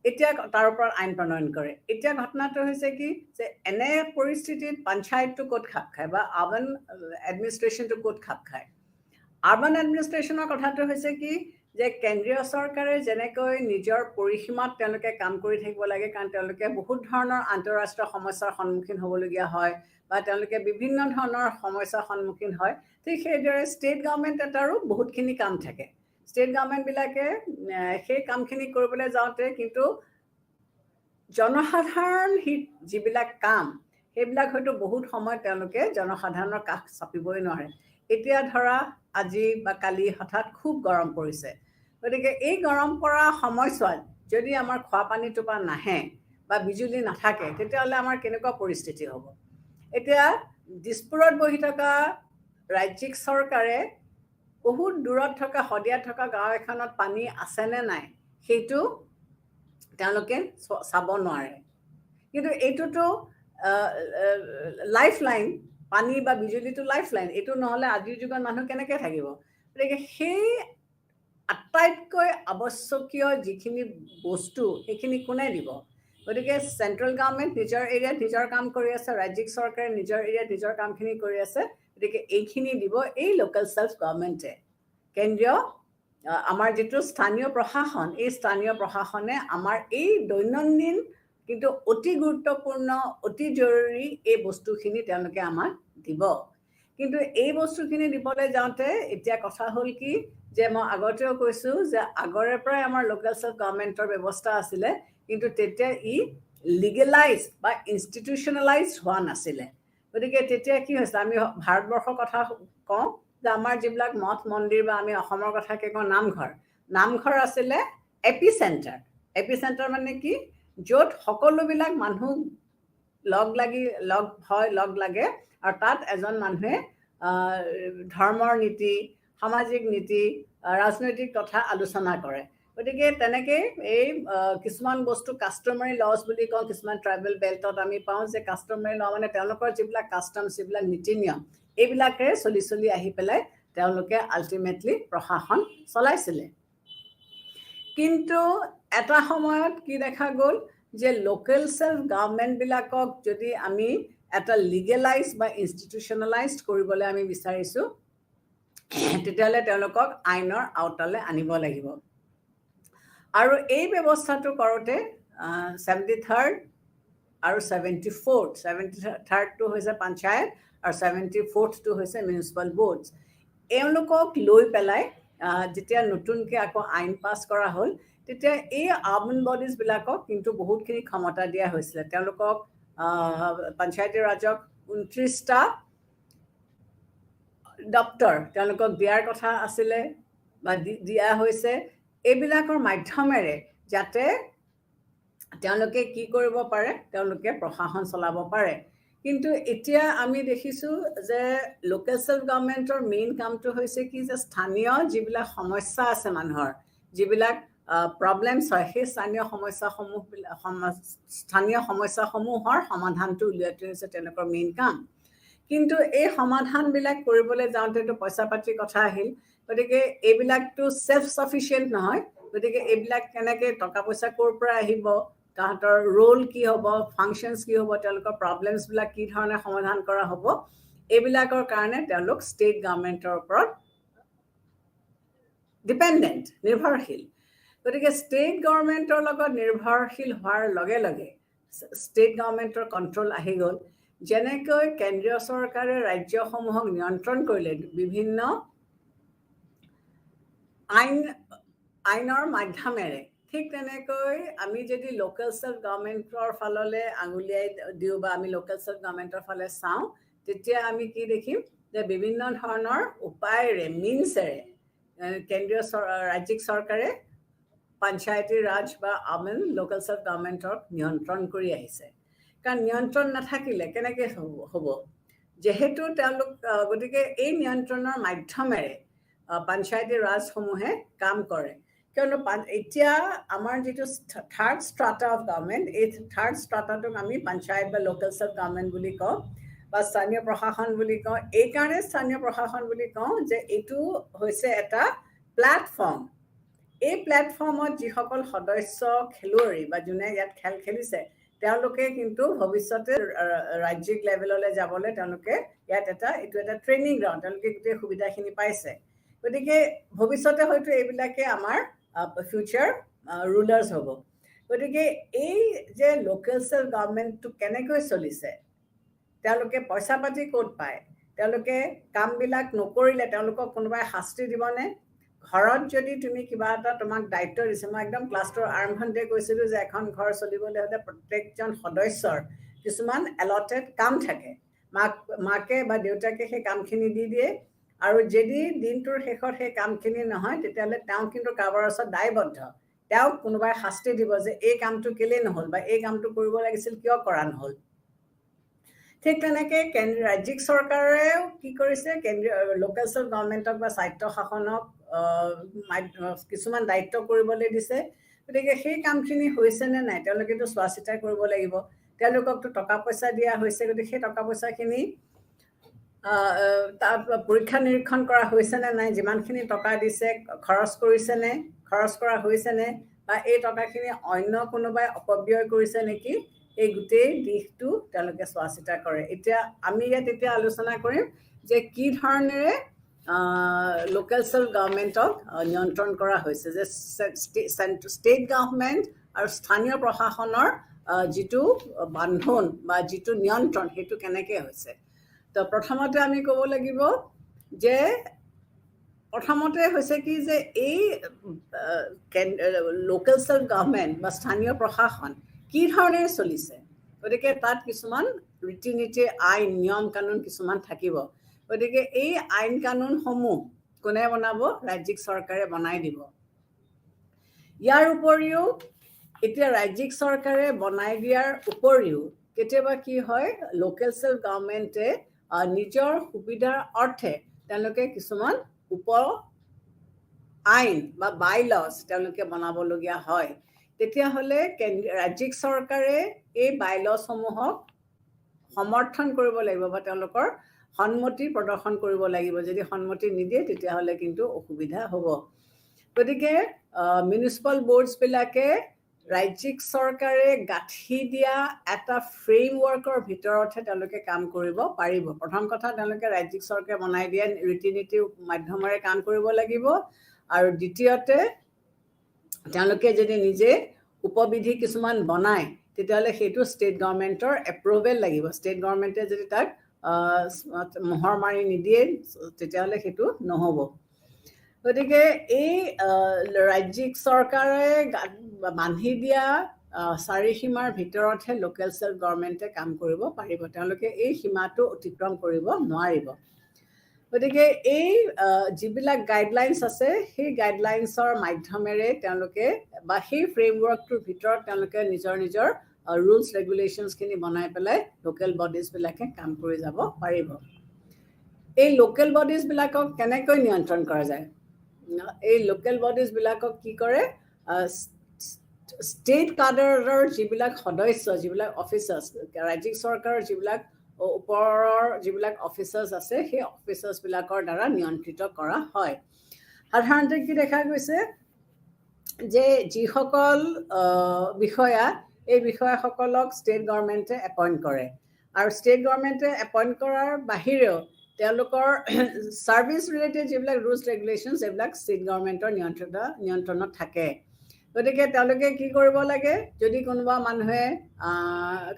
এতিয়া তাৰ ওপৰত আইন প্ৰণয়ন কৰে এতিয়া ঘটনাটো হৈছে কি যে এনে পৰিস্থিতিত পঞ্চায়তটো ক'ত খাপ খায় বা আৰ্বান এডমিনিষ্ট্ৰেশ্যনটো ক'ত খাপ খায় আৰ্বান এডমিনিষ্ট্ৰেশ্যনৰ কথাটো হৈছে কি যে কেন্দ্ৰীয় চৰকাৰে যেনেকৈ নিজৰ পৰিসীমাত তেওঁলোকে কাম কৰি থাকিব লাগে কাৰণ তেওঁলোকে বহুত ধৰণৰ আন্তঃৰাষ্ট্ৰীয় সমস্যাৰ সন্মুখীন হ'বলগীয়া হয় বা তেওঁলোকে বিভিন্ন ধৰণৰ সমস্যাৰ সন্মুখীন হয় ঠিক সেইদৰে ষ্টেট গভৰ্ণমেণ্ট এটাৰো বহুতখিনি কাম থাকে ষ্টেট গভৰ্ণমেণ্টবিলাকে সেই কামখিনি কৰিবলৈ যাওঁতে কিন্তু জনসাধাৰণ হিত যিবিলাক কাম সেইবিলাক হয়তো বহুত সময় তেওঁলোকে জনসাধাৰণৰ কাষ চাপিবই নোৱাৰে এতিয়া ধৰা আজি বা কালি হঠাৎ খুব গৰম পৰিছে গতিকে এই গৰম পৰা সময়ছোৱাত যদি আমাৰ খোৱা পানীটোপা নাহে বা বিজুলী নাথাকে তেতিয়াহ'লে আমাৰ কেনেকুৱা পৰিস্থিতি হ'ব এতিয়া দিছপুৰত বহি থকা ৰাজ্যিক চৰকাৰে বহুত দূৰত থকা শদিয়াত থকা গাঁও এখনত পানী আছেনে নাই সেইটো তেওঁলোকে চাব নোৱাৰে কিন্তু এইটোতো লাইফ লাইন পানী বা বিজুলীটো লাইফ লাইন এইটো নহ'লে আজিৰ যুগত মানুহ কেনেকৈ থাকিব গতিকে সেই আটাইতকৈ আৱশ্যকীয় যিখিনি বস্তু সেইখিনি কোনে দিব গতিকে চেণ্ট্ৰেল গভৰ্ণমেণ্ট নিজৰ এৰিয়াত নিজৰ কাম কৰি আছে ৰাজ্যিক চৰকাৰে নিজৰ এৰিয়াত নিজৰ কামখিনি কৰি আছে গতিকে এইখিনি দিব এই লোকেল ছেল্ফ গভৰ্ণমেণ্টে কেন্দ্ৰীয় আমাৰ যিটো স্থানীয় প্ৰশাসন এই স্থানীয় প্ৰশাসনে আমাৰ এই দৈনন্দিন কিন্তু অতি গুৰুত্বপূৰ্ণ অতি জৰুৰী এই বস্তুখিনি তেওঁলোকে আমাক দিব কিন্তু এই বস্তুখিনি দিবলৈ যাওঁতে এতিয়া কথা হ'ল কি যে মই আগতেও কৈছোঁ যে আগৰে পৰাই আমাৰ লোকেল ছেল্ফ গভৰ্ণমেণ্টৰ ব্যৱস্থা আছিলে কিন্তু তেতিয়া ই লিগেলাইজ বা ইনষ্টিটিউশ্যনেলাইজ হোৱা নাছিলে গতিকে তেতিয়া কি হৈছে আমি ভাৰতবৰ্ষৰ কথা কওঁ যে আমাৰ যিবিলাক মঠ মন্দিৰ বা আমি অসমৰ কথাকে কওঁ নামঘৰ আছিলে এপিচেণ্টাৰ মানে কি, য'ত সকলোবিলাক মানুহ লগ লাগে আৰু তাত এজন মানুহে ধৰ্মৰ নীতি, সামাজিক নীতি, ৰাজনৈতিক কথা আলোচনা কৰে। গতিকে তেনেকৈ এই কিছুমান বস্তু কাষ্টমাৰী লজ বুলি কওঁ, কিছুমান ট্ৰাইবেল বেল্টত আমি পাওঁ যে কাষ্টমাৰী ল মানে তেওঁলোকৰ যিবিলাক কাষ্টম, যিবিলাক নীতি নিয়ম, এইবিলাকেৰে চলি আহি পেলাই তেওঁলোকে আল্টিমেটলি প্ৰশাসন চলাইছিলে। কিন্তু এটা সময়ত কি দেখা গ'ল যে লোকেল সেল্ফ গভৰ্ণমেণ্টবিলাকক যদি আমি এটা লিগেলাইজ বা ইনষ্টিটিউচনেলাইজ কৰিবলৈ আমি বিচাৰিছোঁ, তেতিয়াহ'লে তেওঁলোকক আইনৰ আওতালৈ আনিব লাগিব। আৰু এই ব্যৱস্থাটো কৰোঁতে 73rd আৰু 74th, 73rdটো হৈছে পঞ্চায়ত আৰু 74thটো হৈছে মিউনিচিপাল বৰ্ডছ। এওঁলোকক লৈ পেলাই যেতিয়া নতুনকৈ আকৌ আইন পাছ কৰা হ'ল, তেতিয়া এই আৰ্বান বডিজবিলাকক কিন্তু বহুতখিনি ক্ষমতা দিয়া হৈছিলে। তেওঁলোকক পঞ্চায়তী ৰাজক 29টা দপ্তৰ তেওঁলোকক দিয়াৰ কথা আছিলে বা দিয়া হৈছে, এইবিলাকৰ মাধ্যমেৰে যাতে তেওঁলোকে কি কৰিব পাৰে, তেওঁলোকে প্ৰশাসন চলাব পাৰে। কিন্তু এতিয়া আমি দেখিছোঁ যে লোকেল সেল্ফ গভৰ্ণমেণ্টৰ মেইন কামটো হৈছে কি, যে স্থানীয় যিবিলাক সমস্যা আছে মানুহৰ, যিবিলাক প্ৰব্লেমছ হয়, সেই স্থানীয় সমস্যাসমূহৰ সমাধানটো উলিওৱাটো হৈছে তেওঁলোকৰ মেইন কাম। কিন্তু এই সমাধানবিলাক কৰিবলৈ যাওঁতেতো পইচা পাতিৰ কথা আহিল। গতিকে এইবিলাকতো ছেল্ফ ছাফিচিয়েণ্ট নহয়। গতিকে এইবিলাক কেনেকৈ টকা পইচা ক'ৰ পৰা আহিব, তাহাঁতৰ ৰোল কি হ'ব, ফাংচনছ কি হ'ব, তেওঁলোকৰ প্ৰব্লেমছবিলাক কি ধৰণে সমাধান কৰা হ'ব, এইবিলাকৰ কাৰণে তেওঁলোক ষ্টেট গভৰ্ণমেণ্টৰ ওপৰত ডিপেণ্ডেণ্ট, নিৰ্ভৰশীল। গতিকে ষ্টেট গভৰ্ণমেণ্টৰ লগত নিৰ্ভৰশীল হোৱাৰ লগে লগে ষ্টেট গভৰ্ণমেণ্টৰ কণ্ট্ৰল আহি গ'ল। যেনেকৈ কেন্দ্ৰীয় চৰকাৰে ৰাজ্যসমূহক নিয়ন্ত্ৰণ কৰিলে বিভিন্ন আইনৰ মাধ্যমেৰে, ঠিক তেনেকৈ আমি যদি লোকেল সেল্ফ গভৰ্ণমেণ্টৰ ফাললৈ আঙুলিয়াই দিওঁ বা আমি লোকেল সেল্ফ গভৰ্ণমেণ্টৰ ফালে চাওঁ, তেতিয়া আমি কি দেখিম যে বিভিন্ন ধৰণৰ উপায়েৰে, মিনছেৰে কেন্দ্ৰীয় ৰাজ্যিক চৰকাৰে পঞ্চায়তী ৰাজ বা আৰ্বান লোকেল সেল্ফ গভৰ্ণমেণ্টক নিয়ন্ত্ৰণ কৰি আহিছে। কাৰণ নিয়ন্ত্ৰণ নাথাকিলে কেনেকৈ হ'ব, যিহেতু তেওঁলোক, গতিকে এই নিয়ন্ত্ৰণৰ মাধ্যমেৰে পঞ্চায়তী ৰাজসমূহে কাম কৰে। কিয়নো এতিয়া আমাৰ যিটো থাৰ্ড ষ্ট্ৰাটা অফ গভৰ্ণমেণ্ট, এই থাৰ্ড ষ্ট্ৰাটাটোক আমি পঞ্চায়ত বা লোকেল সেল্ফ গভৰ্ণমেণ্ট বুলি কওঁ বা স্থানীয় প্ৰশাসন বুলি কওঁ। এইকাৰণে স্থানীয় প্ৰশাসন বুলি কওঁ যে এইটো হৈছে এটা প্লেটফৰ্ম। এই প্লেটফৰ্মত যিসকল সদস্য খেলুৱৈ বা যোনে ইয়াত খেল খেলিছে, তেওঁলোকে কিন্তু ভৱিষ্যতে ৰাজ্যিক লেভেললৈ যাবলৈ তেওঁলোকে ইয়াত এইটো এটা ট্ৰেইনিং গ্ৰাউণ্ড, তেওঁলোকে গোটেই সুবিধাখিনি পাইছে। গতিকে ভৱিষ্যতে হয়তো এইবিলাকে আমাৰ ফিউচাৰ ৰুলাৰ্ছ হ'ব। গতিকে এই যে লোকেল সেল্ফ গভৰ্ণমেণ্টটো কেনেকৈ চলিছে, তেওঁলোকে পইচা পাতি ক'ত পায়, তেওঁলোকে কামবিলাক নকৰিলে তেওঁলোকক কোনোবাই শাস্তি দিবনে? ঘৰত যদি তুমি কিবা এটা তোমাক দায়িত্ব দিছে, মই একদম ক্লাছটোৰ আৰম্ভণিতে কৈছিলোঁ যে এখন ঘৰ চলিবলৈ হ'লে প্ৰত্যেকজন সদস্যৰ কিছুমান এলটেড কাম থাকে। মাকে বা দেউতাকে সেই কামখিনি দি দিয়ে, আৰু যদি দিনটোৰ শেষত সেই কামখিনি নহয়, তেতিয়াহ'লে তেওঁ কিন্তু কাৰোবাৰ ওচৰত দায়বদ্ধ। তেওঁক কোনোবাই শাস্তি দিব যে এই কামটো কেলেই নহ'ল বা এই কামটো কৰিব লাগিছিল, কিয় কৰা নহ'ল। ঠিক তেনেকৈ ৰাজ্যিক চৰকাৰেও কি কৰিছে, কেন্দ্ৰীয় লোকেল সেল্ফ গভৰ্ণমেণ্টক বা স্বায়ত্ত শাসনক কিছুমান দায়িত্ব কৰিবলৈ দিছে। গতিকে সেই কামখিনি হৈছেনে নাই তেওঁলোকেতো চোৱা চিতা কৰিব লাগিব। তেওঁলোককতো টকা পইচা দিয়া হৈছে, গতিকে সেই টকা পইচাখিনি তাৰ পৰীক্ষা নিৰীক্ষণ কৰা হৈছেনে নাই, যিমানখিনি টকা দিছে খৰচ কৰিছেনে, খৰচ কৰা হৈছেনে, বা এই টকাখিনি অন্য কোনোবাই অপব্যয় কৰিছে নেকি, এই গোটেই দিশটো তেওঁলোকে চোৱা চিতা কৰে। এতিয়া আমি ইয়াত আলোচনা কৰিম যে কি ধৰণেৰে লোকেল সেল্ফ গভৰ্ণমেণ্টক নিয়ন্ত্ৰণ কৰা হৈছে, যে ষ্টেট গভৰ্ণমেণ্ট আৰু স্থানীয় প্ৰশাসনৰ যিটো বান্ধোন বা যিটো নিয়ন্ত্ৰণ, সেইটো কেনেকৈ হৈছে। তো প্ৰথমতে আমি ক'ব লাগিব যে প্ৰথমতে হৈছে কি, যে এই লোকেল সেল্ফ গভৰ্ণমেণ্ট বা স্থানীয় প্ৰশাসন কি ধৰণে চলিছে। গতিকে তাত কিছুমান ৰীতি নীতি, আইন, নিয়ম কানুন কিছুমান থাকিব। গতিকে এই আইন কানুনসমূহ কোনে বনাব? ৰাজ্যিক চৰকাৰে বনাই দিব। ইয়াৰ উপৰিও এতিয়া ৰাজ্যিক চৰকাৰে বনাই দিয়াৰ উপৰিও কেতিয়াবা কি হয় লোকেল সেল্ফ গভৰ্ণমেণ্টে নিজৰ সুবিধাৰ অৰ্থে তেওঁলোকে কিছুমান আইন বা বাইলজ তেওঁলোকে বনাবলগীয়া হয় তেতিয়াহ'লে ৰাজ্যিক চৰকাৰে এই বাইলজসমূহক সমৰ্থন কৰিব লাগিব বা তেওঁলোকৰ সন্মতি প্ৰদৰ্শন কৰিব লাগিব যদি সন্মতি নিদিয়ে তেতিয়াহ'লে কিন্তু অসুবিধা হ'ব গতিকে মিউনিচিপাল বৰ্ডছবিলাকে ৰাজ্যিক চৰকাৰে গাঁঠি দিয়া এটা ফ্ৰেমৱৰ্কৰ ভিতৰতহে তেওঁলোকে কাম কৰিব পাৰিব প্ৰথম কথা তেওঁলোকে ৰাজ্যিক চৰকাৰে বনাই দিয়া ৰীতি নীতিৰ মাধ্যমেৰে কাম কৰিব লাগিব আৰু দ্বিতীয়তে তেওঁলোকে যদি নিজে উপবিধি কিছুমান বনায় তেতিয়াহ'লে সেইটো ষ্টেট গভৰ্ণমেণ্টৰ এপ্ৰুভেল লাগিব ষ্টেট গভৰ্ণমেণ্টে যদি তাক মোহৰ মাৰি নিদিয়ে তেতিয়াহ'লে সেইটো নহ'ব গতিকে এই ৰাজ্যিক চৰকাৰে বান্ধি দিয়া চাৰিসীমাৰ ভিতৰতহে লোকেল সেল্ফ গভৰ্ণমেণ্টে কাম কৰিব পাৰিব তেওঁলোকে এই সীমাটো অতিক্ৰম কৰিব নোৱাৰিব গতিকে এই যিবিলাক গাইডলাইনছ আছে সেই গাইডলাইনছৰ মাধ্যমেৰে তেওঁলোকে বা সেই ফ্ৰেমৱৰ্কটোৰ ভিতৰত তেওঁলোকে নিজৰ নিজৰ ৰুলছ ৰেগুলেশ্যনছখিনি বনাই পেলাই লোকেল বডিজবিলাকে কাম কৰি যাব পাৰিব এই লোকেল বডিজবিলাকক কেনেকৈ নিয়ন্ত্ৰণ কৰা যায় এই লোকেল বডিজবিলাকক কি কৰে ষ্টেট কাডাৰৰ যিবিলাক সদস্য যিবিলাক অফিচাৰ্ছ ৰাজ্যিক চৰকাৰৰ যিবিলাক ওপৰৰ যিবিলাক অফিচাৰ্ছ আছে সেই অফিচাৰ্ছবিলাকৰ দ্বাৰা নিয়ন্ত্ৰিত কৰা হয় সাধাৰণতে কি দেখা গৈছে যে যিসকল বিষয়া এই বিষয়াসকলক ষ্টেট গভৰ্ণমেণ্টে এপইণ্ট কৰে আৰু ষ্টেট গভৰ্ণমেণ্টে এপইণ্ট কৰাৰ বাহিৰেও তেওঁলোকৰ ছাৰ্ভিচ ৰিলেটেড যিবিলাক ৰুলছ ৰেগুলেশ্যনছ এইবিলাক ষ্টেট গভৰ্ণমেণ্টৰ নিয়ন্ত্ৰণত থাকে গতিকে তেওঁলোকে কি কৰিব লাগে যদি কোনোবা মানুহে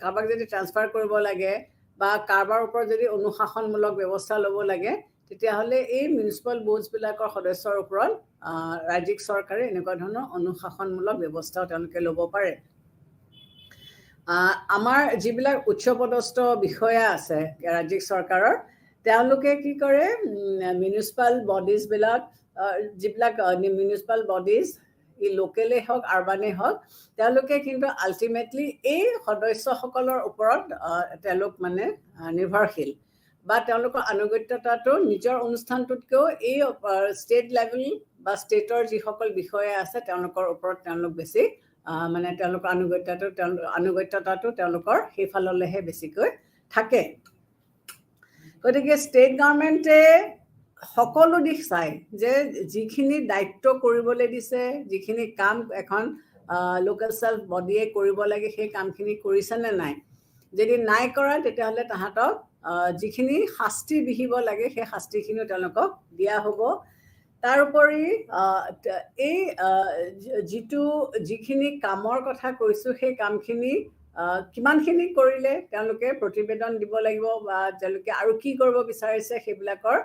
কাৰোবাক যদি ট্ৰান্সফাৰ কৰিব লাগে বা কাৰোবাৰ ওপৰত যদি অনুশাসনমূলক ব্যৱস্থা ল'ব লাগে তেতিয়াহ'লে এই মিউনিচিপাল বৰ্ডছবিলাকৰ সদস্যৰ ওপৰত ৰাজ্যিক চৰকাৰে এনেকুৱা ধৰণৰ অনুশাসনমূলক ব্যৱস্থাও তেওঁলোকে ল'ব পাৰে আমাৰ যিবিলাক উচ্চপদস্থ বিষয়া আছে ৰাজ্যিক চৰকাৰৰ তেওঁলোকে কি কৰে মিউনিচিপাল বডিজবিলাক যিবিলাক মিউনিচিপাল বডিজ ই লোকেলেই হওক আৰ্বানেই হওক তেওঁলোকে কিন্তু আল্টিমেটলি এই সদস্যসকলৰ ওপৰত তেওঁলোক মানে নিৰ্ভৰশীল বা তেওঁলোকৰ আনুগত্যতাটো নিজৰ অনুষ্ঠানটোতকৈও এই ষ্টেট লেভেল বা ষ্টেটৰ যিসকল বিষয়া আছে তেওঁলোকৰ ওপৰত তেওঁলোক বেছি মানে তেওঁলোকৰ আনুগত্যতাটো তেওঁলোকৰ সেইফাললৈহে বেছিকৈ থাকে গতিকে ষ্টেট গভৰ্ণমেণ্টে সকলো দিশ চাই যে যিখিনি দায়িত্ব কৰিবলৈ দিছে যিখিনি কাম এখন লোকেল সেল্ফ বডিয়ে কৰিব লাগে সেই কামখিনি কৰিছে নে নাই যদি নাই কৰা তেতিয়াহ'লে তাহাঁতক যিখিনি শাস্তি বিহিব লাগে সেই শাস্তিখিনিও তেওঁলোকক দিয়া হ'ব তাৰোপৰি এই যিখিনি কামৰ কথা কৈছোঁ সেই কামখিনি কিমানখিনি কৰিলে তেওঁলোকে প্ৰতিবেদন দিব লাগিব বা তেওঁলোকে আৰু কি কৰিব বিচাৰিছে সেইবিলাকৰ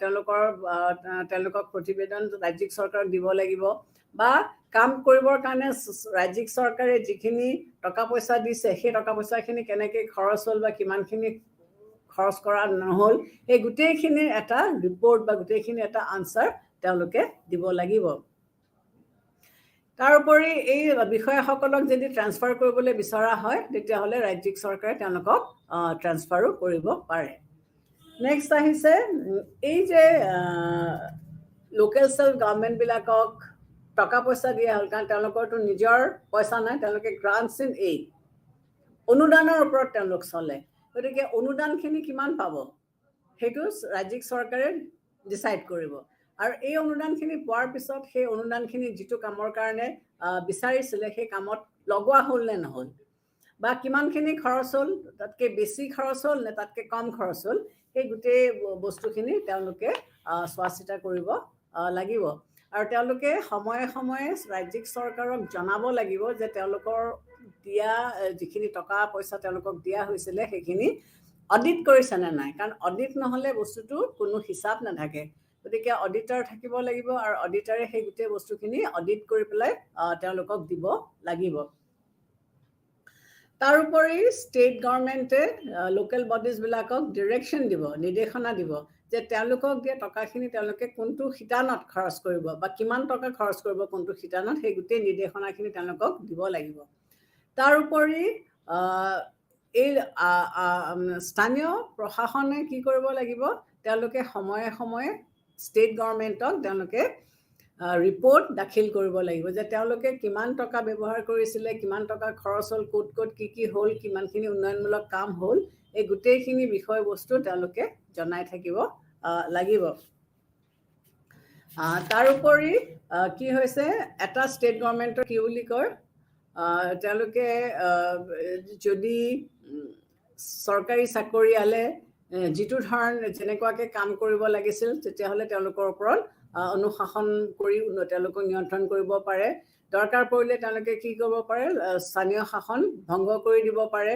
তেওঁলোকক প্ৰতিবেদন ৰাজ্যিক চৰকাৰক দিব লাগিব বা কাম কৰিবৰ কাৰণে ৰাজ্যিক চৰকাৰে যিখিনি টকা পইচা দিছে সেই টকা পইচাখিনি কেনেকৈ খৰচ হ'ল বা কিমানখিনি খৰচ কৰা নহ'ল এই গোটেইখিনিৰ এটা ৰিপৰ্ট বা গোটেইখিনি এটা আনচাৰ তেওঁলোকে দিব লাগিব তাৰোপৰি এই বিষয়াসকলক যদি ট্ৰান্সফাৰ কৰিবলৈ বিচৰা হয় তেতিয়াহ'লে ৰাজ্যিক চৰকাৰে তেওঁলোকক ট্ৰান্সফাৰো কৰিব পাৰে নেক্সট আহিছে এই যে লোকেল সেল্ফ গভৰ্ণমেণ্টবিলাকক টকা পইচা দিয়া হ'ল কাৰণ তেওঁলোকৰতো নিজৰ পইচা নাই তেওঁলোকে গ্ৰাণ্টছ ইন এইড অনুদানৰ ওপৰত তেওঁলোক চলে গতিকে অনুদানখিনি কিমান পাব সেইটো ৰাজ্যিক চৰকাৰে ডিচাইড কৰিব আৰু এই অনুদানখিনি পোৱাৰ পিছত সেই অনুদানখিনি যিটো কামৰ কাৰণে বিচাৰিছিলে সেই কামত লগোৱা হ'ল নে নহ'ল বা কিমানখিনি খৰচ হ'ল তাতকৈ বেছি খৰচ হ'ল নে তাতকৈ কম খৰচ হ'ল সেই গোটেই বস্তুখিনি তেওঁলোকে চোৱা চিতা কৰিব লাগিব আৰু তেওঁলোকে সময়ে সময়ে ৰাজ্যিক চৰকাৰক জনাব লাগিব যে তেওঁলোকৰ দিয়া যিখিনি টকা পইচা তেওঁলোকক দিয়া হৈছিলে সেইখিনি অডিট কৰিছে নে নাই কাৰণ অডিট নহ'লে বস্তুটো কোনো হিচাপ নাথাকে গতিকে অডিটৰ থাকিব লাগিব আৰু অডিটাৰে সেই গোটেই বস্তুখিনি অডিট কৰি পেলাই তেওঁলোকক দিব লাগিব তাৰোপৰি ষ্টেট গভৰ্ণমেণ্টে লোকেল বডিজবিলাকক ডিৰেকশ্যন দিব নিৰ্দেশনা দিব যে তেওঁলোকক দিয়া টকাখিনি তেওঁলোকে কোনটো শিতানত খৰচ কৰিব বা কিমান টকা খৰচ কৰিব কোনটো শিতানত, সেই গোটেই নিৰ্দেশনাখিনি তেওঁলোকক দিব লাগিব। তাৰোপৰি এই স্থানীয় প্ৰশাসনে কি কৰিব লাগিব, তেওঁলোকে সময়ে সময়ে ষ্টেট গভৰ্ণমেণ্টক তেওঁলোকে ৰিপৰ্ট দাখিল কৰিব লাগিব যে তেওঁলোকে কিমান টকা ব্যৱহাৰ কৰিছিলে, কিমান টকা খৰচ হ'ল, ক'ত ক'ত কি হ'ল, কিমানখিনি উন্নয়নমূলক কাম হ'ল, এই গোটেইখিনি বিষয়বস্তু তেওঁলোকে জনাই থাকিব লাগিব। তাৰোপৰি কি হৈছে, এটা ষ্টেট গভৰ্ণমেণ্টৰ কি বুলি কয়, তেওঁলোকে যদি চৰকাৰী চাকৰিয়ালে যিটো যেনেকুৱাকৈ কাম কৰিব লাগিছিল, তেতিয়াহ'লে তেওঁলোকৰ ওপৰত অনুশাসন কৰি তেওঁলোকক নিয়ন্ত্ৰণ কৰিব পাৰে। দৰকাৰ পৰিলে তেওঁলোকে কি কৰিব পাৰে, স্থানীয় শাসন ভংগ কৰি দিব পাৰে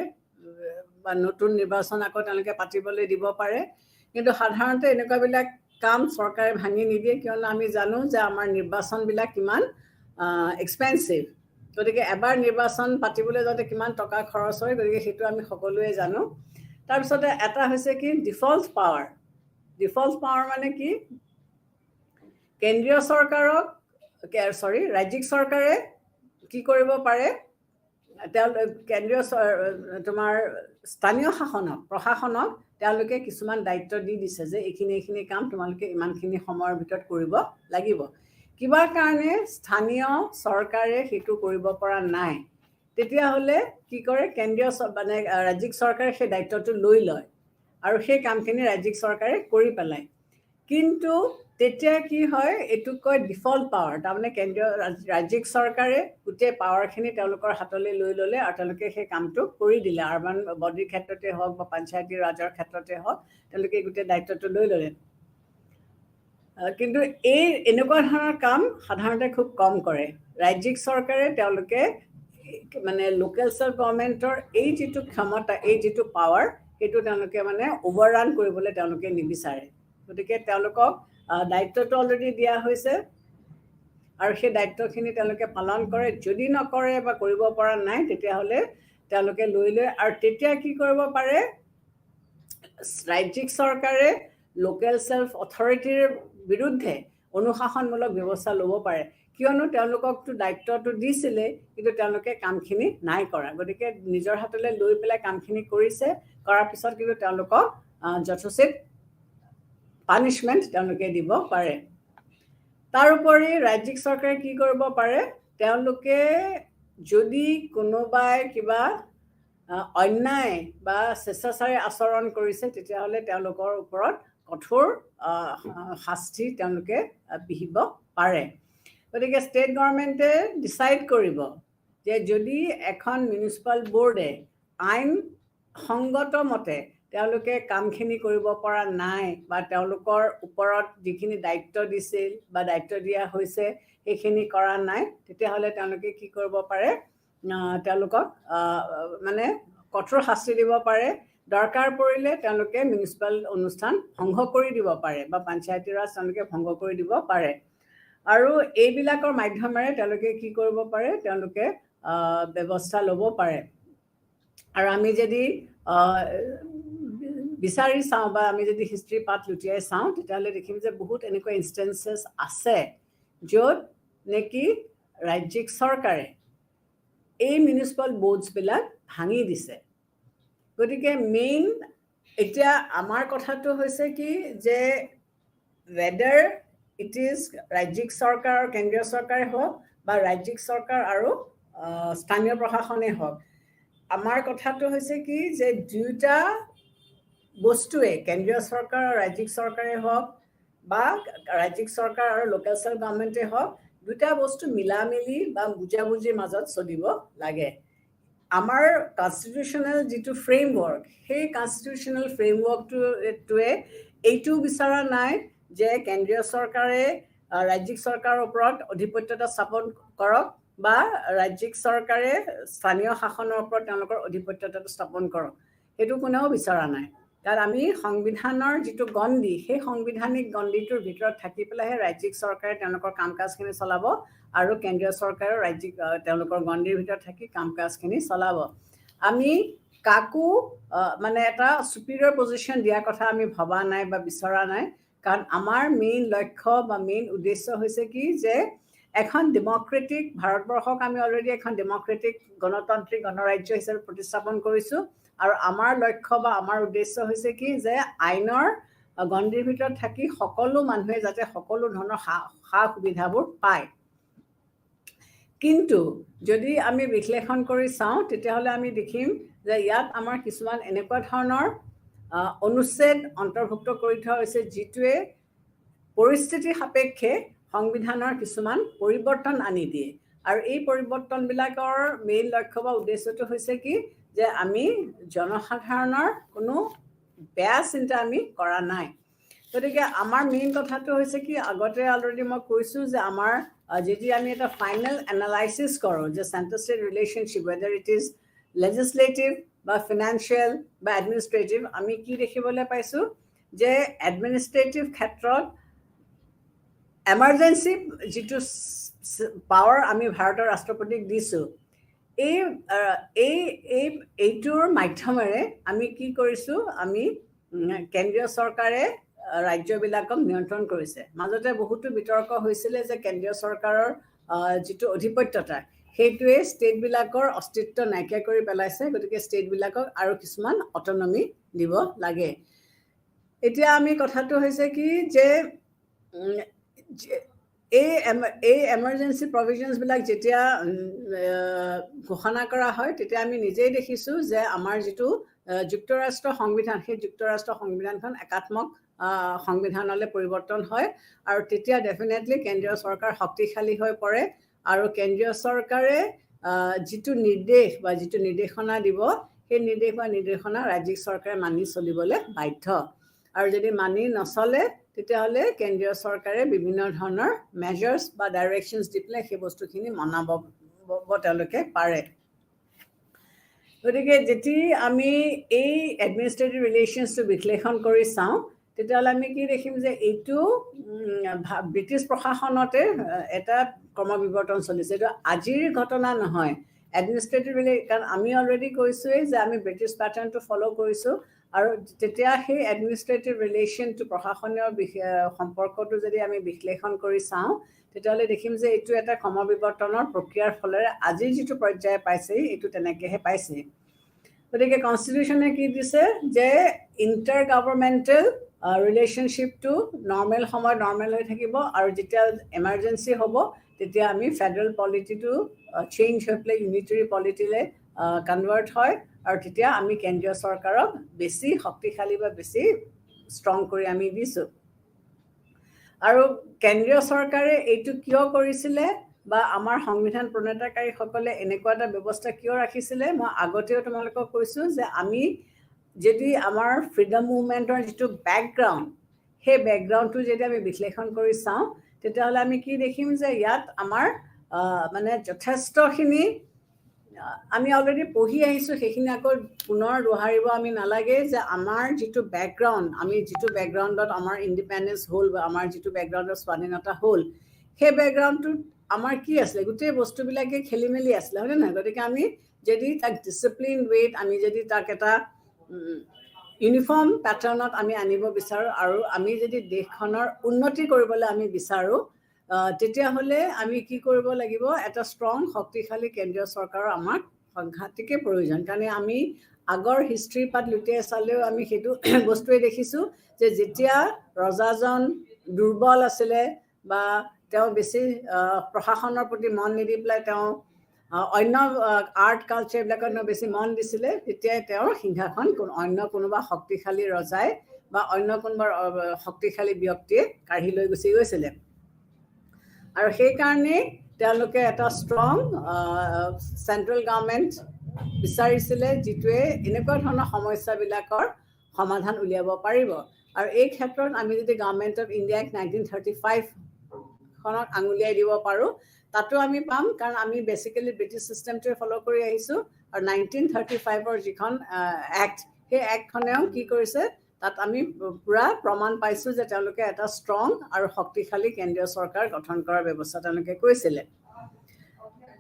বা নতুন নিৰ্বাচন আকৌ তেওঁলোকে পাতিবলৈ দিব পাৰে। কিন্তু সাধাৰণতে এনেকুৱাবিলাক কাম চৰকাৰে ভাঙি নিদিয়ে, কিয়নো আমি জানো যে আমাৰ নিৰ্বাচনবিলাক কিমান এক্সপেঞ্চিভ। গতিকে এবাৰ নিৰ্বাচন পাতিবলৈ যাওঁতে কিমান টকা খৰচ হয়, গতিকে সেইটো আমি সকলোৱে জানো। তাৰপিছতে এটা হৈছে কি ডিফল্ট পাৱাৰ। ডিফল্ট পাৱাৰ মানে কি, কেন্দ্ৰীয় চৰকাৰক ৰাজ্যিক চৰকাৰে কি কৰিব পাৰে, কেন্দ্ৰীয় তোমাৰ স্থানীয় প্ৰশাসনক তেওঁলোকে কিছুমান দায়িত্ব দি দিছে যে এইখিনি কাম তোমালোকে ইমানখিনি সময়ৰ ভিতৰত কৰিব লাগিব। কিবা কাৰণে স্থানীয় চৰকাৰে সেইটো কৰিব পৰা নাই, তেতিয়াহ'লে কি কৰে, মানে ৰাজ্যিক চৰকাৰে সেই দায়িত্বটো লৈ লয় আৰু সেই কামখিনি ৰাজ্যিক চৰকাৰে কৰি পেলায়। কিন্তু তেতিয়া কি হয়, এইটোক কয় ডিফল্ট পাৱাৰ। তাৰমানে ৰাজ্যিক চৰকাৰে গোটেই পাৱাৰখিনি তেওঁলোকৰ হাতলৈ লৈ ল'লে আৰু তেওঁলোকে সেই কামটো কৰি দিলে। আৰবান বডিৰ ক্ষেত্ৰতে হওক বা পঞ্চায়তী ৰাজৰ ক্ষেত্ৰতে হওক, তেওঁলোকে গোটেই দায়িত্বটো লৈ ল'লে। কিন্তু এনেকুৱা ধৰণৰ কাম সাধাৰণতে খুব কম কৰে ৰাজ্যিক চৰকাৰে। তেওঁলোকে মানে লোকেল চেল্ফ গভৰ্ণমেণ্টৰ এই যিটো ক্ষমতা, এই যিটো পাৱাৰ, সেইটো তেওঁলোকে মানে অভাৰৰান কৰিবলৈ তেওঁলোকে নিবিচাৰে। গতিকে তেওঁলোকক দায়িত্বটো অলৰেডি দিয়া হৈছে আৰু সেই দায়িত্বখিনি তেওঁলোকে পালন কৰে। যদি নকৰে বা কৰিব পৰা নাই, তেতিয়াহ'লে তেওঁলোকে লৈ লয়। আৰু তেতিয়া কি কৰিব পাৰে, ৰাজ্যিক চৰকাৰে লোকেল চেল্ফ অথৰিটিৰ বিৰুদ্ধে অনুশাসনমূলক ব্যৱস্থা ল'ব পাৰে, কিয়নো তেওঁলোককতো দায়িত্বটো দিছিলে কিন্তু তেওঁলোকে কামখিনি নাই কৰা। গতিকে নিজৰ হাতলৈ লৈ পেলাই কামখিনি কৰিছে, কৰাৰ পিছত কিন্তু তেওঁলোকক যথোচিত পানিছমেণ্ট তেওঁলোকে দিব পাৰে। তাৰোপৰি ৰাজ্যিক চৰকাৰে কি কৰিব পাৰে, তেওঁলোকে যদি কোনোবাই কিবা অন্যায় বা স্বেচ্ছাচাৰী আচৰণ কৰিছে, তেতিয়াহ'লে তেওঁলোকৰ ওপৰত কঠোৰ শাস্তি তেওঁলোকে বিহিব পাৰে। গতিকে ষ্টেট গভৰ্ণমেণ্টে ডিচাইড কৰিব যে যদি এখন মিউনিচিপাল বোৰ্ডে আইনসংগত মতে তেওঁলোকে কামখিনি কৰিব পৰা নাই বা তেওঁলোকৰ ওপৰত যিখিনি দায়িত্ব দিছিল বা দায়িত্ব দিয়া হৈছে সেইখিনি কৰা নাই, তেতিয়াহ'লে তেওঁলোকে কি কৰিব পাৰে, তেওঁলোকক মানে কঠোৰ শাস্তি দিব পাৰে। দৰকাৰ পৰিলে তেওঁলোকে মিউনিচিপাল অনুষ্ঠান ভংগ কৰি দিব পাৰে বা পঞ্চায়তী ৰাজ তেওঁলোকে ভংগ কৰি দিব পাৰে। আৰু এইবিলাকৰ মাধ্যমেৰে তেওঁলোকে কি কৰিব পাৰে, তেওঁলোকে ব্যৱস্থা ল'ব পাৰে। আৰু আমি যদি বিচাৰি চাওঁ বা আমি যদি হিষ্ট্ৰী পাত লুটিয়াই চাওঁ, তেতিয়াহ'লে দেখিম যে বহুত এনেকুৱা ইনষ্টেঞ্চেছ আছে য'ত নেকি ৰাজ্যিক চৰকাৰে এই মিউনিচিপাল বোৰ্ডছবিলাক ভাঙি দিছে। গতিকে এতিয়া আমাৰ কথাটো হৈছে কি যে ৱেডাৰ ইট ইজ ৰাজ্যিক চৰকাৰ আৰু কেন্দ্ৰীয় চৰকাৰে হওক বা ৰাজ্যিক চৰকাৰ আৰু স্থানীয় প্ৰশাসনেই হওক, আমাৰ কথাটো হৈছে কি যে দুয়োটা বস্তুৱে, কেন্দ্ৰীয় চৰকাৰ আৰু ৰাজ্যিক চৰকাৰে হওক বা ৰাজ্যিক চৰকাৰ আৰু লোকেল চেল্ফ গভৰ্ণমেণ্টে হওক, দুটা বস্তু মিলামিলি বা বুজাবুজিৰ মাজত চলিব লাগে। আমাৰ কনষ্টিটিউশ্যনেল যিটো ফ্ৰেমৱৰ্ক, সেই কনষ্টিটিউশ্যনেল ফ্ৰেমৱৰ্কটোৱে এইটো বিচৰা নাই যে কেন্দ্ৰীয় চৰকাৰে ৰাজ্যিক চৰকাৰৰ ওপৰত অধিপত্যতা স্থাপন কৰক বা ৰাজ্যিক চৰকাৰে স্থানীয় শাসনৰ ওপৰত তেওঁলোকৰ অধিপত্যতা স্থাপন কৰক, সেইটো কোনেও বিচৰা নাই। কাৰণ আমি সংবিধানৰ যিটো গণ্ডি, সেই সাংবিধানিক গণ্ডিটোৰ ভিতৰত থাকি পেলাইহে ৰাজ্যিক চৰকাৰে তেওঁলোকৰ কাম কাজখিনি চলাব আৰু কেন্দ্ৰীয় চৰকাৰেও তেওঁলোকৰ গণ্ডিৰ ভিতৰত থাকি কাম কাজখিনি চলাব। আমি কাকো মানে এটা superior position দিয়াৰ কথা আমি ভবা নাই বা বিচৰা নাই কাৰণ আমাৰ মেইন লক্ষ্য বা মেইন উদ্দেশ্য হৈছে কি যে এখন ডেমক্ৰেটিক ভাৰতবৰ্ষক আমি অলৰেডি এখন ডেমক্ৰেটিক গণতান্ত্ৰিক গণৰাজ্য হিচাপে প্ৰতিস্থাপন কৰিছো আৰু আমাৰ লক্ষ্য বা আমাৰ উদ্দেশ্য হৈছে কি যে আইনৰ গণ্ডিৰ ভিতৰত থাকি সকলো মানুহে যাতে সকলো ধৰণৰ সা সুবিধাবোৰ পায় কিন্তু যদি আমি বিশ্লেষণ কৰি চাওঁ তেতিয়াহ'লে আমি দেখিম যে ইয়াত আমাৰ কিছুমান এনেকুৱা ধৰণৰ অনুচ্ছেদ অন্তৰ্ভুক্ত কৰি থোৱা হৈছে যিটোৱে পৰিস্থিতি সাপেক্ষে সংবিধানৰ কিছুমান পৰিৱৰ্তন আনি দিয়ে আৰু এই পৰিৱৰ্তনবিলাকৰ মেইন লক্ষ্য বা উদ্দেশ্যটো হৈছে কি যে আমি জনসাধাৰণৰ কোনো বেয়া চিন্তা আমি কৰা নাই গতিকে আমাৰ মেইন কথাটো হৈছে কি আগতে অলৰেডি মই কৈছোঁ যে আমাৰ যদি আমি এটা ফাইনেল এনালাইচিছ কৰোঁ যে centre state relationship weather it is legislative বা ফিনান্সিয়েল বা এডমিনিষ্ট্ৰেটিভ আমি কি দেখিবলৈ পাইছোঁ যে এডমিনিষ্ট্ৰেটিভ ক্ষেত্ৰত এমাৰ্জেঞ্চি যিটো পাৱাৰ আমি ভাৰতৰ ৰাষ্ট্ৰপতিক দিছোঁ এইটোৰ মাধ্যমেৰে আমি কি কৰিছোঁ আমি কেন্দ্ৰীয় চৰকাৰে ৰাজ্যবিলাকক নিয়ন্ত্ৰণ কৰিছে মাজতে বহুতো বিতৰ্ক হৈছিলে যে কেন্দ্ৰীয় চৰকাৰৰ যিটো অধিপত্যতা সেইটোৱে ষ্টেটবিলাকৰ অস্তিত্ব নাইকিয়া কৰি পেলাইছে গতিকে ষ্টেটবিলাকক আৰু কিছুমান অটনমি দিব লাগে এতিয়া আমি কথাটো হৈছে কি যে এই এমাৰ্জেঞ্চি প্ৰভিজনছবিলাক যেতিয়া ঘোষণা কৰা হয় তেতিয়া আমি নিজেই দেখিছোঁ যে আমাৰ যিটো যুক্তৰাষ্ট্ৰ সংবিধান সেই যুক্তৰাষ্ট্ৰ সংবিধানখন একাত্মক সংবিধানলৈ পৰিৱৰ্তন হয় আৰু তেতিয়া ডেফিনেটলি কেন্দ্ৰীয় চৰকাৰ শক্তিশালী হৈ পৰে আৰু কেন্দ্ৰীয় চৰকাৰে যিটো নিৰ্দেশ বা যিটো নিৰ্দেশনা দিব সেই নিৰ্দেশ বা নিৰ্দেশনা ৰাজ্যিক চৰকাৰে মানি চলিবলৈ বাধ্য আৰু যদি মানি নচলে তেতিয়াহ'লে কেন্দ্ৰীয় চৰকাৰে বিভিন্ন ধৰণৰ মেজাৰ্ছ বা ডাইৰেকশ্যনছ দি পেলাই সেই বস্তুখিনি মনাব তেওঁলোকে পাৰে গতিকে যেতিয়া আমি এই এডমিনিষ্ট্ৰেটিভ ৰিলেশ্যনছটো বিশ্লেষণ কৰি চাওঁ তেতিয়াহ'লে আমি কি দেখিম যে এইটো ব্ৰিটিছ প্ৰশাসনতে এটা ক্ৰমবিৱৰ্তন চলিছে এইটো আজিৰ ঘটনা নহয় এডমিনিষ্ট্ৰেটিভ কাৰণ আমি অলৰেডি কৈছোঁৱেই যে আমি ব্ৰিটিছ পেটাৰ্ণটো ফ'ল' কৰিছোঁ আৰু তেতিয়া সেই এডমিনিষ্ট্ৰেটিভ ৰিলেশ্যনটো প্ৰশাসনীয় সম্পৰ্কটো যদি আমি বিশ্লেষণ কৰি চাওঁ তেতিয়াহ'লে দেখিম যে এইটো এটা ক্ৰমবিৱৰ্তনৰ প্ৰক্ৰিয়াৰ ফলেৰে আজি যিটো পৰ্যায় পাইছেই এইটো তেনেকৈহে পাইছে গতিকে কনষ্টিটিউশ্যনে কি দিছে যে ইণ্টাৰ গভৰ্ণমেণ্টেল ৰিলেশ্যনশ্বিপটো নৰ্মেল সময়ত নৰ্মেল হৈ থাকিব আৰু যেতিয়া এমাৰ্জেঞ্চি হ'ব তেতিয়া আমি ফেডাৰেল পলিটিটো চেঞ্জ হৈ পেলাই ইউনিটাৰী পলিটিলৈ কনভাৰ্ট হয় আৰু তেতিয়া আমি কেন্দ্ৰীয় চৰকাৰক বেছি শক্তিশালী বা বেছি ষ্ট্ৰং কৰি আমি দিছোঁ আৰু কেন্দ্ৰীয় চৰকাৰে এইটো কিয় কৰিছিলে বা আমাৰ সংবিধান প্ৰণেতাকাৰীসকলে এনেকুৱা এটা ব্যৱস্থা কিয় ৰাখিছিলে মই আগতেও তোমালোকক কৈছোঁ যে আমি যদি আমাৰ ফ্ৰীডম মুভমেণ্টৰ যিটো বেকগ্ৰাউণ্ড সেই বেকগ্ৰাউণ্ডটো যদি আমি বিশ্লেষণ কৰি চাওঁ তেতিয়াহ'লে আমি কি দেখিম যে ইয়াত আমাৰ মানে যথেষ্টখিনি আমি অলৰেডি পঢ়ি আহিছোঁ সেইখিনি আকৌ পুনৰ দোহাৰিব আমি নালাগে যে আমাৰ যিটো বেকগ্ৰাউণ্ড আমি যিটো বেকগ্ৰাউণ্ডত আমাৰ ইণ্ডিপেণ্ডেঞ্চ হ'ল বা আমাৰ যিটো বেকগ্ৰাউণ্ডৰ স্বাধীনতা হ'ল সেই বেকগ্ৰাউণ্ডটোত আমাৰ কি আছিলে গোটেই বস্তুবিলাকে খেলি মেলি আছিলে হয়নে নহয় গতিকে আমি যদি তাক ডিচিপ্লিন ৱেত আমি যদি তাক এটা ইউনিফৰ্ম পেটাৰ্ণত আমি আনিব বিচাৰোঁ আৰু আমি যদি দেশখনৰ উন্নতি কৰিবলৈ আমি বিচাৰোঁ তেতিয়াহ'লে আমি কি কৰিব লাগিব এটা ষ্ট্ৰং শক্তিশালী কেন্দ্ৰীয় চৰকাৰৰ আমাক সাংঘাতিকে প্ৰয়োজন কাৰণ আমি আগৰ হিষ্ট্ৰী পাত লুটিয়াই চালেও আমি সেইটো বস্তুৱে দেখিছোঁ যে যেতিয়া ৰজাজন দুৰ্বল আছিলে বা তেওঁ বেছি প্ৰশাসনৰ প্ৰতি মন নিদি পেলাই তেওঁ অন্য আৰ্ট কালচাৰবিলাকত বেছি মন দিছিলে তেতিয়াই তেওঁৰ সিংহাসন অন্য কোনোবা শক্তিশালী ৰজাই বা অন্য কোনোবা শক্তিশালী ব্যক্তিয়ে কাঢ়ি লৈ গুচি গৈছিলে আৰু সেইকাৰণে তেওঁলোকে এটা ষ্ট্ৰং চেণ্ট্ৰেল গভৰ্ণমেণ্ট বিচাৰিছিলে যিটোৱে এনেকুৱা ধৰণৰ সমস্যাবিলাকৰ সমাধান উলিয়াব পাৰিব আৰু এই ক্ষেত্ৰত আমি যদি গভৰ্ণমেণ্ট অফ ইণ্ডিয়াক 1935খনক আঙুলিয়াই দিব পাৰোঁ তাতো আমি পাম কাৰণ আমি বেচিকেলি ব্ৰিটিছ ছিষ্টেমটোৱে ফ'ল' কৰি আহিছোঁ আৰু 1935ৰ যিখন এক্ট সেই এক্টখনেও কি কৰিছে তাত আমি পুৰা প্ৰমাণ পাইছোঁ যে তেওঁলোকে এটা ষ্ট্ৰং আৰু শক্তিশালী কেন্দ্ৰীয় চৰকাৰ গঠন কৰাৰ ব্যৱস্থা তেওঁলোকে কৰিছিলে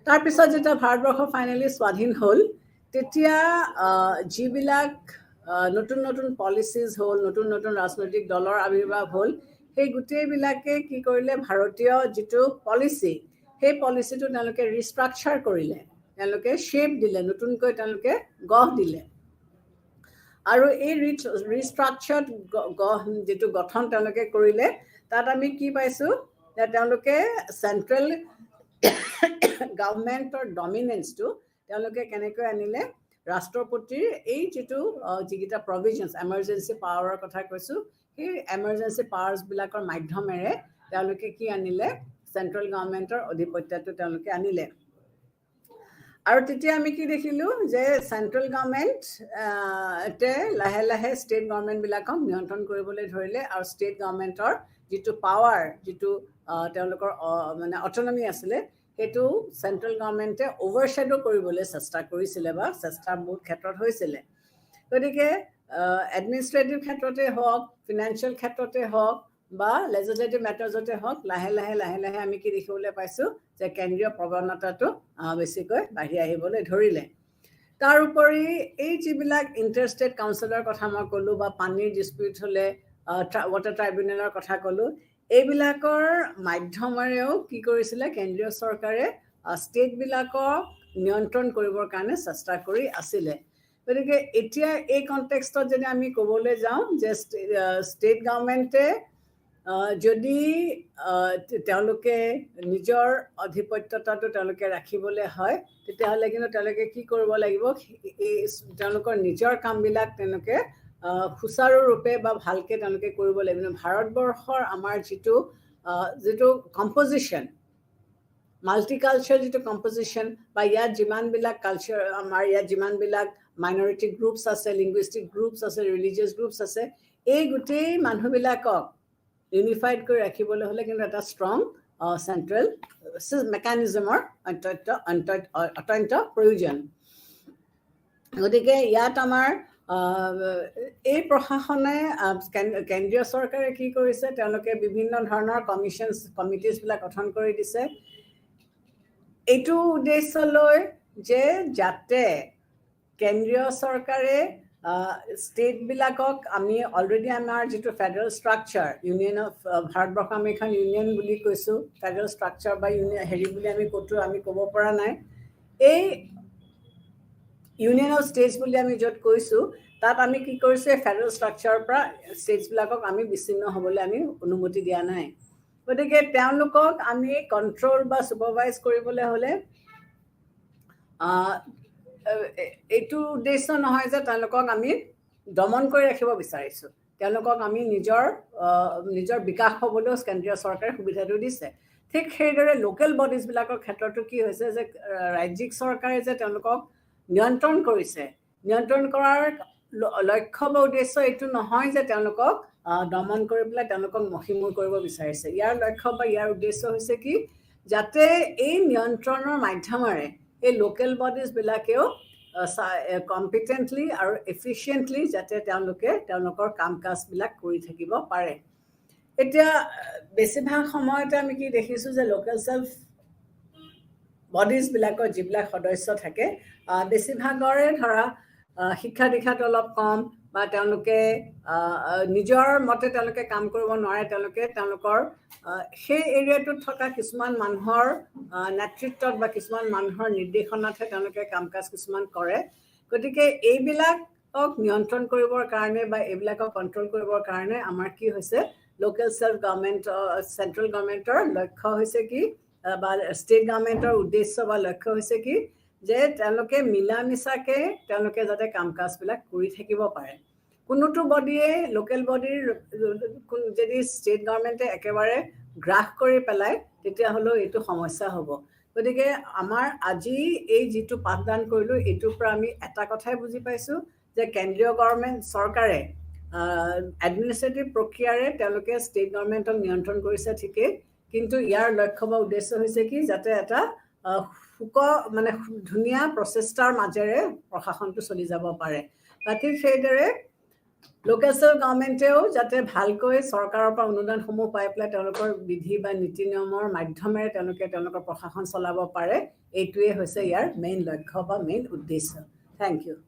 তাৰপিছত যেতিয়া ভাৰতবৰ্ষ ফাইনেলি স্বাধীন হ'ল তেতিয়া যিবিলাক নতুন নতুন পলিচিজ হ'ল, নতুন নতুন ৰাজনৈতিক দলৰ আৱিৰ্ভাৱ হ'ল, সেই গোটেইবিলাকে কি কৰিলে, ভাৰতীয় যিটো পলিচি, সেই পলিচিটো তেওঁলোকে ৰিষ্ট্ৰাকচাৰ কৰিলে, তেওঁলোকে শ্বেপ দিলে, নতুনকৈ তেওঁলোকে গঢ় দিলে। আৰু এই ৰিষ্ট্ৰাকচাৰ্ড যিটো গঠন তেওঁলোকে কৰিলে, তাত আমি কি পাইছোঁ যে তেওঁলোকে চেণ্ট্ৰেল গভৰ্ণমেণ্টৰ ডমিনেন্সটো তেওঁলোকে কেনেকৈ আনিলে, ৰাষ্ট্ৰপতিৰ এই যিকেইটা প্ৰভিজনছ, এমাৰ্জেঞ্চি পাৱাৰৰ কথা কৈছোঁ, সেই এমাৰ্জেঞ্চি পাৱাৰ্ছবিলাকৰ মাধ্যমেৰে তেওঁলোকে কি আনিলে, চেণ্ট্ৰেল গভৰ্ণমেণ্টৰ আধিপত্যটো তেওঁলোকে আনিলে। আৰু তেতিয়া আমি কি দেখিলোঁ যে চেণ্ট্ৰেল গভৰ্ণমেণ্টে লাহে লাহে ষ্টেট গভৰ্ণমেণ্টবিলাকক নিয়ন্ত্ৰণ কৰিবলৈ ধৰিলে, আৰু ষ্টেট গভৰ্ণমেণ্টৰ যিটো পাৱাৰ, যিটো তেওঁলোকৰ মানে অটনমি আছিলে, সেইটো চেণ্ট্ৰেল গভৰ্ণমেণ্টে অভাৰশ্বেডো কৰিবলৈ চেষ্টা কৰিছিলে, বা চেষ্টা বহুত ক্ষেত্ৰত হৈছিলে। গতিকে এডমিনিষ্ট্ৰেটিভ ক্ষেত্ৰতে হওক, ফিনান্সিয়েল ক্ষেত্ৰতে হওক, বা লেজিসলেটিভ মেটাৰ্ছতে হওক, লাহে লাহে আমি কি দেখিবলৈ পাইছোঁ যে কেন্দ্ৰীয় প্ৰৱণতাটো বেছিকৈ বাঢ়ি আহিবলৈ ধৰিলে। তাৰোপৰি এই যিবিলাক ইণ্টাৰষ্টেট কাউন্সিলৰ কথা মই ক'লোঁ, বা পানীৰ ডিছপিউট হ'লে ৱাটাৰ ট্ৰাইব্যুনেলৰ কথা ক'লোঁ, এইবিলাকৰ মাধ্যমেৰেও কি কৰিছিলে, কেন্দ্ৰীয় চৰকাৰে ষ্টেটবিলাকক নিয়ন্ত্ৰণ কৰিবৰ কাৰণে চেষ্টা কৰি আছিলে। গতিকে এতিয়া এই কনটেক্সটত যদি আমি ক'বলৈ যাওঁ যে ষ্টেট গভৰ্ণমেণ্টে যদি তেওঁলোকে নিজৰ আধিপত্যতাটো তেওঁলোকে ৰাখিবলৈ হয়, তেতিয়াহ'লে কিন্তু তেওঁলোকে কি কৰিব লাগিব, তেওঁলোকৰ নিজৰ কামবিলাক তেওঁলোকে সুচাৰুৰূপে বা ভালকৈ তেওঁলোকে কৰিব লাগিব। ভাৰতবৰ্ষৰ আমাৰ যিটো কম্পজিশ্যন, মাল্টিকালচাৰ যিটো কম্পজিশ্যন, বা ইয়াত যিমানবিলাক কালচাৰ, আমাৰ ইয়াত যিমানবিলাক মাইনৰিটি গ্ৰুপছ আছে, লিংগুইষ্টিক গ্ৰুপছ আছে, ৰিলিজিয়াছ গ্ৰুপছ আছে, এই গোটেই মানুহবিলাকক ইউনিফাইড কৰি ৰাখিবলৈ হ'লে কিন্তু এটা ষ্ট্ৰং চেণ্ট্ৰেল মেকানিজমৰ অত্যন্ত প্ৰয়োজন। গতিকে ইয়াত আমাৰ এই প্ৰশাসনে, কেন্দ্ৰীয় চৰকাৰে কি কৰিছে, তেওঁলোকে বিভিন্ন ধৰণৰ কমিটিজবিলাক গঠন কৰি দিছে, এইটো উদ্দেশ্য লৈ যে যাতে কেন্দ্ৰীয় চৰকাৰে ষ্টেটবিলাকক, আমি অলৰেডি আমাৰ যিটো federal structure, union of Bharatvarsha, আমি এখন ইউনিয়ন বুলি কৈছোঁ, ফেডাৰেল ষ্ট্ৰাকচাৰ বা ইউনিয়ন বুলি আমি ক'তো আমি ক'ব পৰা নাই। এই ইউনিয়ন অফ ষ্টেটছ বুলি আমি য'ত কৈছোঁ, তাত আমি কি কৰিছোঁ, ফেডাৰেল ষ্ট্ৰাকচাৰৰ পৰা ষ্টেটছবিলাকক আমি বিচ্ছিন্ন হ'বলৈ আমি অনুমতি দিয়া নাই। গতিকে তেওঁলোকক আমি কণ্ট্ৰল বা ছুপাৰভাইজ কৰিবলৈ হ'লে এইটো উদ্দেশ্য নহয় যে তেওঁলোকক আমি দমন কৰি ৰাখিব বিচাৰিছোঁ, তেওঁলোকক আমি নিজৰ বিকাশ হ'বলৈও কেন্দ্ৰীয় চৰকাৰে সুবিধাটো দিছে। ঠিক সেইদৰে লোকেল বডিজবিলাকৰ ক্ষেত্ৰতো কি হৈছে যে ৰাজ্যিক চৰকাৰে যে তেওঁলোকক নিয়ন্ত্ৰণ কৰিছে, নিয়ন্ত্ৰণ কৰাৰ লক্ষ্য বা উদ্দেশ্য এইটো নহয় যে তেওঁলোকক দমন কৰি পেলাই তেওঁলোকক মষিমূৰ কৰিব বিচাৰিছে। ইয়াৰ লক্ষ্য বা ইয়াৰ উদ্দেশ্য হৈছে কি, যাতে এই নিয়ন্ত্ৰণৰ মাধ্যমেৰে এই লোকেল বডিজবিলাকেও কম্পিটেণ্টলি আৰু এফিচিয়েণ্টলি যাতে তেওঁলোকে তেওঁলোকৰ কাম কাজবিলাক কৰি থাকিব পাৰে। এতিয়া বেছিভাগ সময়তে আমি কি দেখিছোঁ যে লোকেল চেল্ফ বডিজবিলাকৰ যিবিলাক সদস্য থাকে, বেছিভাগৰে ধৰা শিক্ষা দীক্ষাত অলপ কম, বা তেওঁলোকে নিজৰ মতে তেওঁলোকে কাম কৰিব নোৱাৰে, তেওঁলোকৰ সেই এৰিয়াটোত থকা কিছুমান মানুহৰ নেতৃত্বত বা কিছুমান মানুহৰ নিৰ্দেশনাতহে তেওঁলোকে কাম কাজ কিছুমান কৰে। গতিকে এইবিলাকক নিয়ন্ত্ৰণ কৰিবৰ কাৰণে বা এইবিলাকক কণ্ট্ৰল কৰিবৰ কাৰণে আমাৰ কি হৈছে, লোকেল চেল্ফ গভৰ্ণমেণ্ট, চেণ্ট্ৰেল গভৰ্ণমেণ্টৰ লক্ষ্য হৈছে কি, বা ষ্টেট গভৰ্ণমেণ্টৰ উদ্দেশ্য বা লক্ষ্য হৈছে কি, যে তেওঁলোকে মিলা মিছাকৈ তেওঁলোকে যাতে কাম কাজবিলাক কৰি থাকিব পাৰে। কোনোটো বডিয়ে, লোকেল বডিৰ যদি ষ্টেট গভৰ্ণমেণ্টে একেবাৰে গ্ৰাস কৰি পেলায়, তেতিয়াহ'লেও এইটো সমস্যা হ'ব। গতিকে আমাৰ আজি এই যিটো পাঠদান কৰিলোঁ, এইটোৰ পৰা আমি এটা কথাই বুজি পাইছোঁ যে কেন্দ্ৰীয় চৰকাৰে এডমিনিষ্ট্ৰেটিভ প্ৰক্ৰিয়াৰে তেওঁলোকে ষ্টেট গভৰ্ণমেণ্টক নিয়ন্ত্ৰণ কৰিছে ঠিকেই, কিন্তু ইয়াৰ লক্ষ্য বা উদ্দেশ্য হৈছে কি, যাতে এটা মানে ধুনীয়া প্ৰচেষ্টাৰ মাজেৰে প্ৰশাসনটো চলি যাব পাৰে। ঠিক সেইদৰে লোকেল চেল্ফ গভৰ্ণমেণ্টেও যাতে ভালকৈ চৰকাৰৰ পৰা অনুদানসমূহ পাই পেলাই তেওঁলোকৰ বিধি বা নীতি নিয়মৰ মাধ্যমেৰে তেওঁলোকে তেওঁলোকৰ প্ৰশাসন চলাব পাৰে, এইটোৱে হৈছে ইয়াৰ মেইন লক্ষ্য বা মেইন উদ্দেশ্য। Thank you.